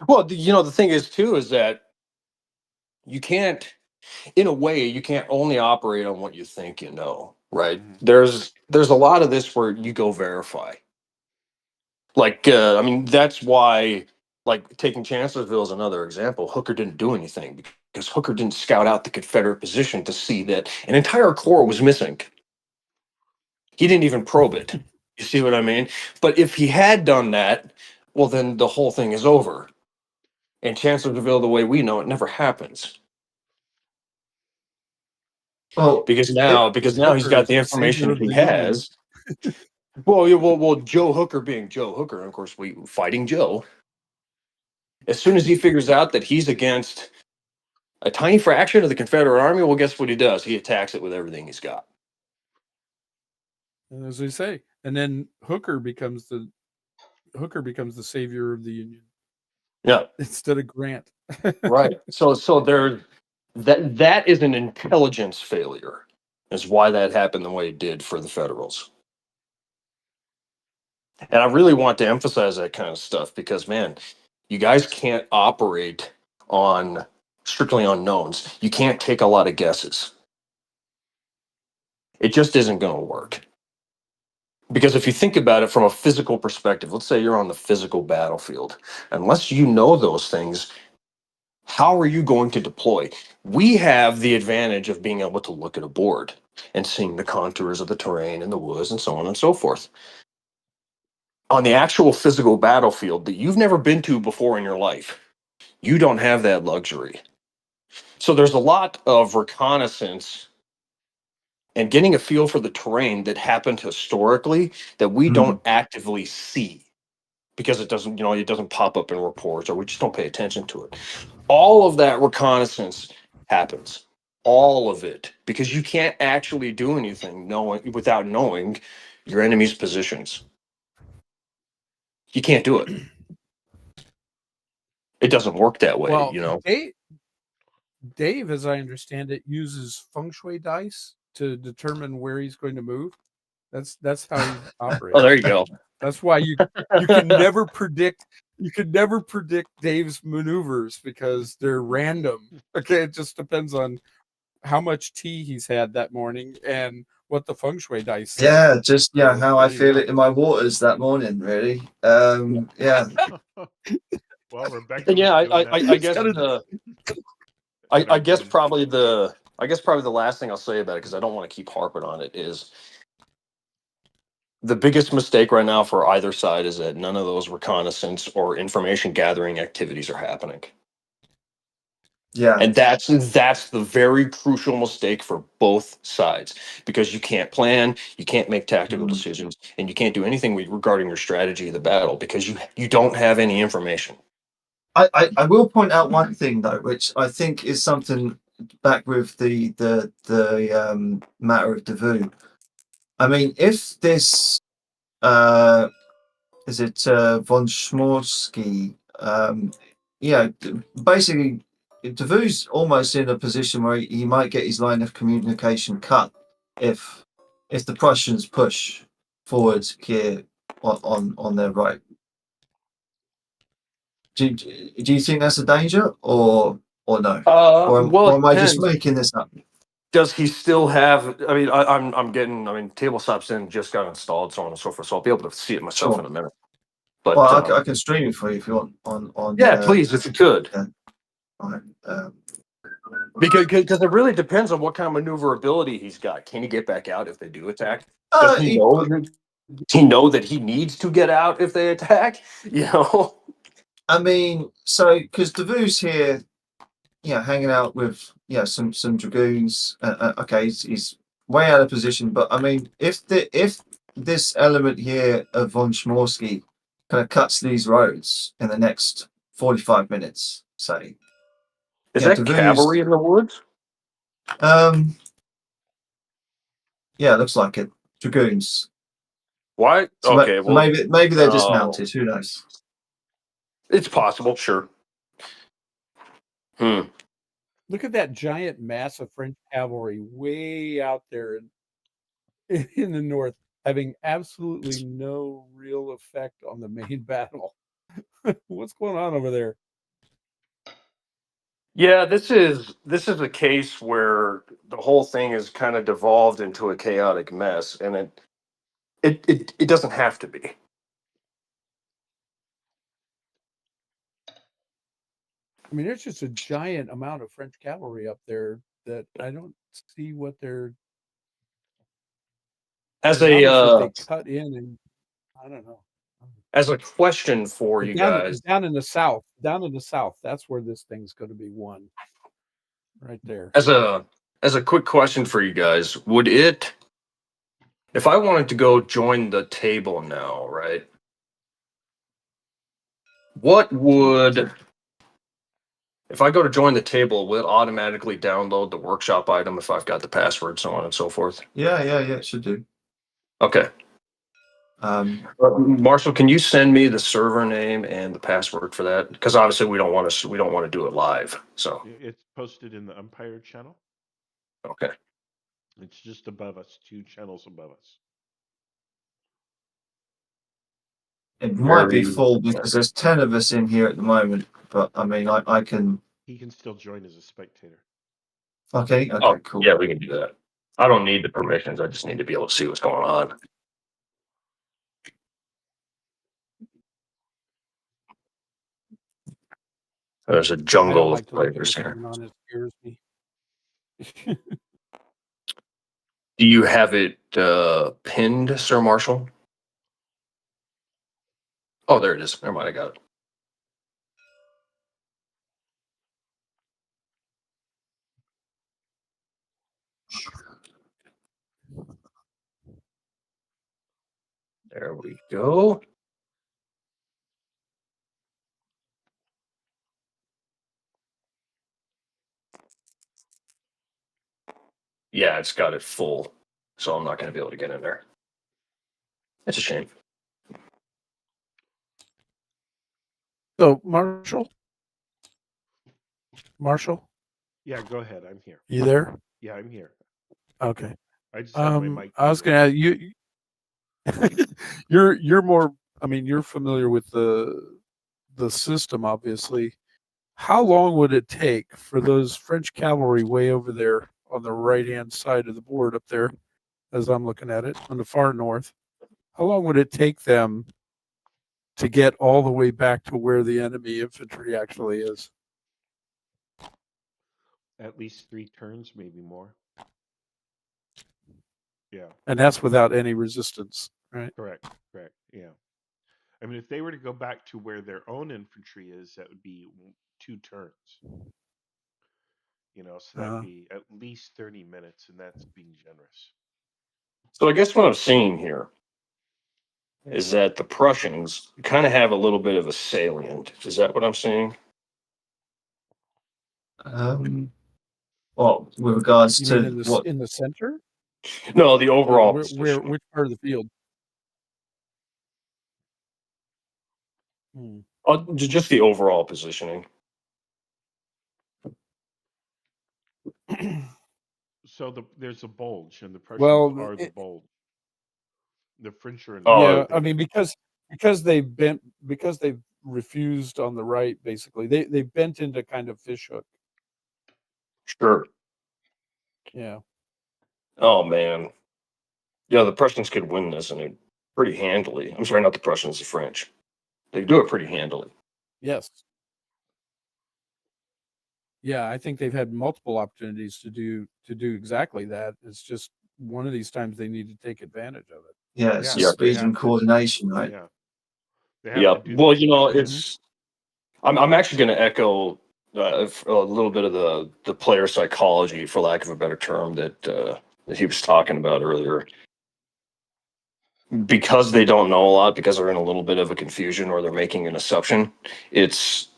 Speaker 5: Well, the thing is too is that you can't, in a way, you can't only operate on what you think you know. Right. There's a lot of this where you go verify. Like, I mean, that's why, like, taking Chancellorsville is another example. Hooker didn't do anything because Hooker didn't scout out the Confederate position to see that an entire corps was missing. He didn't even probe it. You see what I mean? But if he had done that, well, then the whole thing is over. And Chancellorsville, the way we know it, never happens.
Speaker 11: Well,
Speaker 5: because now he's got the information he has. Well, Joe Hooker being Joe Hooker, and of course, we fighting Joe. As soon as he figures out that he's against a tiny fraction of the Confederate Army, well, guess what he does? He attacks it with everything he's got.
Speaker 7: And as we say, and then Hooker becomes the savior of the Union.
Speaker 5: Yeah,
Speaker 7: instead of Grant.
Speaker 5: Right. So there, that is an intelligence failure. Is why that happened the way it did for the Federals. And I really want to emphasize that kind of stuff because, man, you guys can't operate on strictly unknowns. You can't take a lot of guesses. It just isn't going to work. Because if you think about it from a physical perspective, let's say you're on the physical battlefield, unless you know those things, how are you going to deploy? We have the advantage of being able to look at a board and seeing the contours of the terrain and the woods and so on and so forth. On the actual physical battlefield that you've never been to before in your life, you don't have that luxury. So there's a lot of reconnaissance and getting a feel for the terrain that happened historically that we don't actively see because it doesn't pop up in reports or we just don't pay attention to it. All of that reconnaissance happens. All of it. Because you can't actually do anything without knowing your enemy's positions. You can't do it. It doesn't work that way,
Speaker 7: Well, Dave, as I understand it, uses feng shui dice to determine where he's going to move. That's how he operates.
Speaker 5: Oh, there you go.
Speaker 7: That's why you can never predict. You can never predict Dave's maneuvers because they're random. Okay, it just depends on how much tea he's had that morning and what the feng shui dice say.
Speaker 11: Yeah, just how I feel it in my waters that morning, really. Yeah.
Speaker 1: Well, Rebecca.
Speaker 5: And I guess probably the last thing I'll say about it, because I don't want to keep harping on it, is the biggest mistake right now for either side is that none of those reconnaissance or information gathering activities are happening.
Speaker 11: Yeah.
Speaker 5: And that's the very crucial mistake for both sides, because you can't plan, you can't make tactical decisions, and you can't do anything regarding your strategy of the battle because you don't have any information.
Speaker 11: I will point out one thing though, which I think is something back with the matter of Davoo. I mean, if this is it von Schmorsky, basically Davoo's almost in a position where he might get his line of communication cut if the Prussians push forward here on their right. Do you think that's a danger or no?
Speaker 5: Well,
Speaker 11: Or
Speaker 5: it
Speaker 11: am I just
Speaker 5: depends.
Speaker 11: making this up?
Speaker 5: Does he still have? I mean, I'm getting. I mean, Tabletop Sim just got installed, so on and so forth. So I'll be able to see it myself
Speaker 11: Sure.
Speaker 5: in a minute. But
Speaker 11: Well, I can stream it for you if you want on.
Speaker 5: yeah, please, if you could.
Speaker 11: Yeah. All right.
Speaker 5: Because it really depends on what kind of maneuverability he's got. Can he get back out if they do attack? Does he know? Does he know that he needs to get out if they attack? You know.
Speaker 11: I mean, so because Davoo's here, hanging out with some dragoons. Okay, he's way out of position, but I mean, if this element here of von Schmorsky kind of cuts these roads in the next 45 minutes, say,
Speaker 5: Is that
Speaker 11: Davoo's,
Speaker 5: cavalry in the woods?
Speaker 11: Yeah, it looks like it. Dragoons.
Speaker 5: Why?
Speaker 11: So
Speaker 5: Okay, well,
Speaker 11: maybe they're dismounted. Who knows?
Speaker 5: It's possible, sure.
Speaker 7: Look at that giant mass of French cavalry way out there in the north, having absolutely no real effect on the main battle. What's going on over there?
Speaker 5: Yeah, this is a case where the whole thing is kind of devolved into a chaotic mess, and it doesn't have to be.
Speaker 7: I mean, there's just a giant amount of French cavalry up there that I don't see what they're.
Speaker 5: As
Speaker 7: they
Speaker 5: a
Speaker 7: cut in, and I don't know.
Speaker 5: as a question for
Speaker 7: But
Speaker 5: you guys,
Speaker 7: down in the south, that's where this thing's going to be won. Right there.
Speaker 5: as a quick question for you guys, would it, if I wanted to go join the table now, right? What would, if I go to join the table, will it automatically download the workshop item if I've got the password, so on and so forth?
Speaker 11: Yeah, it should do.
Speaker 5: Okay. Marshall, can you send me the server name and the password for that? Because obviously we don't want to do it live. So
Speaker 1: It's posted in the Umpire channel.
Speaker 5: okay.
Speaker 1: It's just above us, 2 channels above us.
Speaker 11: It might be full because there's 10 of us in here at the moment, but I mean, I can.
Speaker 1: He can still join as a spectator.
Speaker 11: Okay,
Speaker 5: Oh,
Speaker 11: cool.
Speaker 5: yeah, we can do that. I don't need the permissions. I just need to be able to see what's going on. There's a jungle of players here.
Speaker 7: On it scares me.
Speaker 5: Do you have it pinned, Sir Marshall? Oh, there it is. Never mind, I got it. There we go. Yeah, it's got it full, so I'm not going to be able to get in there. It's a shame.
Speaker 7: So, Marshall?
Speaker 1: Yeah, go ahead. I'm here.
Speaker 7: You there?
Speaker 1: Yeah, I'm here.
Speaker 7: Okay.
Speaker 1: I just have my mic.
Speaker 7: I was going to ask you. You're more. I mean, you're familiar with the system, obviously. How long would it take for those French cavalry way over there on the right-hand side of the board up there, as I'm looking at it, on the far north? How long would it take them to get all the way back to where the enemy infantry actually is?
Speaker 1: At least 3 turns, maybe more. Yeah.
Speaker 7: And that's without any resistance, right?
Speaker 1: Correct. Yeah. I mean, if they were to go back to where their own infantry is, that would be 2 turns. So that'd be at least 30 minutes, and that's being generous.
Speaker 5: So I guess what I'm seeing here is that the Prussians kind of have a little bit of a salient. Is that what I'm seeing?
Speaker 11: Well, with regards
Speaker 7: You
Speaker 11: to
Speaker 7: mean
Speaker 11: what?
Speaker 7: in the center?
Speaker 5: No, the overall
Speaker 7: Where which part of the field? Hmm.
Speaker 5: just the overall positioning.
Speaker 1: So there's a bulge, and the Prussians
Speaker 7: Well,
Speaker 1: are the bulge. The French are in
Speaker 7: yeah,
Speaker 1: the
Speaker 7: I mean because they've refused on the right. Basically, they bent into kind of fishhook.
Speaker 5: Sure.
Speaker 7: Yeah.
Speaker 5: Oh man. Yeah, the Prussians could win this and it pretty handily. I'm sorry, not the Prussians, the French. They do it pretty handily.
Speaker 7: Yes. Yeah, I think they've had multiple opportunities to do exactly that. It's just one of these times they need to take advantage of it.
Speaker 11: Yeah, it's the
Speaker 1: they
Speaker 11: speed
Speaker 1: have
Speaker 11: and
Speaker 1: to.
Speaker 11: coordination, right?
Speaker 1: Yeah, they have
Speaker 5: Yeah.
Speaker 1: to do
Speaker 5: Well,
Speaker 1: that.
Speaker 5: you know,
Speaker 7: Mm-hmm.
Speaker 5: it's I'm actually going to echo a little bit of the player psychology, for lack of a better term, that he was talking about earlier. Because they don't know a lot, because they're in a little bit of a confusion or they're making an assumption, it's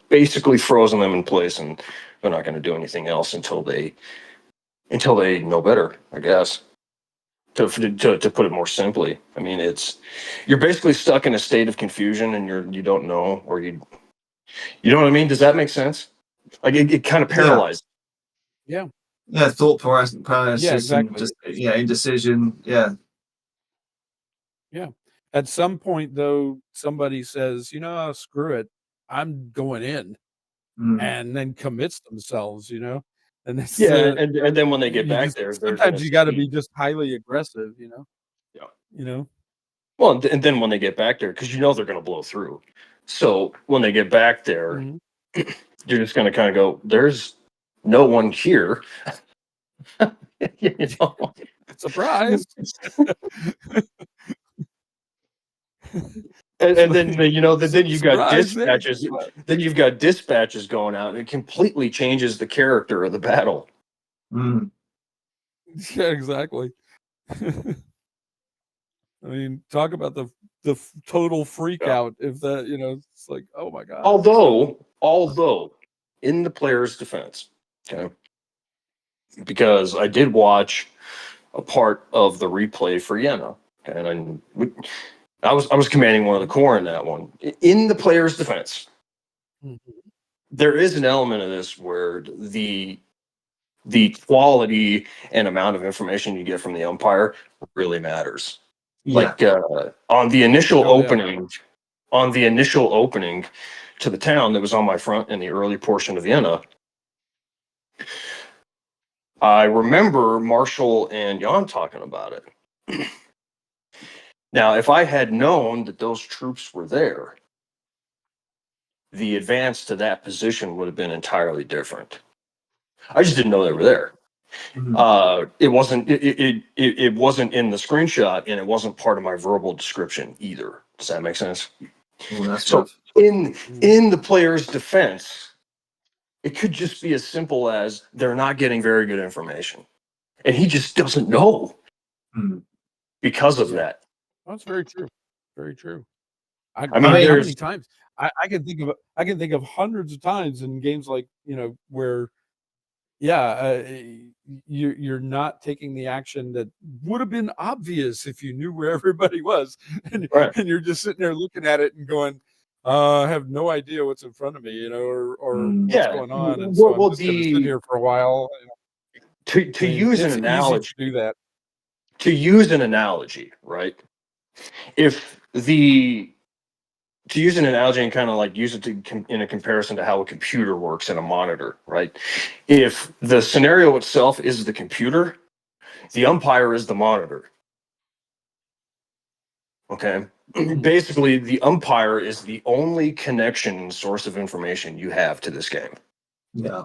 Speaker 5: basically frozen them in place, and they're not going to do anything else until they know better, I guess. To put it more simply, I mean, you're basically stuck in a state of confusion, and you don't know, or you know what I mean? Does that make sense? Like it kind of
Speaker 11: Yeah.
Speaker 5: paralyzed.
Speaker 7: Yeah.
Speaker 11: Yeah, thought paralysis
Speaker 7: Yeah,
Speaker 11: and
Speaker 7: exactly.
Speaker 11: just indecision. Yeah.
Speaker 7: Yeah. At some point, though, somebody says, screw it, I'm going in, and then commits themselves, and it's
Speaker 5: Yeah, and then when they get
Speaker 7: you
Speaker 5: back
Speaker 7: just
Speaker 5: there, they're going
Speaker 7: sometimes
Speaker 5: to
Speaker 7: you got to
Speaker 5: see.
Speaker 7: be just highly aggressive,
Speaker 5: Yeah. Well, and then when they get back there, because they're going to blow through. So when they get back there,
Speaker 7: Mhm.
Speaker 5: you're just going to kind of go, "There's no one here." You know?
Speaker 7: Surprise.
Speaker 5: And then then you've got
Speaker 7: surprise, man.
Speaker 5: dispatches. Then you've got dispatches going out, and it completely changes the character of the battle.
Speaker 7: Yeah, exactly. I mean, talk about the total freak out if that, it's like, oh my god.
Speaker 5: Although, in the player's defense, okay, because I did watch a part of the replay for Jena, and I was commanding one of the corps in that one. In the player's defense, there is an element of this where the quality and amount of information you get from the umpire really matters.
Speaker 11: Yeah.
Speaker 5: Like on the initial
Speaker 7: Oh, yeah.
Speaker 5: opening to the town that was on my front in the early portion of Vienna, I remember Marshall and Jan talking about it. Now, if I had known that those troops were there, the advance to that position would have been entirely different. I just didn't know they were there. It wasn't in the screenshot, and it wasn't part of my verbal description either. Does that make sense?
Speaker 11: Oh, that's
Speaker 5: So
Speaker 11: rough.
Speaker 5: in the player's defense, it could just be as simple as they're not getting very good information, and he just doesn't know because of that.
Speaker 7: That's very true. Very true.
Speaker 5: I mean,
Speaker 7: how many
Speaker 5: there's
Speaker 7: times I can think of hundreds of times in games like where you're not taking the action that would have been obvious if you knew where everybody was, and you're just sitting there looking at it and going, I have no idea what's in front of me, or what's going on, and so I'm just going to sit here for a while.
Speaker 5: To use an
Speaker 7: it's
Speaker 5: analogy,
Speaker 7: easy to do that.
Speaker 5: To use an analogy, right? To use an analogy and kind of like use it in a comparison to how a computer works and a monitor, right? If the scenario itself is the computer, the umpire is the monitor. Okay. Basically, the umpire is the only connection and source of information you have to this game.
Speaker 11: Yeah.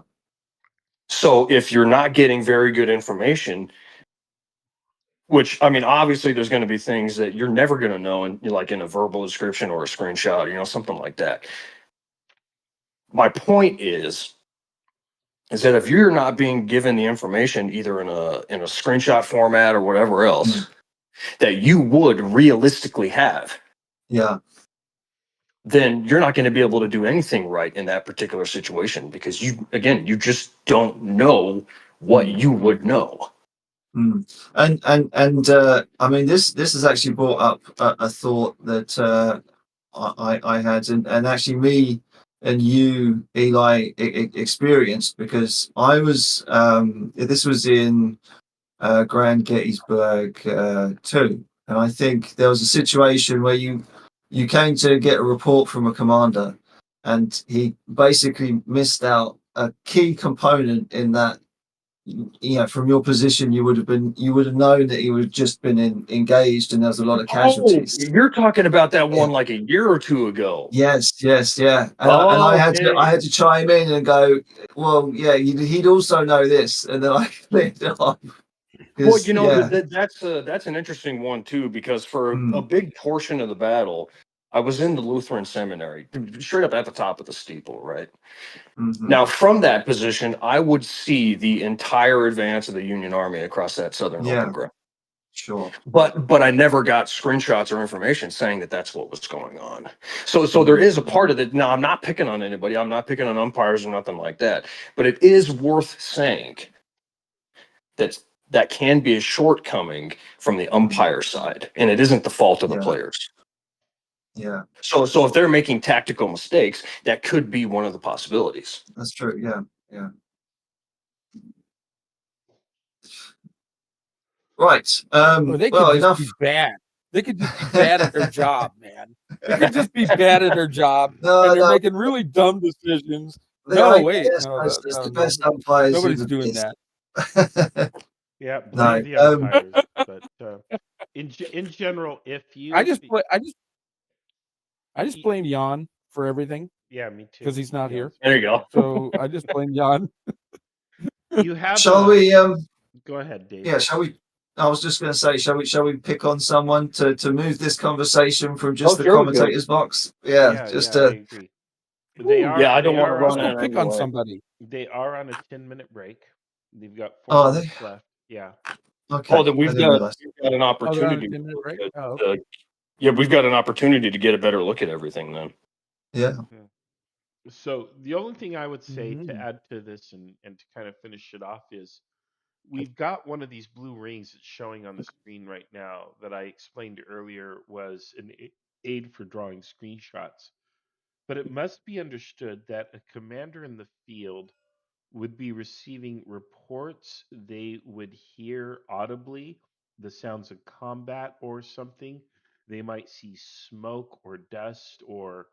Speaker 5: So if you're not getting very good information, which, I mean, obviously there's going to be things that you're never going to know in a verbal description or a screenshot, something like that. My point is that if you're not being given the information either in a screenshot format or whatever else that you would realistically have,
Speaker 11: yeah,
Speaker 5: then you're not going to be able to do anything right in that particular situation because you just don't know what you would know.
Speaker 11: And I mean, this has actually brought up a thought that I had, and actually me and you, Eli, experienced, because I was this was in Grand Gettysburg too, and I think there was a situation where you came to get a report from a commander, and he basically missed out a key component in that. From your position, you would have known that he would have just been engaged, and there was a lot of
Speaker 5: Oh,
Speaker 11: casualties.
Speaker 5: you're talking about that one like a year or two ago.
Speaker 11: Yes, yeah. And I had
Speaker 5: Okay.
Speaker 11: to chime in and go, well, yeah, he'd also know this, and then I cleared it off.
Speaker 5: Well,
Speaker 11: Yeah.
Speaker 5: that's an interesting one too, because for a big portion of the battle, I was in the Lutheran seminary, straight up at the top of the steeple, right? Now, from that position, I would see the entire advance of the Union Army across that southern open ground.
Speaker 11: Sure.
Speaker 5: But I never got screenshots or information saying that that's what was going on. So there is a part of it. Now, I'm not picking on anybody. I'm not picking on umpires or nothing like that. But it is worth saying that can be a shortcoming from the umpire side, and it isn't the fault of the players.
Speaker 11: Yeah.
Speaker 5: So if they're making tactical mistakes, that could be one of the possibilities.
Speaker 11: That's true. Yeah. Right.
Speaker 7: Or they could
Speaker 11: Well,
Speaker 7: just
Speaker 11: enough.
Speaker 7: be bad. They could just be bad at their job, man. They could just be bad at their job, and they're making really dumb decisions. No, wait, no,
Speaker 11: It's the best umpires.
Speaker 7: nobody's doing that.
Speaker 1: Yeah, blame the umpires. But in general, if you,
Speaker 7: I just blame Jan for everything.
Speaker 1: Yeah, me too.
Speaker 7: Because he's not here.
Speaker 5: There you go.
Speaker 7: So I just blame Jan.
Speaker 1: You have.
Speaker 11: Shall we?
Speaker 1: Go ahead, Dave.
Speaker 11: Yeah. Shall we? I was just going to say, shall we pick on someone to move this conversation from just the commentators box? Yeah, just
Speaker 1: I agree. They are.
Speaker 5: Yeah, I don't want to run
Speaker 7: out. Pick on somebody.
Speaker 1: They are on a 10-minute break. They've got 4 minutes left. Yeah.
Speaker 11: Okay.
Speaker 5: Oh, then we've got an opportunity. Yeah, we've got an opportunity to get a better look at everything then.
Speaker 11: Yeah.
Speaker 1: So the only thing I would say to add to this and to kind of finish it off is we've got one of these blue rings that's showing on the screen right now that I explained earlier was an aid for drawing screenshots. But it must be understood that a commander in the field would be receiving reports. They would hear audibly the sounds of combat or something. They might see smoke or dust or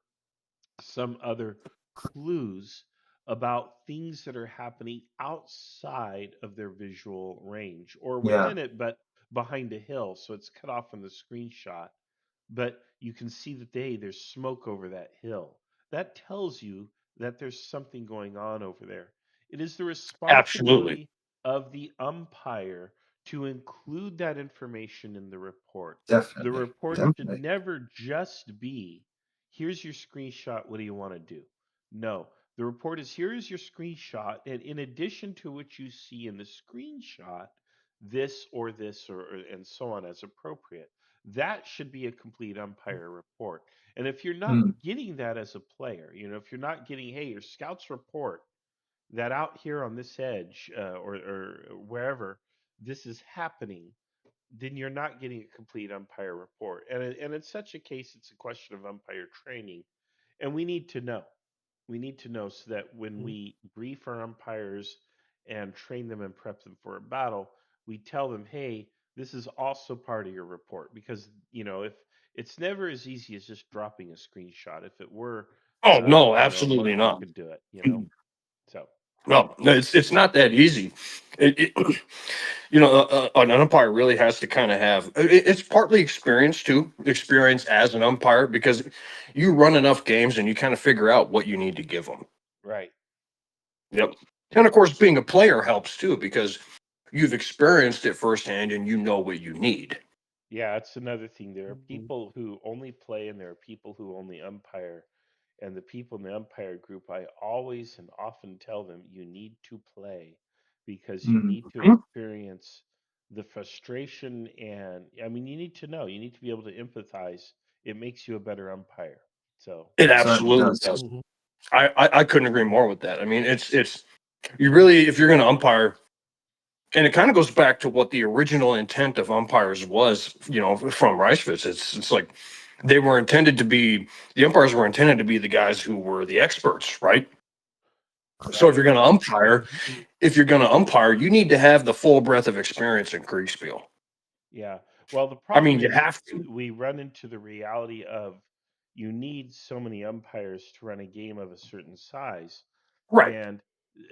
Speaker 1: some other clues about things that are happening outside of their visual range or within it, but behind a hill. So it's cut off in the screenshot. But you can see that there's smoke over that hill. That tells you that there's something going on over there. It is the responsibility of the umpire to include that information in the report.
Speaker 11: Definitely.
Speaker 1: The report should never just be, here's your screenshot, what do you want to do? No, the report is, here is your screenshot, and in addition to what you see in the screenshot, this or and so on as appropriate. That should be a complete umpire report. And if you're not getting that as a player, if you're not getting, hey, your scouts report that out here on this edge or wherever this is happening, then you're not getting a complete umpire report. And in such a case, it's a question of umpire training. And we need to know. We need to know so that when we brief our umpires and train them and prep them for a battle, we tell them, hey, this is also part of your report. Because, if it's never as easy as just dropping a screenshot. If it were,
Speaker 5: oh no, absolutely
Speaker 1: most
Speaker 5: not.
Speaker 1: could do it, So
Speaker 5: no, it's not that easy. An umpire really has to kind of have. It's partly experience too, experience as an umpire, because you run enough games and you kind of figure out what you need to give them.
Speaker 1: Right.
Speaker 5: Yep. And of course, being a player helps too, because you've experienced it firsthand and you know what you need.
Speaker 1: Yeah, that's another thing. There are people who only play and there are people who only umpire. And the people in the umpire group, I always and often tell them, you need to play because you need to experience the frustration. And I mean, you need to know, you need to be able to empathize. It makes you a better umpire. So
Speaker 5: It absolutely does. I couldn't agree more with that. I mean, it's you really, if you're going to umpire, and it kind of goes back to what the original intent of umpires was, from Reiswitz. It's like they were intended to be, the umpires were intended to be the guys who were the experts, right? So if you're going to umpire, you need to have the full breadth of experience in Kriegsspiel.
Speaker 1: Yeah. Well, the
Speaker 5: I
Speaker 1: problem
Speaker 5: mean, you
Speaker 1: is
Speaker 5: have to.
Speaker 1: we run into the reality of you need so many umpires to run a game of a certain size.
Speaker 5: Right.
Speaker 1: And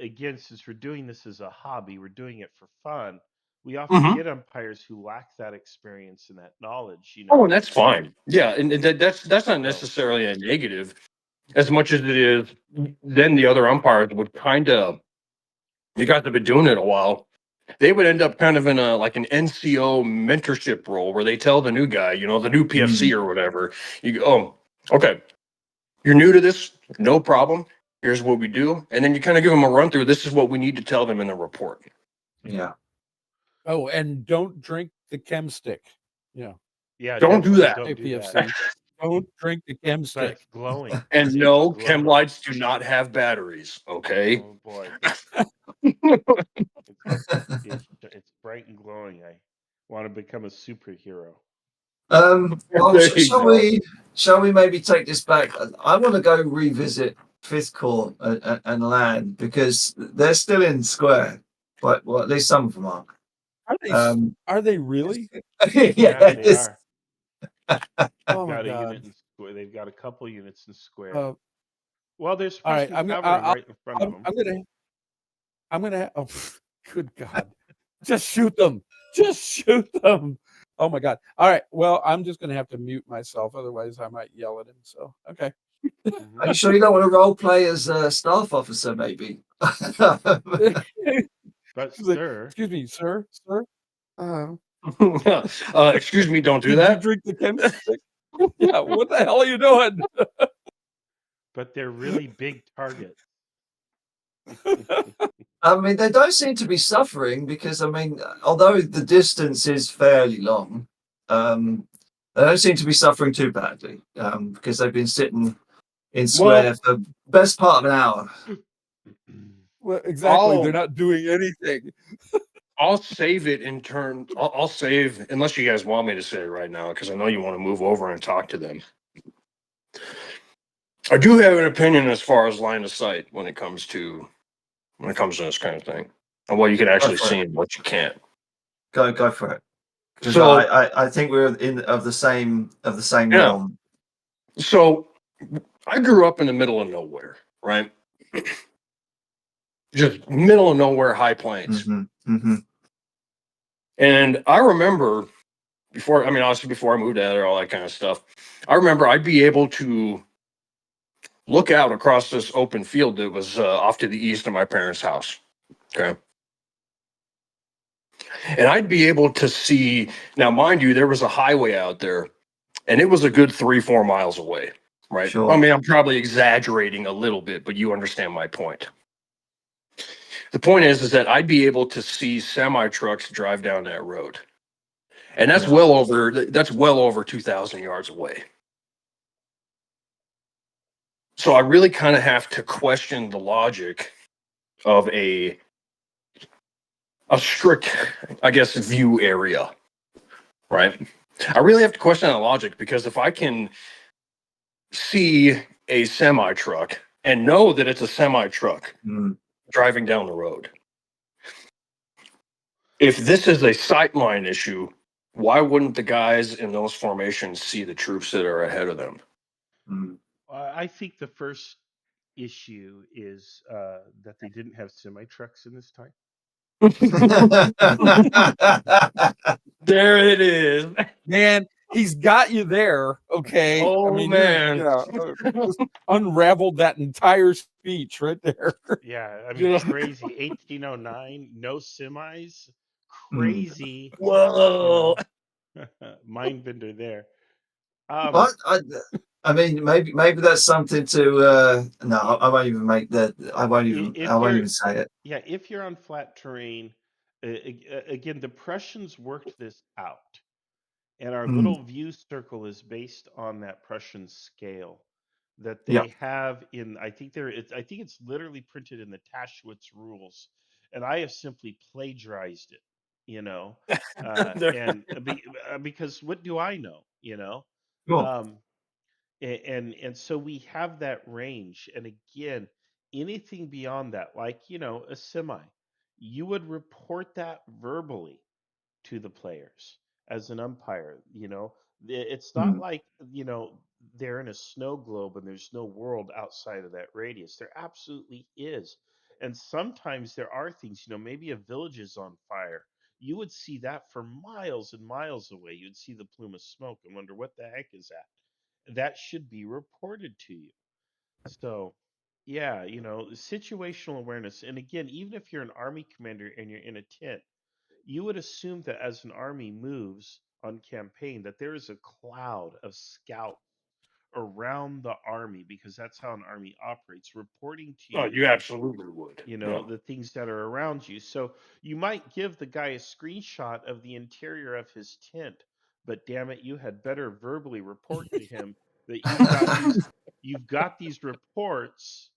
Speaker 1: again, since we're doing this as a hobby, we're doing it for fun. We often get umpires who lack that experience and that knowledge.
Speaker 5: Oh, and that's fine. Yeah, and that's not necessarily a negative, as much as it is. Then the other umpires would kind of, you guys have been doing it a while. They would end up kind of in an NCO mentorship role where they tell the new guy, the new PFC or whatever, you go, oh, okay, you're new to this, no problem. Here's what we do, and then you kind of give them a run through. This is what we need to tell them in the report.
Speaker 6: Yeah.
Speaker 7: Oh, and don't drink the chem stick. Yeah.
Speaker 1: Yeah.
Speaker 5: Don't do that.
Speaker 1: Don't do
Speaker 7: APFC.
Speaker 1: that.
Speaker 7: Don't drink the chem
Speaker 1: But
Speaker 7: stick.
Speaker 1: it's glowing.
Speaker 5: And
Speaker 1: It's
Speaker 5: no,
Speaker 1: glowing.
Speaker 5: chem lights do not have batteries. Okay.
Speaker 1: Oh boy. It's bright and glowing. I want to become a superhero.
Speaker 6: Well,
Speaker 5: There you go.
Speaker 6: shall we maybe take this back? I want to go revisit Fifth Corps and land because they're still in square, but well, at least some of them are.
Speaker 7: Are they really?
Speaker 1: Yeah, they are.
Speaker 7: Oh my
Speaker 1: Got a
Speaker 7: God.
Speaker 1: unit in square. They've got a couple units in square. Well,
Speaker 7: All
Speaker 1: there's
Speaker 7: right,
Speaker 1: Prussian cavalry right in front of them.
Speaker 7: I'm gonna. Oh, good God! Just shoot them! Just shoot them! Oh my God! All right. Well, I'm just gonna have to mute myself, otherwise I might yell at him. So, okay.
Speaker 6: Are you sure you don't want to role play as a staff officer, maybe?
Speaker 1: But
Speaker 7: She's like,
Speaker 1: sir,
Speaker 7: excuse me, sir.
Speaker 5: Excuse me, don't do
Speaker 7: Did
Speaker 5: that.
Speaker 7: you drink the chem stick? Yeah. What the hell are you doing?
Speaker 1: but they're really big targets.
Speaker 6: I mean, they don't seem to be suffering because, I mean, although the distance is fairly long, they don't seem to be suffering too badly because they've been sitting in square for the best part of an hour.
Speaker 7: Well, exactly. They're not doing anything.
Speaker 5: I'll save it in turn. I'll save, unless you guys want me to say it right now, because I know you want to move over and talk to them. I do have an opinion as far as line of sight when it comes to this kind of thing, and what you can actually see and what you can't.
Speaker 6: Go for it. Because
Speaker 5: So
Speaker 6: I think we're of the same realm.
Speaker 5: So I grew up in the middle of nowhere, right? Just middle of nowhere, high plains. And I remember obviously before I moved out there, all that kind of stuff, I remember I'd be able to look out across this open field that was off to the east of my parents' house. Okay. And I'd be able to see, now, mind you, there was a highway out there, and it was a good 3-4 miles away, right?
Speaker 6: Sure.
Speaker 5: I mean, I'm probably exaggerating a little bit, but you understand my point. The point is that I'd be able to see semi trucks drive down that road. And that's well over 2,000 yards away. So I really kind of have to question the logic of a strict, I guess, view area, right? I really have to question that logic, because if I can see a semi truck and know that it's a semi truck driving down the road, if this is a sightline issue, why wouldn't the guys in those formations see the troops that are ahead of them?
Speaker 1: I think the first issue is that they didn't have semi trucks in this time.
Speaker 5: There it is.
Speaker 7: Man, he's got you there. Okay.
Speaker 5: Oh,
Speaker 7: I mean,
Speaker 5: man.
Speaker 7: just unraveled that entire speech right there.
Speaker 1: Yeah, I mean, crazy. 1809, no semis. Crazy.
Speaker 5: Whoa.
Speaker 1: Mind bender there.
Speaker 6: I mean, maybe that's something to. No, I won't even make that. I won't even say it.
Speaker 1: Yeah, if you're on flat terrain, again, the Prussians worked this out, and our little view circle is based on that Prussian scale. that
Speaker 6: Yeah.
Speaker 1: they have in. I think it's literally printed in the Taschwitz rules, and I have simply plagiarized it. You know, because what do I know? You know,
Speaker 6: Sure.
Speaker 1: and so we have that range, and again, anything beyond that, like a semi, you would report that verbally to the players as an umpire. It's not
Speaker 6: Hmm.
Speaker 1: like they're in a snow globe and there's no world outside of that radius. There absolutely is. And sometimes there are things, maybe a village is on fire. You would see that for miles and miles away. You'd see the plume of smoke and wonder what the heck is that. That should be reported to you. So yeah, situational awareness. And again, even if you're an army commander and you're in a tent, you would assume that as an army moves on campaign, that there is a cloud of scouts around the army, because that's how an army operates, reporting to
Speaker 5: Oh,
Speaker 1: you,
Speaker 5: you absolutely would.
Speaker 1: the things that are around you. So you might give the guy a screenshot of the interior of his tent, but damn it, you had better verbally report to him that you've got these reports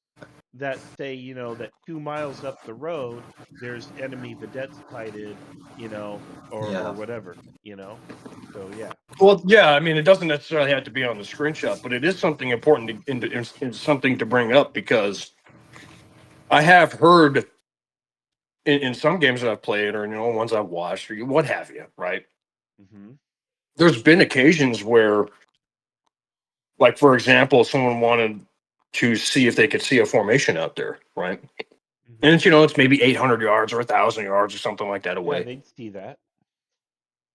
Speaker 1: that say, that 2 miles up the road there's enemy vedettes sighted, or
Speaker 6: Yeah.
Speaker 1: whatever, So yeah.
Speaker 5: Well, yeah, I mean, it doesn't necessarily have to be on the screenshot, but it is something important something to bring up, because I have heard in some games that I've played, or ones I've watched, or what have you, right?
Speaker 1: Mm-hmm.
Speaker 5: There's been occasions where, like, for example, someone wanted to see if they could see a formation out there, right? And it's maybe 800 yards or 1,000 yards or something like that
Speaker 1: Yeah,
Speaker 5: away.
Speaker 1: they'd see that.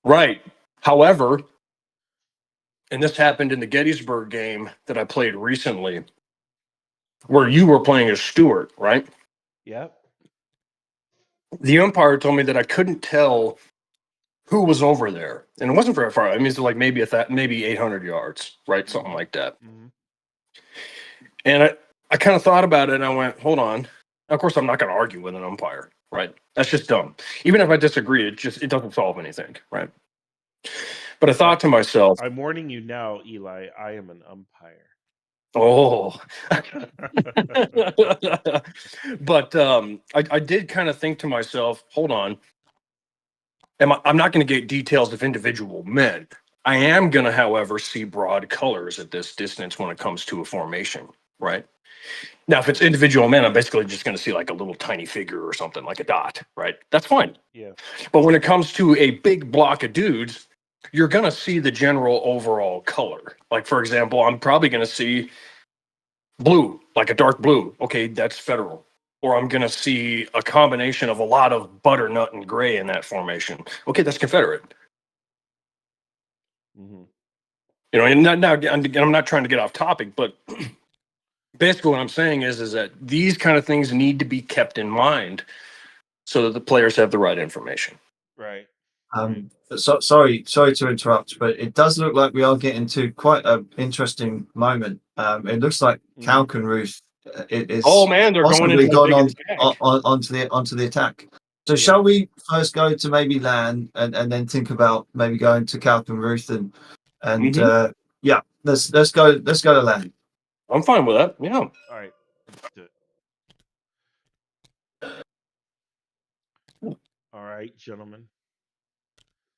Speaker 5: Right. However, and this happened in the Gettysburg game that I played recently, where you were playing as Stewart, right?
Speaker 1: Yep.
Speaker 5: The umpire told me that I couldn't tell who was over there, and it wasn't very far. I mean, it's like maybe 800 yards, right? Something like that.
Speaker 1: Mm-hmm.
Speaker 5: And I kind of thought about it, and I went, hold on. Of course, I'm not going to argue with an umpire, right? That's just dumb. Even if I disagree, it doesn't solve anything, right? But I thought to myself,
Speaker 1: I'm warning you now, Eli, I am an umpire.
Speaker 5: oh. But I did kind of think to myself, hold on. I'm not going to get details of individual men. I am going to, however, see broad colors at this distance when it comes to a formation, right? Now, if it's individual men, I'm basically just going to see like a little tiny figure or something, like a dot, right? That's fine.
Speaker 1: Yeah.
Speaker 5: But when it comes to a big block of dudes, you're going to see the general overall color. Like, for example, I'm probably going to see blue, like a dark blue. Okay, that's federal. Or I'm going to see a combination of a lot of butternut and gray in that formation. Okay, that's Confederate.
Speaker 1: Mm-hmm.
Speaker 5: And now I'm not trying to get off topic, but basically what I'm saying is that these kind of things need to be kept in mind so that the players have the right information.
Speaker 1: Right.
Speaker 6: Sorry to interrupt, but it does look like we are getting to quite an interesting moment. It looks like Kalkenruth is
Speaker 5: Oh man, they're going
Speaker 6: possibly
Speaker 5: into
Speaker 6: gone
Speaker 5: a big attack.
Speaker 6: onto the attack. So shall we first go to maybe land and then think about maybe going to Kalkenruth and yeah, let's go to land.
Speaker 5: I'm fine with that. Yeah.
Speaker 1: All right. Let's do it. All right, gentlemen.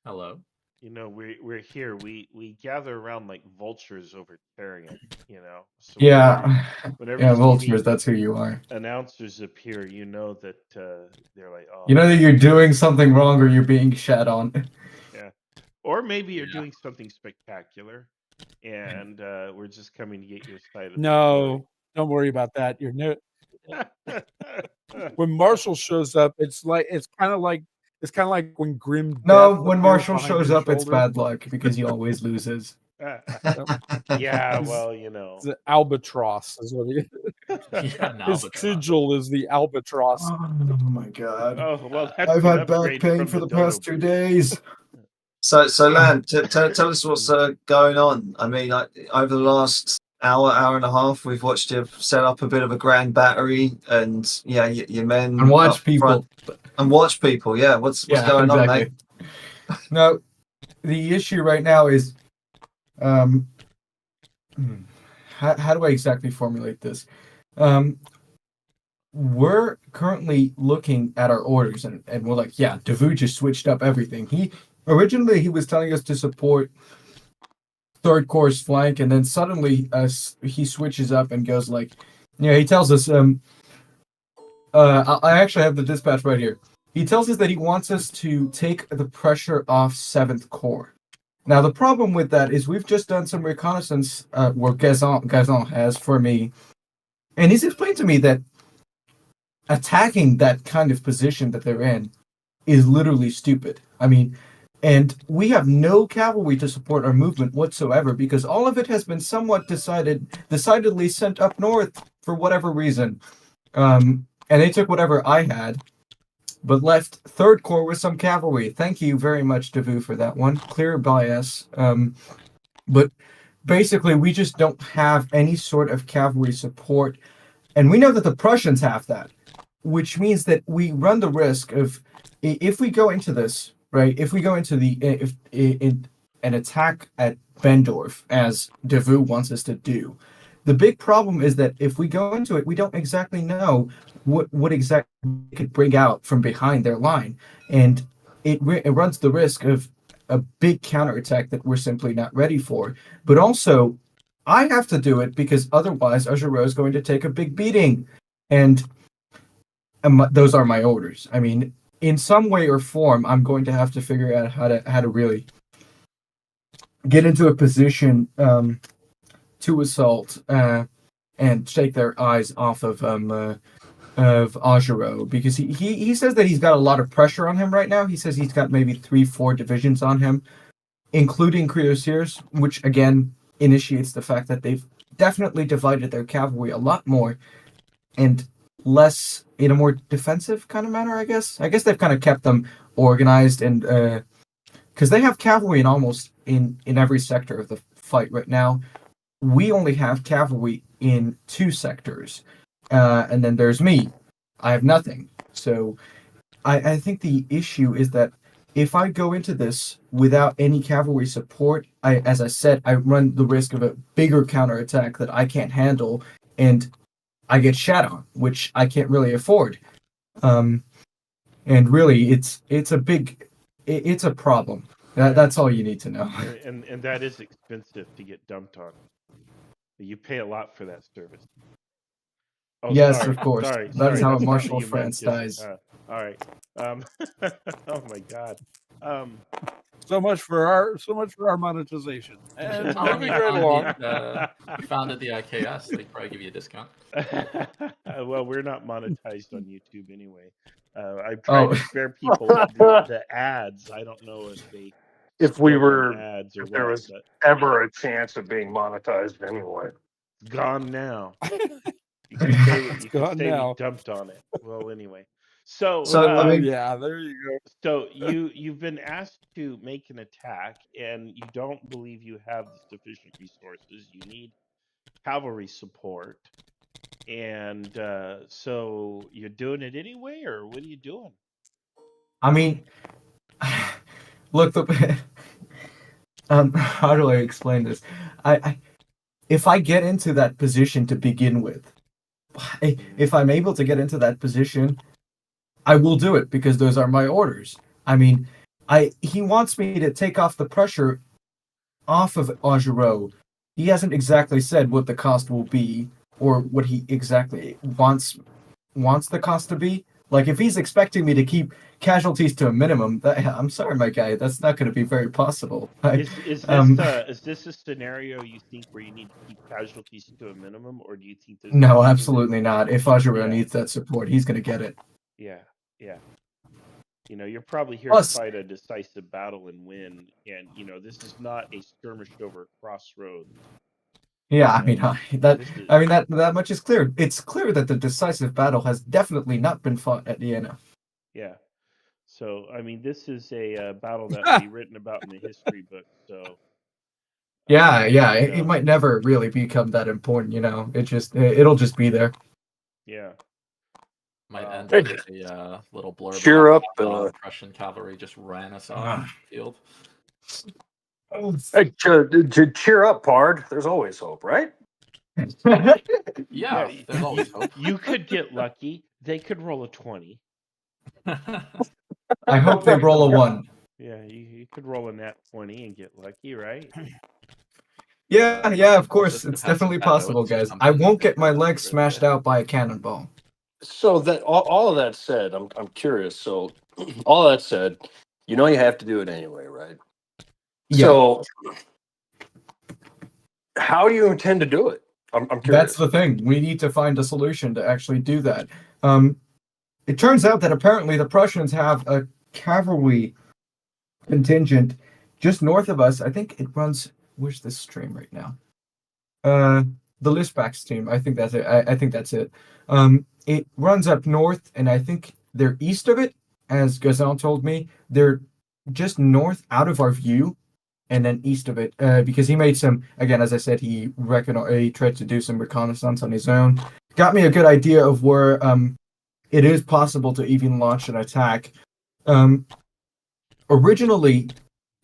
Speaker 18: Hello.
Speaker 1: We're here. We gather around like vultures over Tarian, So
Speaker 16: Yeah.
Speaker 1: whenever
Speaker 16: Yeah,
Speaker 1: you see
Speaker 16: vultures,
Speaker 1: the
Speaker 16: that's who you are.
Speaker 1: announcers appear, you know that they're like, oh.
Speaker 16: You know that you're doing something wrong or you're being shat on.
Speaker 1: Yeah. Or maybe you're doing something spectacular, and we're just coming to get your side of the story.
Speaker 7: No, don't worry about that. When Marshall shows up, it's kind of like when Grim.
Speaker 16: No,
Speaker 7: Death
Speaker 16: when
Speaker 7: appears
Speaker 16: Marshall
Speaker 7: behind
Speaker 16: shows
Speaker 7: your
Speaker 16: up, it's
Speaker 7: shoulder.
Speaker 16: bad luck because he always loses.
Speaker 1: Yeah,
Speaker 7: His-
Speaker 1: well,
Speaker 7: the albatross is what he. His sigil is the albatross.
Speaker 16: Oh my god!
Speaker 1: Oh well, that's
Speaker 16: I've
Speaker 1: an
Speaker 16: had back
Speaker 1: upgrade
Speaker 16: pain
Speaker 1: from
Speaker 16: for the
Speaker 1: dodo
Speaker 16: past 2
Speaker 1: bird.
Speaker 16: days.
Speaker 6: So Land, tell us what's going on. I mean, over the last hour and a half, we've watched you set up a bit of a grand battery, and yeah, your men
Speaker 16: And watch
Speaker 6: up
Speaker 16: people.
Speaker 6: front, and watch people. Yeah, what's going on, mate?
Speaker 16: No, the issue right now is, how do I exactly formulate this? We're currently looking at our orders, and we're like, yeah, Davu just switched up everything. He was telling us to support third course flank, and then suddenly he switches up and goes like, yeah, he tells us, I actually have the dispatch right here. He tells us that he wants us to take the pressure off 7th Corps. Now, the problem with that is we've just done some reconnaissance where Gazan has for me, and he's explained to me that attacking that kind of position that they're in is literally stupid. I mean, and we have no cavalry to support our movement whatsoever because all of it has been somewhat decidedly sent up north for whatever reason. And they took whatever I had, but left 3rd Corps with some cavalry. Thank you very much, Davu, for that one. Clear bias. But basically, we just don't have any sort of cavalry support. And we know that the Prussians have that, which means that we run the risk of, if we go into this, right, if we go into an attack at Bendorf, as Davu wants us to do, the big problem is that if we go into it, we don't exactly know what exactly could bring out from behind their line. And it runs the risk of a big counterattack that we're simply not ready for. But also, I have to do it because otherwise Augereau is going to take a big beating. And those are my orders. I mean, in some way or form, I'm going to have to figure out how to really get into a position to assault and take their eyes off of Augereau, because he says that he's got a lot of pressure on him right now. He says he's got maybe 3-4 divisions on him, including cuirassiers, which again initiates the fact that they've definitely divided their cavalry a lot more and less in a more defensive kind of manner, I guess. I guess they've kind of kept them organized, and because they have cavalry in almost in every sector of the fight right now. We only have cavalry in 2 sectors, and then there's me. I have nothing. So I think the issue is that if I go into this without any cavalry support, as I said, I run the risk of a bigger counterattack that I can't handle, and I get shat on, which I can't really afford. And really, it's a problem. That's all you need to know.
Speaker 1: And that is expensive to get dumped on. You pay a lot for that service. Oh,
Speaker 16: yes,
Speaker 1: sorry,
Speaker 16: of course.
Speaker 1: Sorry,
Speaker 16: that is how
Speaker 1: that's not
Speaker 16: Marshal
Speaker 1: what you meant,
Speaker 16: France dies.
Speaker 1: all right. Oh my God.
Speaker 7: So much for our monetization. And
Speaker 18: Tell them
Speaker 7: moving
Speaker 18: you
Speaker 7: right along.
Speaker 18: founded the IKS. They'd probably give you a discount.
Speaker 1: Well, we're not monetized on YouTube anyway. I try to spare people the ads. I don't know if they
Speaker 5: If we
Speaker 1: still
Speaker 5: were,
Speaker 1: run ads or
Speaker 5: if there
Speaker 1: what,
Speaker 5: was
Speaker 1: but
Speaker 5: ever a chance of being monetized anyway.
Speaker 1: it's gone now. You can say
Speaker 7: now.
Speaker 1: we dumped on it. Well, anyway. So
Speaker 7: I mean, yeah, there you go.
Speaker 1: So you've been asked to make an attack, and you don't believe you have the sufficient resources. You need cavalry support, and so you're doing it anyway, or what are you doing?
Speaker 16: I mean, look, how do I explain this? If I get into that position to begin with, if I'm able to get into that position, I will do it because those are my orders. I mean, he wants me to take off the pressure off of Augereau. He hasn't exactly said what the cost will be or what he exactly wants the cost to be. Like, if he's expecting me to keep casualties to a minimum, I'm sorry, my guy, that's not going to be very possible.
Speaker 1: Is this a scenario you think where you need to keep casualties to a minimum, or do you think there's
Speaker 16: No, absolutely not. If Augereau needs that support, he's going to get it.
Speaker 1: Yeah. You know, you're probably here
Speaker 16: Plus,
Speaker 1: to fight a decisive battle and win, and this is not a skirmish over crossroads.
Speaker 16: Yeah, I mean that much is clear. It's clear that the decisive battle has definitely not been fought at Jena.
Speaker 1: Yeah, so I mean, this is a battle that will be written about in the history book. So
Speaker 16: yeah, it might never really become that important. It'll just be there.
Speaker 1: Yeah.
Speaker 18: Might end up with a little blurb.
Speaker 5: Cheer up!
Speaker 18: Prussian cavalry just ran us off the field.
Speaker 5: Hey, to cheer up, Pard. There's always hope, right?
Speaker 18: Yeah, there's always hope.
Speaker 1: You could get lucky. They could roll a 20.
Speaker 16: I hope they roll a 1.
Speaker 1: Yeah, you could roll a nat 20 and get lucky, right?
Speaker 16: Yeah, of course. It's definitely possible, guys. I won't get my legs smashed out by a cannonball.
Speaker 5: So that all of that said, I'm curious. So all that said, you know you have to do it anyway, right?
Speaker 16: Yeah.
Speaker 5: So how do you intend to do it? I'm curious.
Speaker 16: That's the thing. We need to find a solution to actually do that. It turns out that apparently the Prussians have a cavalry contingent just north of us. I think it runs. Where's this stream right now? The Lispach stream. I think that's it. I think that's it. It runs up north, and I think they're east of it. As Gazan told me, they're just north out of our view, and then east of it. Because he made some. Again, as I said, he tried to do some reconnaissance on his own. Got me a good idea of where it is possible to even launch an attack. Originally,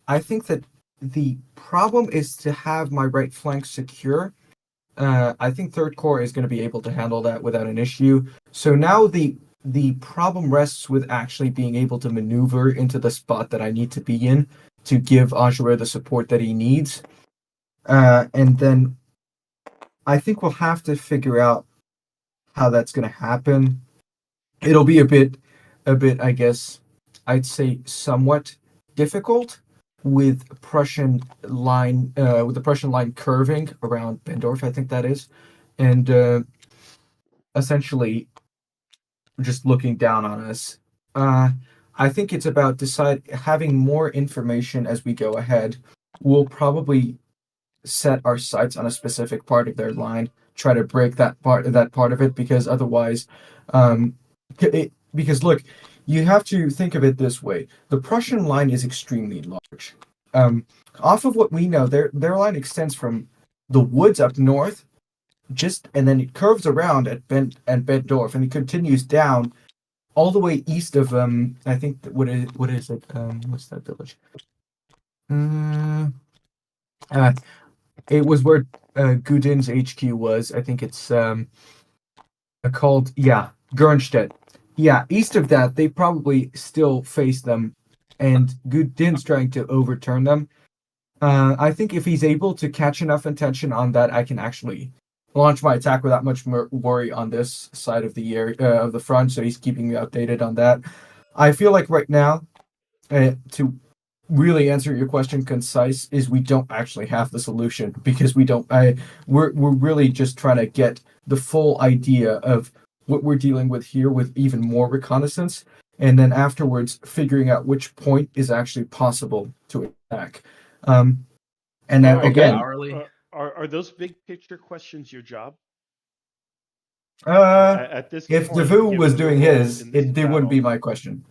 Speaker 16: I think that the problem is to have my right flank secure. I think Third Corps is going to be able to handle that without an issue. So now the problem rests with actually being able to maneuver into the spot that I need to be in to give Augereau the support that he needs. And then I think we'll have to figure out how that's going to happen. It'll be a bit, I guess, I'd say somewhat difficult with the Prussian line curving around Bendorf, I think that is, and essentially just looking down on us. I think it's about having more information as we go ahead. We'll probably set our sights on a specific part of their line, try to break that part of it, because otherwise, because look, you have to think of it this way: the Prussian line is extremely large. Off of what we know, their line extends from the woods up north, and then it curves around at Bendorf, and it continues down all the way east of I think what is it? What's that village? It was where Gudin's HQ was. I think it's called Gernstedt. Yeah, east of that, they probably still face them, and Gudin's trying to overturn them. I think if he's able to catch enough attention on that, I can actually launch my attack without much more worry on this side of the of the front. So he's keeping me updated on that. I feel like right now, to really answer your question concise, is we don't actually have the solution, because we're really just trying to get the full idea of what we're dealing with here with even more reconnaissance, and then afterwards figuring out which point is actually possible to attack. And then again,
Speaker 1: are those big picture questions your job?
Speaker 16: At
Speaker 1: this
Speaker 16: if
Speaker 1: point,
Speaker 16: Devu was doing his,
Speaker 1: they
Speaker 16: wouldn't be my question.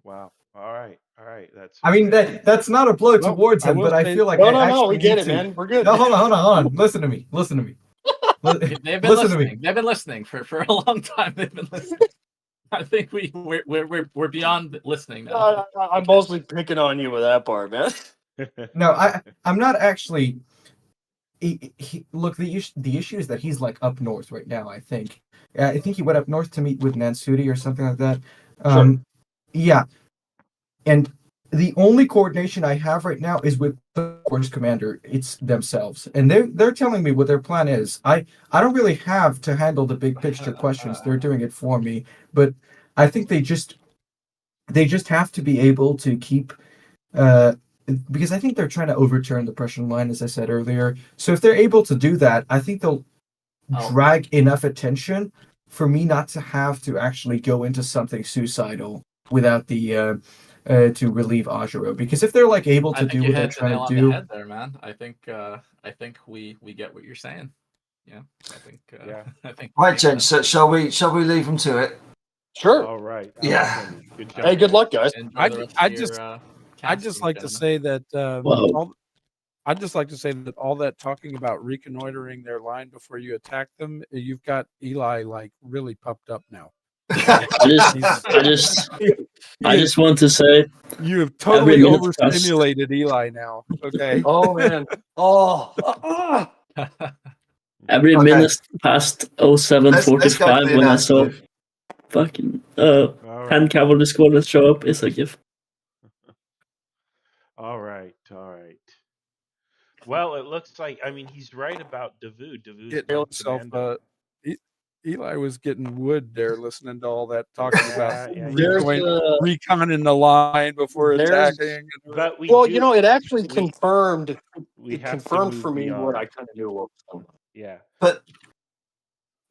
Speaker 1: Wow. All right. That's.
Speaker 16: I mean, that's not a blow towards him, but I feel like
Speaker 5: no, we get it, man. We're good.
Speaker 16: No, hold on. Listen to me.
Speaker 18: They've been listening. They've been listening for a long time. They've been listening. I think we're beyond listening now.
Speaker 5: I'm mostly picking on you with that part, man.
Speaker 16: No, I'm not actually. Look, the issue is that he's like up north right now. I think he went up north to meet with Nansudi or something like that.
Speaker 5: Sure.
Speaker 16: Yeah, and the only coordination I have right now is with the Corps commander. It's themselves, and they're telling me what their plan is. I don't really have to handle the big picture questions. They're doing it for me, but I think they just have to be able to keep. Because I think they're trying to overturn the Prussian line, as I said earlier. So if they're able to do that, I think they'll drag enough attention for me not to have to actually go into something suicidal without the to relieve Augereau. Because if they're like able to do what they're trying to do,
Speaker 18: head there, man. I think we get what you're saying. Yeah, I think.
Speaker 6: Right, gents. So shall we leave them to it?
Speaker 5: Sure.
Speaker 1: All right.
Speaker 6: Yeah.
Speaker 1: Good job.
Speaker 5: Hey, good luck, guys.
Speaker 7: I'd just like to say that I'd just like to say that all that talking about reconnoitering their line before you attack them, you've got Eli like really pumped up now.
Speaker 14: I just want to say
Speaker 7: you have totally overstimulated Eli now. Okay.
Speaker 5: Oh man.
Speaker 14: Every
Speaker 6: Okay.
Speaker 14: minute past
Speaker 6: Let's go for
Speaker 14: 07:45
Speaker 6: the
Speaker 14: when I saw
Speaker 6: announcement.
Speaker 14: fucking
Speaker 1: All
Speaker 14: 10
Speaker 1: right.
Speaker 14: cavalry squadrons show up is a gift.
Speaker 1: All right. Well, it looks like he's right about Davout. Davout's
Speaker 7: Getting
Speaker 1: gone
Speaker 7: himself.
Speaker 1: commando.
Speaker 7: Eli was getting wood there, listening to all that talking about
Speaker 5: There's
Speaker 7: reconning the line before
Speaker 5: there's
Speaker 7: attacking.
Speaker 1: But we
Speaker 5: well,
Speaker 1: do.
Speaker 5: it actually
Speaker 1: We
Speaker 5: confirmed.
Speaker 1: we
Speaker 5: It
Speaker 1: have to
Speaker 5: confirmed
Speaker 1: move
Speaker 5: for me what
Speaker 1: beyond.
Speaker 5: I kind of knew. What was going on.
Speaker 1: Yeah.
Speaker 6: But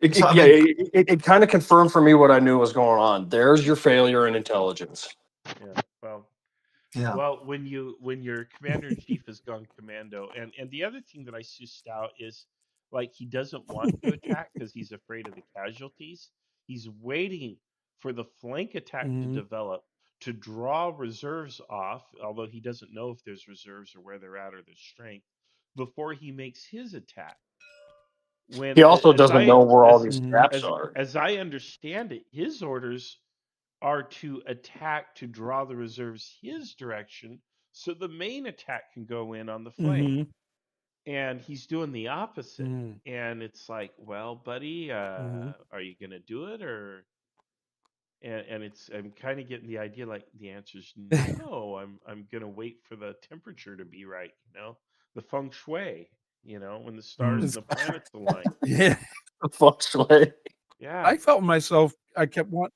Speaker 5: It kind of confirmed for me what I knew was going on. There's your failure in intelligence.
Speaker 1: Yeah. Well, when your commander in chief has gone commando, and the other thing that I sussed out is he doesn't want to attack because he's afraid of the casualties. He's waiting for the flank attack to develop to draw reserves off, although he doesn't know if there's reserves or where they're at or their strength, before he makes his attack.
Speaker 5: He also doesn't know where all these gaps are.
Speaker 1: As I understand it, his orders are to attack to draw the reserves his direction so the main attack can go in on the flank. And he's doing the opposite. And it's like, well, buddy, are you going to do it? And I'm kind of getting the idea the answer's no. I'm going to wait for the temperature to be right, the feng shui, when the stars and the planets align.
Speaker 7: Yeah.
Speaker 5: Feng shui.
Speaker 1: Yeah.
Speaker 7: I felt myself. I kept wanting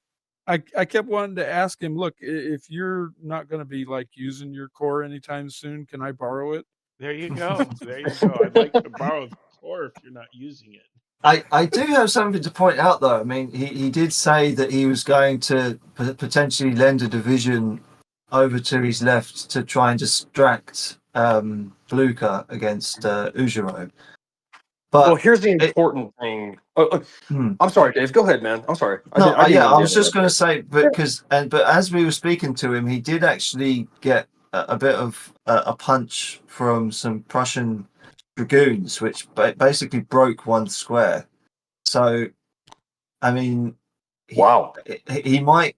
Speaker 7: to ask him, look, if you're not going to be using your core anytime soon, can I borrow it?
Speaker 1: There you go. I'd like to borrow the core if you're not using it.
Speaker 6: I do have something to point out, though. I mean, he did say that he was going to potentially lend a division over to his left to try and distract Blucher against Ujiro. But
Speaker 5: here's the important thing. I'm sorry, Dave. Go ahead, man. I'm sorry.
Speaker 6: I was just going to say, but as we were speaking to him, he did actually get a bit of a punch from some Prussian dragoons, which basically broke one square. So, I mean,
Speaker 5: wow,
Speaker 6: he might,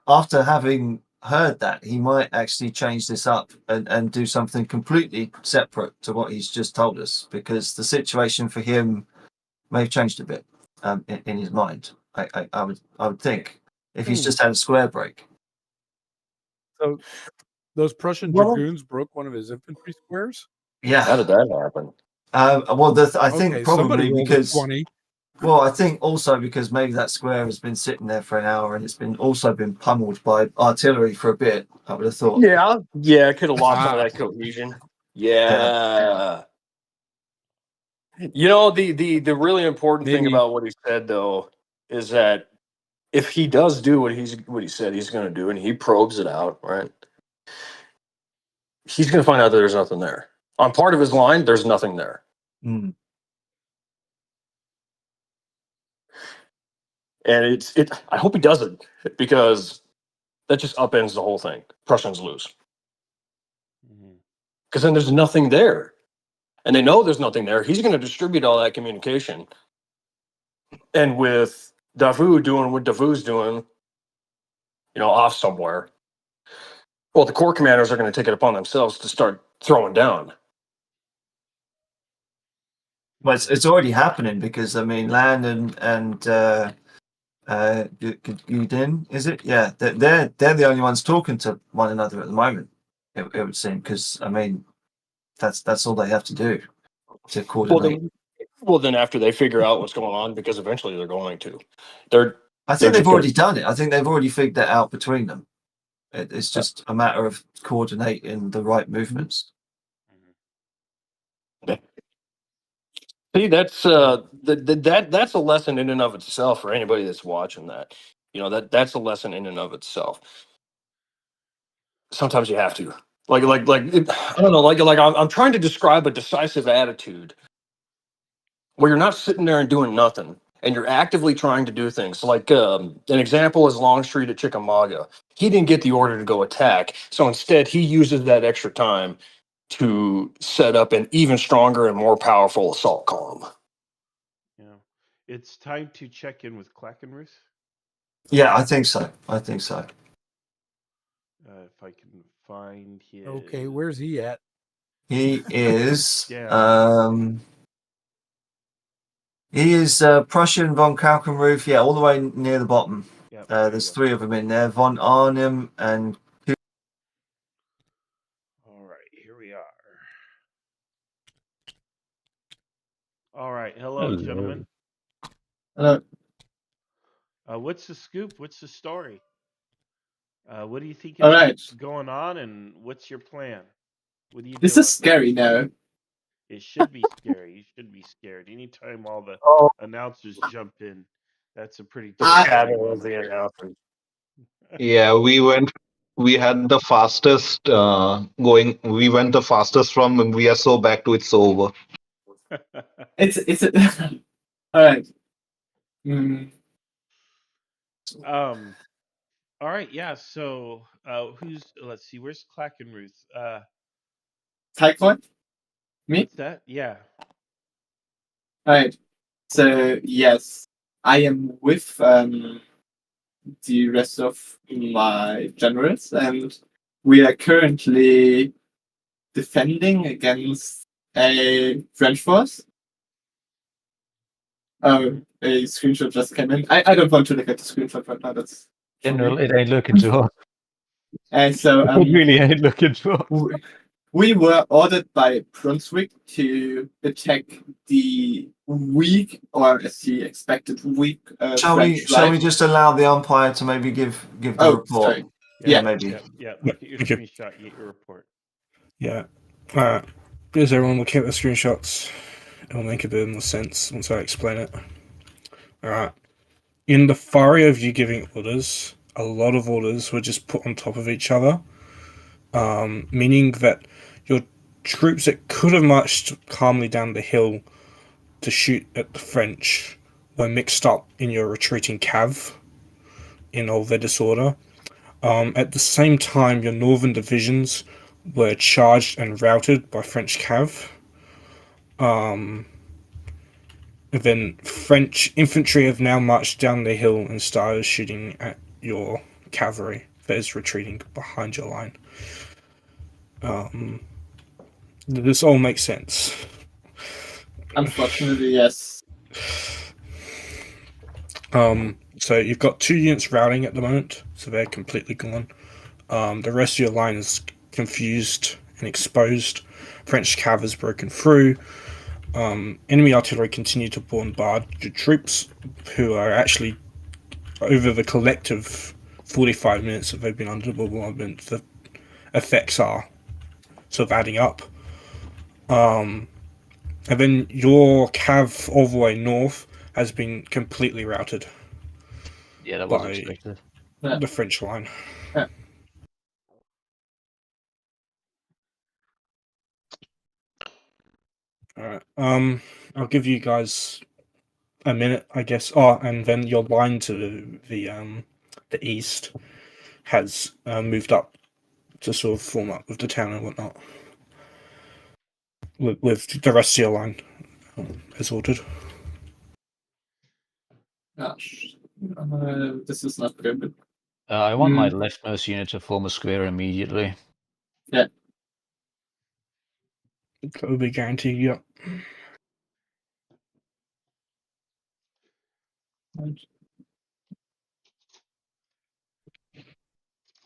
Speaker 6: after having heard that, he might actually change this up and do something completely separate to what he's just told us, because the situation for him may have changed a bit in his mind. I would think if he's just had a square break.
Speaker 7: So those Prussian dragoons broke one of his infantry squares.
Speaker 6: Yeah.
Speaker 5: How did that happen?
Speaker 6: I think probably because
Speaker 7: 20.
Speaker 6: Well, I think also because maybe that square has been sitting there for an hour and it's also been pummeled by artillery for a bit. I would have thought.
Speaker 5: Yeah, it could have lost some of that cohesion. Yeah. The really important thing about what he said though is that if he does do what he said he's going to do, and he probes it out, right? He's going to find out that there's nothing there. On part of his line, there's nothing there.
Speaker 6: Mm.
Speaker 5: And I hope he doesn't, because that just upends the whole thing. Prussians lose. Because then there's nothing there. And they know there's nothing there. He's going to distribute all that communication. And with Davout doing what Davout's doing, off somewhere, well, the corps commanders are going to take it upon themselves to start throwing down.
Speaker 6: Well, it's already happening, because I mean, Land and Udin, is it? Yeah, they're the only ones talking to one another at the moment. It would seem, because I mean, that's all they have to do to coordinate.
Speaker 5: Well, then after they figure out what's going on, because eventually they're going to.
Speaker 6: I think they've already done it. I think they've already figured that out between them. It's just a matter of coordinating the right movements.
Speaker 5: See, that's that's a lesson in and of itself for anybody that's watching that. That's a lesson in and of itself. Sometimes you have to, I don't know, I'm trying to describe a decisive attitude where you're not sitting there and doing nothing, and you're actively trying to do things. An example is Longstreet at Chickamauga. He didn't get the order to go attack, so instead he uses that extra time to set up an even stronger and more powerful assault column.
Speaker 1: Yeah, it's time to check in with Clackenruth.
Speaker 6: Yeah, I think so.
Speaker 1: If I can find his.
Speaker 7: Okay, where's he at?
Speaker 6: He is.
Speaker 1: Yeah.
Speaker 6: He is Prussian von Kalkenroof. Yeah, all the way near the bottom.
Speaker 1: Yep,
Speaker 6: there's three of them in there: von Arnim and.
Speaker 1: All right, here we are. All right, hello. Gentlemen.
Speaker 6: Hello.
Speaker 1: What's the scoop? What's the story? What do you think
Speaker 10: All
Speaker 1: is
Speaker 10: right.
Speaker 1: going on, and what's your plan? What are you
Speaker 10: This
Speaker 1: doing?
Speaker 10: is scary now.
Speaker 1: It should be scary. You should be scared. Anytime all the
Speaker 10: Oh.
Speaker 1: announcers jump in, that's a pretty
Speaker 10: Ah.
Speaker 1: terrifying moment.
Speaker 19: Yeah, we had the fastest going. We went the fastest from we are so back to it's over.
Speaker 10: It's all right.
Speaker 1: All right, yeah. So, let's see, where's Clackenruth?
Speaker 10: Tycoon? Me?
Speaker 1: What's that? Yeah.
Speaker 10: All right. So yes, I am with the rest of my generals, and we are currently defending against a French force. Oh, a screenshot just came in. I don't want to look at the screenshot right now. That's
Speaker 20: General, it ain't looking too hot.
Speaker 10: And so
Speaker 20: It really ain't looking too hot.
Speaker 10: we were ordered by Brunswick to attack the weak, or as he expected, weak.
Speaker 6: Shall we just allow the umpire to maybe give the report?
Speaker 10: Sorry.
Speaker 6: Yeah, maybe.
Speaker 1: Yeah. Look at your screenshot. You get your report.
Speaker 2: Yeah. As everyone look at the screenshots, it'll make a bit more sense once I explain it. Alright. In the flurry of you giving orders, a lot of orders were just put on top of each other, meaning that your troops that could have marched calmly down the hill to shoot at the French were mixed up in your retreating cav in all their disorder. At the same time, your northern divisions were charged and routed by French cav. Then French infantry have now marched down the hill and started shooting at your cavalry that is retreating behind your line. This all makes sense.
Speaker 10: Unfortunately, yes.
Speaker 2: So you've got 2 units routing at the moment, so they're completely gone. The rest of your line is confused and exposed. French cav has broken through. Enemy artillery continue to bombard your troops, who are actually, over the collective 45 minutes that they've been under bombardment, the effects are sort of adding up. And then your cav all the way north has been completely routed.
Speaker 20: Yeah, that was
Speaker 2: by
Speaker 20: expected.
Speaker 2: The French line.
Speaker 10: Yeah.
Speaker 2: Alright. I'll give you guys a minute, I guess. Oh, and then your line to the east has moved up to sort of form up with the town and whatnot. With the rest of your line as ordered.
Speaker 10: Gosh, this is not good.
Speaker 20: I want my leftmost unit to form a square immediately.
Speaker 10: Yeah.
Speaker 2: That will be guaranteed, yeah.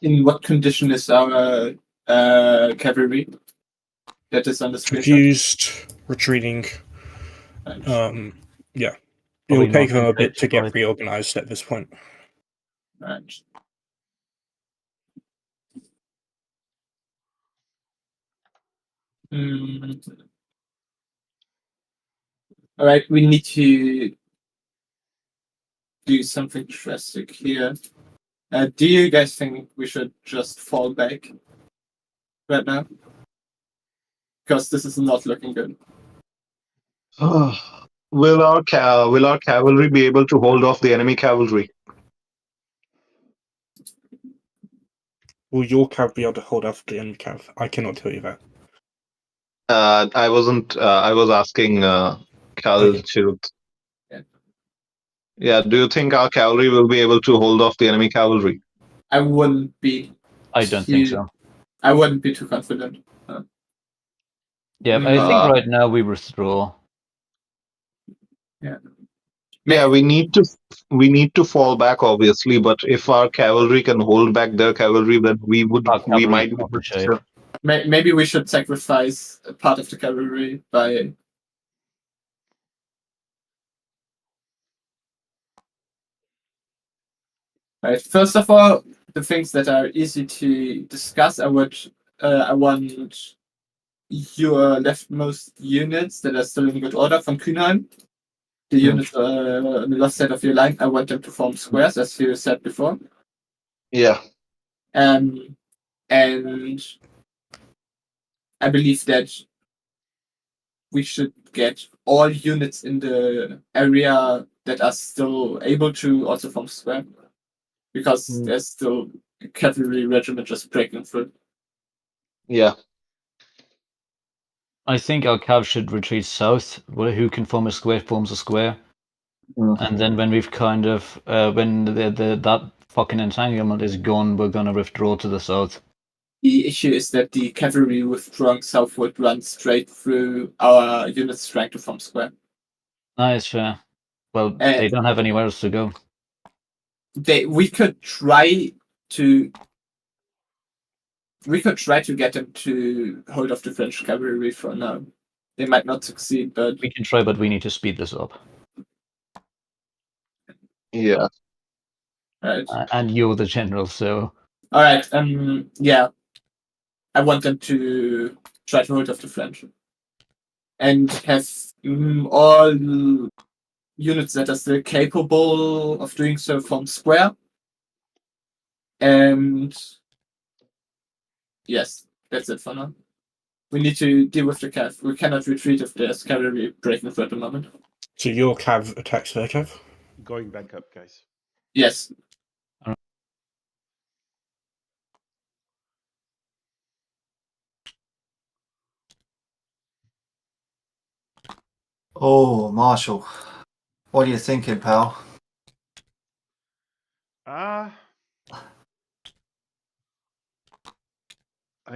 Speaker 10: In what condition is our cavalry that is on the screenshot?
Speaker 2: Confused, retreating. Yeah. It will take them a bit to get reorganized at this point.
Speaker 10: Right. All right, we need to do something drastic here. Do you guys think we should just fall back right now? Because this is not looking good.
Speaker 19: Will our cavalry be able to hold off the enemy cavalry?
Speaker 2: Will your cav be able to hold off the enemy cav? I cannot tell you that.
Speaker 19: I wasn't. I was asking Cal to. Yeah. Do you think our cavalry will be able to hold off the enemy cavalry?
Speaker 10: I wouldn't be.
Speaker 20: I don't think so.
Speaker 10: I wouldn't be too confident.
Speaker 20: Yeah, but I think right now we withdraw.
Speaker 10: Yeah.
Speaker 19: Yeah, we need to fall back, obviously. But if our cavalry can hold back their cavalry, then we
Speaker 20: Cavalry
Speaker 19: might
Speaker 20: is
Speaker 19: be
Speaker 20: not
Speaker 19: able
Speaker 20: in shape.
Speaker 19: to.
Speaker 10: Maybe we should sacrifice a part of the cavalry by. Right. First of all, the things that are easy to discuss. I want your leftmost units that are still in good order from Kühnheim. The units on the left side of your line, I want them to form squares, as you said before.
Speaker 19: Yeah.
Speaker 10: And I believe that we should get all units in the area that are still able to also form square, because there's still a cavalry regiment just breaking through.
Speaker 19: Yeah.
Speaker 20: I think our cav should retreat south. Who can form a square forms a square. And then when we've kind of when that fucking entanglement is gone, we're gonna withdraw to the south.
Speaker 10: The issue is that the cavalry withdrawing southward run straight through our units trying to form square.
Speaker 20: Nice, fair. Well, they don't have anywhere else to go.
Speaker 10: We could try to get them to hold off the French cavalry for now. They might not succeed, but
Speaker 20: we can try. But we need to speed this up.
Speaker 19: Yeah.
Speaker 10: Right.
Speaker 20: And you're the general, so.
Speaker 10: All right. Yeah. I want them to try to hold off the French and have all units that are still capable of doing so form square. And yes, that's it for now. We need to deal with the cav. We cannot retreat if there's cavalry breaking through at the moment.
Speaker 9: So your cav attacks their cav?
Speaker 1: Going back up, guys.
Speaker 10: Yes.
Speaker 6: Oh, Marshall. What are you thinking, pal?
Speaker 1: I'm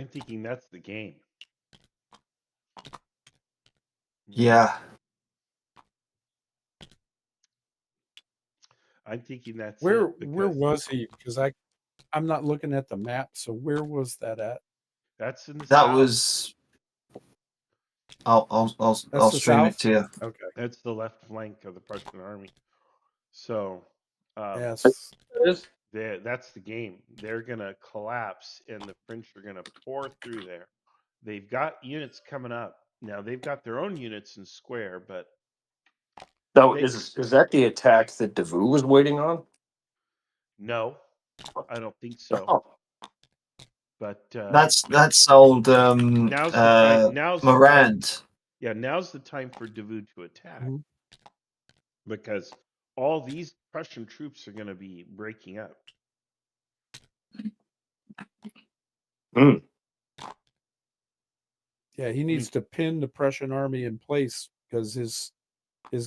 Speaker 1: thinking that's the game.
Speaker 6: Yeah.
Speaker 1: I'm thinking that's
Speaker 7: where
Speaker 1: it because
Speaker 7: where was he? Because I'm not looking at the map. So where was that at?
Speaker 1: that's in the
Speaker 6: That
Speaker 1: south.
Speaker 6: was. I'll
Speaker 7: the
Speaker 6: stream
Speaker 7: south?
Speaker 6: it to you.
Speaker 7: Okay.
Speaker 1: That's the left flank of the Prussian army. So
Speaker 7: Yes.
Speaker 1: that's the game. They're gonna collapse, and the French are gonna pour through there. They've got units coming up now. They've got their own units in square, but
Speaker 5: So is that the attack that Davout was waiting on?
Speaker 1: no, I don't think so.
Speaker 5: Oh.
Speaker 1: But
Speaker 6: That's old
Speaker 1: now's the time. Now's
Speaker 6: Morand.
Speaker 1: The time, yeah, now's the time for Davout to attack because all these Prussian troops are going to be breaking up.
Speaker 7: Yeah, he needs to pin the Prussian army in place because his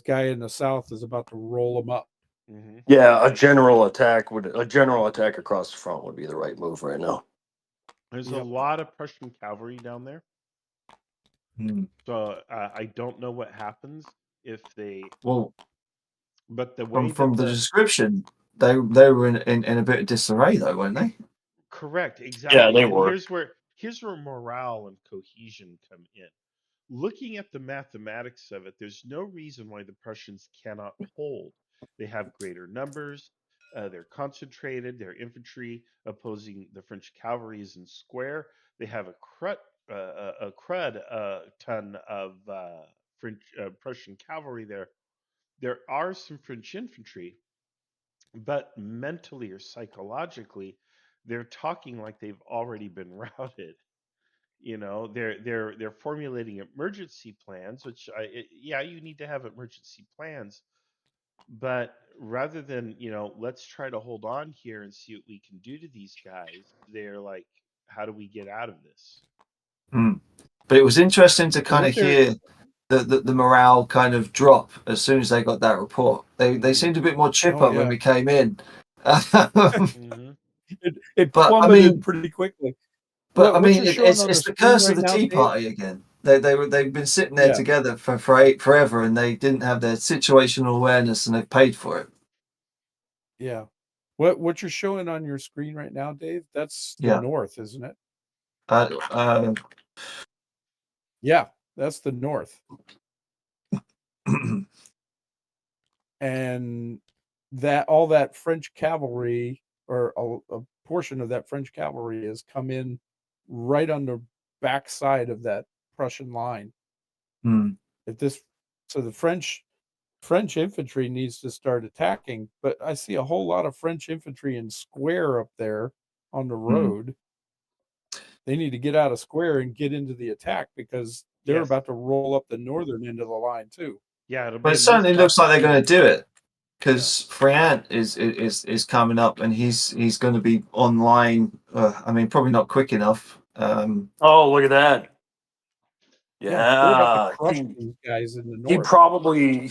Speaker 7: guy in the south is about to roll him up.
Speaker 1: Mm-hmm.
Speaker 5: Yeah, a general attack across the front would be the right move right now.
Speaker 1: There's a lot of Prussian cavalry down there. So I don't know what happens if they.
Speaker 6: Well,
Speaker 1: but the way
Speaker 6: from the description, they were in a bit of disarray though, weren't they?
Speaker 1: Correct, exactly.
Speaker 5: Yeah, they
Speaker 1: and
Speaker 5: were.
Speaker 1: Here's where morale and cohesion come in. Looking at the mathematics of it, there's no reason why the Prussians cannot hold. They have greater numbers. They're concentrated. Their infantry opposing the French cavalry is in square. They have a crud ton of Prussian cavalry there. There are some French infantry, but mentally or psychologically, they're talking like they've already been routed. You know, they're formulating emergency plans, which you need to have emergency plans, but rather than let's try to hold on here and see what we can do to these guys, they're like, how do we get out of this?
Speaker 6: But it was interesting to kind of hear the morale kind of drop as soon as they got that report. They seemed a bit more chipper when we came in.
Speaker 7: It plummeted pretty quickly.
Speaker 6: But I mean, it's the curse of the Tea Party again.
Speaker 11: They've been sitting there
Speaker 7: Yeah.
Speaker 11: together for forever, and they didn't have their situational awareness, and they've paid for it.
Speaker 7: Yeah. What you're showing on your screen right now, Dave? That's the
Speaker 11: Yeah.
Speaker 7: north, isn't it? Yeah, that's the north. And that all that French cavalry, or a portion of that French cavalry, has come in right on the backside of that Prussian line. If this, so the French infantry needs to start attacking, but I see a whole lot of French infantry in square up there on the road. They need to get out of square and get into the attack, because they're
Speaker 1: Yes.
Speaker 7: about to roll up the northern end of the line too.
Speaker 1: Yeah, it'll be
Speaker 11: But
Speaker 1: a
Speaker 11: it certainly
Speaker 1: nice
Speaker 11: looks like
Speaker 1: topic.
Speaker 11: they're going to do it, because Friant is coming up, and he's going to be online. I mean, probably not quick enough.
Speaker 5: Oh, look at that!
Speaker 7: They're about
Speaker 5: Yeah,
Speaker 7: to crush these guys in the
Speaker 5: he
Speaker 7: north.
Speaker 5: probably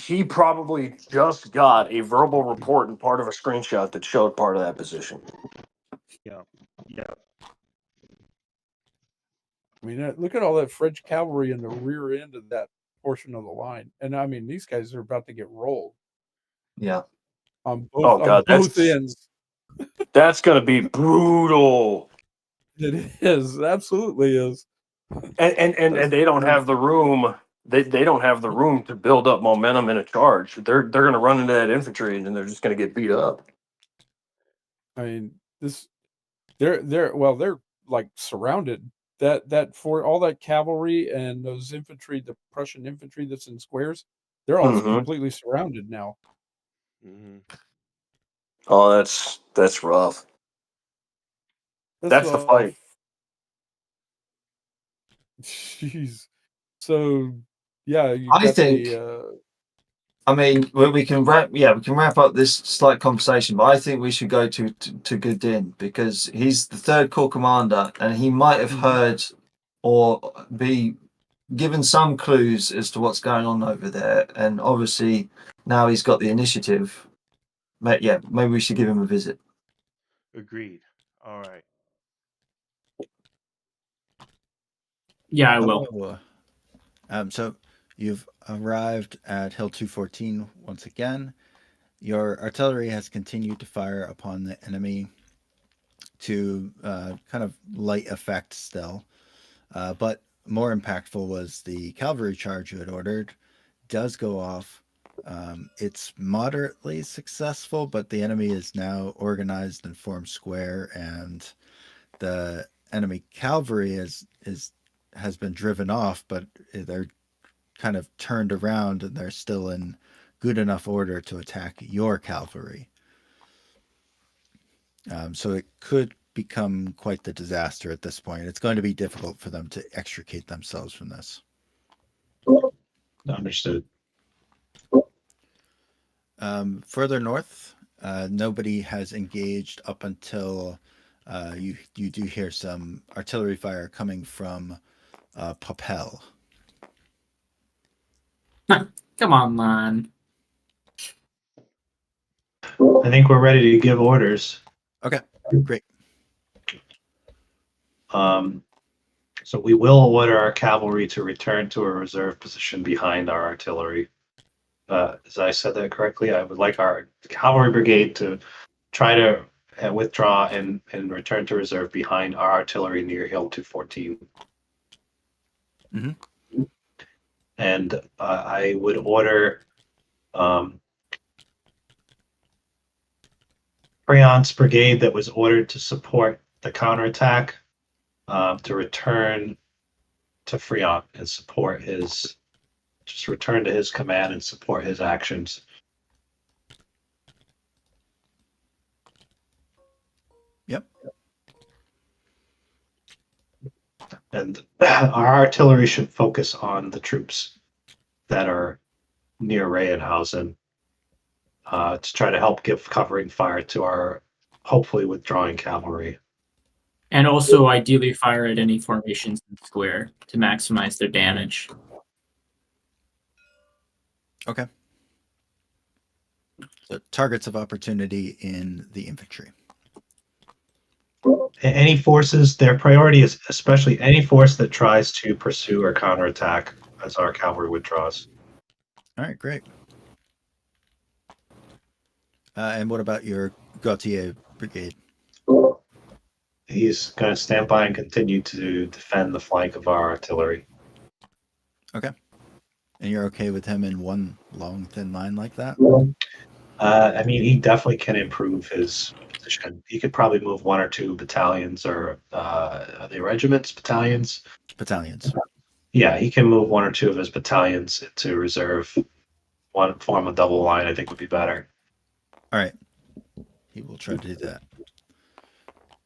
Speaker 5: just got a verbal report and part of a screenshot that showed part of that position.
Speaker 1: Yeah.
Speaker 7: I mean, look at all that French cavalry in the rear end of that portion of the line, and I mean, these guys are about to get rolled.
Speaker 11: Yeah.
Speaker 7: On
Speaker 5: Oh God,
Speaker 7: both ends.
Speaker 5: That's going to be brutal.
Speaker 7: It is, absolutely is.
Speaker 5: And they don't have the room. They don't have the room to build up momentum in a charge. They're going to run into that infantry, and then they're just going to get beat up.
Speaker 7: I mean, they're like surrounded. That for all that cavalry and those infantry, the Prussian infantry that's in squares, they're all completely surrounded now.
Speaker 5: Oh, that's rough. That's the fight.
Speaker 7: Jeez. So yeah, you
Speaker 11: I
Speaker 7: got
Speaker 11: think. I mean, we can wrap up this slight conversation, but I think we should go to Godin, because he's the third corps commander, and he might have heard or be given some clues as to what's going on over there. And obviously, now he's got the initiative. Maybe we should give him a visit.
Speaker 1: Agreed. All right.
Speaker 10: Yeah, I will.
Speaker 4: Hello. So you've arrived at Hill 214 once again. Your artillery has continued to fire upon the enemy to kind of light effect still. But more impactful was the cavalry charge you had ordered. Does go off. It's moderately successful, but the enemy is now organized and formed square, and the enemy cavalry has been driven off, but they're kind of turned around, and they're still in good enough order to attack your cavalry. So it could become quite the disaster at this point. It's going to be difficult for them to extricate themselves from this.
Speaker 9: Understood.
Speaker 4: Further north, nobody has engaged up until you do hear some artillery fire coming from Papel.
Speaker 10: Come on, man.
Speaker 9: I think we're ready to give orders.
Speaker 4: Okay, great.
Speaker 9: So we will order our cavalry to return to a reserve position behind our artillery. As I said that correctly, I would like our cavalry brigade to try to withdraw and return to reserve behind our artillery near Hill 214.
Speaker 4: Mm-hmm.
Speaker 9: And I would order Friant's brigade that was ordered to support the counterattack to return to Friant and support just return to his command and support his actions.
Speaker 4: Yep.
Speaker 9: And our artillery should focus on the troops that are near Reyenhausen to try to help give covering fire to our hopefully withdrawing cavalry.
Speaker 10: And also ideally fire at any formations in the square to maximize their damage.
Speaker 4: Okay. So targets of opportunity in the infantry.
Speaker 9: any forces, their priority is especially any force that tries to pursue or counterattack as our cavalry withdraws.
Speaker 4: All right, great. And what about your Gautier brigade?
Speaker 9: He's going to stand by and continue to defend the flank of our artillery.
Speaker 4: Okay. And you're okay with him in one long, thin line like that?
Speaker 9: I mean, he definitely can improve his position. He could probably move 1 or 2 battalions, or are they regiments, battalions?
Speaker 4: Battalions.
Speaker 9: Yeah, he can move 1 or 2 of his battalions into reserve. One form a double line, I think, would be better.
Speaker 4: All right. He will try to do that.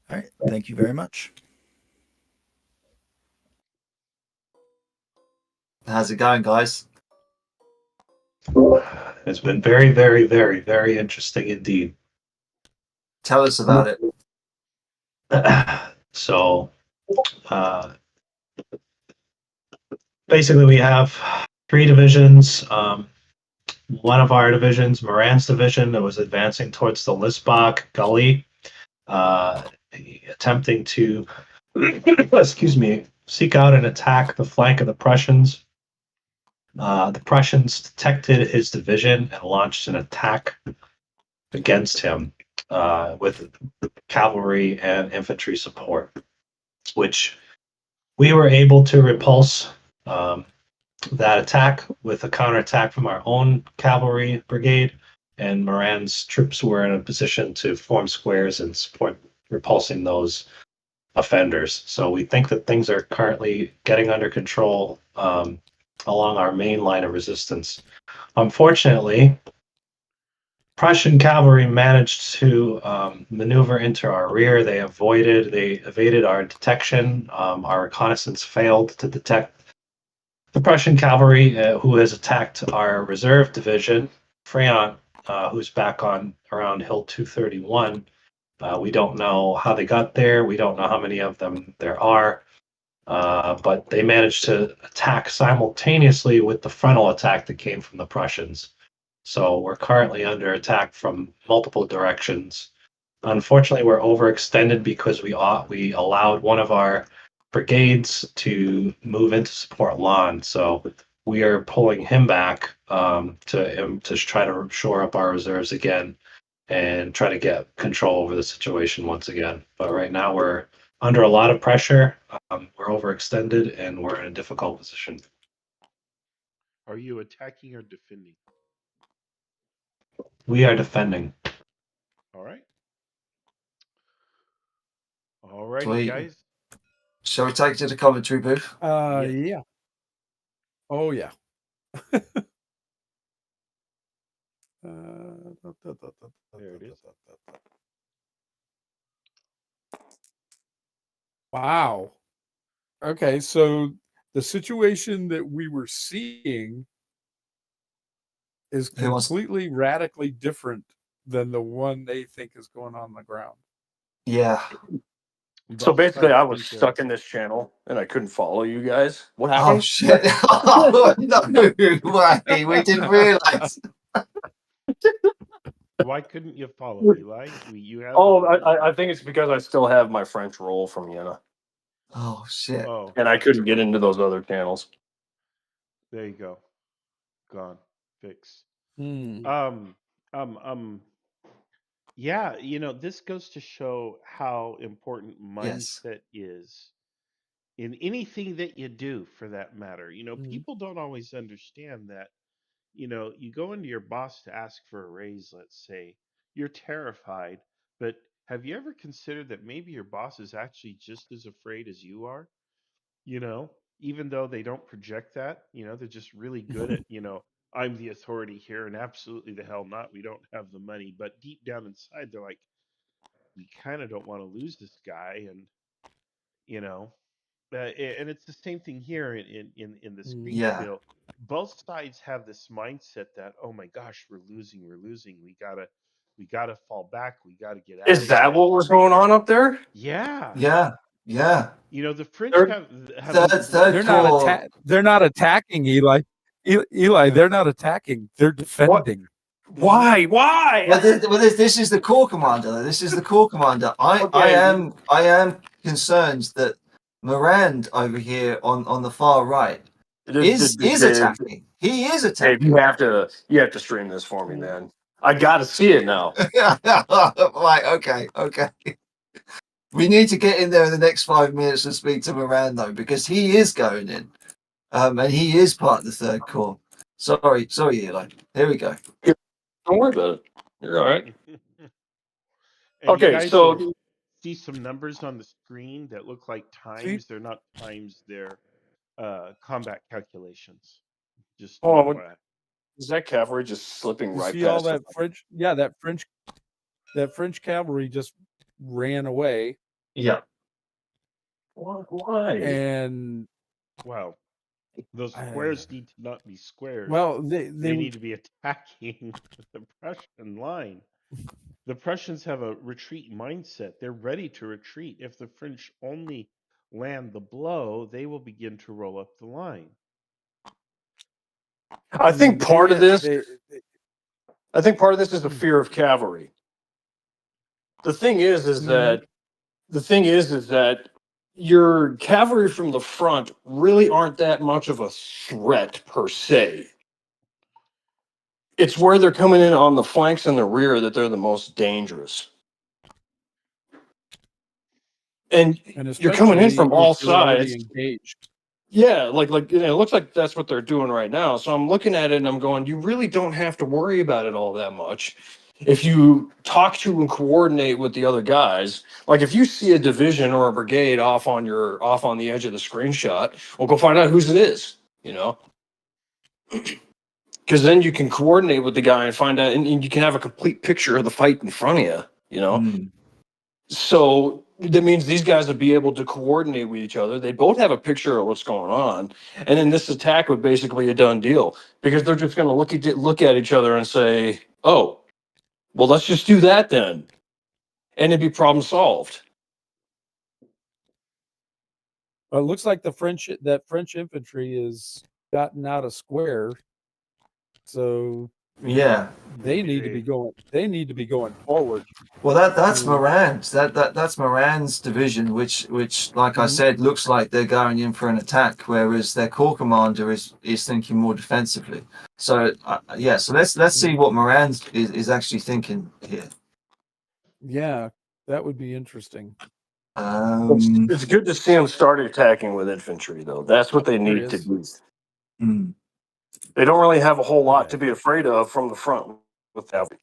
Speaker 4: All right. Thank you very much.
Speaker 6: How's it going, guys?
Speaker 9: It's been very, very, very, very interesting indeed.
Speaker 6: Tell us about it.
Speaker 9: So, basically, we have 3 divisions. One of our divisions, Moran's division, that was advancing towards the Lisbach Gully, attempting to, excuse me, seek out and attack the flank of the Prussians. The Prussians detected his division and launched an attack against him with cavalry and infantry support, which we were able to repulse that attack with a counterattack from our own cavalry brigade, and Moran's troops were in a position to form squares and support repulsing those offenders. So we think that things are currently getting under control along our main line of resistance. Unfortunately, Prussian cavalry managed to maneuver into our rear. They evaded our detection. Our reconnaissance failed to detect the Prussian cavalry, who has attacked our reserve division, Freyant, who's back on around Hill 231. We don't know how they got there. We don't know how many of them there are. But they managed to attack simultaneously with the frontal attack that came from the Prussians. So we're currently under attack from multiple directions. Unfortunately, we're overextended because we allowed one of our brigades to move into support Lon. So we are pulling him back to try to shore up our reserves again and try to get control over the situation once again. But right now we're under a lot of pressure. We're overextended and we're in a difficult position.
Speaker 1: Are you attacking or defending?
Speaker 9: We are defending.
Speaker 1: All right. All righty, guys.
Speaker 6: Shall we take it to the commentary booth?
Speaker 7: Yeah. Oh, yeah.
Speaker 1: There it is.
Speaker 7: Wow. Okay, so the situation that we were seeing is completely radically different than the one they think is going on the ground.
Speaker 6: Yeah.
Speaker 5: So basically, I was stuck in this channel and I couldn't follow you guys. What happened?
Speaker 6: Oh shit! Oh no way! We didn't realize.
Speaker 1: Why couldn't you follow, Eli? You have.
Speaker 5: Oh, I think it's because I still have my French roll from Jena.
Speaker 6: Oh shit!
Speaker 1: Oh.
Speaker 5: And I couldn't get into those other channels.
Speaker 1: There you go. Gone. Fixed. Yeah, this goes to show how important mindset is in anything that you do, for that matter. People don't always understand that. You go into your boss to ask for a raise, let's say. You're terrified, but have you ever considered that maybe your boss is actually just as afraid as you are? Even though they don't project that, they're just really good at, I'm the authority here, and absolutely the hell not. We don't have the money. But deep down inside, they're like, we kind of don't want to lose this guy. And, and it's the same thing here in this Kriegsspiel. Both sides have this mindset that, oh my gosh, we're losing. We gotta fall back. We gotta get out.
Speaker 5: Is that what was going on up there?
Speaker 1: Yeah.
Speaker 6: Yeah.
Speaker 1: The French
Speaker 7: They're not attacking, Eli. Eli, they're not attacking. They're defending.
Speaker 5: Why?
Speaker 6: Well, this is the corps commander. Though. This is the corps commander. I am concerned that Morand over here on the far right is attacking. He is attacking.
Speaker 5: Dave, you have to stream this for me, man. I got to see it now.
Speaker 6: Right. Okay. We need to get in there in the next 5 minutes and speak to Moran though, because he is going in, and he is part of the third corps. Sorry, Eli. Here we go.
Speaker 5: Don't worry about it. You're all right.
Speaker 1: And
Speaker 5: Okay,
Speaker 1: you guys
Speaker 5: so
Speaker 1: can see some numbers on the screen that look like times. They're not times. They're combat calculations. Just
Speaker 5: hold on.
Speaker 1: FYI.
Speaker 5: Is that cavalry just slipping
Speaker 7: You
Speaker 5: right
Speaker 7: see all
Speaker 5: past
Speaker 7: that French? Yeah, that French cavalry just ran away.
Speaker 6: Yeah.
Speaker 5: Why?
Speaker 7: And
Speaker 1: wow, those squares need to not be squares.
Speaker 7: Well, they
Speaker 1: need to be attacking the Prussian line. The Prussians have a retreat mindset. They're ready to retreat. If the French only land the blow, they will begin to roll up the line.
Speaker 5: I think part of this is the fear of cavalry. The thing is that your cavalry from the front really aren't that much of a threat per se. It's where they're coming in on the flanks and the rear that they're the most dangerous. And you're coming in from all sides.
Speaker 7: Engaged.
Speaker 5: Yeah, like it looks like that's what they're doing right now. So I'm looking at it and I'm going, you really don't have to worry about it all that much. If you talk to and coordinate with the other guys, like if you see a division or a brigade off on the edge of the screenshot, well, go find out whose it is, because then you can coordinate with the guy and find out, and you can have a complete picture of the fight in front of you. So that means these guys would be able to coordinate with each other. They both have a picture of what's going on, and then this attack would basically a done deal because they're just going to look at each other and say, "Oh, well, let's just do that then," and it'd be problem solved.
Speaker 7: Well, it looks like that French infantry is gotten out of square, so
Speaker 6: Yeah,
Speaker 7: they need to be going. They need to be going forward.
Speaker 6: Well, that's Moran's. That's Moran's division, which like I said, looks like they're going in for an attack, whereas their corps commander is thinking more defensively. So so let's see what Moran is actually thinking here.
Speaker 7: Yeah, that would be interesting.
Speaker 5: It's good to see them start attacking with infantry, though. That's what they need to do. They don't really have a whole lot to be afraid of from the front with cavalry.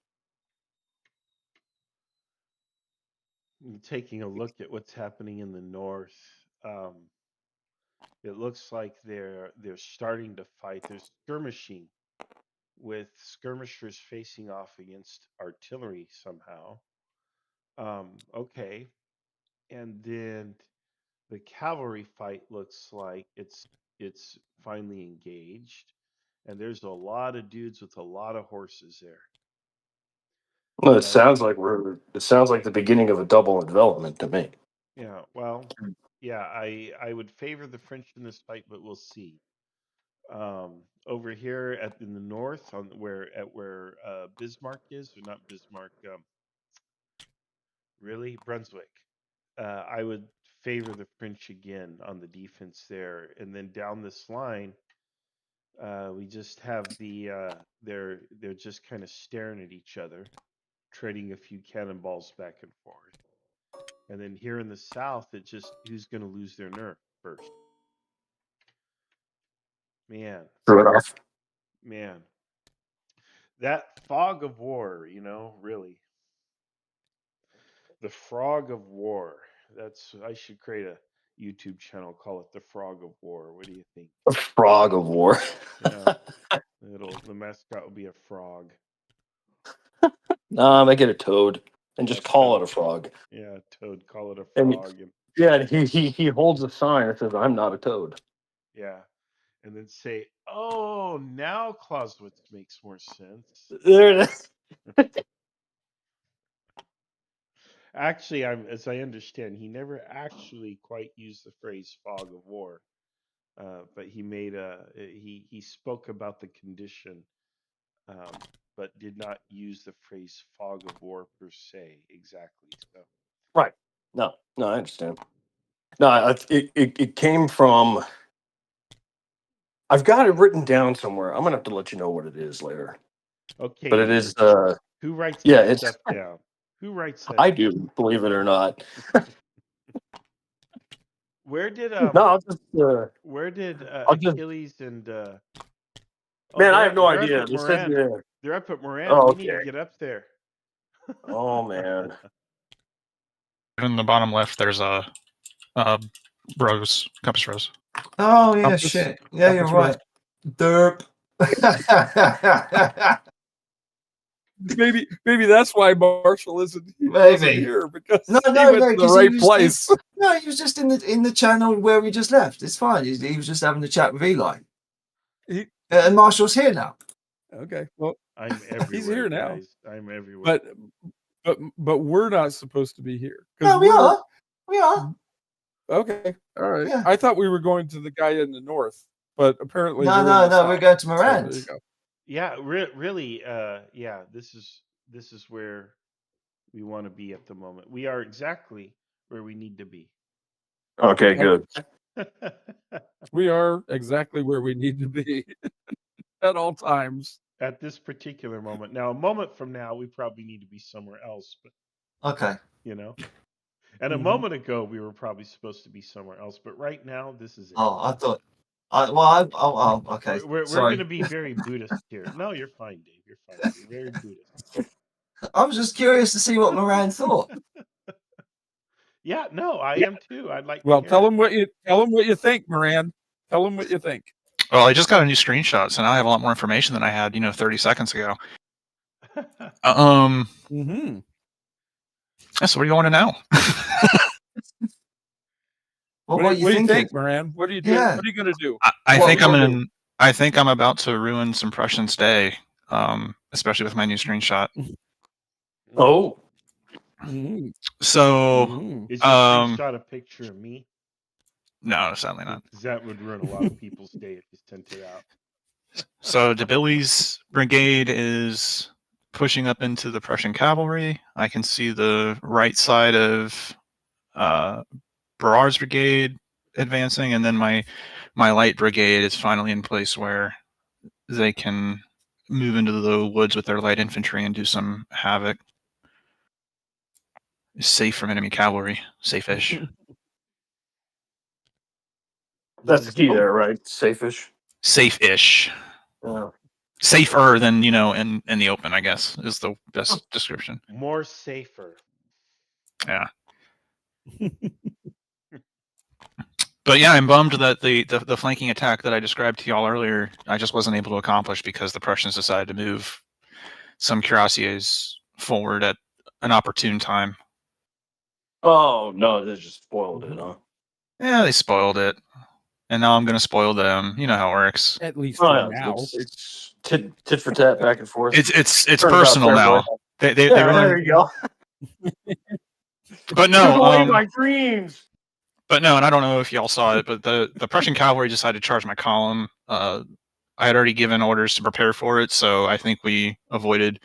Speaker 1: Taking a look at what's happening in the north, it looks like they're starting to fight. There's skirmishing with skirmishers facing off against artillery somehow. Okay, and then the cavalry fight looks like it's finally engaged, and there's a lot of dudes with a lot of horses there.
Speaker 5: Well, it sounds like the beginning of a double development to me.
Speaker 1: Yeah, well, yeah, I would favor the French in this fight, but we'll see. Over here in the north, on where Bismarck is, or not Bismarck, really Brunswick. I would favor the French again on the defense there, and then down this line, we just have they're just kind of staring at each other, trading a few cannonballs back and forth. And then here in the south, it just who's going to lose their nerve first. Man, that fog of war, really. The frog of war. I should create a YouTube channel, call it the frog of war. What do you think?
Speaker 5: A frog of war.
Speaker 1: Yeah. The mascot will be a frog.
Speaker 5: Make it a toad and just call it a frog.
Speaker 1: Yeah, toad, call it a frog.
Speaker 5: And he holds a sign that says, "I'm not a toad."
Speaker 1: Yeah. And then say, "Oh, now Clausewitz makes more sense."
Speaker 5: There it is.
Speaker 1: Actually, as I understand, he never actually quite used the phrase "fog of war," but he made he spoke about the condition but did not use the phrase fog of war per se exactly. So
Speaker 5: Right. No, I understand. No, it came from. I've got it written down somewhere. I'm gonna have to let you know what it is later.
Speaker 1: okay,
Speaker 5: But it is.
Speaker 1: who writes
Speaker 5: Yeah,
Speaker 1: that
Speaker 5: it's.
Speaker 1: stuff down? Who writes that?
Speaker 5: I do, believe it or not.
Speaker 1: Where did
Speaker 5: No, I'll just.
Speaker 1: where did
Speaker 5: I'll just.
Speaker 1: Achilles and
Speaker 5: Man, I have no
Speaker 1: they're up
Speaker 5: idea.
Speaker 1: at
Speaker 5: They said.
Speaker 1: Moran. They're up at Moran.
Speaker 5: Oh,
Speaker 1: We need to
Speaker 5: okay.
Speaker 1: get up there.
Speaker 5: Oh man.
Speaker 17: In the bottom left, there's a rose, compass rose.
Speaker 6: Oh yeah,
Speaker 7: Compass-
Speaker 6: shit. Yeah, you're
Speaker 7: compass
Speaker 6: right. Derp.
Speaker 7: Maybe that's why Marshall isn't
Speaker 6: Maybe.
Speaker 7: here, because
Speaker 6: No,
Speaker 7: he went to the
Speaker 6: 'cause
Speaker 7: right place.
Speaker 6: No, he was just in the channel where we just left. It's fine. He was just having a chat with Eli. And Marshall's here now.
Speaker 7: Okay, well,
Speaker 1: I'm everywhere.
Speaker 7: he's here now.
Speaker 1: Guys. I'm everywhere.
Speaker 7: But we're not supposed to be here.
Speaker 6: No, we are. We are.
Speaker 7: Okay, all right.
Speaker 6: Yeah.
Speaker 7: I thought we were going to the guy in the north, but apparently
Speaker 6: No,
Speaker 7: we're in the
Speaker 6: no, we're
Speaker 7: south.
Speaker 6: going to
Speaker 7: So
Speaker 6: Moran.
Speaker 7: there you go.
Speaker 1: Yeah, really. Yeah, this is where we want to be at the moment. We are exactly where we need to be.
Speaker 5: Okay, good.
Speaker 7: We are exactly where we need to be at all times.
Speaker 1: At this particular moment. Now, a moment from now, we probably need to be somewhere else. But
Speaker 6: Okay.
Speaker 1: you know, and a moment ago, we were probably supposed to be somewhere else. But right now, this is it.
Speaker 6: Oh, I thought. Okay.
Speaker 1: We're
Speaker 6: Sorry.
Speaker 1: going to be very Buddhist here. No, you're fine, Dave. You're fine. You're very Buddhist.
Speaker 6: I was just curious to see what Moran thought.
Speaker 1: Yeah, no, I am too. I'd like.
Speaker 7: Well,
Speaker 1: to hear
Speaker 7: tell
Speaker 1: it.
Speaker 7: him what you think, Moran. Tell him what you think.
Speaker 17: Well, I just got a new screenshot, so now I have a lot more information than I had, 30 seconds ago.
Speaker 7: Mm-hmm.
Speaker 17: Yeah, so what do you want to know?
Speaker 6: Well,
Speaker 7: what do you think, Moran? What are you doing?
Speaker 6: Yeah.
Speaker 7: What are you going to do?
Speaker 17: I think I'm about to ruin some Prussian's day, especially with my new screenshot.
Speaker 5: Oh.
Speaker 7: Mm-hmm.
Speaker 17: So,
Speaker 1: is your screenshot a picture of me?
Speaker 17: No, sadly not.
Speaker 1: Because that would ruin a lot of people's day if you sent it out.
Speaker 17: So DeBilly's brigade is pushing up into the Prussian cavalry. I can see the right side of Barrard's brigade advancing, and then my light brigade is finally in place where they can move into the woods with their light infantry and do some havoc. Safe from enemy cavalry. Safe-ish.
Speaker 5: That's the key there, right? Safe-ish.
Speaker 17: Safe-ish.
Speaker 5: Yeah.
Speaker 17: Safer than, in the open, I guess, is the best description.
Speaker 1: More safer.
Speaker 17: Yeah. But yeah, I'm bummed that the flanking attack that I described to y'all earlier, I just wasn't able to accomplish because the Prussians decided to move some cuirassiers forward at an opportune time.
Speaker 5: Oh, no, they just spoiled it, huh?
Speaker 17: Yeah, they spoiled it. And now I'm going to spoil them. You know how it works.
Speaker 7: At least
Speaker 5: Oh,
Speaker 7: for now.
Speaker 5: It's tit for tat, back and forth.
Speaker 17: It's
Speaker 5: Turns out
Speaker 17: personal
Speaker 5: fair
Speaker 17: now.
Speaker 5: play.
Speaker 17: They
Speaker 5: Yeah,
Speaker 17: really...
Speaker 5: there you go.
Speaker 17: But
Speaker 5: Took
Speaker 17: no,
Speaker 5: away my dreams.
Speaker 17: But no, and I don't know if y'all saw it, but the Prussian cavalry decided to charge my column. I had already given orders to prepare for it, so I think we avoided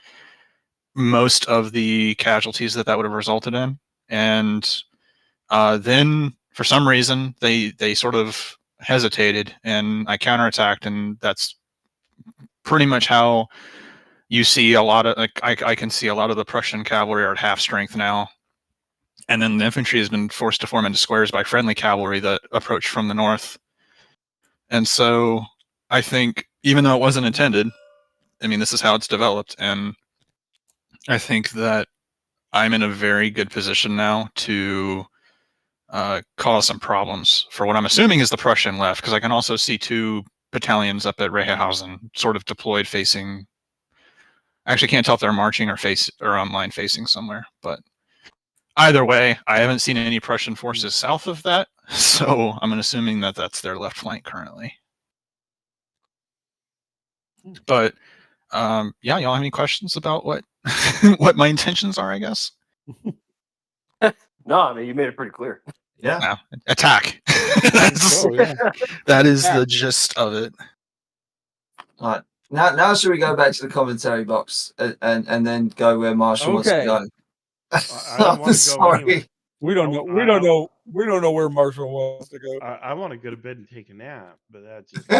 Speaker 17: most of the casualties that would have resulted in. And then, for some reason, they sort of hesitated, and I counterattacked, and that's pretty much how you see a lot of, I can see a lot of the Prussian cavalry are at half strength now. And then the infantry has been forced to form into squares by friendly cavalry that approach from the north. And so I think, even though it wasn't intended, I mean, this is how it's developed. And I think that I'm in a very good position now to cause some problems for what I'm assuming is the Prussian left, because I can also see 2 battalions up at Rehausen sort of deployed facing. I actually can't tell if they're marching or online facing somewhere, but either way, I haven't seen any Prussian forces south of that, so I'm assuming that that's their left flank currently. But yeah, y'all have any questions about what what my intentions are? I guess.
Speaker 5: No, I mean you made it pretty clear.
Speaker 6: Yeah.
Speaker 17: No, attack. That is the gist of it.
Speaker 6: All right. Now should we go back to the commentary box and then go where Marshall wants to go?
Speaker 1: I don't want to go anywhere.
Speaker 7: We don't know. We don't know. We don't know where Marshall wants to go.
Speaker 1: I want to go to bed and take a nap, but that's just me.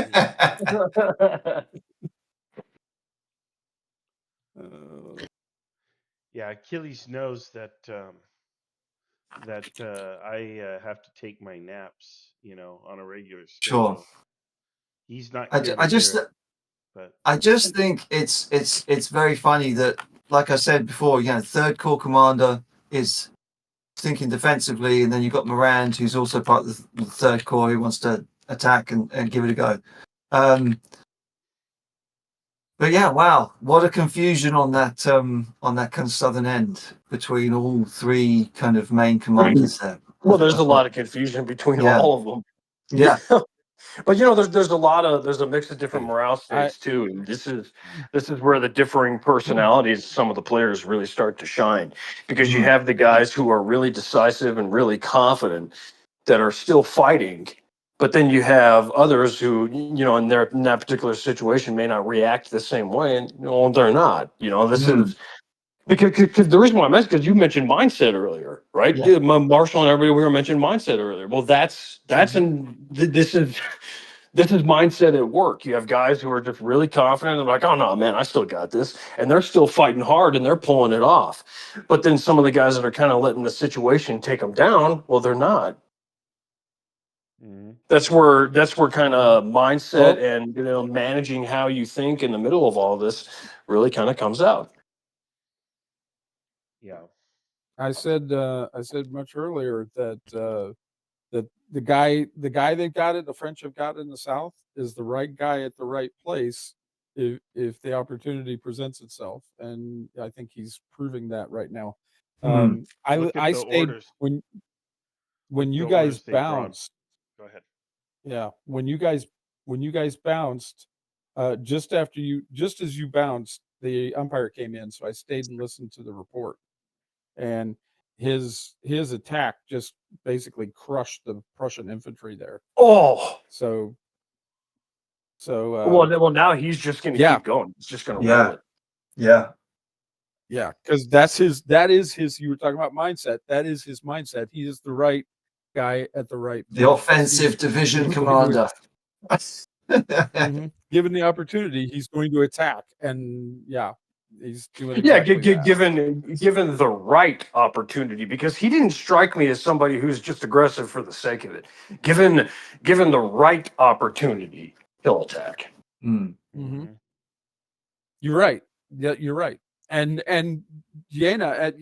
Speaker 1: Yeah, Achilles knows that I have to take my naps, on a regular schedule.
Speaker 6: Sure.
Speaker 1: He's not
Speaker 6: I
Speaker 1: here
Speaker 6: ju- I
Speaker 1: to
Speaker 6: just
Speaker 1: hear it, but
Speaker 6: I just think it's very funny that, like I said before, third corps commander is thinking defensively, and then you've got Morand, who's also part of the third corps, who wants to attack and give it a go. But yeah, wow, what a confusion on that kind of southern end between all three kind of main commanders there.
Speaker 5: Well, there's a lot of confusion between
Speaker 6: Yeah.
Speaker 5: all of them.
Speaker 6: Yeah.
Speaker 5: But there's a mix of different morale states too, and this is where the differing personalities of some of the players really start to shine, because you have the guys who are really decisive and really confident that are still fighting, but then you have others who in that particular situation may not react the same way, and they're not. This is because the reason why I mentioned, because you mentioned mindset earlier, right?
Speaker 6: Yeah.
Speaker 5: Marshall and everybody, we were mentioning mindset earlier. Well, this is mindset at work. You have guys who are just really confident and like, oh no, man, I still got this, and they're still fighting hard and they're pulling it off. But then some of the guys that are kind of letting the situation take them down, well, they're not. That's where kind of mindset and managing how you think in the middle of all this really kind of comes out.
Speaker 1: Yeah.
Speaker 7: I said much earlier that that the guy they've got it, the French have got in the South, is the right guy at the right place if the opportunity presents itself, and I think he's proving that right now. I stayed
Speaker 1: orders.
Speaker 7: when you
Speaker 1: the
Speaker 7: guys
Speaker 1: orders they brought.
Speaker 7: bounced.
Speaker 1: Go ahead.
Speaker 7: Yeah, when you guys bounced, just as you bounced, the umpire came in, so I stayed and listened to the report, and his attack just basically crushed the Prussian infantry there.
Speaker 5: Oh,
Speaker 7: so
Speaker 5: well, now he's just going to keep going. He's just going to roll it.
Speaker 7: Yeah, because that is his. You were talking about mindset. That is his mindset. He is the right guy at the right place.
Speaker 6: The offensive division commander.
Speaker 7: Given the opportunity, he's going to attack, and he's doing exactly that.
Speaker 5: given the right opportunity, because he didn't strike me as somebody who's just aggressive for the sake of it. Given the right opportunity, he'll attack.
Speaker 7: You're right. Yeah, you're right. And Jena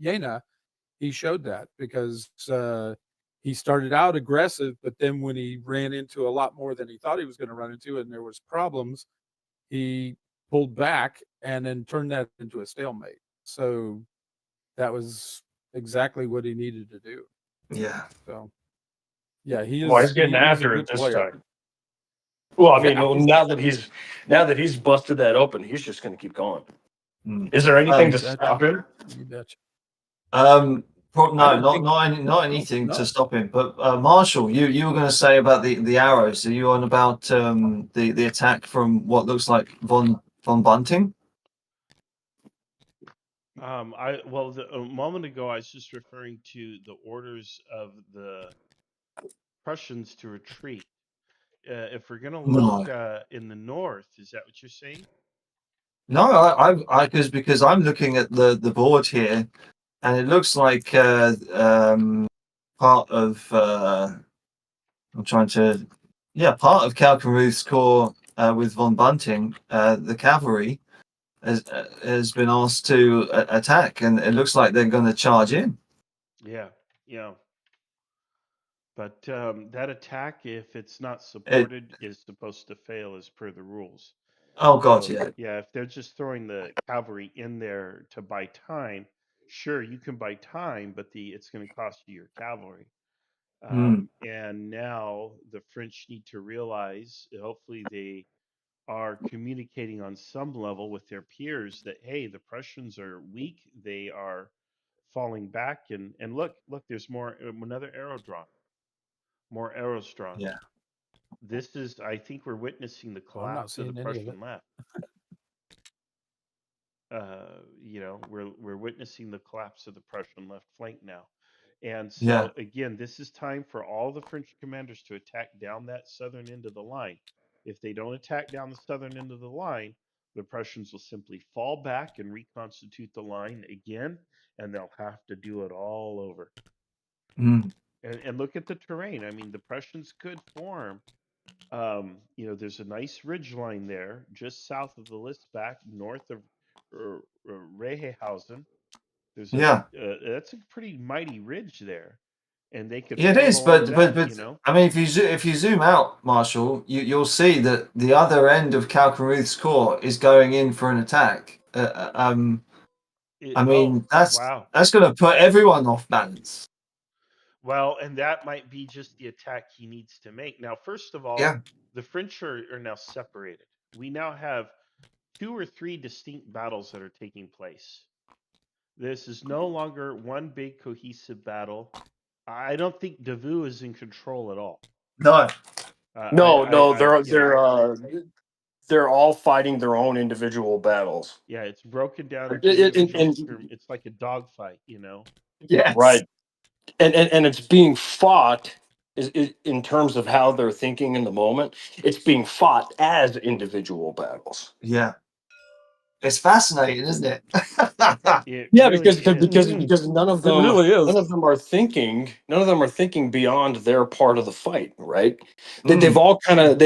Speaker 7: Jena, he showed that, because he started out aggressive, but then when he ran into a lot more than he thought he was going to run into, and there was problems, he pulled back and then turned that into a stalemate. So that was exactly what he needed to do.
Speaker 6: Yeah.
Speaker 7: So yeah, he's
Speaker 5: getting after it this time. Well, I mean, now that he's busted that open, he's just going to keep going. Is there anything to stop him?
Speaker 7: You betcha.
Speaker 6: Not anything to stop him. But Marshall, you were going to say about the arrows. Are you on about the attack from what looks like von Bunting?
Speaker 1: A moment ago I was just referring to the orders of the Prussians to retreat. If we're going to look in the north, is that what you're saying?
Speaker 6: No, because I'm looking at the board here, and it looks like part of part of Kalkenruth's corps with von Bunting, the cavalry has been asked to attack, and it looks like they're going to charge in.
Speaker 1: Yeah. But that attack, if it's not supported, is supposed to fail as per the rules.
Speaker 6: Oh God, yeah.
Speaker 1: Yeah, if they're just throwing the cavalry in there to buy time, sure, you can buy time, but it's going to cost you your cavalry. And now the French need to realize, hopefully they are communicating on some level with their peers, that, hey, the Prussians are weak, they are falling back, and look, there's another arrow drawn. More arrows drawn.
Speaker 6: Yeah.
Speaker 1: This is, I think we're witnessing the
Speaker 7: I'm not
Speaker 1: collapse of the
Speaker 7: seeing any of it.
Speaker 1: Prussian left. You know, we're witnessing the collapse of the Prussian left flank now. And so again, this is time for all the French commanders to attack down that southern end of the line. If they don't attack down the southern end of the line, the Prussians will simply fall back and reconstitute the line again, and they'll have to do it all over. And look at the terrain. I mean, the Prussians could form. You know, there's a nice ridge line there, just south of the Litzbach, north of Rehausen. There's that's a pretty mighty ridge there, and they could
Speaker 6: Yeah, it
Speaker 1: form
Speaker 6: is,
Speaker 1: along
Speaker 6: but
Speaker 1: that. You know,
Speaker 6: I mean, if you zoom out, Marshall, you'll see that the other end of Kalkenruth's corps is going in for an attack. I mean, that's going to put everyone off balance.
Speaker 1: Well, and that might be just the attack he needs to make. Now, first of all, the French are now separated. We now have 2 or 3 distinct battles that are taking place. This is no longer one big cohesive battle. I don't think Davout is in control at all.
Speaker 5: No, they're all fighting their own individual battles.
Speaker 1: Yeah, it's broken down into it's like a dogfight, you know.
Speaker 5: Yes. Right. And it's being fought in terms of how they're thinking in the moment. It's being fought as individual battles.
Speaker 6: Yeah. It's fascinating, isn't it?
Speaker 5: Because none of them are thinking beyond their part of the fight, right? They've all kind of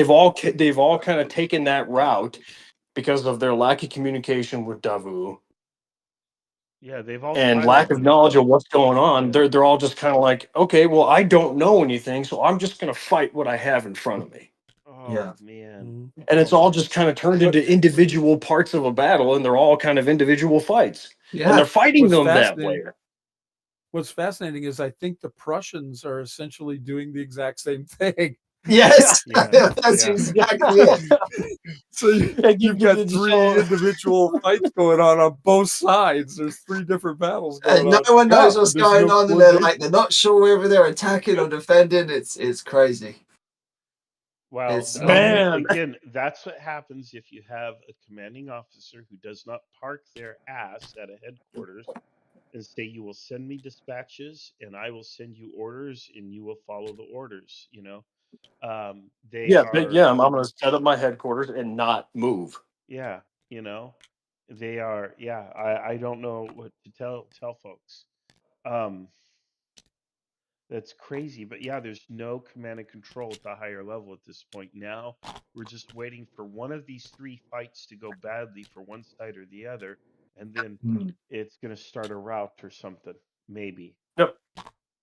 Speaker 5: taken that route because of their lack of communication with Davout.
Speaker 1: Yeah, they've all
Speaker 5: and lack of knowledge of what's going on. They're all just kind of like, okay, well, I don't know anything, so I'm just going to fight what I have in front of me.
Speaker 1: Oh man!
Speaker 5: And it's all just kind of turned into individual parts of a battle, and they're all kind of individual fights.
Speaker 7: Yeah,
Speaker 5: and they're fighting them that way.
Speaker 7: What's fascinating is I think the Prussians are essentially doing the exact same thing.
Speaker 6: Yes, that's exactly it.
Speaker 7: So you've got 3 individual fights going on both sides. There's 3 different battles going on.
Speaker 6: No one knows what's going on, and they're not sure whether they're attacking or defending. It's crazy.
Speaker 1: Well, again, that's what happens if you have a commanding officer who does not park their ass at a headquarters and say, "You will send me dispatches, and I will send you orders, and you will follow the orders." You know. I'm
Speaker 5: going to set up my headquarters and not move.
Speaker 1: Yeah, you know, they are. Yeah, I don't know what to tell folks. That's crazy, but yeah, there's no command and control at the higher level at this point. Now we're just waiting for one of these 3 fights to go badly for one side or the other, and then it's going to start a rout or something, maybe.
Speaker 5: Yep.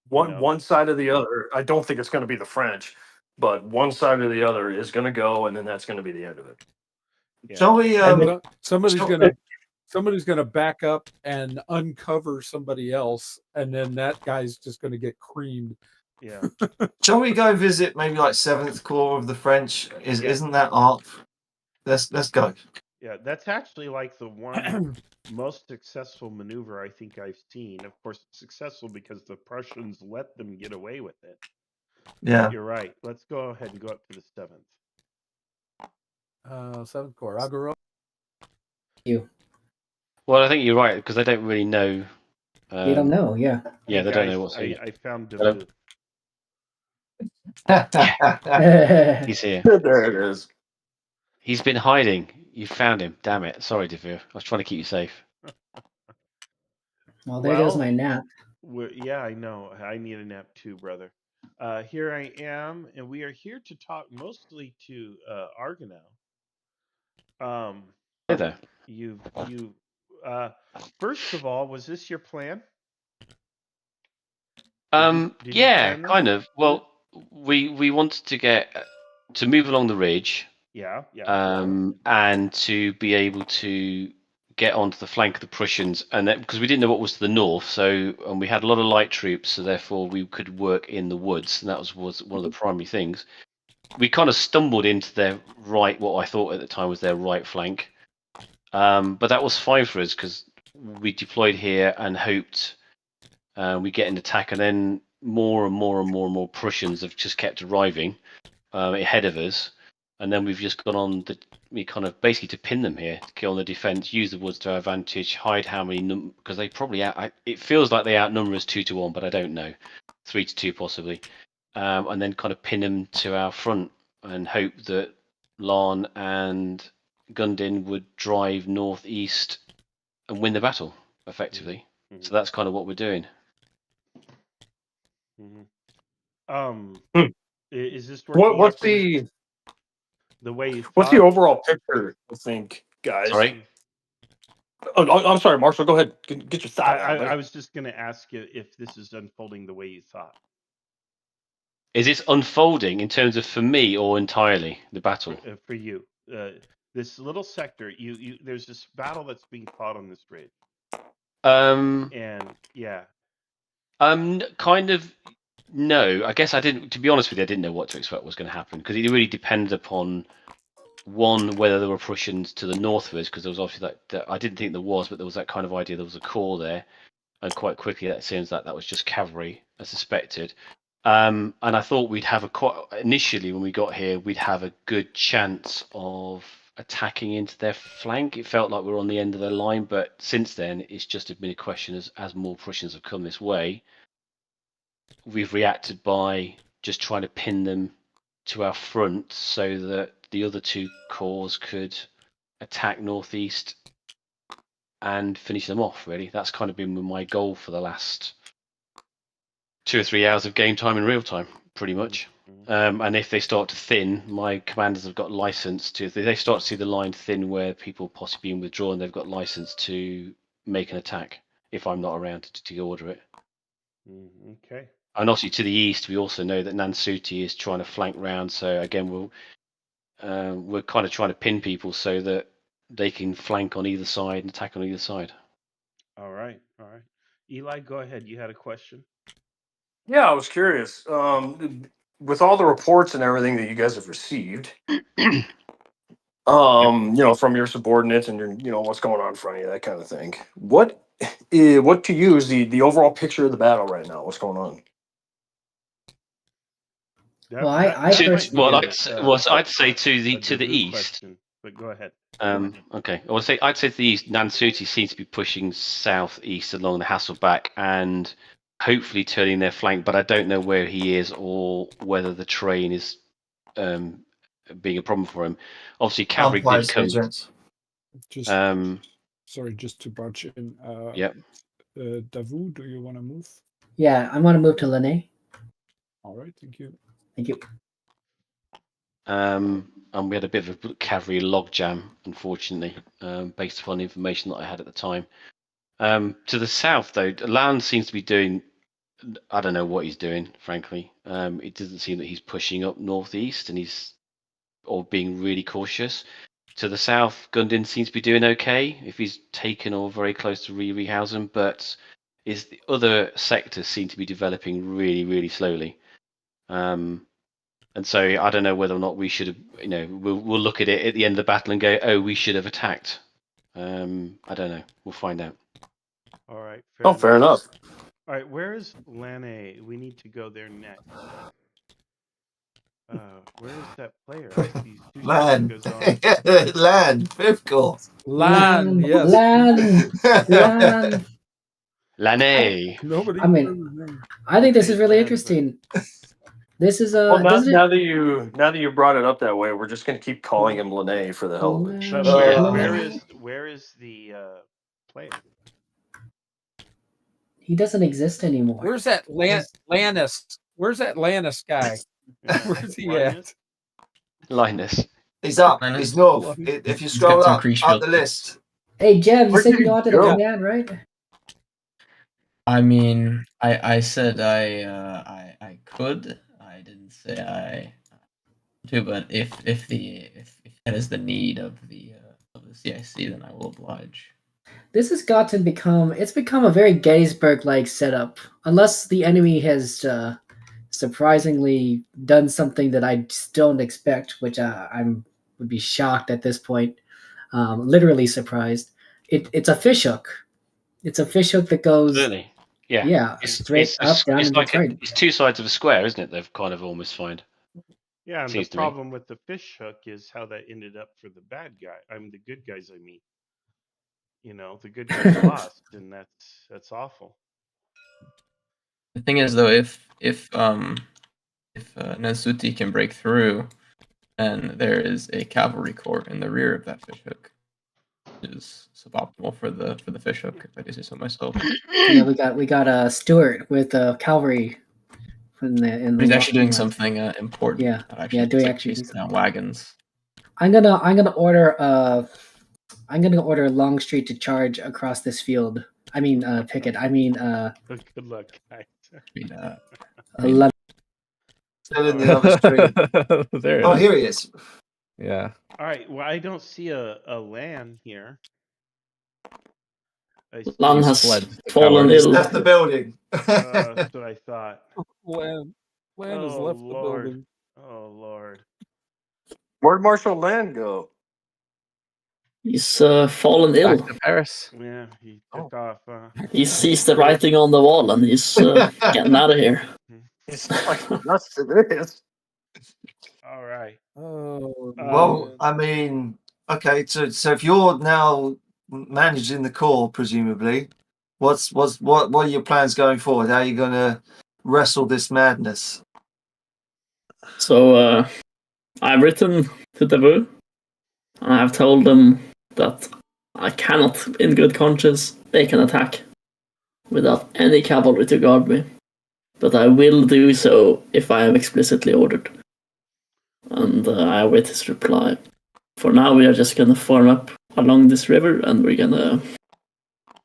Speaker 5: One side or the other. I don't think it's going to be the French, but one side or the other is going to go, and then that's going to be the end of it.
Speaker 1: Yeah.
Speaker 6: Shall we?
Speaker 7: Somebody's going to back up and uncover somebody else, and then that guy's just going to get creamed.
Speaker 1: Yeah.
Speaker 6: Shall we go visit maybe like 7th Corps of the French? Isn't that art? Let's go.
Speaker 1: Yeah, that's actually like the one most successful maneuver I think I've seen. Of course, it's successful because the Prussians let them get away with it.
Speaker 6: Yeah.
Speaker 1: But you're right. Let's go ahead and go up to the 7th.
Speaker 7: 7th Corps. Agaro.
Speaker 12: You.
Speaker 21: Well, I think you're right because they don't really know.
Speaker 12: They don't know, yeah.
Speaker 21: Yeah, they don't know what's.
Speaker 1: I found Davout.
Speaker 21: He's here.
Speaker 6: There it is.
Speaker 21: He's been hiding. You found him. Damn it. Sorry, Davout. I was trying to keep you safe.
Speaker 12: Well, there goes my nap.
Speaker 1: Yeah, I know. I need a nap too, brother. Here I am, and we are here to talk mostly to Argonau.
Speaker 21: Hey there.
Speaker 1: First of all, was this your plan?
Speaker 21: Yeah, kind of. Well, we wanted to get to move along the ridge.
Speaker 1: Yeah.
Speaker 21: And to be able to get onto the flank of the Prussians, and because we didn't know what was to the north, and we had a lot of light troops, so therefore we could work in the woods, and that was one of the primary things. We kind of stumbled into their right, what I thought at the time was their right flank, but that was fine for us because we deployed here and hoped we get an attack, and then more and more Prussians have just kept arriving.
Speaker 8: ahead of us, and then we've just gone on we kind of basically to pin them here, to kill on the defense, use the woods to our advantage, hide how many because they probably it feels like they outnumber us 2-1, but I don't know, 3-2 possibly, and then kind of pin them to our front and hope that Larn and Gundin would drive northeast and win the battle effectively.
Speaker 1: Mm-hmm.
Speaker 8: So that's kind of what we're doing.
Speaker 1: Is this working?
Speaker 5: What's
Speaker 1: the way you
Speaker 5: what's
Speaker 1: thought?
Speaker 5: the overall picture, I think, guys?
Speaker 8: Sorry?
Speaker 5: Oh, I'm sorry, Marshall. Go ahead. Get your thought out.
Speaker 1: I was just going to ask you if this is unfolding the way you thought.
Speaker 8: Is this unfolding in terms of for me or entirely the battle?
Speaker 1: For you, this little sector, there's this battle that's being fought on this ridge. And yeah.
Speaker 8: Kind of. No, I guess I didn't. To be honest with you, I didn't know what to expect was going to happen because it really depended upon one whether there were Prussians to the north of us, because there was obviously that I didn't think there was, but there was that kind of idea there was a corps there, and quite quickly that seems like that was just cavalry, as suspected. And I thought we'd have initially when we got here, we'd have a good chance of attacking into their flank. It felt like we were on the end of their line, but since then it's just been a question as more Prussians have come this way, we've reacted by just trying to pin them to our front so that the other two corps could attack northeast and finish them off. Really, that's kind of been my goal for the last 2 or 3 hours of game time in real time, pretty much. And if they start to thin, my commanders have got license to. If they start to see the line thin where people possibly being withdrawn, they've got license to make an attack if I'm not around to order it.
Speaker 1: Okay.
Speaker 8: And obviously to the east, we also know that Nansuti is trying to flank round. So again, we're kind of trying to pin people so that they can flank on either side and attack on either side.
Speaker 1: All right. Eli, go ahead. You had a question?
Speaker 5: Yeah, I was curious. With all the reports and everything that you guys have received, from your subordinates and your, what's going on in front of you, that kind of thing. What to you is the overall picture of the battle right now? What's going on?
Speaker 12: Well, I'd
Speaker 8: say to the east.
Speaker 1: Question, but go ahead.
Speaker 8: Okay. I'd say to the east, Nansuti seems to be pushing southeast along the Hasselback and hopefully turning their flank, but I don't know where he is or whether the terrain is being a problem for him. Obviously, cavalry did come.
Speaker 7: Just to barge in.
Speaker 8: Yep.
Speaker 7: Davu, do you want to move?
Speaker 12: Yeah, I want to move to Lene.
Speaker 7: All right, thank you.
Speaker 12: Thank you.
Speaker 8: And we had a bit of a cavalry logjam, unfortunately, based upon the information that I had at the time. To the south, though, Land seems to be doing. I don't know what he's doing, frankly. It doesn't seem that he's pushing up northeast and or being really cautious. To the south, Gundin seems to be doing okay if he's taken or very close to Rehausen, but the other sectors seem to be developing really, really slowly. And so I don't know whether or not we should have, we'll look at it at the end of the battle and go, oh, we should have attacked. I don't know. We'll find out.
Speaker 1: All right.
Speaker 5: Fair enough.
Speaker 1: All right. Where is Lane? We need to go there next. Where is that player?
Speaker 6: Land. Land. Fifth course.
Speaker 7: Land. Yes.
Speaker 12: Land.
Speaker 8: Lane.
Speaker 7: Nobody.
Speaker 12: I mean, I think this is really interesting. This is
Speaker 5: now that you brought it up that way, we're just going to keep calling him Lene for the hell of it.
Speaker 1: Where is the player?
Speaker 12: He doesn't exist anymore.
Speaker 7: Where's that Lannis? Where's that Lannis guy? Where's he at?
Speaker 8: Linus.
Speaker 11: He's up. He's north. If you scroll up the list.
Speaker 12: Hey, Jeff, you said you wanted to command, right?
Speaker 13: I mean, I said I could. I didn't say I do, but if that is the need of the CIC, then I will oblige.
Speaker 12: This has become a very Gettysburg-like setup, unless the enemy has surprisingly done something that I still don't expect, which would be shocked at this point, literally surprised. It's a fishhook. It's a fishhook that goes
Speaker 8: really,
Speaker 12: straight up, down, and right.
Speaker 8: It's two sides of a square, isn't it? They've kind of almost found.
Speaker 1: Yeah, and the
Speaker 8: Seems to me.
Speaker 1: problem with the fish hook is how that ended up for the bad guy. The good guys. I mean, the good guys lost, and that's awful.
Speaker 13: The thing is, though, if Nansuti can break through, then there is a cavalry corps in the rear of that fish hook, which is suboptimal for the fish hook, if I do say so myself.
Speaker 12: Yeah, we got Stuart with cavalry.
Speaker 13: He's actually doing something important.
Speaker 12: Yeah,
Speaker 13: actually,
Speaker 12: doing
Speaker 13: like
Speaker 12: actually.
Speaker 13: chasing down wagons.
Speaker 12: I'm gonna order Longstreet to charge across this field. I mean, Pickett. I mean,
Speaker 1: good luck, guys.
Speaker 6: Still in the other stream.
Speaker 3: There it
Speaker 6: Oh,
Speaker 3: is.
Speaker 6: here he is.
Speaker 3: Yeah.
Speaker 1: All right. Well, I don't see a LAN here.
Speaker 14: Lan has fallen
Speaker 6: He's
Speaker 14: ill.
Speaker 6: left the building.
Speaker 1: That's what I thought.
Speaker 7: Lan has
Speaker 1: Oh,
Speaker 7: left
Speaker 1: Lord.
Speaker 7: the building.
Speaker 1: Oh, Lord.
Speaker 5: Where'd Marshal Land go?
Speaker 14: He's fallen ill.
Speaker 3: Back to Paris.
Speaker 1: Yeah, he took off.
Speaker 14: He sees the writing on the wall and he's getting out of here.
Speaker 5: It's like nuts it is.
Speaker 1: All right.
Speaker 7: Oh,
Speaker 6: Well, I mean, okay, so if you're now managing the corps, presumably, what are your plans going forward? How are you going to wrestle this madness?
Speaker 14: So I've written to Dabu and I've told them that I cannot, in good conscience, make an attack without any cavalry to guard me. But I will do so if I am explicitly ordered. And I await his reply. For now, we are just gonna form up along this river and we're gonna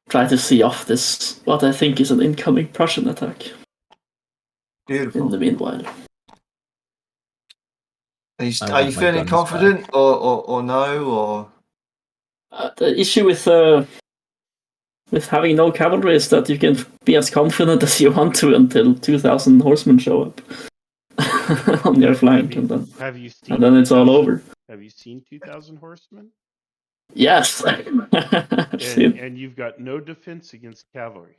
Speaker 14: try to see off this, what I think is an incoming Prussian attack.
Speaker 6: Beautiful.
Speaker 14: In the meanwhile.
Speaker 6: Are you feeling confident or no? Or
Speaker 14: the issue with having no cavalry is that you can be as confident as you want to until 2,000 horsemen show up on your flank, and then it's all over.
Speaker 1: Have you seen 2,000 horsemen?
Speaker 14: Yes.
Speaker 1: and you've got no defense against cavalry.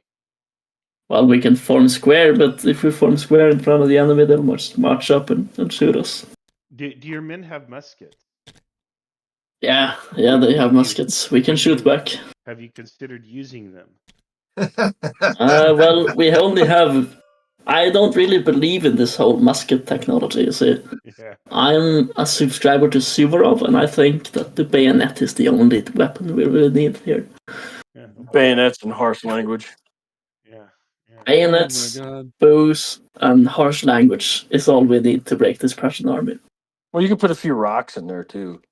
Speaker 14: Well, we can form square, but if we form square in front of the enemy, they'll march up and shoot us.
Speaker 1: Do your men have muskets?
Speaker 14: Yeah, they have muskets. We can shoot back.
Speaker 1: Have you considered using them?
Speaker 14: Well, we only have... I don't really believe in this whole musket technology, you see.
Speaker 1: Yeah.
Speaker 14: I'm a subscriber to Suvorov, and I think that the bayonet is the only weapon we really need here.
Speaker 1: Yeah.
Speaker 5: Bayonets and harsh language.
Speaker 1: Yeah.
Speaker 14: Bayonets, bows, and harsh language is all we need to break this Prussian army.
Speaker 5: Well, you could put a few rocks in there, too.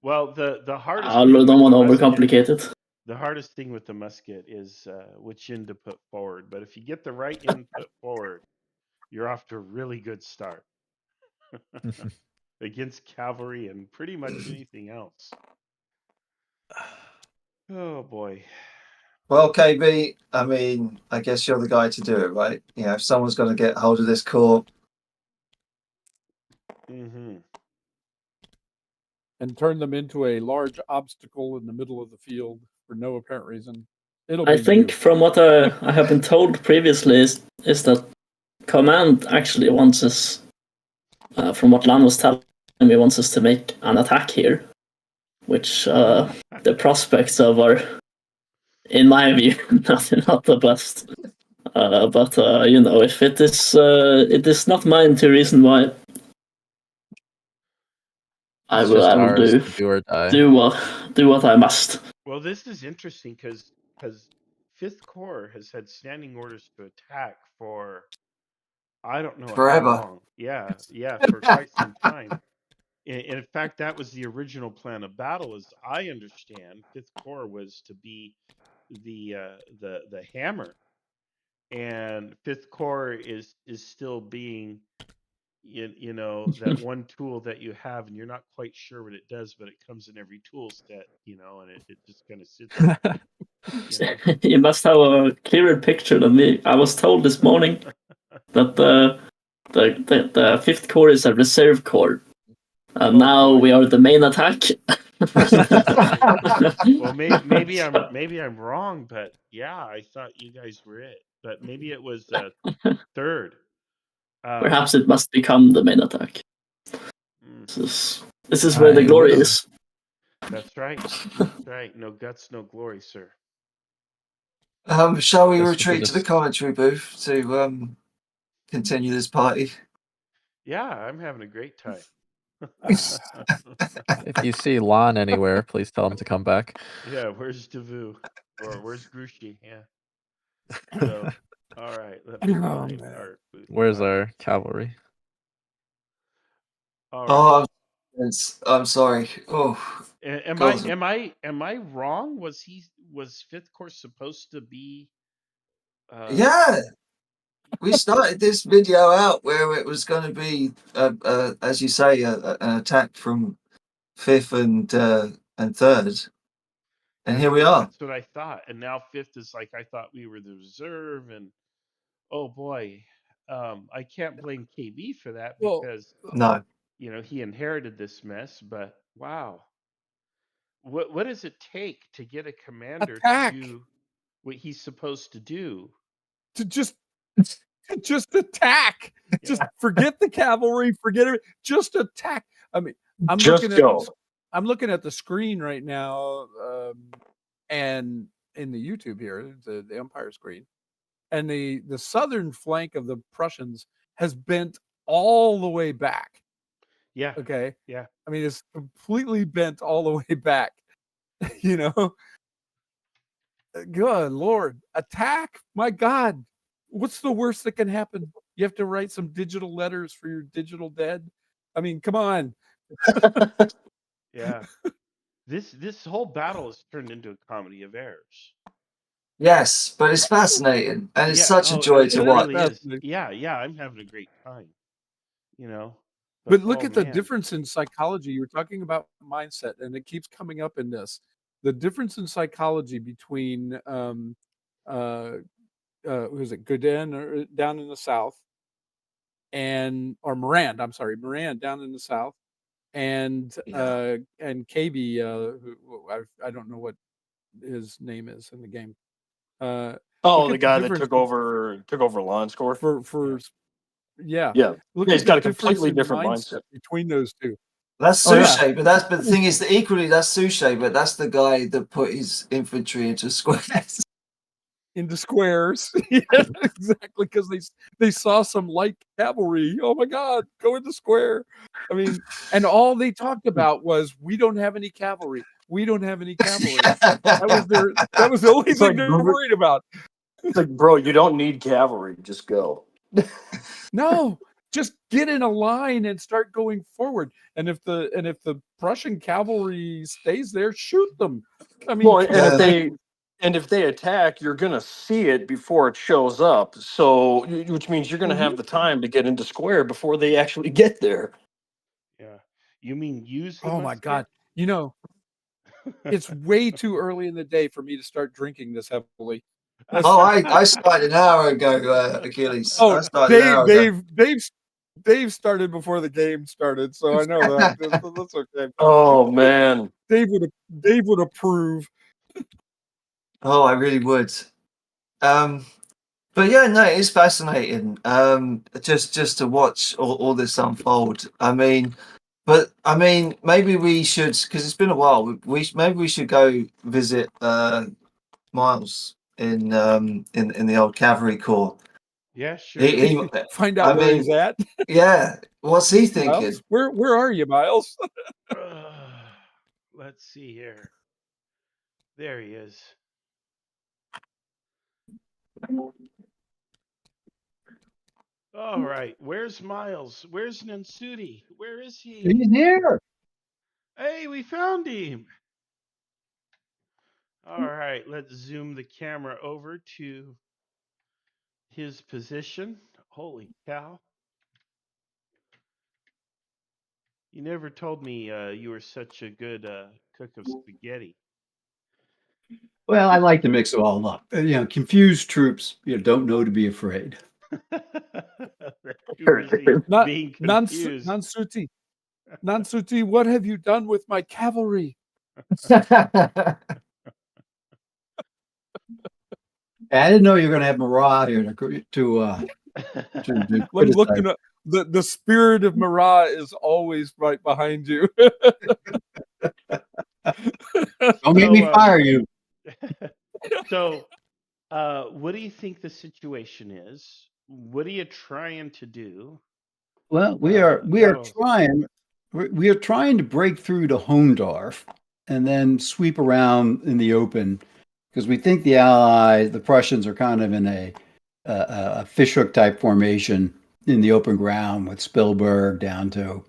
Speaker 1: Well, the hardest
Speaker 14: I don't want to overcomplicate it.
Speaker 1: The hardest thing with the musket is which end to put forward. But if you get the right end put forward, you're off to a really good start against cavalry and pretty much anything else. Oh, boy.
Speaker 6: well, KB, I mean, I guess you're the guy to do it, right? Yeah, if someone's going to get hold of this corps.
Speaker 1: Mm-hmm.
Speaker 7: And turn them into a large obstacle in the middle of the field for no apparent reason.
Speaker 14: I think from what I have been told previously is that command actually wants us, from what Lan was telling me, wants us to make an attack here, which the prospects of are, in my view, not the best. But if it is not mine to reason why, I will do what I must.
Speaker 1: Well, this is interesting because 5th Corps has had standing orders to attack for I don't know
Speaker 6: forever.
Speaker 1: How long. Yeah, for quite some time. In fact, that was the original plan of battle, as I understand. 5th Corps was to be the hammer, and 5th Corps is still being that one tool that you have and you're not quite sure what it does, but it comes in every tool set, and it just kind of sits there.
Speaker 14: You must have a clearer picture than me. I was told this morning that the 5th Corps is a reserve corps. And now we are the main attack.
Speaker 1: Well, maybe I'm wrong, but yeah, I thought you guys were it. But maybe it was third.
Speaker 14: Perhaps it must become the main attack. This is where the glory is.
Speaker 1: That's right. That's right. No guts, no glory, sir.
Speaker 6: Shall we retreat to the commentary booth to continue this party?
Speaker 1: Yeah, I'm having a great time.
Speaker 15: If you see Lon anywhere, please tell him to come back.
Speaker 1: Yeah, where's Devu? Or where's Grushi? Yeah. So, all right. Let me find our booth.
Speaker 15: Where's our cavalry?
Speaker 1: All right.
Speaker 6: Oh, I'm sorry. Oh,
Speaker 1: Am I wrong? Was Fifth Course supposed to be?
Speaker 6: Yeah, we started this video out where it was going to be, as you say, an attack from Fifth and Third, and here we are.
Speaker 1: That's what I thought. And now Fifth is like, I thought we were the reserve, and oh boy, I can't blame KB for that because
Speaker 6: No.
Speaker 1: he inherited this mess. But wow, what does it take to get a commander
Speaker 7: Attack!
Speaker 1: to do what he's supposed to do?
Speaker 7: To just attack. Just forget the cavalry, forget it. Just attack. I mean, I'm looking at the screen right now, and in the YouTube here, the Umpire screen, and the southern flank of the Prussians has bent all the way back.
Speaker 1: Yeah.
Speaker 7: Okay.
Speaker 1: Yeah.
Speaker 7: I mean, it's completely bent all the way back. You know. Good Lord, attack! My God, what's the worst that can happen? You have to write some digital letters for your digital dead. I mean, come on.
Speaker 1: Yeah. This whole battle has turned into a comedy of errors.
Speaker 6: Yes, but it's fascinating, and it's such a joy to watch.
Speaker 1: Really is. Yeah, I'm having a great time.
Speaker 7: But look at the difference in psychology. You were talking about mindset, and it keeps coming up in this. The difference in psychology between who is it, Godin down in the south, or Morand? I'm sorry, Morand down in the south, and KB, who I don't know what his name is in the game.
Speaker 5: The guy that took over law and score
Speaker 7: for yeah.
Speaker 5: Yeah, he's got a completely different mindset
Speaker 7: between those two.
Speaker 6: That's Suchet, but the thing is that equally that's Suchet, but that's the guy that put his infantry into squares.
Speaker 7: Into squares, yeah, exactly, because they saw some light cavalry. Oh my God, go into square. I mean, and all they talked about was we don't have any cavalry. We don't have any cavalry. That was the only thing they were worried about.
Speaker 5: It's like, bro, you don't need cavalry. Just go.
Speaker 7: No, just get in a line and start going forward. And if the Prussian cavalry stays there, shoot them. I mean,
Speaker 5: if they attack, you're gonna see it before it shows up. So, which means you're gonna have the time to get into square before they actually get there.
Speaker 1: Yeah, you mean use?
Speaker 7: Oh my God! It's way too early in the day for me to start drinking this heavily.
Speaker 6: I started an hour ago, Achilles.
Speaker 7: Oh, Dave started before the game started, so I know that. That's okay.
Speaker 5: Oh man,
Speaker 7: Dave would approve.
Speaker 6: Oh, I really would. But yeah, no, it's fascinating. Just to watch all this unfold. Maybe we should, because it's been a while. Maybe we should go visit Miles in the old cavalry corps.
Speaker 1: Yeah, sure.
Speaker 7: Find out where he's at.
Speaker 6: Yeah, what's he thinking?
Speaker 7: Miles? Where are you, Miles?
Speaker 1: Let's see here. There he is. All right, where's Miles? Where's Nansuti? Where is he?
Speaker 22: He's here.
Speaker 1: Hey, we found him. All right, let's zoom the camera over to his position. Holy cow. You never told me you were such a good cook of spaghetti.
Speaker 22: Well, I like to mix it all up. Confused troops, don't know to be afraid.
Speaker 1: Being confused.
Speaker 7: Nansuti, what have you done with my cavalry?
Speaker 22: I didn't know you were going to have Marat here to
Speaker 7: Let the spirit of Marat is always right behind you.
Speaker 22: Don't make me fire you.
Speaker 1: So, what do you think the situation is? What are you trying to do?
Speaker 22: Well, we are trying to break through to Hohendorf and then sweep around in the open because we think the Allies, the Prussians, are kind of in a fishhook type formation in the open ground with Spielberg down to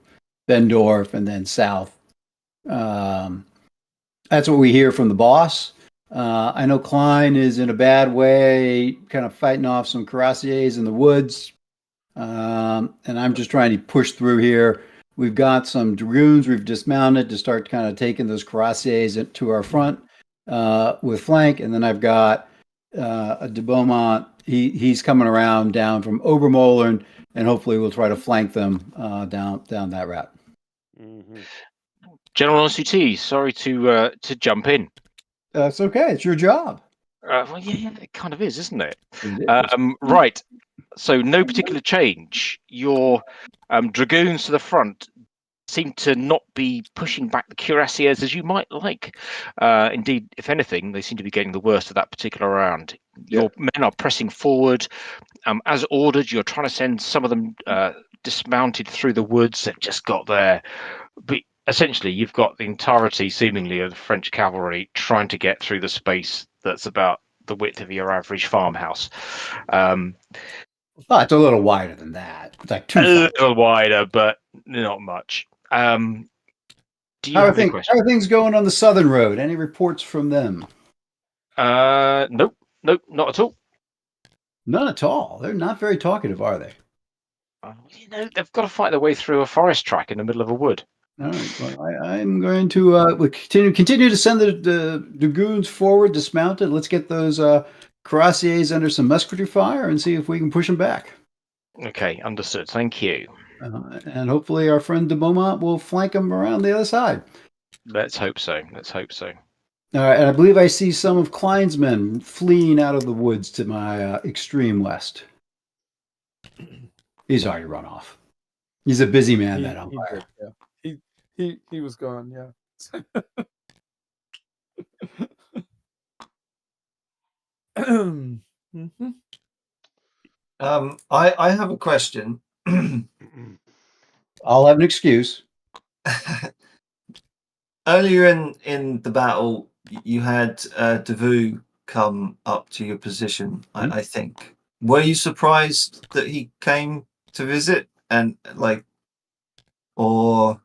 Speaker 22: Bendorf and then south. That's what we hear from the boss. I know Klein is in a bad way, kind of fighting off some cuirassiers in the woods. And I'm just trying to push through here. We've got some dragoons we've dismounted to start kind of taking those cuirassiers to our front with flank. And then I've got a de Beaumont. He's coming around down from Obermollern, and hopefully we'll try to flank them down that route.
Speaker 21: General Suti, sorry to jump in.
Speaker 22: It's okay. It's your job.
Speaker 21: Well, yeah, it kind of is, isn't it? Right. So no particular change. Your dragoons to the front seem to not be pushing back the cuirassiers as you might like. Indeed, if anything, they seem to be getting the worst of that particular round. Your men are pressing forward. As ordered, you're trying to send some of them dismounted through the woods. They've just got there. But essentially, you've got the entirety, seemingly, of the French cavalry trying to get through the space that's about the width of your average farmhouse.
Speaker 22: Well, it's a little wider than that. It's like
Speaker 21: a little wider, but not much. Do you
Speaker 22: How
Speaker 21: have any
Speaker 22: are
Speaker 21: questions?
Speaker 22: things going on the southern road? Any reports from them?
Speaker 21: Nope, not at all.
Speaker 22: None at all. They're not very talkative, are they?
Speaker 21: They've got to fight their way through a forest track in the middle of a wood.
Speaker 22: All right. Well, I'm going to continue to send the dragoons forward, dismounted. Let's get those cuirassiers under some musketry fire and see if we can push them back.
Speaker 21: Okay, understood. Thank you.
Speaker 22: And hopefully our friend de Beaumont will flank them around the other side.
Speaker 21: Let's hope so.
Speaker 22: All right, and I believe I see some of Klein's men fleeing out of the woods to my extreme west. He's already run off. He's a busy man, that umpire.
Speaker 7: He was gone, yeah.
Speaker 6: I have a question.
Speaker 22: I'll have an excuse.
Speaker 6: Earlier in the battle, you had Davout come up to your position, I think. Were you surprised that he came to visit and or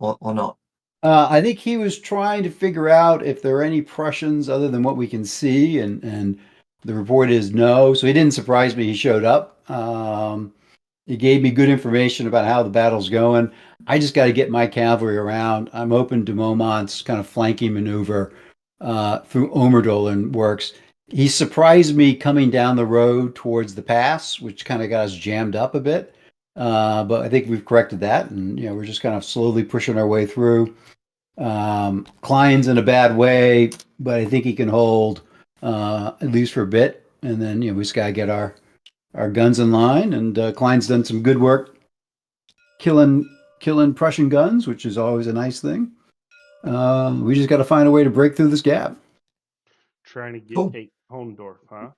Speaker 6: not?
Speaker 22: I think he was trying to figure out if there are any Prussians other than what we can see, and the report is no. So he didn't surprise me. He showed up. He gave me good information about how the battle's going. I just got to get my cavalry around. I'm hoping de Beaumont's kind of flanking maneuver through Obermollern works. He surprised me coming down the road towards the pass, which kind of got us jammed up a bit. But I think we've corrected that, and we're just kind of slowly pushing our way through. Klein's in a bad way, but I think he can hold at least for a bit, and then we just gotta get our guns in line. And Klein's done some good work killing Prussian guns, which is always a nice thing. We just got to find a way to break through this gap.
Speaker 1: Trying to take Hohendorf, huh?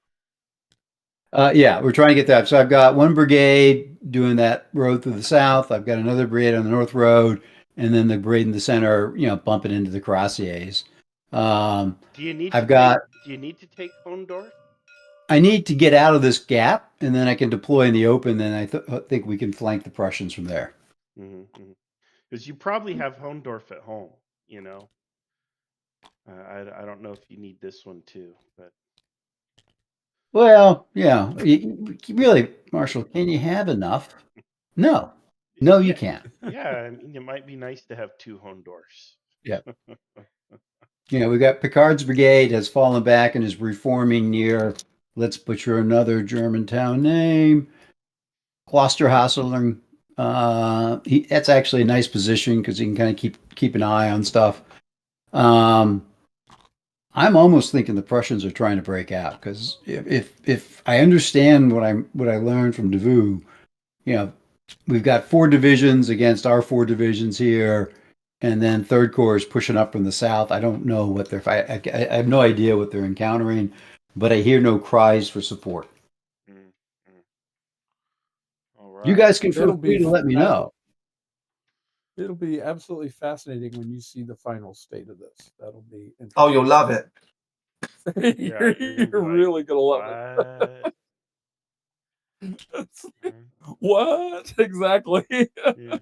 Speaker 22: Yeah, we're trying to get that. So I've got one brigade doing that road through the south. I've got another brigade on the north road, and then the brigade in the center, bumping into the cuirassiers.
Speaker 1: Do you need to take Hohendorf?
Speaker 22: I need to get out of this gap, and then I can deploy in the open. Then I think we can flank the Prussians from there.
Speaker 1: Because you probably have Hohendorf at home. I don't know if you need this one too, but.
Speaker 22: Well, yeah. Really, Marshall, can you have enough? No, you can't.
Speaker 1: Yeah, I mean, it might be nice to have two Hohendorfs.
Speaker 22: Yeah. We got Picard's brigade has fallen back and is reforming near, let's butcher another German town name, Klosterhasseln. That's actually a nice position because he can kind of keep an eye on stuff. I'm almost thinking the Prussians are trying to break out because if I understand what I learned from Davout, we've got 4 divisions against our 4 divisions here, and then Third Corps is pushing up from the south. I don't know what they're. I have no idea what they're encountering, but I hear no cries for support.
Speaker 1: All
Speaker 22: You
Speaker 1: right.
Speaker 22: guys can feel free to let me know.
Speaker 7: It'll be absolutely fascinating when you see the final state of this. That'll be interesting.
Speaker 6: Oh, you'll love it.
Speaker 1: Yeah,
Speaker 7: you're
Speaker 1: you're gonna be like,
Speaker 7: really gonna love
Speaker 1: what?
Speaker 7: it. What exactly?
Speaker 1: Yeah.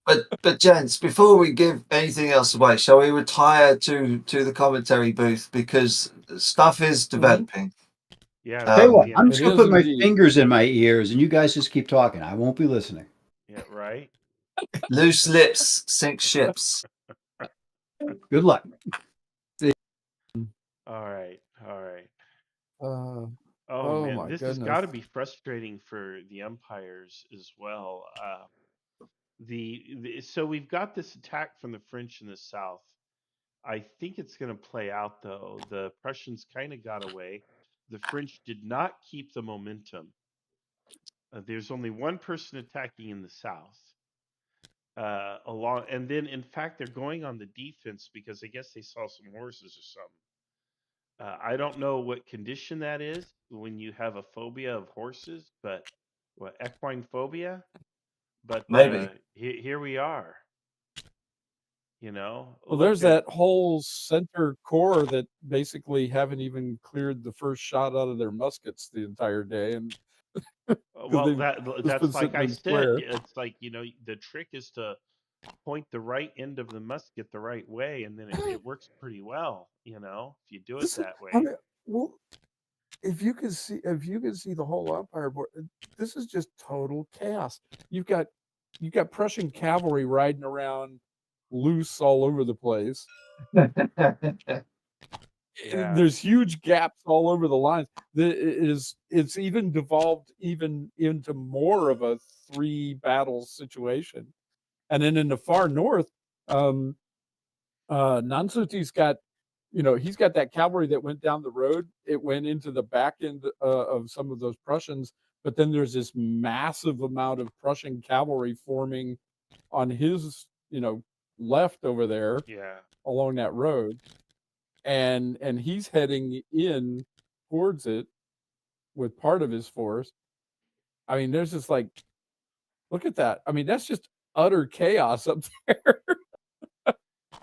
Speaker 6: But gents, before we give anything else away, shall we retire to the commentary booth because stuff is developing.
Speaker 1: Yeah.
Speaker 22: Tell you what,
Speaker 1: Yeah.
Speaker 22: I'm just gonna put my fingers in my ears, and you guys just keep talking. I won't be listening.
Speaker 1: Yeah. Right.
Speaker 6: Loose lips sink ships.
Speaker 22: Good luck.
Speaker 1: All right. All right.
Speaker 7: Oh
Speaker 1: man,
Speaker 7: my
Speaker 1: this has
Speaker 7: goodness.
Speaker 1: got to be frustrating for the umpires as well. So we've got this attack from the French in the south. I think it's going to play out though. The Prussians kind of got away. The French did not keep the momentum. There's only one person attacking in the south. And then in fact they're going on the defense because I guess they saw some horses or something. I don't know what condition that is when you have a phobia of horses, but what equine phobia? But
Speaker 6: Maybe.
Speaker 1: here we are. You know,
Speaker 7: Well,
Speaker 1: look,
Speaker 7: there's that whole center core that basically haven't even cleared the first shot out of their muskets the entire day, and
Speaker 1: well,
Speaker 7: they've just been
Speaker 1: that's like
Speaker 7: sitting
Speaker 1: I
Speaker 7: in
Speaker 1: said.
Speaker 7: square.
Speaker 1: It's like the trick is to point the right end of the musket the right way, and then it works pretty well. If you do it
Speaker 7: This,
Speaker 1: that
Speaker 7: I
Speaker 1: way.
Speaker 7: mean, well, if you can see the whole Umpire board, this is just total chaos. You've got Prussian cavalry riding around loose all over the place.
Speaker 1: Yeah.
Speaker 7: There's huge gaps all over the lines. It's even devolved even into more of a 3 battle situation. And then in the far north, Nansuti's got, he's got that cavalry that went down the road. It went into the back end of some of those Prussians, but then there's this massive amount of Prussian cavalry forming on his, left over there.
Speaker 1: Yeah.
Speaker 7: Along that road. And he's heading in towards it with part of his force. I mean, there's just like, look at that. I mean, that's just utter chaos up there.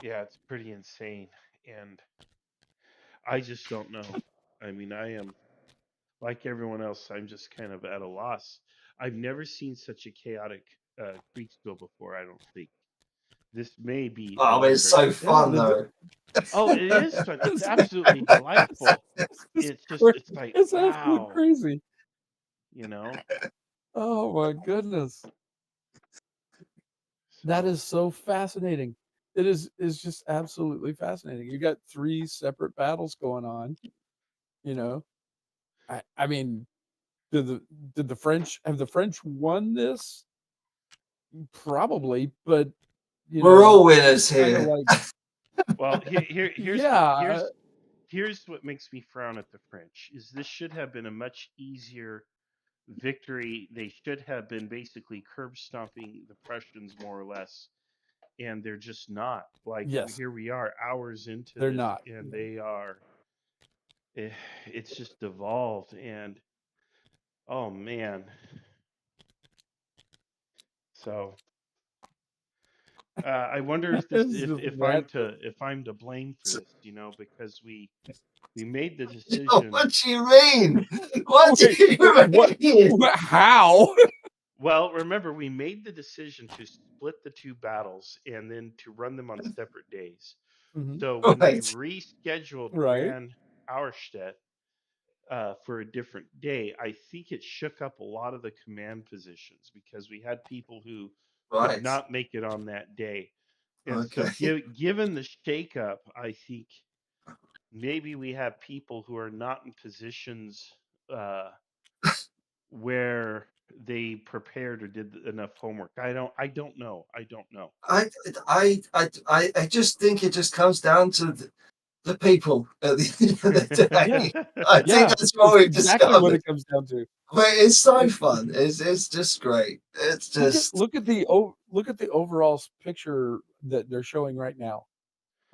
Speaker 1: Yeah, it's pretty insane. And I just don't know. I mean, I am like everyone else. I'm just kind of at a loss. I've never seen such a chaotic Kriegsspiel before. I don't think this may be.
Speaker 6: Oh, it's so fun though.
Speaker 1: Oh, it is fun. It's absolutely delightful. It's just, it's like,
Speaker 7: It's
Speaker 1: wow.
Speaker 7: absolutely crazy. Oh my goodness. That is so fascinating. It's just absolutely fascinating. You got 3 separate battles going on. I mean, have the French won this? Probably, but
Speaker 6: we're all winners here.
Speaker 1: Well, here's what makes me frown at the French is this should have been a much easier victory. They should have been basically curb stomping the Prussians more or less, and they're just not. Like here we are hours into
Speaker 7: they're
Speaker 1: this,
Speaker 7: not.
Speaker 1: and they are. It's just devolved, and oh man. So I wonder if I'm to blame for this, because we made the decision.
Speaker 6: What do you mean? What do you mean?
Speaker 7: How?
Speaker 1: Well, remember, we made the decision to split the 2 battles and then to run them on separate days.
Speaker 7: Mhm.
Speaker 1: So when we rescheduled Grand Auerstedt for a different day, I think it shook up a lot of the command positions because we had people who could not make it on that day. And so given the shakeup, I think maybe we have people who are not in positions where they prepared or did enough homework. I don't know.
Speaker 6: I just think it just comes down to
Speaker 11: the people at the end of the day. I think
Speaker 7: Yeah,
Speaker 11: that's what we've
Speaker 7: exactly what
Speaker 11: discovered.
Speaker 7: it comes down to.
Speaker 11: But it's so fun. It's just great. It's just
Speaker 7: Look at the overall picture that they're showing right now.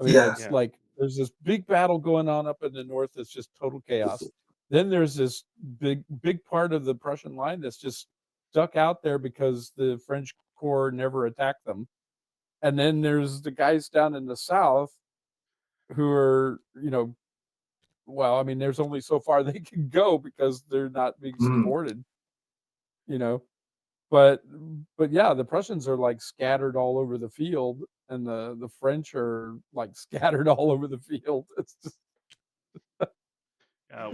Speaker 7: I mean,
Speaker 11: Yeah.
Speaker 7: it's like there's this big battle going on up in the north that's just total chaos. Then there's this big part of the Prussian line that's just stuck out there because the French corps never attacked them. And then there's the guys down in the south who are, well, I mean, there's only so far they can go because they're not being supported, But yeah, the Prussians are like scattered all over the field, and the French are like scattered all over the field. It's just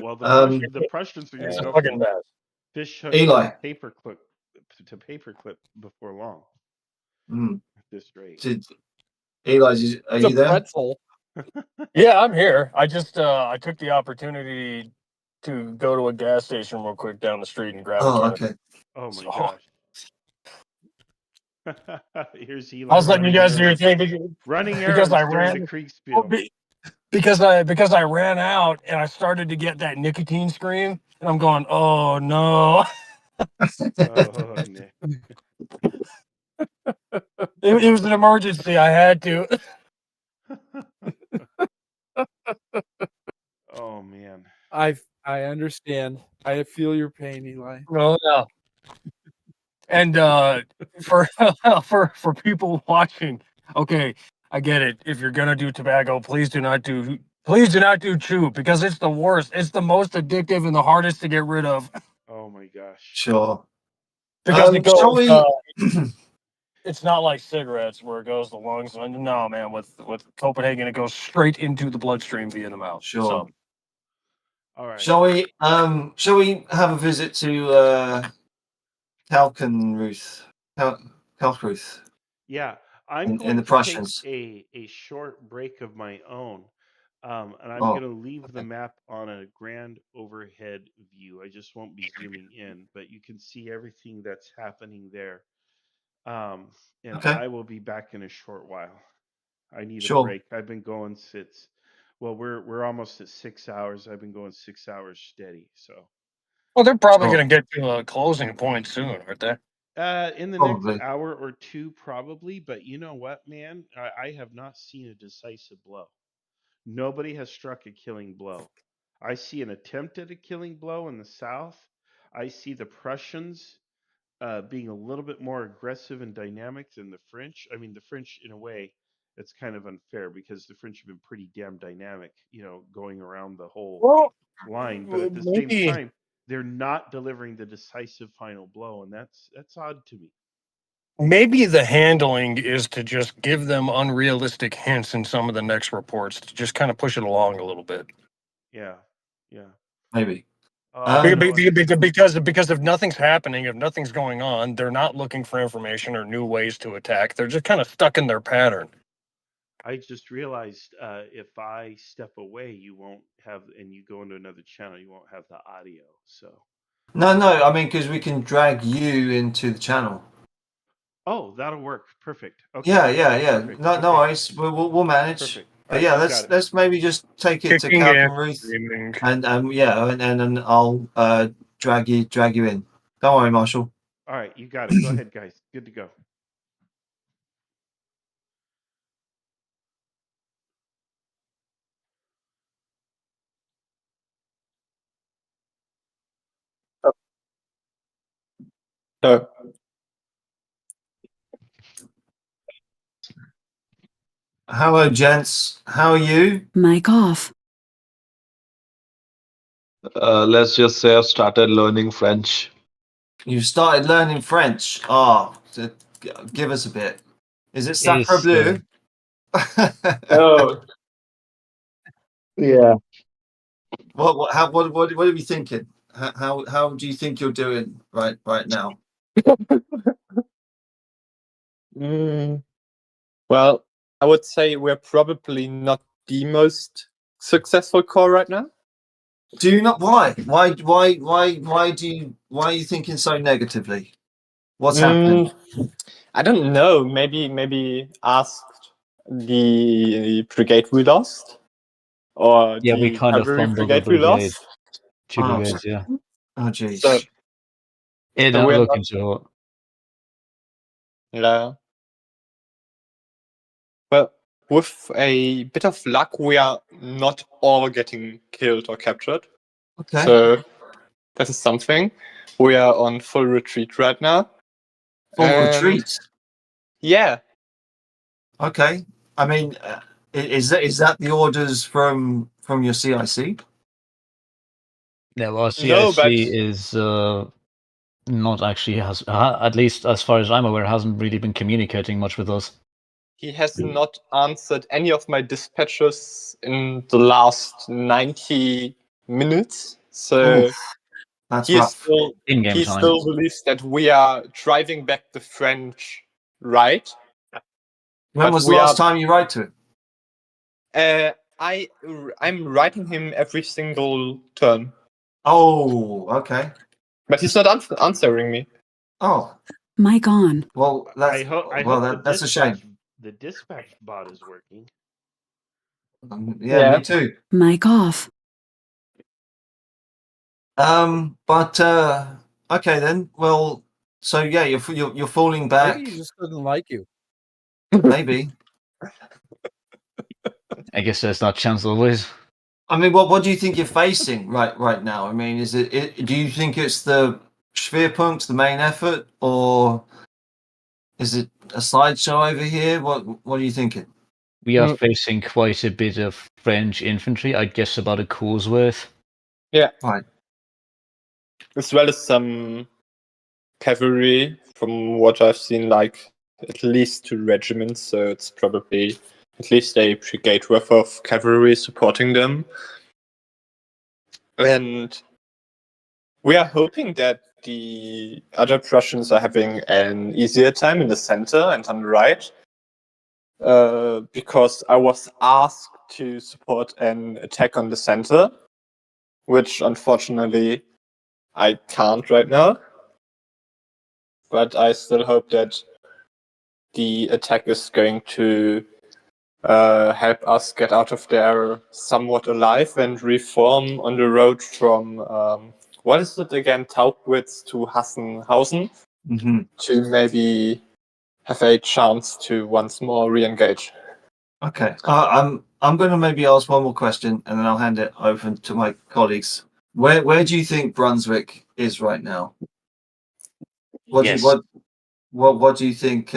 Speaker 1: well,
Speaker 11: Um,
Speaker 1: the Prussians are going to
Speaker 11: it's a
Speaker 1: go
Speaker 11: fucking
Speaker 1: from
Speaker 11: mess.
Speaker 1: fish hook
Speaker 11: Eli.
Speaker 1: to paperclip before long.
Speaker 11: Mm.
Speaker 1: At this rate.
Speaker 11: Eli, are you there?
Speaker 7: Pretzel.
Speaker 5: Yeah, I'm here. I just I took the opportunity to go to a gas station real quick down the street and grab a
Speaker 11: Oh,
Speaker 5: can.
Speaker 11: okay.
Speaker 1: Oh my gosh. Here's Eli.
Speaker 5: I was letting you guys do your thing
Speaker 1: running
Speaker 5: because I
Speaker 1: errands during
Speaker 5: ran
Speaker 1: the Kriegsspiel.
Speaker 5: because I ran out and I started to get that nicotine scream and I'm going, oh no.
Speaker 1: Oh, Nick.
Speaker 5: It was an emergency. I had to.
Speaker 1: Oh man.
Speaker 7: I understand. I feel your pain, Eli.
Speaker 5: Oh yeah. And for for people watching, okay, I get it. If you're gonna do tobacco, please do not do chew because it's the worst. It's the most addictive and the hardest to get rid of.
Speaker 1: Oh my gosh.
Speaker 11: Sure.
Speaker 5: Because it goes.
Speaker 11: Shall we?
Speaker 5: It's not like cigarettes where it goes to the lungs. No, man. With Copenhagen, it goes straight into the bloodstream via the mouth.
Speaker 11: Sure.
Speaker 5: So,
Speaker 1: all right.
Speaker 11: Shall we have a visit to Kalkenruth? Kalkruth.
Speaker 1: Yeah, I'm
Speaker 11: in
Speaker 1: going
Speaker 11: the
Speaker 1: to
Speaker 11: Prussians.
Speaker 1: take a short break of my own, and I'm
Speaker 11: Oh,
Speaker 1: going to leave the map on a grand overhead view. I just won't be zooming in, but you can see everything that's happening there. And
Speaker 11: Okay.
Speaker 1: I will be back in a short while. I need a
Speaker 11: Sure.
Speaker 1: break. I've been going since, well, we're almost at 6 hours. I've been going 6 hours steady. So
Speaker 5: well, they're probably going to get to a closing point soon, aren't they?
Speaker 1: in the
Speaker 11: Probably.
Speaker 1: next hour or two, probably. But you know what, man? I have not seen a decisive blow. Nobody has struck a killing blow. I see an attempt at a killing blow in the south. I see the Prussians being a little bit more aggressive and dynamic than the French. I mean, the French, in a way, it's kind of unfair because the French have been pretty damn dynamic, going around the whole line. But at the same time, they're not delivering the decisive final blow, and that's odd to me.
Speaker 5: Maybe the handling is to just give them unrealistic hints in some of the next reports to just kind of push it along a little bit.
Speaker 1: Yeah.
Speaker 11: Maybe.
Speaker 5: Because if nothing's happening, if nothing's going on, they're not looking for information or new ways to attack. They're just kind of stuck in their pattern.
Speaker 1: I just realized if I step away, you won't have, and you go into another channel, you won't have the audio. So.
Speaker 11: No. I mean, because we can drag you into the channel.
Speaker 1: Oh, that'll work. Perfect. Okay.
Speaker 11: Yeah.
Speaker 1: Perfect.
Speaker 11: No worries. We'll manage.
Speaker 1: Perfect.
Speaker 11: But yeah, let's maybe just take it to Kalkenruth, and and I'll drag you in. Don't worry, Marshall.
Speaker 1: All right, you got it. Go ahead, guys. Good to go.
Speaker 11: Hello, gents. How are you?
Speaker 16: Mic off.
Speaker 19: Let's just say I've started learning French.
Speaker 11: You started learning French. Oh, give us a bit. Is it Sacre Bleu?
Speaker 19: Oh, yeah.
Speaker 11: What are we thinking? How do you think you're doing right now?
Speaker 18: Well, I would say we're probably not the most successful core right now.
Speaker 11: Do you not? Why? Why are you thinking so negatively? What's happening?
Speaker 18: I don't know. Maybe ask the brigade we lost. Or
Speaker 20: Yeah, we
Speaker 18: the
Speaker 20: kind of
Speaker 18: cavalry
Speaker 20: fumbled the
Speaker 18: brigade we
Speaker 20: brigade.
Speaker 18: lost.
Speaker 20: 2
Speaker 11: Oh,
Speaker 20: brigades, yeah.
Speaker 11: Oh, jeez.
Speaker 18: So,
Speaker 20: It
Speaker 18: so
Speaker 20: don't
Speaker 18: we're
Speaker 20: look
Speaker 18: not,
Speaker 20: into it.
Speaker 18: yeah. But with a bit of luck, we are not all getting killed or captured.
Speaker 11: Okay.
Speaker 18: So that is something. We are on full retreat right now.
Speaker 11: Full
Speaker 18: And
Speaker 11: retreat.
Speaker 18: yeah,
Speaker 11: Okay. I mean, is that the orders from your CIC?
Speaker 20: Yeah, well,
Speaker 18: No,
Speaker 20: CIC
Speaker 18: but
Speaker 20: is not actually has, at least as far as I'm aware, hasn't really been communicating much with us.
Speaker 18: he has not answered any of my dispatches in the last 90 minutes. So
Speaker 11: Oof, that's
Speaker 18: he is
Speaker 11: rough.
Speaker 18: still
Speaker 20: In-game
Speaker 18: he
Speaker 20: time.
Speaker 18: still believes that we are driving back the French, right?
Speaker 11: When
Speaker 18: But
Speaker 11: was the
Speaker 18: we
Speaker 11: last
Speaker 18: are.
Speaker 11: time you write to him?
Speaker 18: I'm writing him every single turn,
Speaker 11: Oh, okay.
Speaker 18: but he's not answering me.
Speaker 11: Oh,
Speaker 2: Mic on.
Speaker 11: well,
Speaker 1: I hope
Speaker 11: that's a shame.
Speaker 1: the dispatch bot is working.
Speaker 11: Yeah, me too.
Speaker 2: Mic off.
Speaker 11: But okay then. Well, so yeah, you're falling back.
Speaker 7: Maybe he just doesn't like you.
Speaker 11: Maybe.
Speaker 20: I guess there's that chance always.
Speaker 11: I mean, what do you think you're facing right now? I mean, is it do you think it's the Schwerpunkt, the main effort, or is it a sideshow over here? What are you thinking?
Speaker 20: We are facing quite a bit of French infantry, I guess about a corps worth.
Speaker 18: Yeah.
Speaker 11: Right.
Speaker 18: As well as some cavalry, from what I've seen, like at least 2 regiments, so it's probably at least a brigade worth of cavalry supporting them. And we are hoping that the other Prussians are having an easier time in the center and on the right, because I was asked to support an attack on the center, which unfortunately I can't right now. But I still hope that the attack is going to help us get out of there somewhat alive and reform on the road from, what is it again, Taubwitz to Hassenhausen, to maybe have a chance to once more re-engage.
Speaker 11: Okay. I'm going to maybe ask one more question, and then I'll hand it over to my colleagues. Where do you think Brunswick is right now? What do you think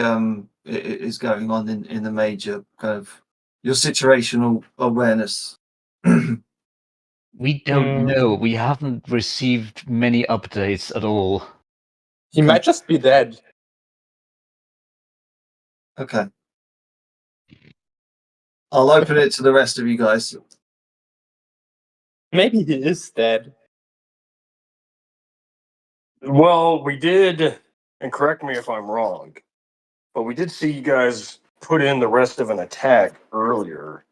Speaker 11: is going on in the major kind of your situational awareness?
Speaker 20: We don't know. We haven't received many updates at all.
Speaker 18: He might just be dead.
Speaker 11: Okay. I'll open it to the rest of you guys.
Speaker 18: Maybe he is dead.
Speaker 5: Well, we did, and correct me if I'm wrong, but we did see you guys put in the rest of an attack earlier.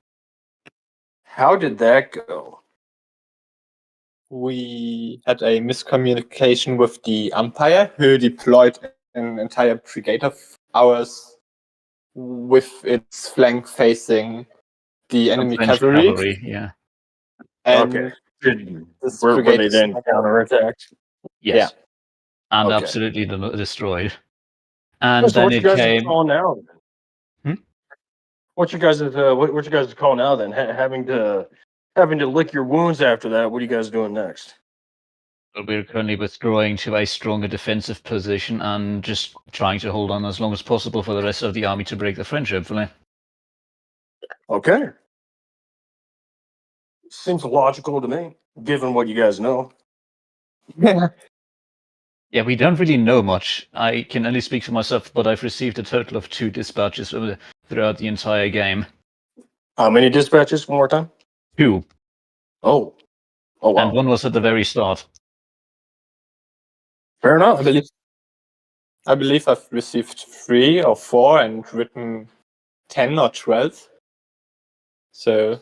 Speaker 5: How did that go?
Speaker 18: We had a miscommunication with the Umpire, who deployed an entire brigade of ours with its flank facing the enemy
Speaker 20: French
Speaker 18: cavalry.
Speaker 20: yeah.
Speaker 18: And
Speaker 5: Okay.
Speaker 18: this
Speaker 5: Were
Speaker 18: brigade
Speaker 5: they
Speaker 18: is
Speaker 5: then
Speaker 18: not-
Speaker 5: counterattacked?
Speaker 20: Yes.
Speaker 18: Yeah.
Speaker 20: And
Speaker 5: Okay.
Speaker 20: absolutely destroyed. And
Speaker 5: So
Speaker 20: then
Speaker 5: what you
Speaker 20: it
Speaker 5: guys
Speaker 20: came.
Speaker 5: call now? Then? What you guys call now? Then having to lick your wounds after that. What are you guys doing next?
Speaker 20: We're currently withdrawing to a stronger defensive position and just trying to hold on as long as possible for the rest of the army to break the French, hopefully.
Speaker 5: Okay. Seems logical to me, given what you guys know.
Speaker 20: Yeah, we don't really know much. I can only speak for myself, but I've received a total of 2 dispatches throughout the entire game.
Speaker 5: How many dispatches? One more time.
Speaker 20: 2.
Speaker 5: Oh wow.
Speaker 20: And one was at the very start.
Speaker 5: Fair enough.
Speaker 18: I believe I've received 3 or 4 and written 10 or 12. So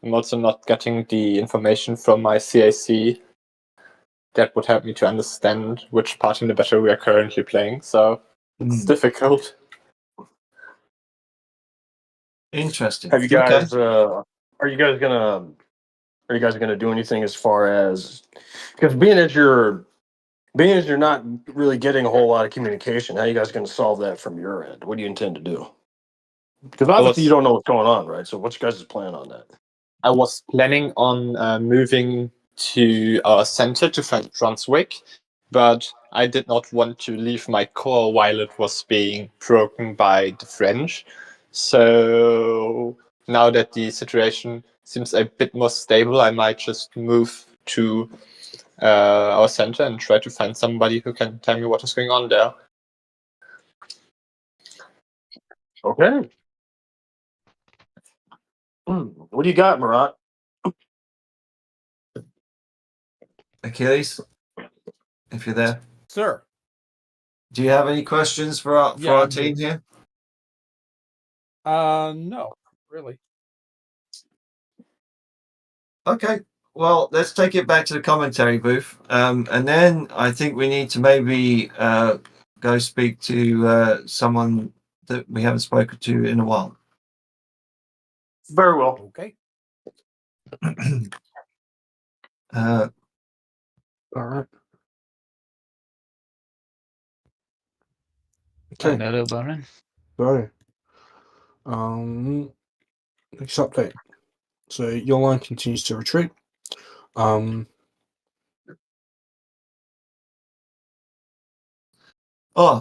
Speaker 18: I'm also not getting the information from my CAC that would help me to understand which part in the battle we are currently playing. So it's difficult.
Speaker 11: Interesting.
Speaker 5: Have you guys Are you guys gonna do anything as far as, because being as you're not really getting a whole lot of communication, how are you guys gonna solve that from your end? What do you intend to do? Because obviously you don't know what's going on, right? So what's your guys' plan on that?
Speaker 18: I was planning on moving to our center to find Brunswick, but I did not want to leave my core while it was being broken by the French. So now that the situation seems a bit more stable, I might just move to our center and try to find somebody who can tell me what is going on there.
Speaker 5: Okay. What do you got, Marat?
Speaker 6: Achilles, if you're there.
Speaker 7: Sir.
Speaker 6: Do you have any questions for our team here?
Speaker 7: No, really.
Speaker 6: Okay. Well, let's take it back to the commentary booth, and then I think we need to maybe go speak to someone that we haven't spoken to in a while.
Speaker 5: Very well.
Speaker 7: Okay.
Speaker 10: All right. Okay.
Speaker 20: Hello, Baron.
Speaker 10: So, next update. So your line continues to retreat.
Speaker 6: Oh,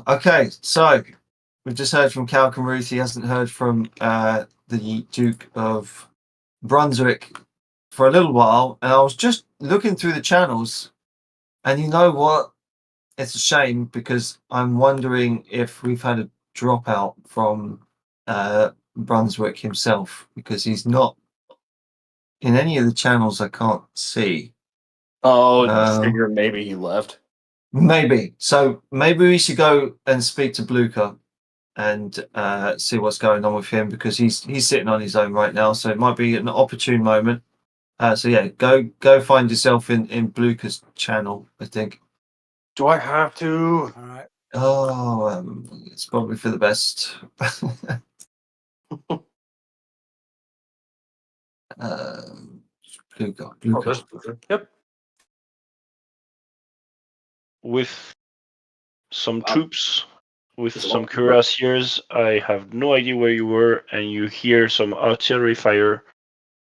Speaker 6: okay. So we've just heard from Cal Ruth. He hasn't heard from the Duke of Brunswick for a little while, and I was just looking through the channels, and you know what? It's a shame because I'm wondering if we've had a dropout from Brunswick himself, because he's not in any of the channels I can't see.
Speaker 5: Oh, figure maybe he left.
Speaker 6: Maybe. So maybe we should go and speak to Blucher and see what's going on with him, because he's sitting on his own right now. So it might be an opportune moment. So yeah, go find yourself in Blucher's channel, I think.
Speaker 5: Do I have to?
Speaker 7: All right.
Speaker 6: Oh, it's probably for the best. Blucher.
Speaker 5: Yep.
Speaker 8: With some troops, with some cuirassiers, I have no idea where you were, and you hear some artillery fire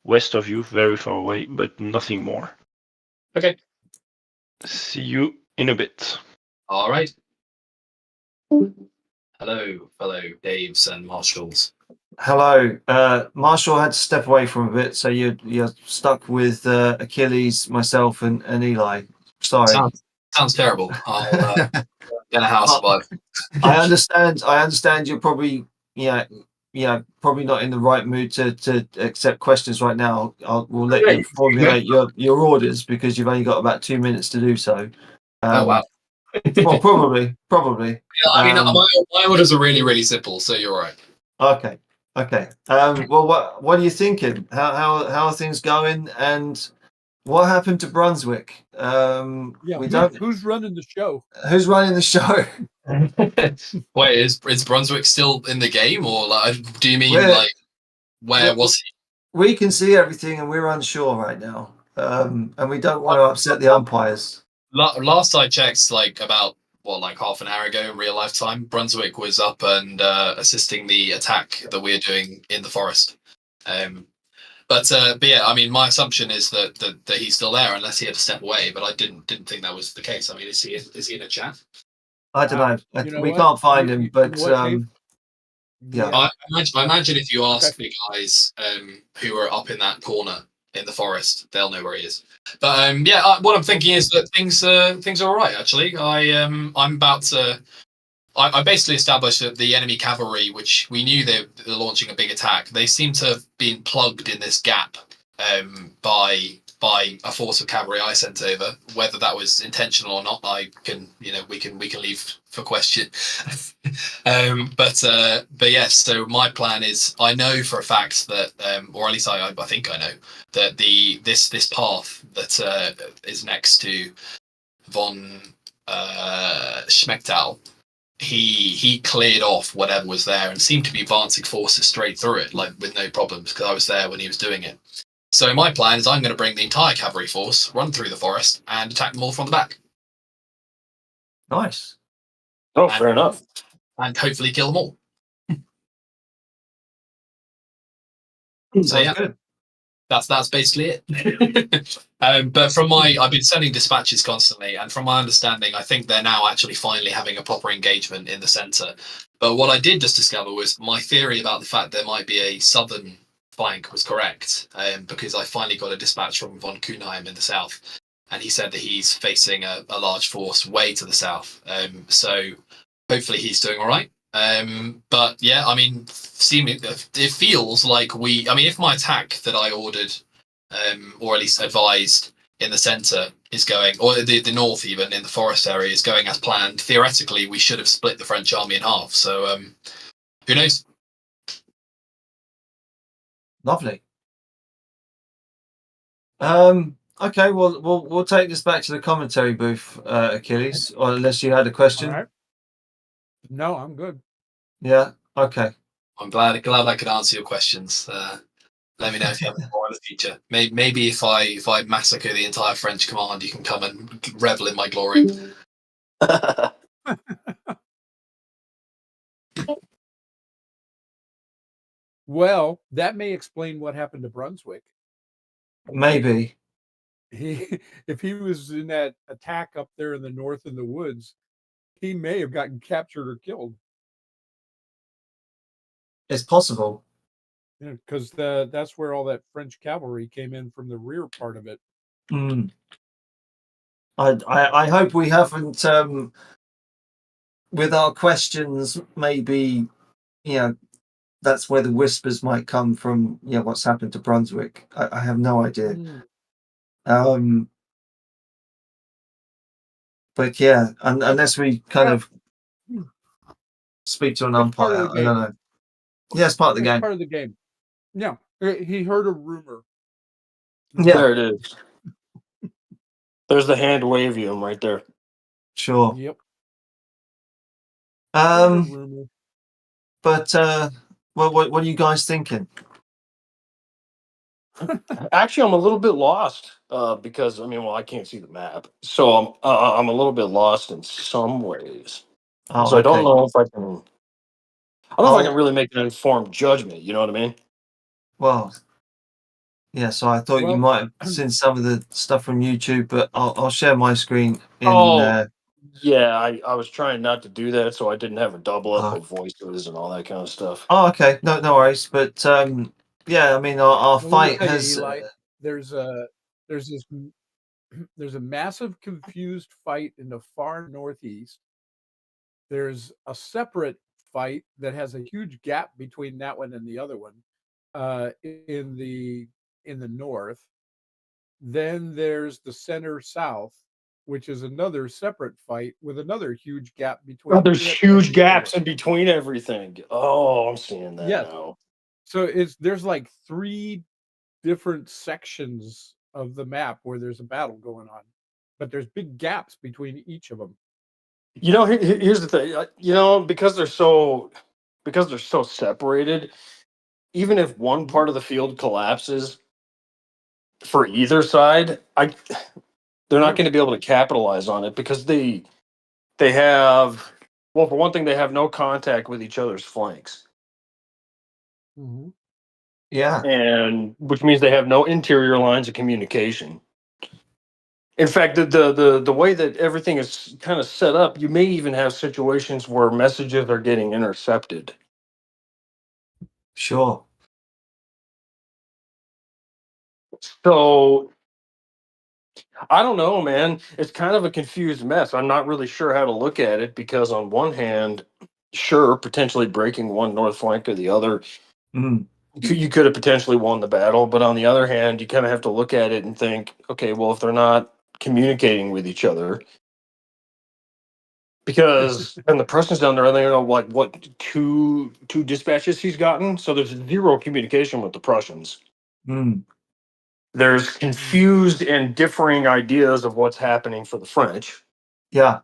Speaker 8: west of you, very far away, but nothing more.
Speaker 16: Okay.
Speaker 8: See you in a bit.
Speaker 16: All right. Hello, fellow Daves and Marshals.
Speaker 6: Hello. Marshall had to step away from a bit, so you're stuck with Achilles, myself, and Eli. Sorry.
Speaker 16: Sounds terrible. I'll get a house survive.
Speaker 6: I understand you're probably probably not in the right mood to accept questions right now. We'll let you formulate your orders, because you've only got about 2 minutes to do so.
Speaker 16: Oh wow.
Speaker 6: Well, probably.
Speaker 16: Yeah, I mean, my orders are really, really simple, so you're right.
Speaker 6: Okay. Well, what are you thinking? How are things going? And what happened to Brunswick?
Speaker 7: Who's running the show?
Speaker 6: Who's running the show?
Speaker 16: Wait, is Brunswick still in the game, or like, do you mean where was he?
Speaker 6: We can see everything, and we're unsure right now, and we don't want to upset the umpires.
Speaker 16: Last I checked, about half an hour ago in real life time, Brunswick was up and assisting the attack that we're doing in the forest. But yeah, I mean, my assumption is that he's still there, unless he had to step away. But I didn't think that was the case. I mean, is he in a chat?
Speaker 6: I don't know. We can't find him, but yeah.
Speaker 16: I imagine if you ask the guys who are up in that corner in the forest, they'll know where he is. But yeah, what I'm thinking is that things are all right. Actually, I'm about to. I basically established that the enemy cavalry, which we knew they're launching a big attack, they seem to have been plugged in this gap by a force of cavalry I sent over. Whether that was intentional or not, we can leave for question. But yes, so my plan is, I know for a fact that, or at least I think I know that this path that is next to von Schmecktal. He cleared off whatever was there and seemed to be advancing forces straight through it, with no problems, because I was there when he was doing it. So my plan is I'm going to bring the entire cavalry force, run through the forest, and attack them all from the back.
Speaker 6: Nice.
Speaker 5: Oh, fair enough.
Speaker 16: And hopefully kill them all. So
Speaker 6: Sounds
Speaker 16: yeah,
Speaker 6: good.
Speaker 16: that's basically it. But from I've been sending dispatches constantly, and from my understanding, I think they're now actually finally having a proper engagement in the centre. But what I did just discover was my theory about the fact there might be a southern flank was correct, because I finally got a dispatch from von Kuhnheim in the south, and he said that he's facing a large force way to the south. So hopefully he's doing all right. But yeah, I mean, it feels like if my attack that I ordered, or at least advised in the centre is going, or the north even in the forest area is going as planned, theoretically we should have split the French army in half. So who knows?
Speaker 6: Lovely. Okay, well, we'll take this back to the commentary booth, Achilles, or unless you had a question.
Speaker 7: All right. No, I'm good.
Speaker 6: Yeah. Okay.
Speaker 16: I'm glad I could answer your questions. Let me know if you have more in the future. Maybe if I massacre the entire French command, you can come and revel in my glory.
Speaker 7: Well, that may explain what happened to Brunswick.
Speaker 6: Maybe.
Speaker 7: If he was in that attack up there in the north in the woods, he may have gotten captured or killed.
Speaker 6: It's possible.
Speaker 7: Yeah, because that's where all that French cavalry came in from the rear part of it.
Speaker 6: Mm. I hope we haven't, with our questions, maybe, that's where the whispers might come from, what's happened to Brunswick. I have no idea. But yeah, unless we kind of speak to an umpire, I don't know. Yeah, it's part of the game.
Speaker 7: Part of the game. Yeah, he heard a rumor.
Speaker 6: Yeah.
Speaker 5: There it is. There's the hand wavium right there.
Speaker 6: Sure.
Speaker 7: Yep.
Speaker 6: But what are you guys thinking?
Speaker 5: Actually, I'm a little bit lost because I can't see the map, so I'm a little bit lost in some ways.
Speaker 6: Oh,
Speaker 5: so I don't
Speaker 6: okay.
Speaker 5: know if I can. I don't know if I can really make an informed judgment. You know what I mean?
Speaker 6: Well, yeah. So I thought you might have seen some of the stuff from YouTube, but I'll share my screen in.
Speaker 5: Yeah, I was trying not to do that, so I didn't have a double up of voices and all that kind of stuff.
Speaker 6: Oh, okay. No worries. But yeah, I mean, our fight
Speaker 7: Tell you,
Speaker 6: has.
Speaker 7: Eli, there's a massive confused fight in the far northeast. There's a separate fight that has a huge gap between that one and the other one in the north. Then there's the center south, which is another separate fight with another huge gap between.
Speaker 5: Oh, there's huge gaps in between everything. Oh, I'm seeing that now.
Speaker 7: So there's like 3 different sections of the map where there's a battle going on, but there's big gaps between each of them.
Speaker 5: Here's the thing. Because they're so separated, even if one part of the field collapses for either side, they're not going to be able to capitalize on it because they have, well, for one thing, they have no contact with each other's flanks.
Speaker 6: Yeah.
Speaker 5: And which means they have no interior lines of communication. In fact, the way that everything is kind of set up, you may even have situations where messages are getting intercepted.
Speaker 6: Sure.
Speaker 5: So I don't know, man. It's kind of a confused mess. I'm not really sure how to look at it because on one hand, sure, potentially breaking one north flank or the other, you could have potentially won the battle. But on the other hand, you kind of have to look at it and think, okay, well, if they're not communicating with each other, because and the Prussians down there, I think, like what two dispatches he's gotten, so there's zero communication with the Prussians. There's confused and differing ideas of what's happening for the French.
Speaker 6: Yeah.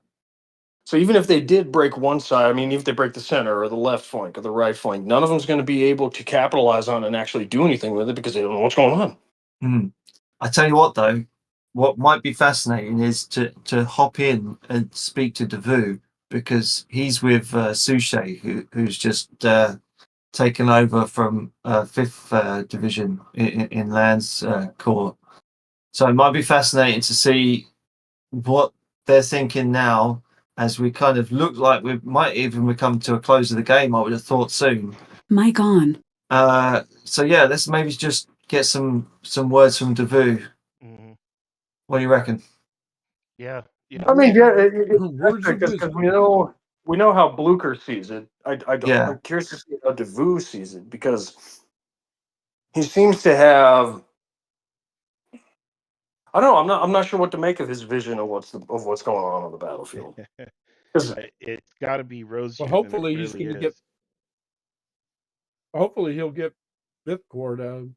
Speaker 5: So even if they did break one side, even if they break the center or the left flank or the right flank, none of them's going to be able to capitalize on and actually do anything with it because they don't know what's going on.
Speaker 6: I tell you what, though, what might be fascinating is to hop in and speak to Davu, because he's with Suchet, who's just taken over from 5th Division in Lance Corps. So it might be fascinating to see what they're thinking now, as we kind of look like we might even be coming to a close of the game. I would have thought soon.
Speaker 2: Mic on.
Speaker 6: So yeah, let's maybe just get some words from Davu. What do you reckon?
Speaker 1: Yeah.
Speaker 5: I mean, yeah,
Speaker 7: Words of
Speaker 5: because
Speaker 7: wisdom.
Speaker 5: we know how Blucher sees it.
Speaker 6: Yeah.
Speaker 5: I'm curious to see how Davu sees it, because he seems to have. I don't know. I'm not sure what to make of his vision of what's going on the battlefield.
Speaker 1: It's got to be rosier
Speaker 7: Well,
Speaker 1: than it
Speaker 7: hopefully he's
Speaker 1: really
Speaker 7: going to get.
Speaker 1: is.
Speaker 7: Hopefully he'll get 5th Corps to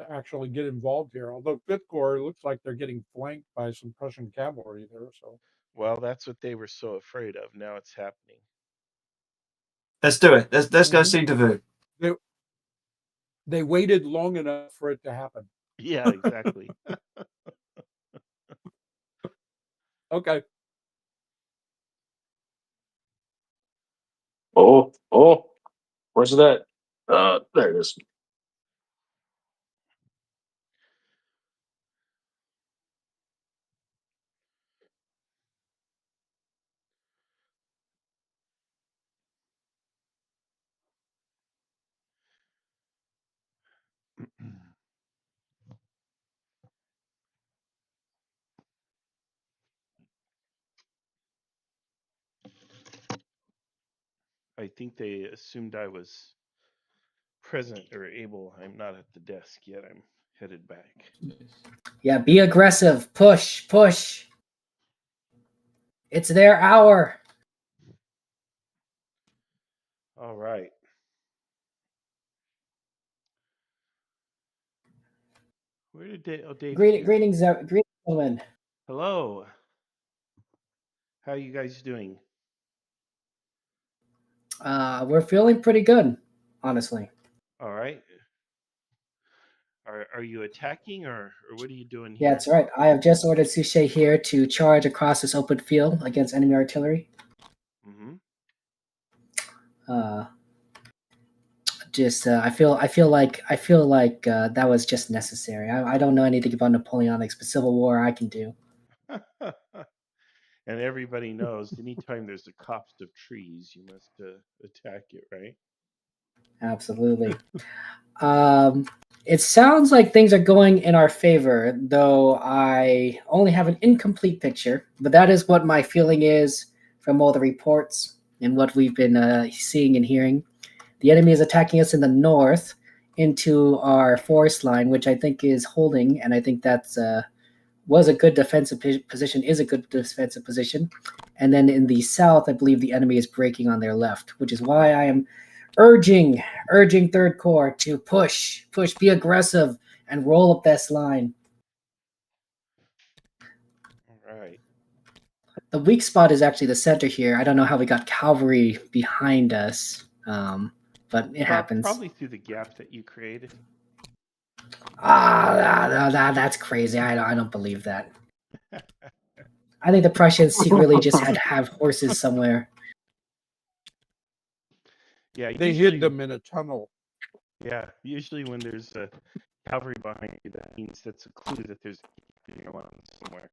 Speaker 7: actually get involved here. Although 5th Corps looks like they're getting flanked by some Prussian cavalry there. So
Speaker 1: Well, that's what they were so afraid of. Now it's happening.
Speaker 6: Let's do it. Let's go see Davu.
Speaker 7: They waited long enough for it to happen.
Speaker 1: Yeah, exactly.
Speaker 7: Okay.
Speaker 5: Oh, where's that? There it is.
Speaker 1: I think they assumed I was present or able. I'm not at the desk yet. I'm headed back.
Speaker 12: Yeah, be aggressive. Push, push. It's their hour.
Speaker 1: All right. Where did Dave? Oh, Dave's here.
Speaker 12: Greetings, gentlemen.
Speaker 1: Hello. How are you guys doing?
Speaker 12: We're feeling pretty good, honestly.
Speaker 1: All right. Are you attacking, or what are you doing
Speaker 12: Yeah,
Speaker 1: here?
Speaker 12: that's right. I have just ordered Suchet here to charge across this open field against enemy artillery.
Speaker 1: Mm-hmm.
Speaker 12: I feel like that was just necessary. I don't know anything about Napoleonics, but Civil War I can do.
Speaker 1: And everybody knows anytime there's a copse of trees, you must attack it, right?
Speaker 12: Absolutely. It sounds like things are going in our favor, though I only have an incomplete picture. But that is what my feeling is from all the reports and what we've been seeing and hearing. The enemy is attacking us in the north into our forest line, which I think is holding, and I think that's was a good defensive position, is a good defensive position. And then in the south, I believe the enemy is breaking on their left, which is why I am urging 3rd Corps to push, be aggressive, and roll up this line.
Speaker 1: All right.
Speaker 12: The weak spot is actually the center here. I don't know how we got cavalry behind us, but it happens.
Speaker 1: Probably through the gap that you created.
Speaker 12: That's crazy. I don't believe that. I think the Prussians secretly just had to have horses somewhere.
Speaker 1: Yeah,
Speaker 7: they hid them in a tunnel.
Speaker 1: Yeah, usually when there's a cavalry behind you, that means that's a clue that there's one somewhere.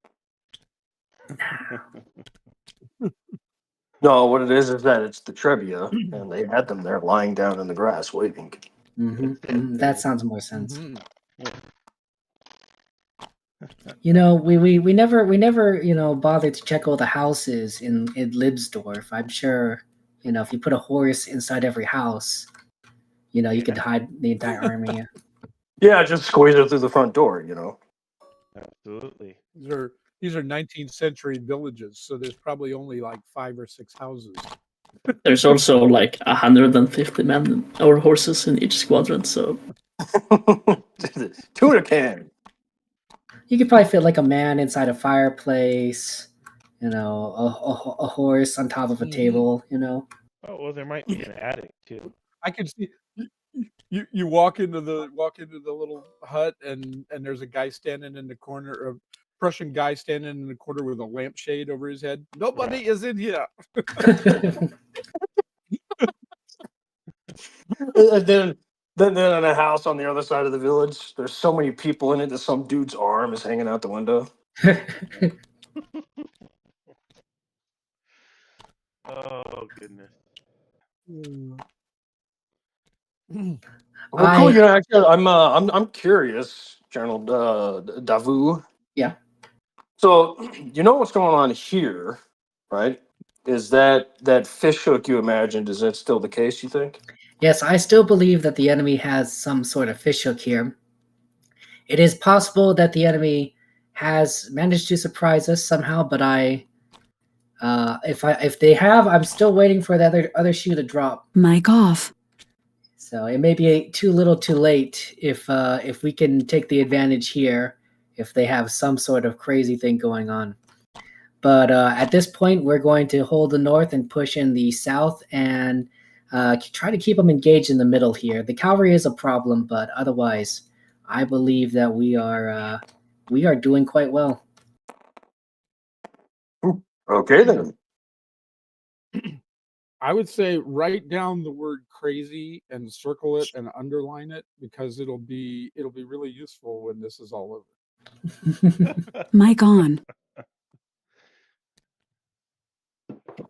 Speaker 5: No, what it is that it's the Trebia, and they had them there lying down in the grass waiting.
Speaker 12: That sounds more sense.
Speaker 1: Yeah.
Speaker 12: You know, we never bothered to check all the houses in Libsdorf. I'm sure, if you put a horse inside every house, you could hide the entire army.
Speaker 5: Yeah, just squeeze it through the front door.
Speaker 1: Absolutely.
Speaker 7: These are 19th century villages, so there's probably only like 5 or 6 houses.
Speaker 14: There's also like 150 men or horses in each squadron, so
Speaker 5: tuna can.
Speaker 12: You could probably fit like a man inside a fireplace, a horse on top of a table.
Speaker 1: Oh well, there might be an attic too.
Speaker 7: I could see You walk into the little hut and there's a guy standing in the corner, a Prussian guy standing in the corner with a lampshade over his head. Nobody is in here.
Speaker 5: And then in a house on the other side of the village, there's so many people in it that some dude's arm is hanging out the window.
Speaker 1: Oh goodness.
Speaker 5: Well, cool. You know, actually, I'm curious, General Davu.
Speaker 12: Yeah.
Speaker 5: So, you know what's going on here, right? Is that fish hook you imagined? Is that still the case? You think?
Speaker 12: Yes, I still believe that the enemy has some sort of fishhook here. It is possible that the enemy has managed to surprise us somehow, but if they have, I'm still waiting for the other shoe to drop.
Speaker 2: Mic off.
Speaker 12: So it may be too little, too late if we can take the advantage here. If they have some sort of crazy thing going on. But at this point, we're going to hold the north and push in the south and try to keep them engaged in the middle here. The cavalry is a problem, but otherwise, I believe that we are doing quite well.
Speaker 5: Okay then.
Speaker 7: I would say write down the word crazy and circle it and underline it because it'll be really useful when this is all over.
Speaker 2: Mic on.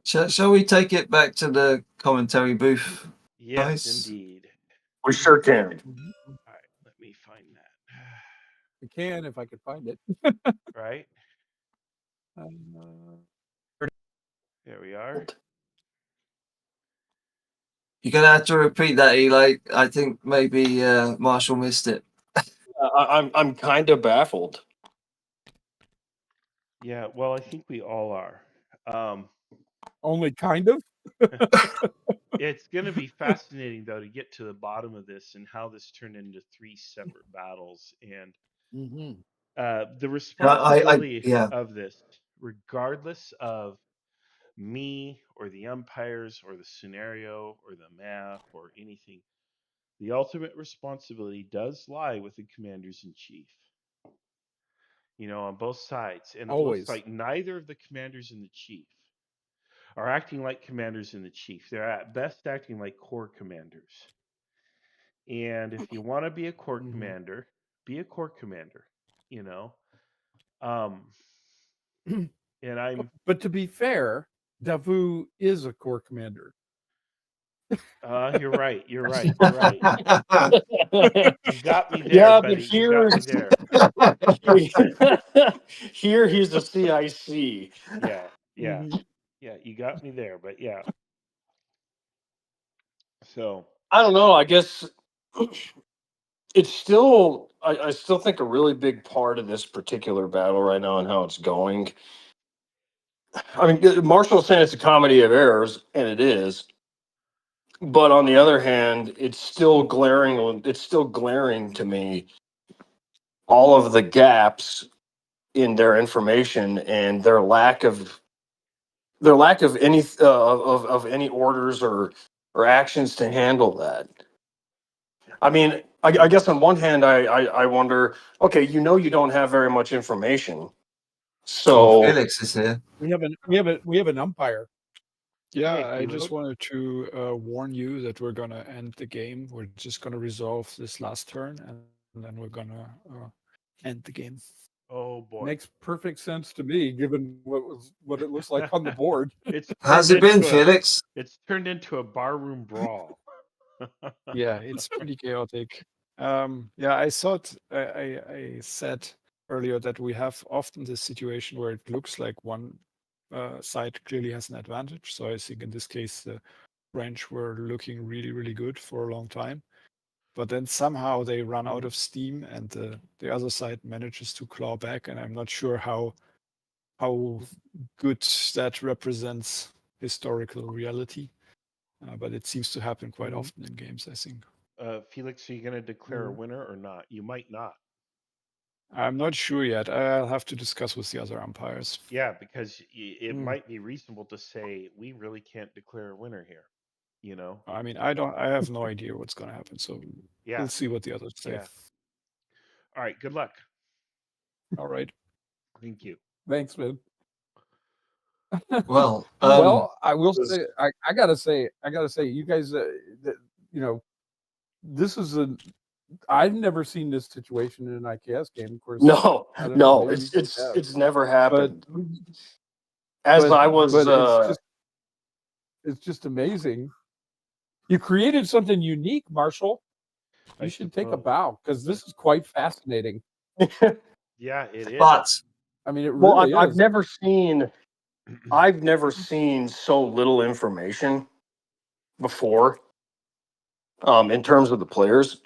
Speaker 6: Shall we take it back to the commentary booth?
Speaker 1: Yes,
Speaker 6: guys?
Speaker 1: indeed.
Speaker 5: We sure can.
Speaker 1: All right, let me find that.
Speaker 7: I can if I could find it.
Speaker 1: Right. There we are.
Speaker 6: You're gonna have to repeat that, Eli. I think maybe Marshall missed it.
Speaker 5: I'm kind of baffled.
Speaker 1: Yeah, well, I think we all are.
Speaker 7: Only kind of.
Speaker 1: It's going to be fascinating, though, to get to the bottom of this and how this turned into 3 separate battles. And the responsibility of this, regardless of me or the umpires or the scenario or the map or anything, the ultimate responsibility does lie with the commanders in chief. You know, on both sides. And it
Speaker 7: Always.
Speaker 1: looks like neither of the commanders in the chief are acting like commanders in the chief. They're at best acting like corps commanders. And if you want to be a corps commander, be a corps commander, you know. And
Speaker 7: But to be fair, Davu is a corps commander.
Speaker 1: You're right. You're right. You're right. You got me there,
Speaker 5: Yeah,
Speaker 1: buddy.
Speaker 5: but here,
Speaker 1: You got me there.
Speaker 5: here he's a CIC.
Speaker 1: Yeah, yeah, yeah. You got me there, but yeah. So
Speaker 5: I don't know. I guess it's still. I still think a really big part of this particular battle right now and how it's going. I mean, Marshall's saying it's a comedy of errors, and it is. But on the other hand, it's still glaring. It's still glaring to me all of the gaps in their information and their lack of any of any orders or actions to handle that. I mean, I guess on one hand, I wonder. Okay, you know, you don't have very much information, so
Speaker 6: Felix is here.
Speaker 7: We have an umpire.
Speaker 4: Yeah,
Speaker 1: Hey,
Speaker 4: I
Speaker 1: Felix.
Speaker 4: just wanted to warn you that we're gonna end the game. We're just gonna resolve this last turn, and then we're gonna end the game.
Speaker 1: Oh boy,
Speaker 7: Makes perfect sense to me, given what it looks like on the board.
Speaker 6: How's it been, Felix?
Speaker 1: It's turned into a barroom brawl.
Speaker 4: Yeah, it's pretty chaotic. Yeah, I thought I said earlier that we have often this situation where it looks like one side clearly has an advantage. So I think in this case, the French were looking really, really good for a long time. But then somehow they run out of steam and the other side manages to claw back. And I'm not sure how good that represents historical reality. But it seems to happen quite often in games, I think.
Speaker 1: Felix, are you going to declare a winner or not? You might not.
Speaker 4: I'm not sure yet. I'll have to discuss with the other umpires.
Speaker 1: Yeah, because it might be reasonable to say we really can't declare a winner here. You know.
Speaker 4: I mean, I have no idea what's going to happen. So
Speaker 1: Yeah.
Speaker 4: we'll see what the others say.
Speaker 1: Yeah. All right. Good luck.
Speaker 4: All right.
Speaker 1: Thank you.
Speaker 7: Thanks, man.
Speaker 11: Well,
Speaker 7: well, I will say, I gotta say, you guys, you know, this is I've never seen this situation in an IKS game. Of course,
Speaker 5: No,
Speaker 7: I don't know.
Speaker 5: no,
Speaker 7: Maybe you guys have,
Speaker 5: it's never
Speaker 7: but
Speaker 5: happened. As I was,
Speaker 7: but it's just amazing. You created something unique, Marshall. You should take a bow because this is quite fascinating.
Speaker 1: Yeah, it is.
Speaker 11: But
Speaker 7: I mean, it
Speaker 5: well,
Speaker 7: really
Speaker 5: I've
Speaker 7: is.
Speaker 5: never seen so little information before. In terms of the players,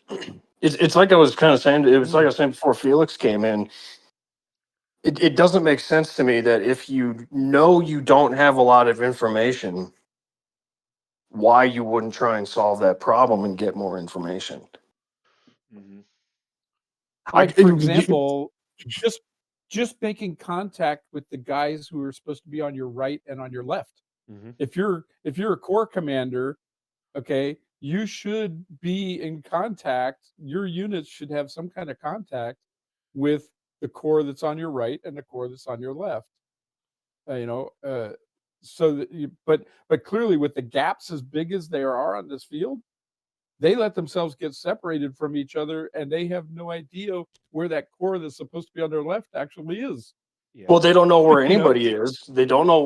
Speaker 5: it's like I was kind of saying. It was like I was saying before Felix came in. It doesn't make sense to me that if you know you don't have a lot of information, why you wouldn't try and solve that problem and get more information.
Speaker 1: Mm-hmm.
Speaker 7: Like, for example, just making contact with the guys who are supposed to be on your right and on your left.
Speaker 1: Mm-hmm.
Speaker 7: If you're a corps commander, okay, you should be in contact. Your units should have some kind of contact with the corps that's on your right and the corps that's on your left. So that but clearly, with the gaps as big as they are on this field, they let themselves get separated from each other, and they have no idea where that corps that's supposed to be on their left actually is.
Speaker 1: Yeah.
Speaker 5: Well, they don't know where
Speaker 7: You know?
Speaker 5: anybody is. They don't know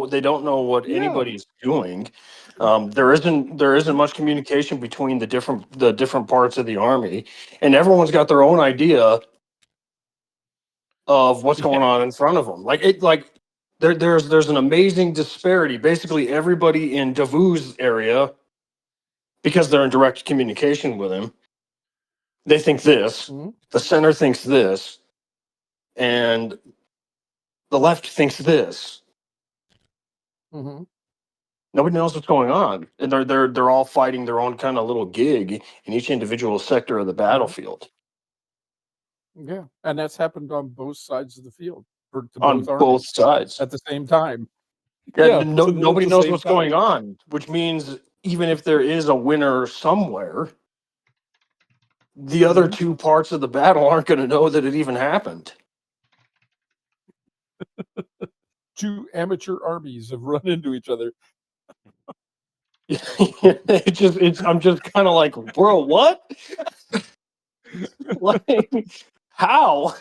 Speaker 5: what
Speaker 7: Yeah.
Speaker 5: anybody's doing. There isn't much communication between the different parts of the army, and everyone's got their own idea of what's going on in front of them. There's an amazing disparity. Basically, everybody in Davout's area, because they're in direct communication with him, they think this.
Speaker 7: Mm-hmm.
Speaker 5: The center thinks this, and the left thinks this.
Speaker 7: Mm-hmm.
Speaker 5: Nobody knows what's going on, and they're all fighting their own kind of little gig in each individual sector of the battlefield.
Speaker 7: Yeah, and that's happened on both sides of the field to
Speaker 5: On
Speaker 7: both armies
Speaker 5: both sides
Speaker 7: at the same time.
Speaker 5: Yeah,
Speaker 7: at
Speaker 5: nobody
Speaker 7: the
Speaker 5: knows
Speaker 7: same
Speaker 5: what's
Speaker 7: time.
Speaker 5: going on, which means even if there is a winner somewhere, the other two parts of the battle aren't going to know that it even happened.
Speaker 7: Two amateur armies have run into each other.
Speaker 5: I'm just kind of like, bro, what? Like, how?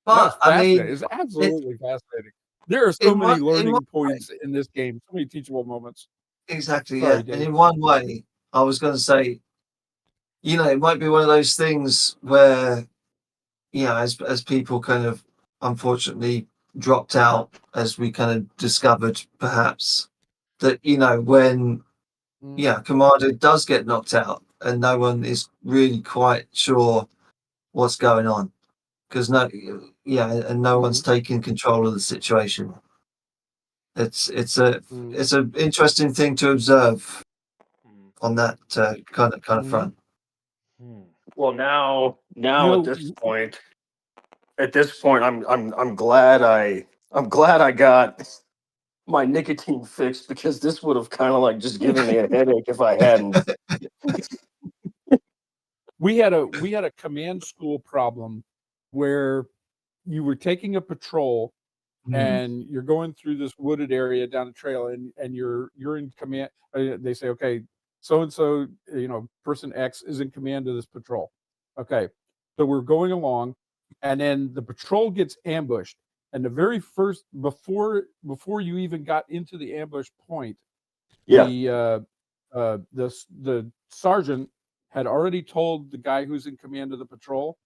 Speaker 7: That's
Speaker 11: I mean,
Speaker 7: fascinating. It's absolutely fascinating. There are so many learning points in this game, so many teachable moments.
Speaker 11: Exactly,
Speaker 7: Sorry,
Speaker 11: yeah.
Speaker 7: Dave.
Speaker 11: And in one way, I was going to say, it might be one of those things where, as people kind of unfortunately dropped out, as we kind of discovered, perhaps, that, when, Commander does get knocked out and no one is really quite sure what's going on. Because and no one's taking control of the situation. It's an interesting thing to observe on that kind of front.
Speaker 5: Well, now at this point, I'm glad I got my nicotine fixed, because this would have kind of like just given me a headache if I hadn't.
Speaker 7: We had a command school problem where you were taking a patrol and you're going through this wooded area down a trail, and you're in command. They say, okay, so and so, person X is in command of this patrol. Okay, so we're going along, and then the patrol gets ambushed, and the very first before you even got into the ambush point, the sergeant had already told the guy who's in command of the patrol,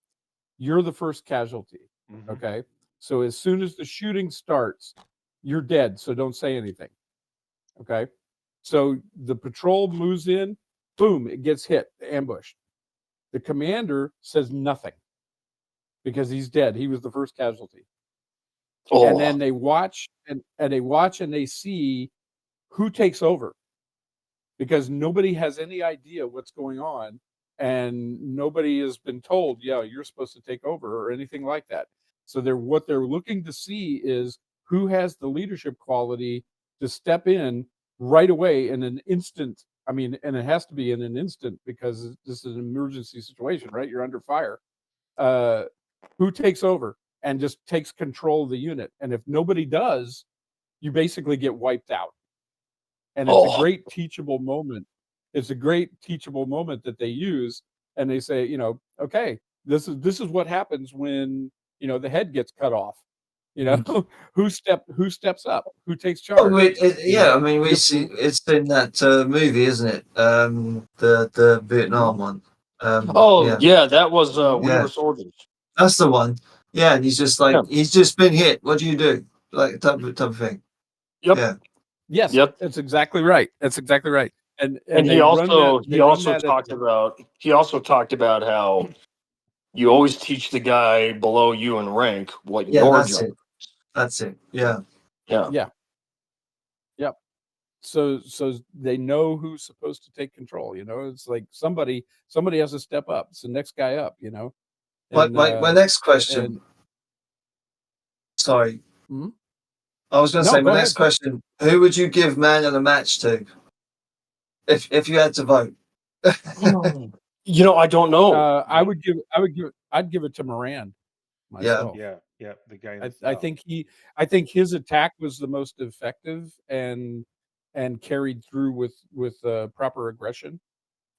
Speaker 7: "You're the first casualty." Okay. So as soon as the shooting starts, you're dead. So don't say anything. Okay. So the patrol moves in, boom, it gets hit, ambushed. The commander says nothing because he's dead. He was the first casualty.
Speaker 5: Oh.
Speaker 7: And then they watch and they see who takes over, because nobody has any idea what's going on, and nobody has been told, yeah, you're supposed to take over or anything like that. So what they're looking to see is who has the leadership quality to step in right away in an instant. I mean, and it has to be in an instant because this is an emergency situation, right? You're under fire. Who takes over and just takes control of the unit? And if nobody does, you basically get wiped out. And it's a great teachable moment. It's a great teachable moment that they use, and they say, you know, okay, this is what happens when, you know, the head gets cut off. You know, who steps up? Who takes charge?
Speaker 11: Oh, I mean, we see it's in that movie, isn't it? The Vietnam one.
Speaker 5: That was We Were Soldiers.
Speaker 11: That's the one. Yeah, and he's just like he's just been hit. What do you do? Like type of thing.
Speaker 5: Yep.
Speaker 11: Yeah.
Speaker 7: Yes. Yep. That's exactly right. That's exactly right. And
Speaker 5: he also talked about how you always teach the guy below you in rank what your job.
Speaker 11: That's it. Yeah.
Speaker 7: Yep. So they know who's supposed to take control. You know, it's like somebody has to step up. It's the next guy up. You know.
Speaker 11: And, my next question. Sorry.
Speaker 7: Hmm?
Speaker 11: I was going to say my next question: who would you give man of the match to, if you had to vote?
Speaker 5: You know, I don't know.
Speaker 7: I'd give it to Moran myself.
Speaker 1: Yeah. The guy.
Speaker 7: I think his attack was the most effective and carried through with proper aggression.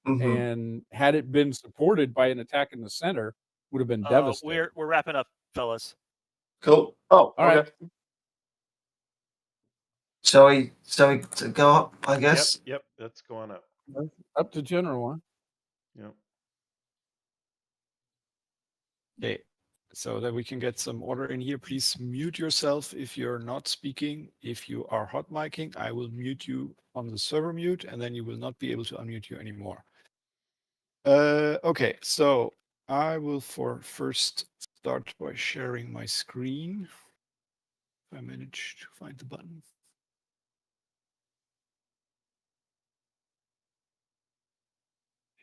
Speaker 11: Mm-hmm.
Speaker 7: And had it been supported by an attack in the center, would have been devastating.
Speaker 9: We're wrapping up, fellas.
Speaker 11: Cool.
Speaker 5: Oh,
Speaker 7: all right.
Speaker 11: Shall we go up? I guess.
Speaker 1: Yep. That's going up.
Speaker 7: Up to general, huh?
Speaker 1: Yep.
Speaker 4: Okay, so that we can get some order in here, please mute yourself if you're not speaking. If you are hot micing, I will mute you on the server mute, and then you will not be able to unmute you anymore. Okay, so I will first start by sharing my screen. If I manage to find the button.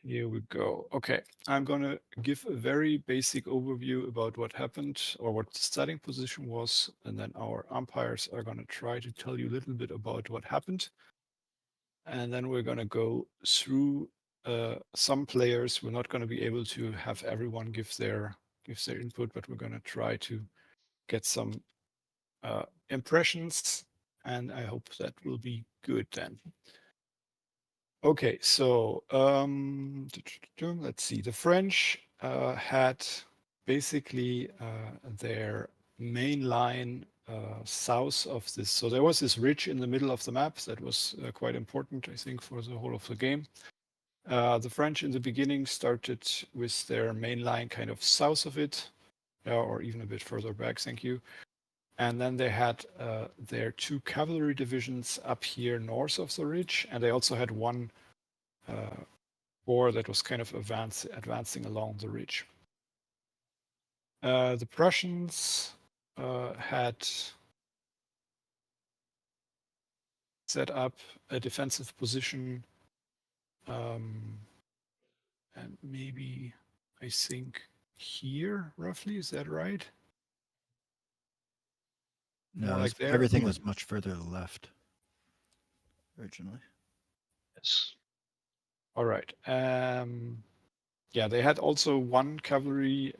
Speaker 4: Here we go. Okay, I'm going to give a very basic overview about what happened or what the starting position was, and then our umpires are going to try to tell you a little bit about what happened. And then we're going to go through some players. We're not going to be able to have everyone give their input, but we're going to try to get some impressions, and I hope that will be good then. Okay, so let's see. The French had basically their main line south of this. So there was this ridge in the middle of the map that was quite important, I think, for the whole of the game. The French in the beginning started with their main line kind of south of it, or even a bit further back, thank you. And then they had their two cavalry divisions up here north of the ridge, and they also had one corps that was kind of advancing along the ridge. The Prussians had set up a defensive position, and maybe I think here roughly, is that right?
Speaker 17: No,
Speaker 4: like there?
Speaker 17: everything was much further to the left originally.
Speaker 21: Yes.
Speaker 4: All right. Yeah, they had also one cavalry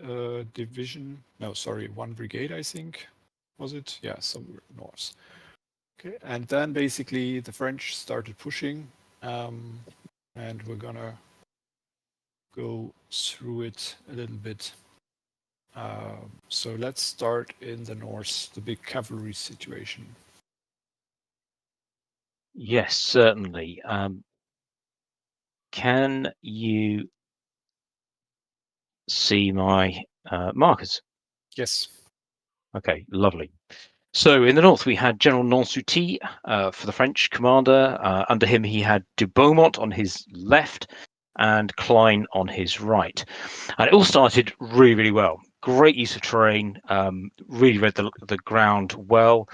Speaker 4: division. No, sorry, one brigade, I think. Was it? Yeah, somewhere north. Okay, and then basically the French started pushing, and we're gonna go through it a little bit. So let's start in the north, the big cavalry situation.
Speaker 21: Yes, certainly. Can you see my markers?
Speaker 4: Yes.
Speaker 21: Okay, lovely. So in the north, we had General Nansouty for the French commander. Under him, he had de Beaumont on his left and Klein on his right. And it all started really, really well. Great use of terrain, really read the ground well.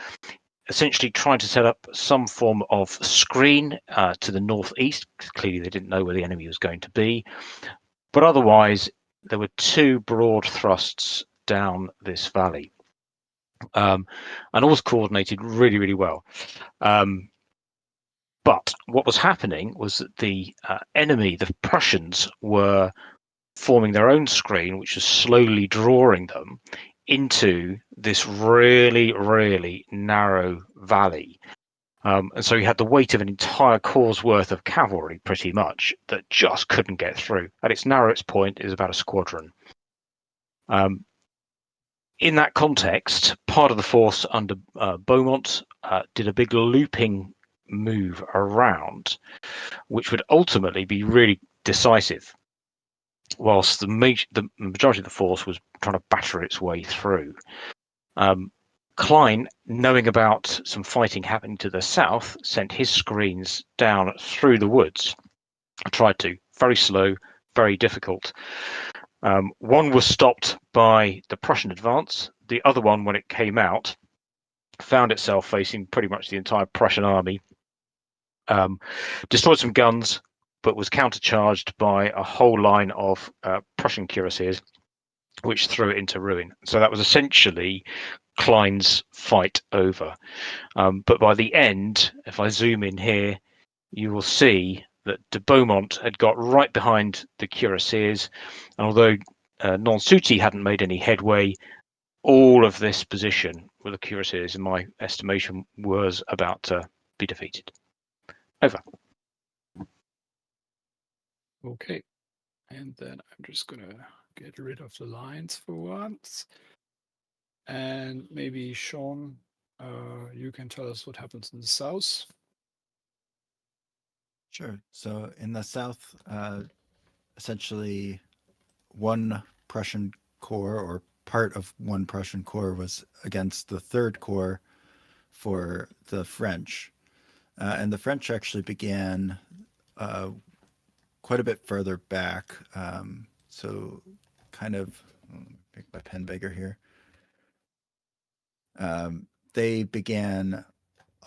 Speaker 21: Essentially trying to set up some form of screen to the northeast, because clearly they didn't know where the enemy was going to be. But otherwise, there were two broad thrusts down this valley. and all was coordinated really, really well. But what was happening was that the enemy, the Prussians, were forming their own screen, which was slowly drawing them into this really, really narrow valley. And so you had the weight of an entire corps worth of cavalry, pretty much, that just couldn't get through. At its narrowest point is about a squadron. In that context, part of the force under Beaumont did a big looping move around, which would ultimately be really decisive, whilst the majority of the force was trying to batter its way through. Klein, knowing about some fighting happening to the south, sent his screens down through the woods. Tried to. Very slow, very difficult. One was stopped by the Prussian advance. The other one, when it came out, found itself facing pretty much the entire Prussian army. Destroyed some guns, but was countercharged by a whole line of Prussian cuirassiers, which threw it into ruin. So that was essentially Klein's fight over. But by the end, if I zoom in here, you will see that de Beaumont had got right behind the cuirassiers, and although Nonsuti hadn't made any headway, all of this position with the cuirassiers, in my estimation, was about to be defeated. Over.
Speaker 4: Okay. And then I'm just going to get rid of the lines for once. And maybe Sean, you can tell us what happens in the south.
Speaker 9: Sure. So in the south, essentially one Prussian corps, or part of one Prussian corps, was against the third corps for the French. And the French actually began quite a bit further back. So kind of, make my pen bigger here. They began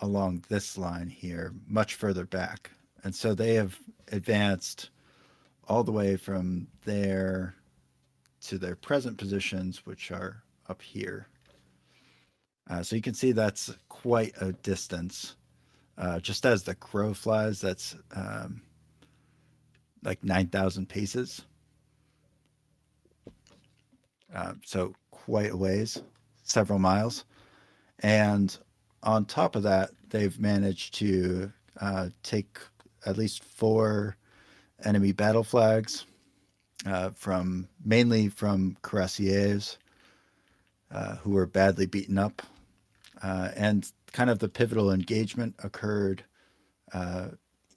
Speaker 9: along this line here, much further back. And so they have advanced all the way from there to their present positions, which are up here. So you can see that's quite a distance. Just as the crow flies, that's like 9,000 paces. So quite a ways, several miles. And on top of that, they've managed to take at least 4 enemy battle flags, mainly from cuirassiers who were badly beaten up. And kind of the pivotal engagement occurred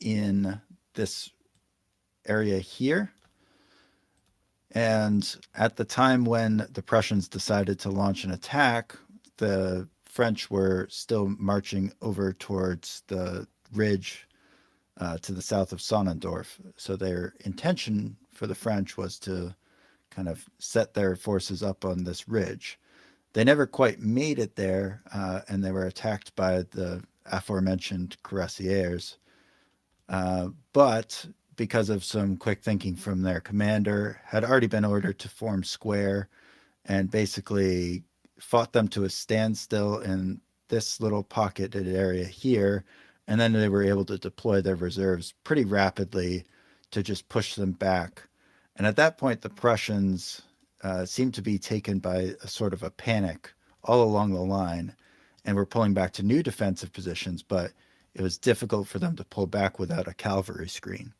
Speaker 9: in this area here. And at the time when the Prussians decided to launch an attack, the French were still marching over towards the ridge to the south of Sonnendorf. So their intention for the French was to kind of set their forces up on this ridge. They never quite made it there, and they were attacked by the aforementioned cuirassiers. But because of some quick thinking from their commander, had already been ordered to form square and basically fought them to a standstill in this little pocketed area here. And then they were able to deploy their reserves pretty rapidly to just push them back. And at that point, the Prussians seemed to be taken by a sort of a panic all along the line and were pulling back to new defensive positions, but it was difficult for them to pull back without a cavalry screen.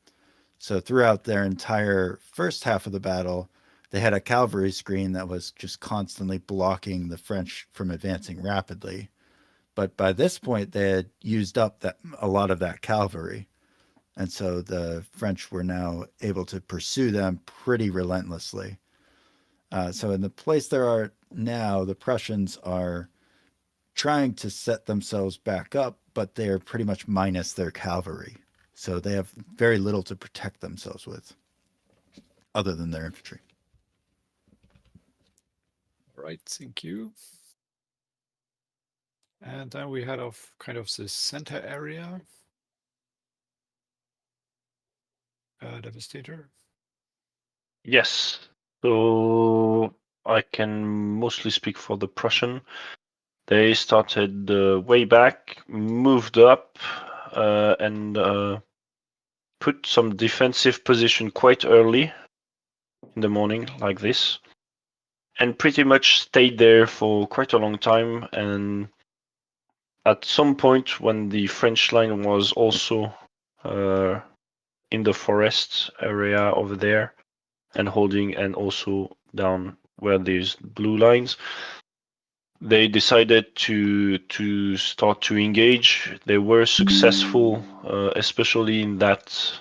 Speaker 9: So throughout their entire first half of the battle, they had a cavalry screen that was just constantly blocking the French from advancing rapidly. But by this point, they had used up a lot of that cavalry. And so the French were now able to pursue them pretty relentlessly. So in the place they are now, the Prussians are trying to set themselves back up, but they are pretty much minus their cavalry. So they have very little to protect themselves with, other than their infantry.
Speaker 4: Right, thank you. And then we had kind of the center area. Devastator.
Speaker 21: Yes. So I can mostly speak for the Prussian. They started way back, moved up, and put some defensive position quite early in the morning, like this, and pretty much stayed there for quite a long time. And at some point, when the French line was also in the forest area over there and holding, and also down where there's blue lines, they decided to start to engage. They were successful, especially in that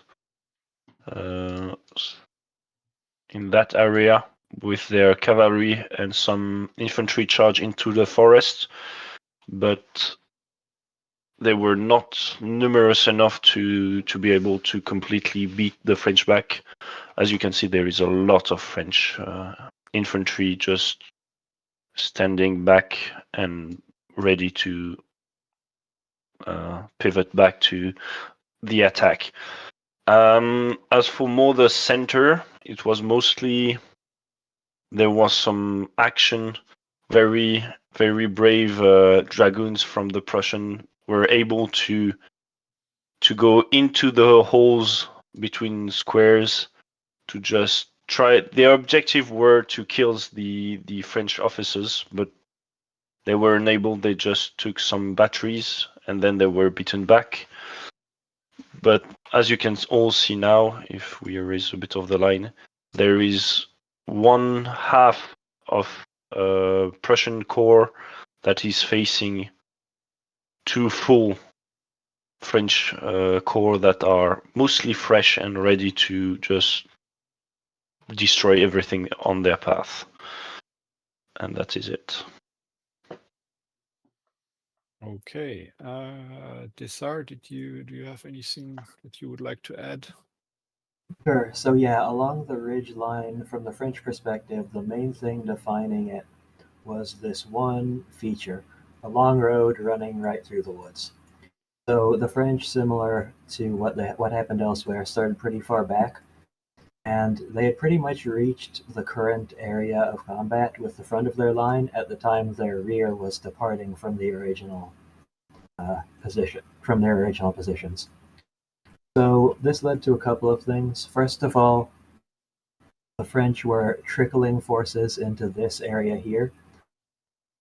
Speaker 21: area with their cavalry and some infantry charge into the forest, but they were not numerous enough to be able to completely beat the French back. As you can see, there is a lot of French infantry just standing back and ready to pivot back to the attack. As for more the center, it was mostly, there was some action. Very, very brave dragoons from the Prussian were able to go into the holes between squares to just try. Their objective were to kill the French officers, but they were unable. They just took some batteries and then they were beaten back. But as you can all see now, if we erase a bit of the line, there is one half of Prussian corps that is facing two full French corps that are mostly fresh and ready to just destroy everything on their path. And that is it.
Speaker 4: Okay. Desar, do you have anything that you would like to add?
Speaker 3: Sure. So yeah, along the ridge line, from the French perspective, the main thing defining it was this one feature, a long road running right through the woods. So the French, similar to what happened elsewhere, started pretty far back, and they had pretty much reached the current area of combat with the front of their line at the time their rear was departing from the original positions. So this led to a couple of things. First of all, the French were trickling forces into this area here,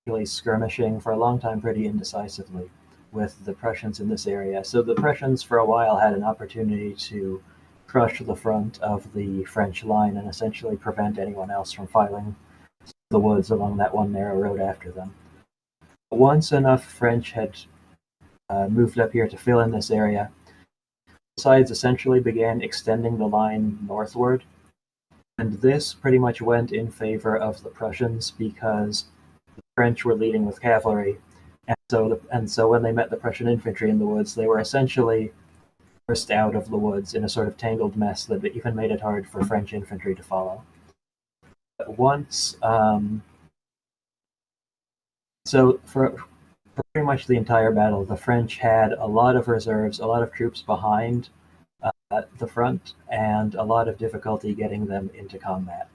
Speaker 3: really skirmishing for a long time pretty indecisively with the Prussians in this area. So the Prussians for a while had an opportunity to crush the front of the French line and essentially prevent anyone else from filing the woods along that one narrow road after them. Once enough French had moved up here to fill in this area, both sides essentially began extending the line northward. And this pretty much went in favor of the Prussians because the French were leading with cavalry. And so when they met the Prussian infantry in the woods, they were essentially forced out of the woods in a sort of tangled mess that even made it hard for French infantry to follow. But once, so for pretty much the entire battle, the French had a lot of reserves, a lot of troops behind the front, and a lot of difficulty getting them into combat.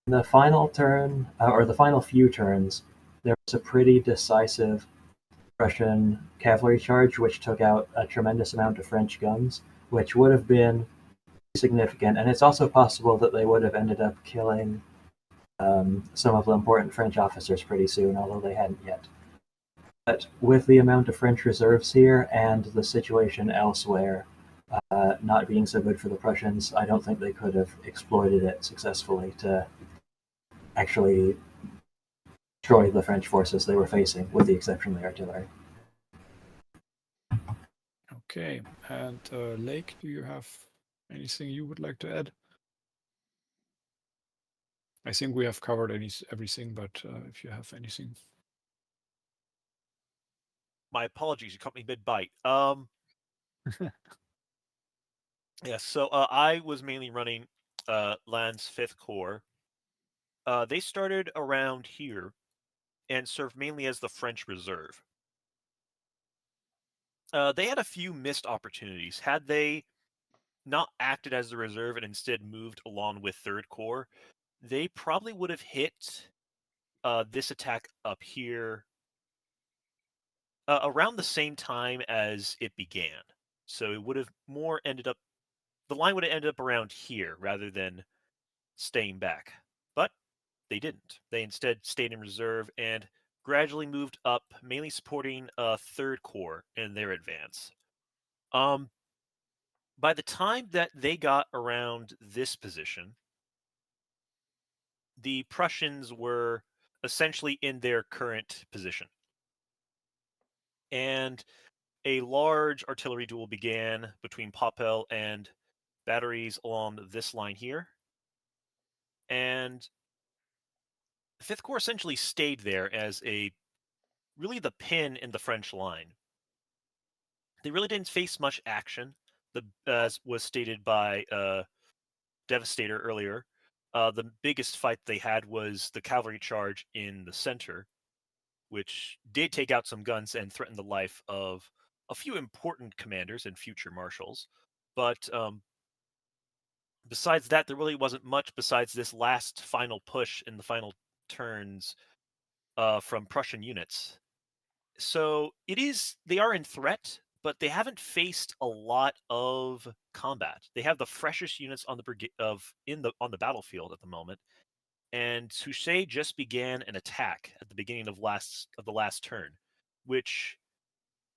Speaker 3: In the final turn, or the final few turns, there was a pretty decisive Prussian cavalry charge, which took out a tremendous amount of French guns, which would have been significant. And it's also possible that they would have ended up killing some of the important French officers pretty soon, although they hadn't yet. But with the amount of French reserves here and the situation elsewhere not being so good for the Prussians, I don't think they could have exploited it successfully to actually destroy the French forces they were facing, with the exception of the artillery.
Speaker 4: Okay. And Lake, do you have anything you would like to add? I think we have covered everything, but if you have anything.
Speaker 13: My apologies, you caught me mid-bite. Yeah, so I was mainly running Lannes 5th Corps. They started around here and served mainly as the French reserve. They had a few missed opportunities. Had they not acted as the reserve and instead moved along with 3rd Corps, they probably would have hit this attack up here around the same time as it began. So it would have more ended up, the line would have ended up around here rather than staying back. But they didn't. They instead stayed in reserve and gradually moved up, mainly supporting Third Corps in their advance. By the time that they got around this position, the Prussians were essentially in their current position. And a large artillery duel began between Popel and batteries along this line here. And the Fifth Corps essentially stayed there as really the pin in the French line. They really didn't face much action, as was stated by Devastator earlier. The biggest fight they had was the cavalry charge in the center, which did take out some guns and threaten the life of a few important commanders and future marshals. But besides that, there really wasn't much besides this last final push in the final turns from Prussian units. So they are in threat, but they haven't faced a lot of combat. They have the freshest units on the battlefield at the moment, and Suchet just began an attack at the beginning of the last turn, which,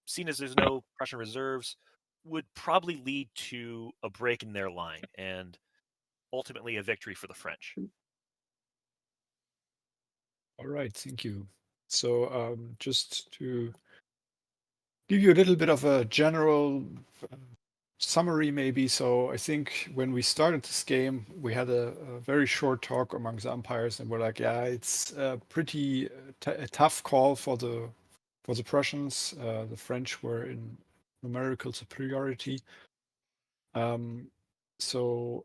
Speaker 13: seen as there's no Prussian reserves, would probably lead to a break in their line and ultimately a victory for the French.
Speaker 4: All right, thank you. So just to give you a little bit of a general summary maybe. So I think when we started this game, we had a very short talk among the umpires, and we're like, yeah, it's a pretty a tough call for the Prussians. The French were in numerical superiority. So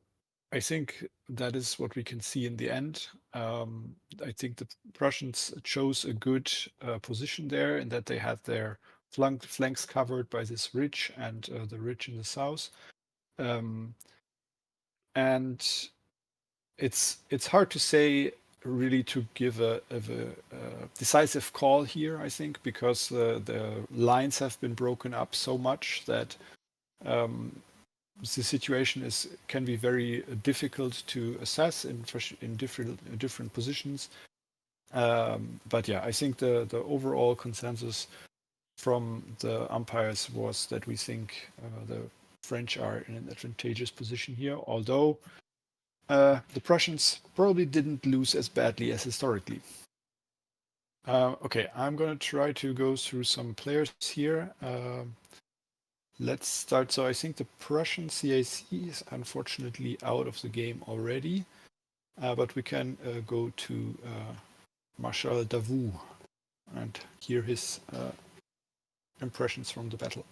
Speaker 4: I think that is what we can see in the end. I think the Prussians chose a good position there in that they had their flanks covered by this ridge and the ridge in the south. And it's hard to say really to give a decisive call here, I think, because the lines have been broken up so much that the situation can be very difficult to assess in different positions. But yeah, I think the overall consensus from the umpires was that we think the French are in an advantageous position here, although the Prussians probably didn't lose as badly as historically. Okay, I'm going to try to go through some players here. Let's start. So I think the Prussian CAC is unfortunately out of the game already, but we can go to Marshal Davout and hear his impressions from the battle.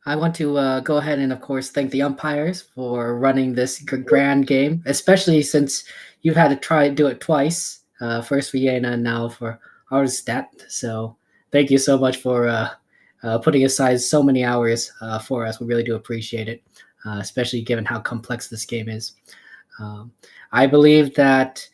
Speaker 12: I want to go ahead and, of course, thank the umpires for running this grand game, especially since you've had to do it twice, first for Jena and now for Auerstedt. So thank you so much for putting aside so many hours for us. We really do appreciate it, especially given how complex this game is. I believe that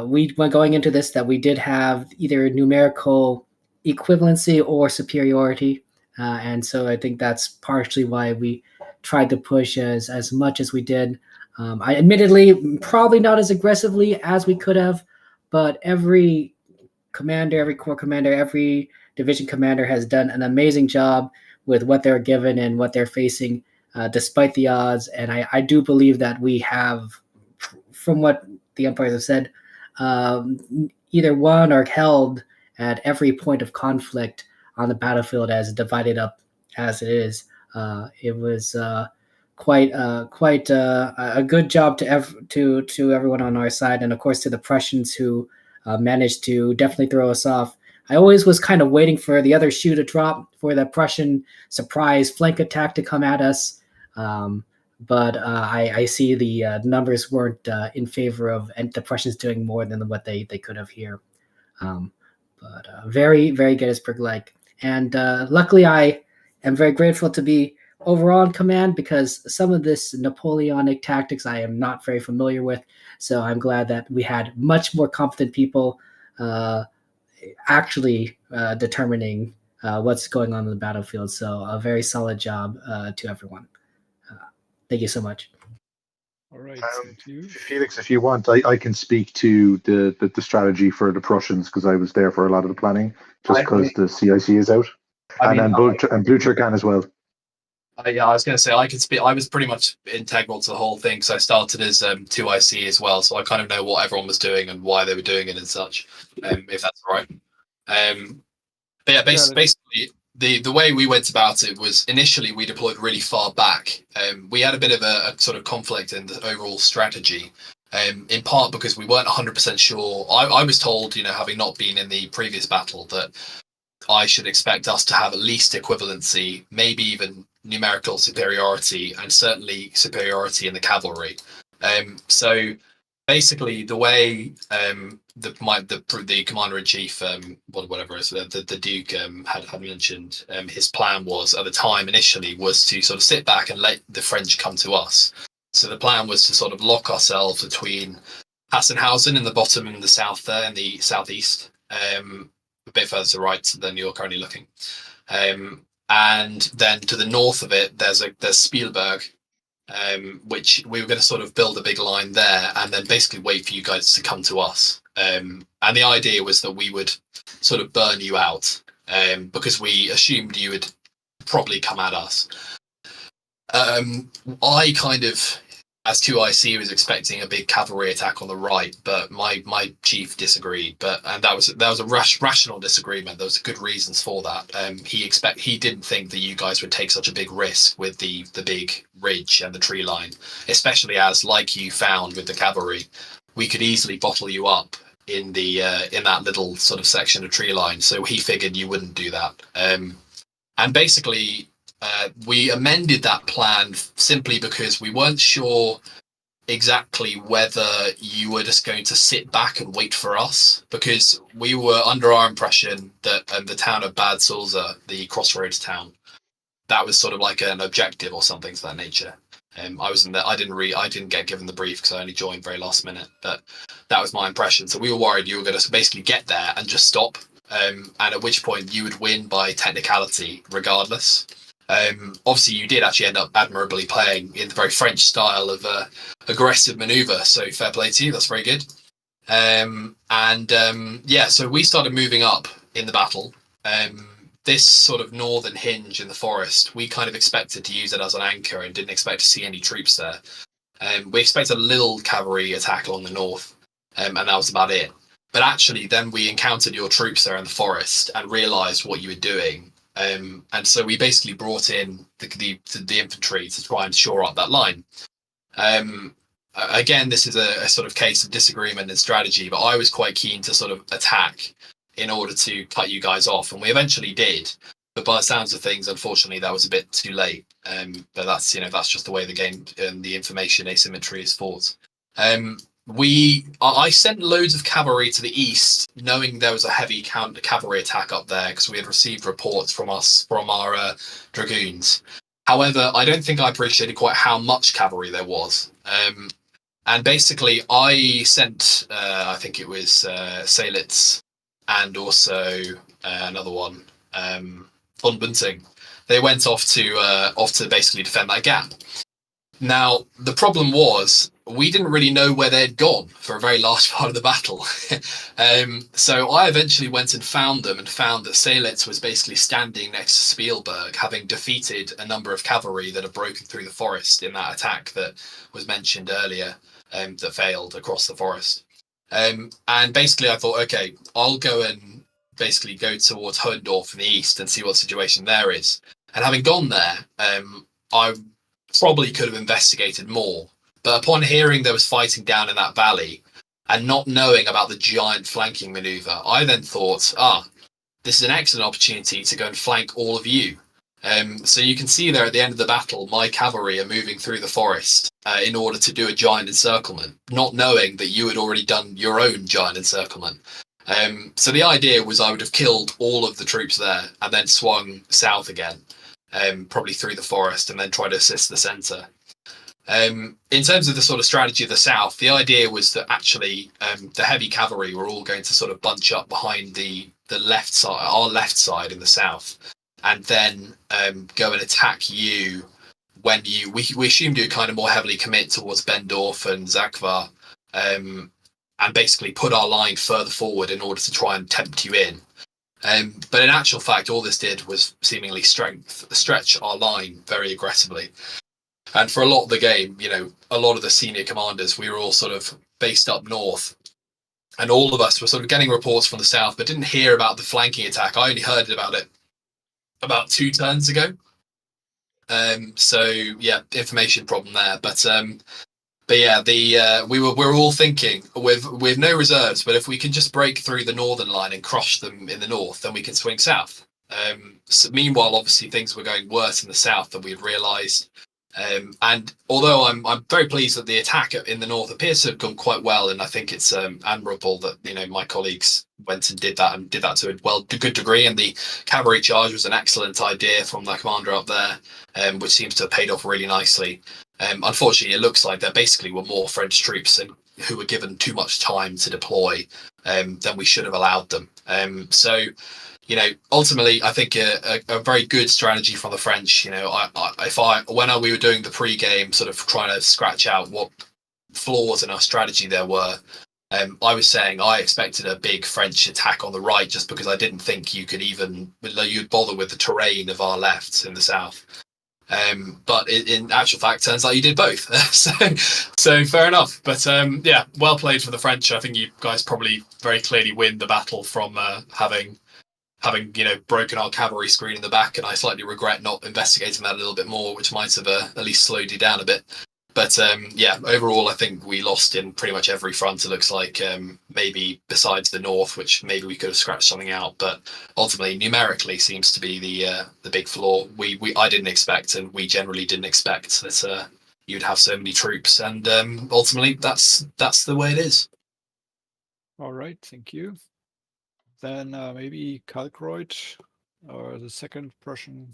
Speaker 12: we went going into this that we did have either numerical equivalency or superiority. And so I think that's partially why we tried to push as much as we did. I admittedly probably not as aggressively as we could have, but every commander, every corps commander, every division commander has done an amazing job with what they're given and what they're facing, despite the odds. And I do believe that we have, from what the umpires have said, either won or held at every point of conflict on the battlefield as divided up as it is. It was quite a good job to everyone on our side, and of course to the Prussians who managed to definitely throw us off. I always was kind of waiting for the other shoe to drop for the Prussian surprise flank attack to come at us. But I see the numbers weren't in favor of the Prussians doing more than what they could have here. But very, very Gettysburg-like. And luckily, I am very grateful to be overall in command because some of this Napoleonic tactics I am not very familiar with. So I'm glad that we had much more competent people actually determining what's going on in the battlefield. So a very solid job to everyone. Thank you so much.
Speaker 4: All right, thank you.
Speaker 15: Felix, if you want, I can speak to the strategy for the Prussians because I was there for a lot of the planning, just because the CIC is out, and Blue Chair can as well.
Speaker 16: Yeah, I was going to say I could speak. I was pretty much integral to the whole thing because I started as 2IC as well, so I kind of know what everyone was doing and why they were doing it and such. If that's all right. But yeah, basically the way we went about it was initially we deployed really far back. We had a bit of a sort of conflict in the overall strategy. In part because we weren't 100% sure. I was told, having not been in the previous battle, that I should expect us to have at least equivalency, maybe even numerical superiority, and certainly superiority in the cavalry. So basically, the way the commander-in-chief, whatever it is, the Duke had mentioned, his plan was at the time initially was to sort of sit back and let the French come to us. So the plan was to sort of lock ourselves between Hassenhausen in the bottom and the south there, in the southeast, a bit further to the right than you're currently looking. And then to the north of it, there's Spielberg, which we were going to sort of build a big line there and then basically wait for you guys to come to us. And the idea was that we would sort of burn you out because we assumed you would probably come at us. I kind of, as 2IC, was expecting a big cavalry attack on the right, but my chief disagreed. And that was a rational disagreement. There was good reasons for that. He didn't think that you guys would take such a big risk with the big ridge and the tree line, especially as, like you found with the cavalry, we could easily bottle you up in that little sort of section of tree line. So he figured you wouldn't do that. And basically, we amended that plan simply because we weren't sure exactly whether you were just going to sit back and wait for us, because we were under our impression that the town of Bad Sulza, the crossroads town, that was sort of like an objective or something to that nature. I wasn't there. I didn't get given the brief because I only joined very last minute, but that was my impression. So we were worried you were going to basically get there and just stop, and at which point you would win by technicality regardless. Obviously, you did actually end up admirably playing in the very French style of aggressive maneuver. So fair play to you. That's very good. So we started moving up in the battle. This sort of northern hinge in the forest, we kind of expected to use it as an anchor and didn't expect to see any troops there. We expected a little cavalry attack along the north, and that was about it. But actually, then we encountered your troops there in the forest and realised what you were doing. And so we basically brought in the infantry to try and shore up that line. Again, this is a sort of case of disagreement in strategy, but I was quite keen to sort of attack in order to cut you guys off, and we eventually did. But by the sounds of things, unfortunately, that was a bit too late. But that's just the way the game and the information asymmetry is fought. I sent loads of cavalry to the east, knowing there was a heavy cavalry attack up there because we had received reports from our dragoons. However, I don't think I appreciated quite how much cavalry there was. And basically, I sent, I think it was Seelitz and also another one, von Bunting. They went off to basically defend that gap. Now, the problem was we didn't really know where they'd gone for a very large part of the battle. So I eventually went and found them and found that Seelitz was basically standing next to Spielberg, having defeated a number of cavalry that had broken through the forest in that attack that was mentioned earlier, that failed across the forest. And basically I thought, okay, I'll go and basically go towards Hohendorf in the east and see what the situation there is. And having gone there, I probably could have investigated more. But upon hearing there was fighting down in that valley and not knowing about the giant flanking maneuver, I then thought, this is an excellent opportunity to go and flank all of you. So you can see there at the end of the battle, my cavalry are moving through the forest in order to do a giant encirclement, not knowing that you had already done your own giant encirclement. So the idea was I would have killed all of the troops there and then swung south again, probably through the forest, and then try to assist the centre. In terms of the sort of strategy of the south, the idea was that actually the heavy cavalry were all going to sort of bunch up behind the left side, our left side in the south, and then go and attack you when we assumed you kind of more heavily commit towards Bendorf and Zakvar, and basically put our line further forward in order to try and tempt you in. But in actual fact, all this did was seemingly stretch our line very aggressively. And for a lot of the game, you know, a lot of the senior commanders, we were all sort of based up north. And all of us were sort of getting reports from the south, but didn't hear about the flanking attack. I only heard about it about 2 turns ago. So yeah, information problem there. But yeah, we were all thinking with no reserves, but if we can just break through the northern line and crush them in the north, then we can swing south. So meanwhile, obviously things were going worse in the south than we had realised. And although I'm very pleased that the attack in the north appears to have gone quite well, and I think it's admirable that, you know, my colleagues went and did that to a good degree, and the cavalry charge was an excellent idea from the commander up there, which seems to have paid off really nicely. Unfortunately, it looks like there basically were more French troops who were given too much time to deploy than we should have allowed them. So, you know, ultimately, I think a very good strategy from the French. You know, when we were doing the pre-game, sort of trying to scratch out what flaws in our strategy there were, I was saying I expected a big French attack on the right just because I didn't think you'd bother with the terrain of our left in the south. But in actual fact, turns out you did both. so fair enough. But yeah, well played for the French. I think you guys probably very clearly win the battle from having you know, broken our cavalry screen in the back, and I slightly regret not investigating that a little bit more, which might have at least slowed you down a bit. But yeah, overall, I think we lost in pretty much every front. It looks like, maybe besides the north, which maybe we could have scratched something out. But ultimately, numerically, seems to be the big flaw. I didn't expect, and we generally didn't expect that you'd have so many troops. And ultimately, that's the way it is.
Speaker 4: All right, thank you. Then maybe Kalkreuth, or the second Prussian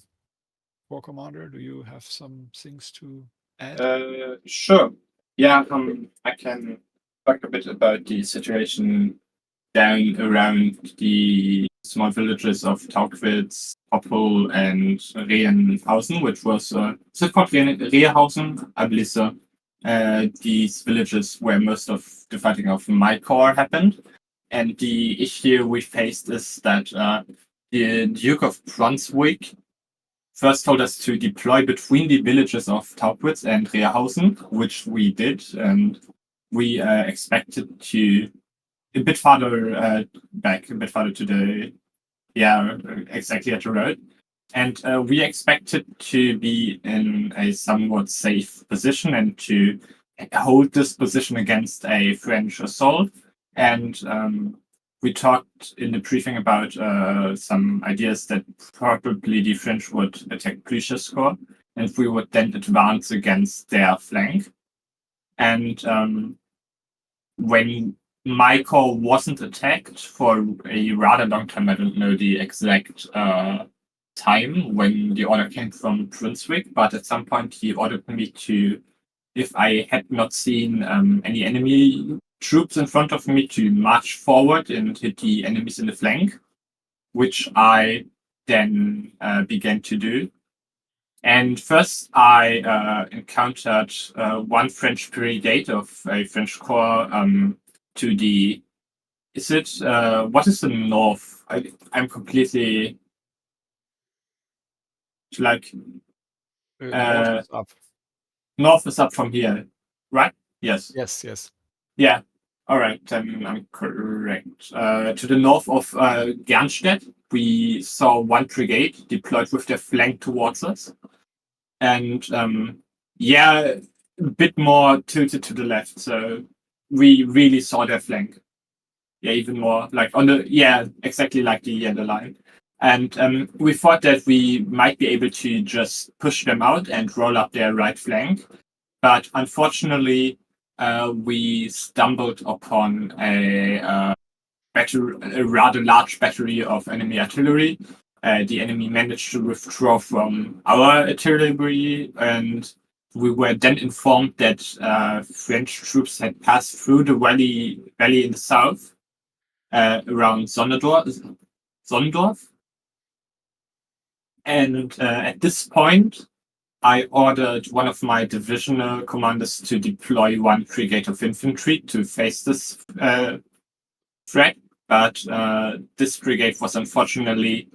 Speaker 4: corps commander. Do you have some things to add?
Speaker 18: Sure. Yeah, I can talk a bit about the situation down around the small villages of Tauquitz, Poppel, and Rehenhausen, which was is it called Rehausen? I believe so. These villages where most of the fighting of my corps happened. And the issue we faced is that the Duke of Brunswick first told us to deploy between the villages of Tauquitz and Rehausen, which we did, and we expected to a bit farther back, a bit farther to the, exactly at the road. And we expected to be in a somewhat safe position and to hold this position against a French assault. And we talked in the briefing about some ideas that probably the French would attack Blücher's corps, and we would then advance against their flank. And when my corps wasn't attacked for a rather long time, I don't know the exact time when the order came from Brunswick, but at some point he ordered me to, if I had not seen any enemy troops in front of me, to march forward and hit the enemies in the flank, which I then began to do. And first I encountered one French brigade of a French corps to the, what is the north? I'm completely, like,
Speaker 4: north is up.
Speaker 18: North is up from here, right? Yes.
Speaker 4: Yes.
Speaker 18: Yeah. All right, then I'm correct. To the north of Gernstedt, we saw one brigade deployed with their flank towards us. And a bit more tilted to the left. So we really saw their flank. Yeah, even more like exactly like the yellow line. And we thought that we might be able to just push them out and roll up their right flank. But unfortunately, we stumbled upon a rather large battery of enemy artillery. The enemy managed to withdraw from our artillery, and
Speaker 19: we were then informed that French troops had passed through the valley in the south, around Sonnendorf. And at this point, I ordered one of my divisional commanders to deploy one brigade of infantry to face this threat, but this brigade was unfortunately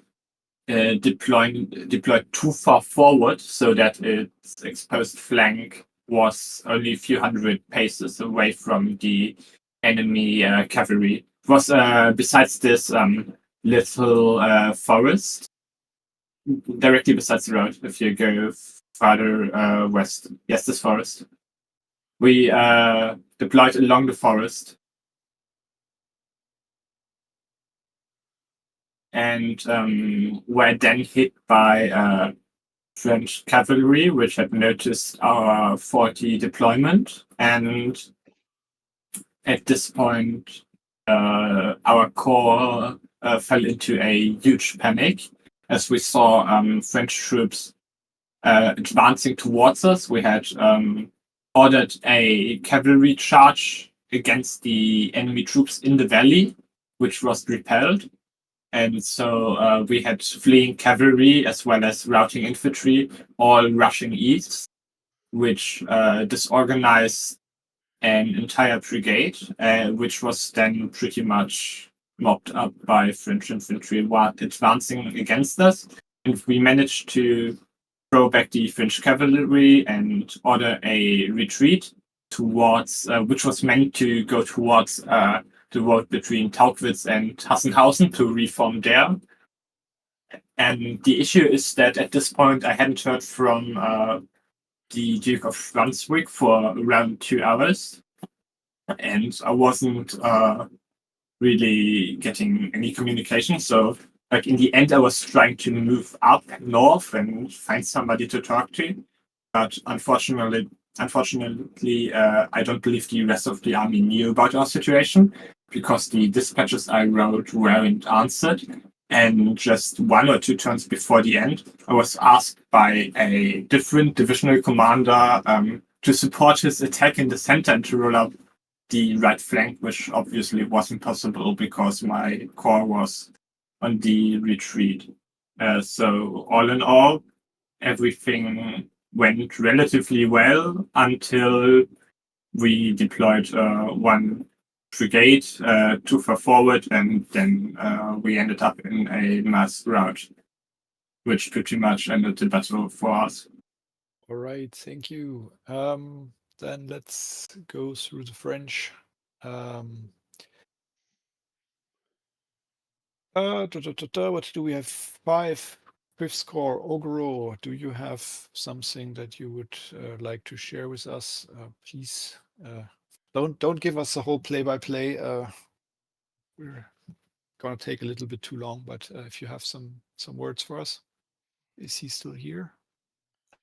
Speaker 19: deployed too far forward, so that its exposed flank was only a few hundred paces away from the enemy cavalry. It was besides this little forest, directly besides the road. If you go farther west, yes, this forest. We deployed along the forest, and were then hit by French cavalry, which had noticed our 40 deployment. And at this point, our corps fell into a huge panic as we saw French troops advancing towards us. We had ordered a cavalry charge against the enemy troops in the valley, which was repelled. And so we had fleeing cavalry as well as routing infantry all rushing east, which disorganized an entire brigade, which was then pretty much mopped up by French infantry while advancing against us. And we managed to throw back the French cavalry and order a retreat towards, which was meant to go towards the road between Tauchwitz and Hassenhausen to reform there. And the issue is that at this point I hadn't heard from the Duke of Brunswick for around 2 hours, and I wasn't really getting any communication. So, like, in the end, I was trying to move up north and find somebody to talk to, but unfortunately, I don't believe the rest of the army knew about our situation, because the dispatches I wrote weren't answered. And just 1 or 2 turns before the end, I was asked by a different divisional commander to support his attack in the center and to roll up the right flank, which obviously wasn't possible because my corps was on the retreat. So all in all, everything went relatively well until we deployed one brigade too far forward, and then we ended up in a mass rout, which pretty much ended the battle for us.
Speaker 4: All right, thank you. Then let's go through the French. What do we have? 5th Corps. Ogro, do you have something that you would like to share with us? Please don't give us the whole play-by-play. We're gonna take a little bit too long, but if you have some words for us. Is he still here?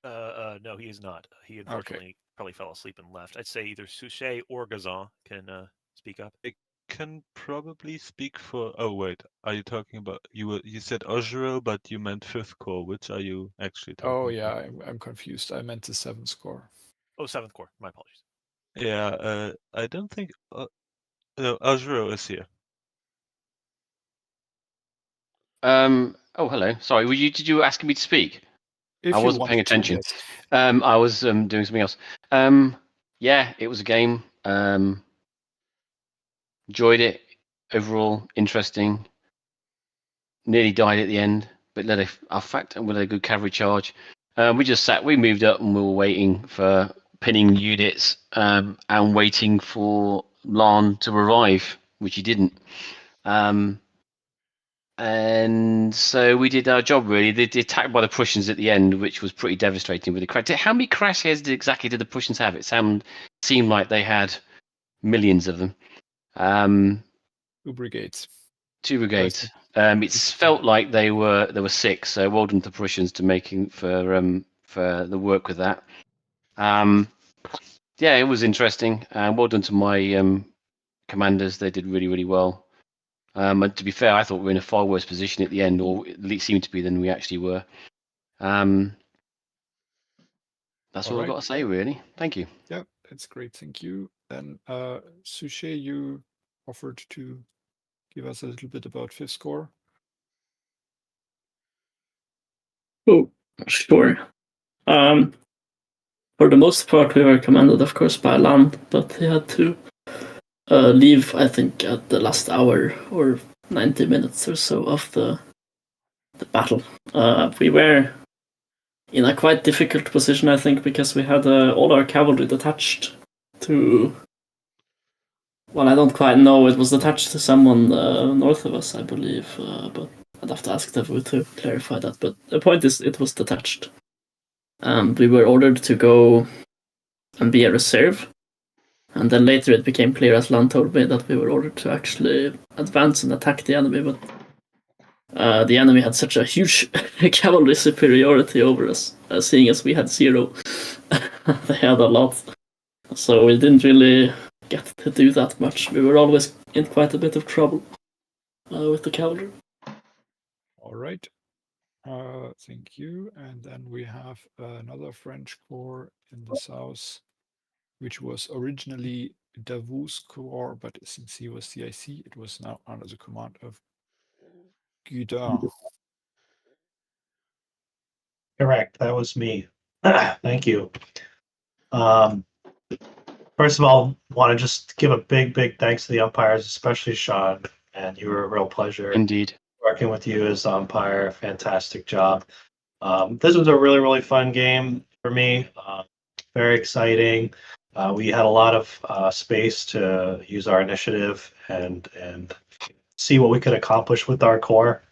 Speaker 13: No, he is not. He unfortunately probably fell asleep and left. I'd say either Souchet or Gazan can speak up.
Speaker 22: I can probably speak for. Oh wait, are you talking about you said Ojero, but you meant 5th Corps. Which are you actually talking?
Speaker 4: Oh yeah, I'm confused. I meant the 7th Corps.
Speaker 13: Oh, 7th Corps. My apologies.
Speaker 22: Yeah, I don't think. No, Ojero is here.
Speaker 8: Oh, hello. Sorry, did you ask me to speak?
Speaker 4: If
Speaker 8: I
Speaker 4: you
Speaker 8: wasn't
Speaker 4: want
Speaker 8: paying
Speaker 4: to,
Speaker 8: attention.
Speaker 4: yes.
Speaker 8: I was doing something else. Yeah, it was a game. Enjoyed it. Overall, interesting. Nearly died at the end, but led a fact and with a good cavalry charge. We moved up and we were waiting for pinning units and waiting for Larn to arrive, which he didn't. And so we did our job, really. The attack by the Prussians at the end, which was pretty devastating with the crash. How many crash heads exactly did the Prussians have? It seemed like they had millions of them.
Speaker 4: 2 brigades.
Speaker 8: 2 brigades. It felt like there were 6. So well done to the Prussians to making for the work with that. Yeah, it was interesting. Well done to my commanders. They did really, really well. And to be fair, I thought we were in a far worse position at the end, or at least seemed to be, than we actually were. That's
Speaker 4: All
Speaker 8: all I've
Speaker 4: right.
Speaker 8: got to say, really. Thank you.
Speaker 4: Yeah, that's great. Thank you. Then, Suche, you offered to give us a little bit about Fifth Corps.
Speaker 14: Oh, sure. For the most part, we were commanded, of course, by Land, but he had to leave, I think, at the last hour or 90 minutes or so of the battle. We were in a quite difficult position, I think, because we had all our cavalry detached to... Well, I don't quite know. It was attached to someone north of us, I believe, but I'd have to ask Devu to clarify that. But the point is, it was detached. And we were ordered to go and be a reserve. And then later it became clear, as Lan told me, that we were ordered to actually advance and attack the enemy, but the enemy had such a huge cavalry superiority over us, seeing as we had 0. They had a lot. So we didn't really get to do that much. We were always in quite a bit of trouble with the cavalry.
Speaker 4: All right. Thank you. And then we have another French corps in the south, which was originally Davout's corps, but since he was CIC, it was now under the command of Gudin.
Speaker 10: Correct. That was me. Thank you. First of all, want to just give a big thanks to the umpires, especially Sean. And you were a real pleasure.
Speaker 8: Indeed.
Speaker 10: Working with you as the umpire. Fantastic job. This was a really fun game for me. Very exciting. We had a lot of space to use our initiative and see what we could accomplish with our corps.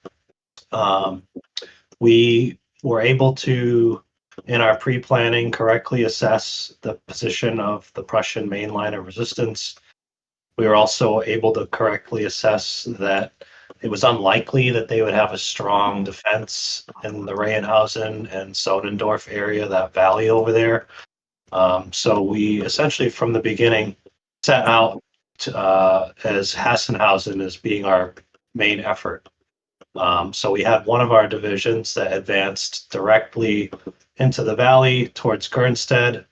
Speaker 10: We were able to, in our pre-planning, correctly assess the position of the Prussian main line of resistance. We were also able to correctly assess that it was unlikely that they would have a strong defense in the Rehenhausen and Sonnendorf area, that valley over there. So we essentially, from the beginning, set out as Hassenhausen as being our main effort. So we had one of our divisions that advanced directly into the valley towards Gernstedt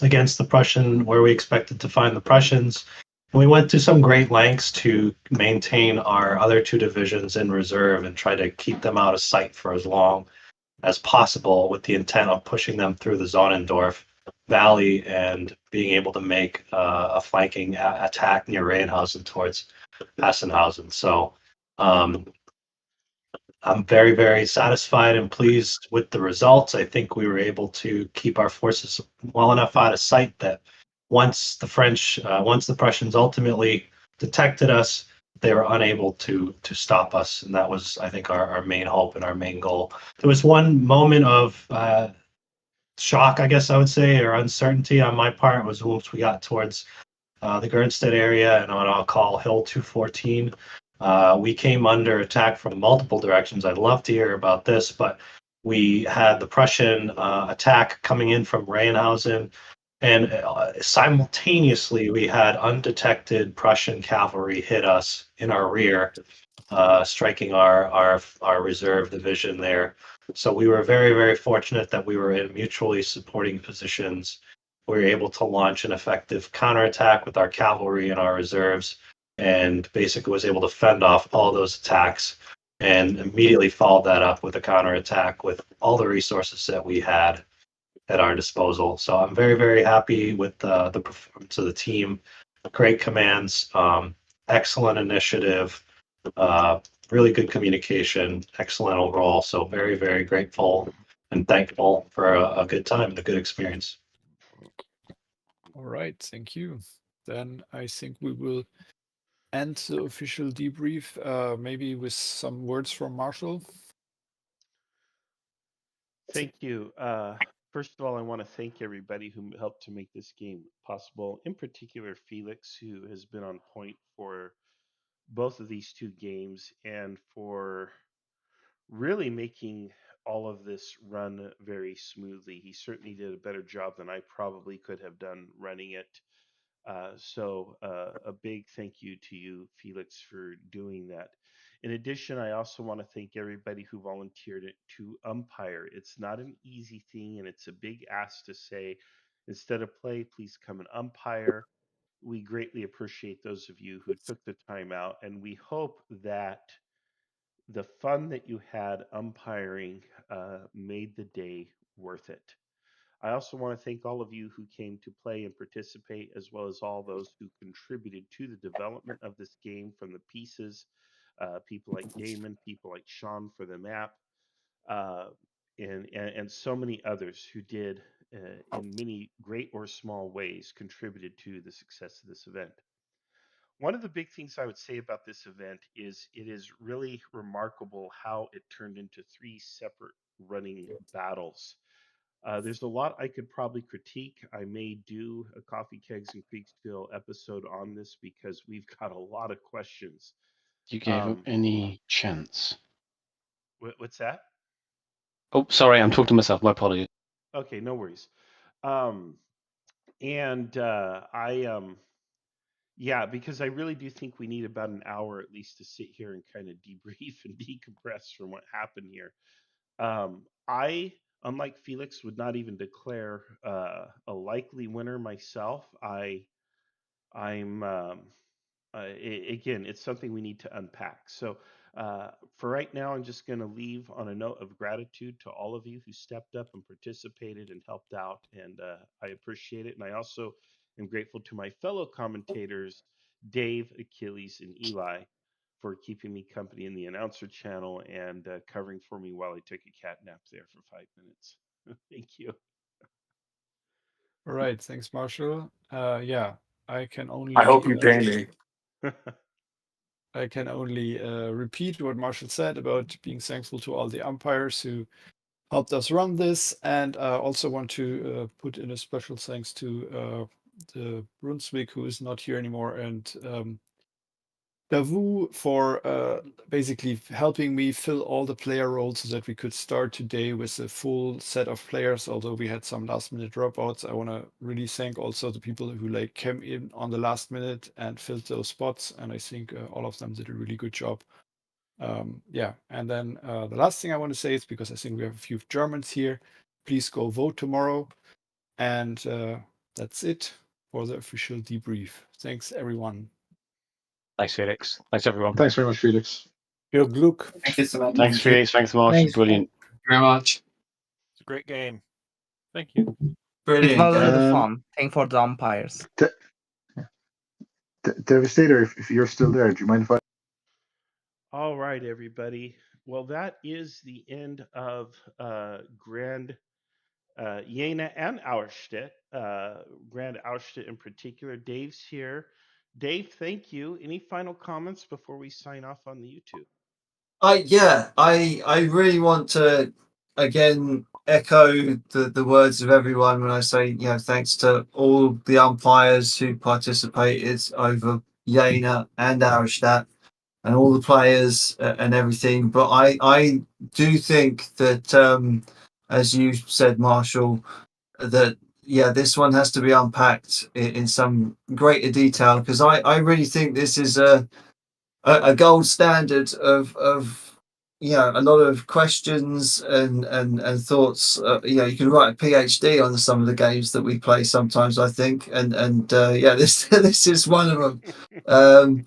Speaker 10: against the Prussian, where we expected to find the Prussians. And we went to some great lengths to maintain our other 2 divisions in reserve and try to keep them out of sight for as long as possible, with the intent of pushing them through the Sonnendorf Valley and being able to make a flanking attack near Rehenhausen towards Hassenhausen. So I'm very satisfied and pleased with the results. I think we were able to keep our forces well enough out of sight that once the Prussians ultimately detected us, they were unable to stop us, and that was, I think, our main hope and our main goal. There was one moment of shock, I guess I would say, or uncertainty on my part, was once we got towards the Gernstedt area and what I'll call Hill 214. We came under attack from multiple directions. I'd love to hear about this, but we had the Prussian attack coming in from Rehenhausen, and simultaneously we had undetected Prussian cavalry hit us in our rear, striking our reserve division there. So we were very fortunate that we were in mutually supporting positions. We were able to launch an effective counterattack with our cavalry and our reserves, and basically was able to fend off all those attacks, and immediately followed that up with a counterattack with all the resources that we had at our disposal. So I'm very happy with the performance of the team. Great commands, excellent initiative, really good communication, excellent overall. So very grateful and thankful for a good time and a good experience.
Speaker 4: All right, thank you. Then I think we will end the official debrief, maybe with some words from Marshall.
Speaker 1: Thank you. First of all, I want to thank everybody who helped to make this game possible, in particular Felix, who has been on point for both of these 2 games and for really making all of this run very smoothly. He certainly did a better job than I probably could have done running it. So a big thank you to you, Felix, for doing that. In addition, I also want to thank everybody who volunteered to umpire. It's not an easy thing, and it's a big ask to say, instead of play, please come and umpire. We greatly appreciate those of you who took the time out, and we hope that the fun that you had umpiring made the day worth it. I also want to thank all of you who came to play and participate, as well as all those who contributed to the development of this game from the pieces. People like Damon, people like Sean for the map, uh, and so many others who did, in many great or small ways, contributed to the success of this event. One of the big things I would say about this event is it is really remarkable how it turned into three separate running battles. There's a lot I could probably critique. I may do a Coffee Kegs and Kriegsspiel episode on this because we've got a lot of questions.
Speaker 8: You gave him any chance?
Speaker 1: What's that?
Speaker 8: Oh, sorry, I'm talking to myself. My apologies.
Speaker 1: Okay, no worries. Um, and yeah, because I really do think we need about an hour at least to sit here and kind of debrief and decompress from what happened here. I, unlike Felix, would not even declare a likely winner myself. I'm again, it's something we need to unpack. So for right now, I'm just going to leave on a note of gratitude to all of you who stepped up and participated and helped out, and I appreciate it. And I also am grateful to my fellow commentators, Dave, Achilles, and Eli, for keeping me company in the announcer channel and covering for me while I took a cat nap there for 5 minutes. Thank you.
Speaker 4: All right, thanks, Marshall. Yeah, I can only.
Speaker 18: I hope you pay me.
Speaker 4: I can only repeat what Marshall said about being thankful to all the umpires who helped us run this, and also want to put in a special thanks to the Brunswick, who is not here anymore, and Davu for basically helping me fill all the player roles so that we could start today with a full set of players. Although we had some last minute dropouts, I want to really thank also the people who like came in on the last minute and filled those spots. And I think all of them did a really good job. Yeah, and then the last thing I want to say is, because I think we have a few Germans here, please go vote tomorrow. And that's it for the official debrief. Thanks, everyone.
Speaker 21: Thanks, Felix. Thanks, everyone.
Speaker 15: Thanks very much, Felix.
Speaker 4: Your Gluck.
Speaker 18: Thank you so much.
Speaker 8: Thanks, Felix. Thanks, Marshall. Brilliant.
Speaker 16: Very much.
Speaker 13: It's a great game.
Speaker 21: Thank you.
Speaker 11: Brilliant.
Speaker 2: It was really
Speaker 11: game.
Speaker 2: fun. Thank for the umpires.
Speaker 15: Devastator, if you're still there, do you mind if I?
Speaker 1: All right, everybody. Well, that is the end of Grand Jena and Auerstedt, Grand Auerstedt in particular. Dave's here. Dave, thank you. Any final comments before we sign off on the YouTube?
Speaker 11: I really want to again echo the words of everyone when I say, thanks to all the umpires who participated over Jena and Auerstadt and all the players and everything. But I do think that, as you said, Marshall, that this one has to be unpacked in some greater detail, because I really think this is a gold standard of a lot of questions and thoughts. You can write a PhD on some of the games that we play sometimes, I think, and this this is one of them.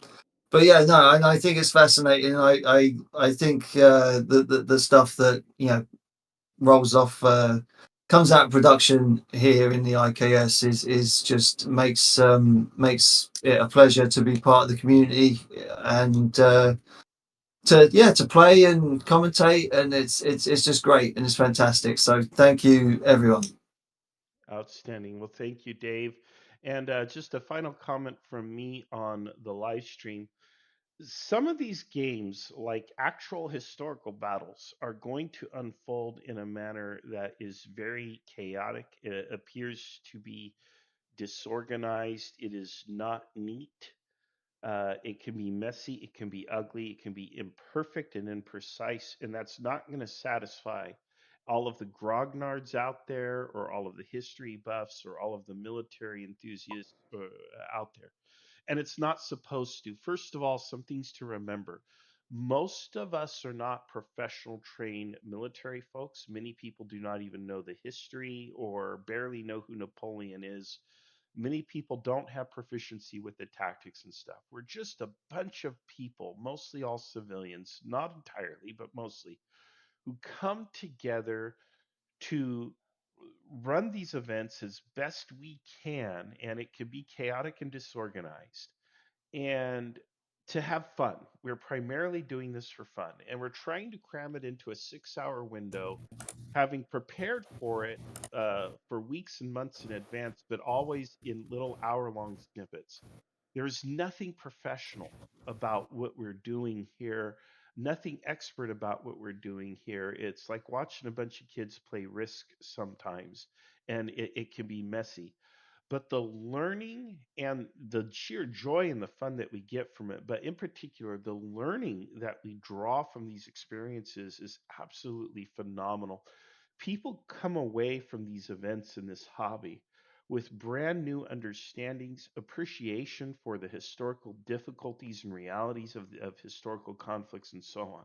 Speaker 11: But yeah, no, and I think it's fascinating. I think the stuff that rolls off, comes out of production here in the IKS is just makes it a pleasure to be part of the community and to play and commentate, and it's just great and it's fantastic. So thank you, everyone.
Speaker 1: Outstanding. Well, thank you, Dave. And just a final comment from me on the live stream. Some of these games, like actual historical battles, are going to unfold in a manner that is very chaotic. It appears to be disorganized. It is not neat. It can be messy. It can be ugly. It can be imperfect and imprecise. And that's not going to satisfy all of the grognards out there, or all of the history buffs, or all of the military enthusiasts out there. And it's not supposed to. First of all, some things to remember. Most of us are not professional trained military folks. Many people do not even know the history or barely know who Napoleon is. Many people don't have proficiency with the tactics and stuff. We're just a bunch of people, mostly all civilians, not entirely, but mostly, who come together to run these events as best we can, and it can be chaotic and disorganized, and to have fun. We're primarily doing this for fun, and we're trying to cram it into a 6-hour window, having prepared for it for weeks and months in advance, but always in little hour-long snippets. There's nothing professional about what we're doing here, nothing expert about what we're doing here. It's like watching a bunch of kids play Risk sometimes, and it can be messy. But the learning and the sheer joy and the fun that we get from it, but in particular, the learning that we draw from these experiences is absolutely phenomenal. People come away from these events in this hobby with brand new understandings, appreciation for the historical difficulties and realities of historical conflicts, and so on.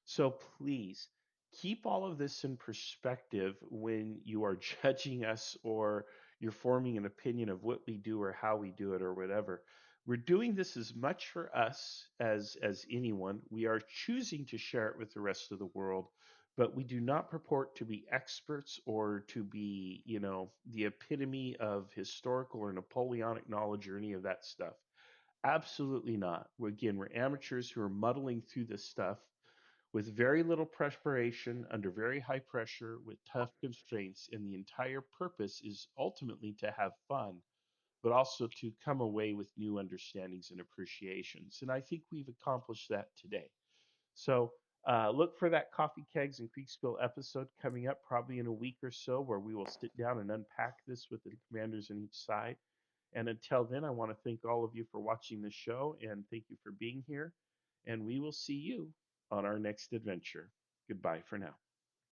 Speaker 1: So please keep all of this in perspective when you are judging us, or you're forming an opinion of what we do or how we do it or whatever. We're doing this as much for us as anyone. We are choosing to share it with the rest of the world, but we do not purport to be experts or to be, the epitome of historical or Napoleonic knowledge or any of that stuff. Absolutely not. We're amateurs who are muddling through this stuff with very little preparation, under very high pressure, with tough constraints, and the entire purpose is ultimately to have fun, but also to come away with new understandings and appreciations. And I think we've accomplished that today. So look for that Coffee Kegs and Kriegsspiel episode coming up probably in a week or so, where we will sit down and unpack this with the commanders on each side. And until then, I want to thank all of you for watching the show, and thank you for being here. And we will see you on our next adventure. Goodbye for now.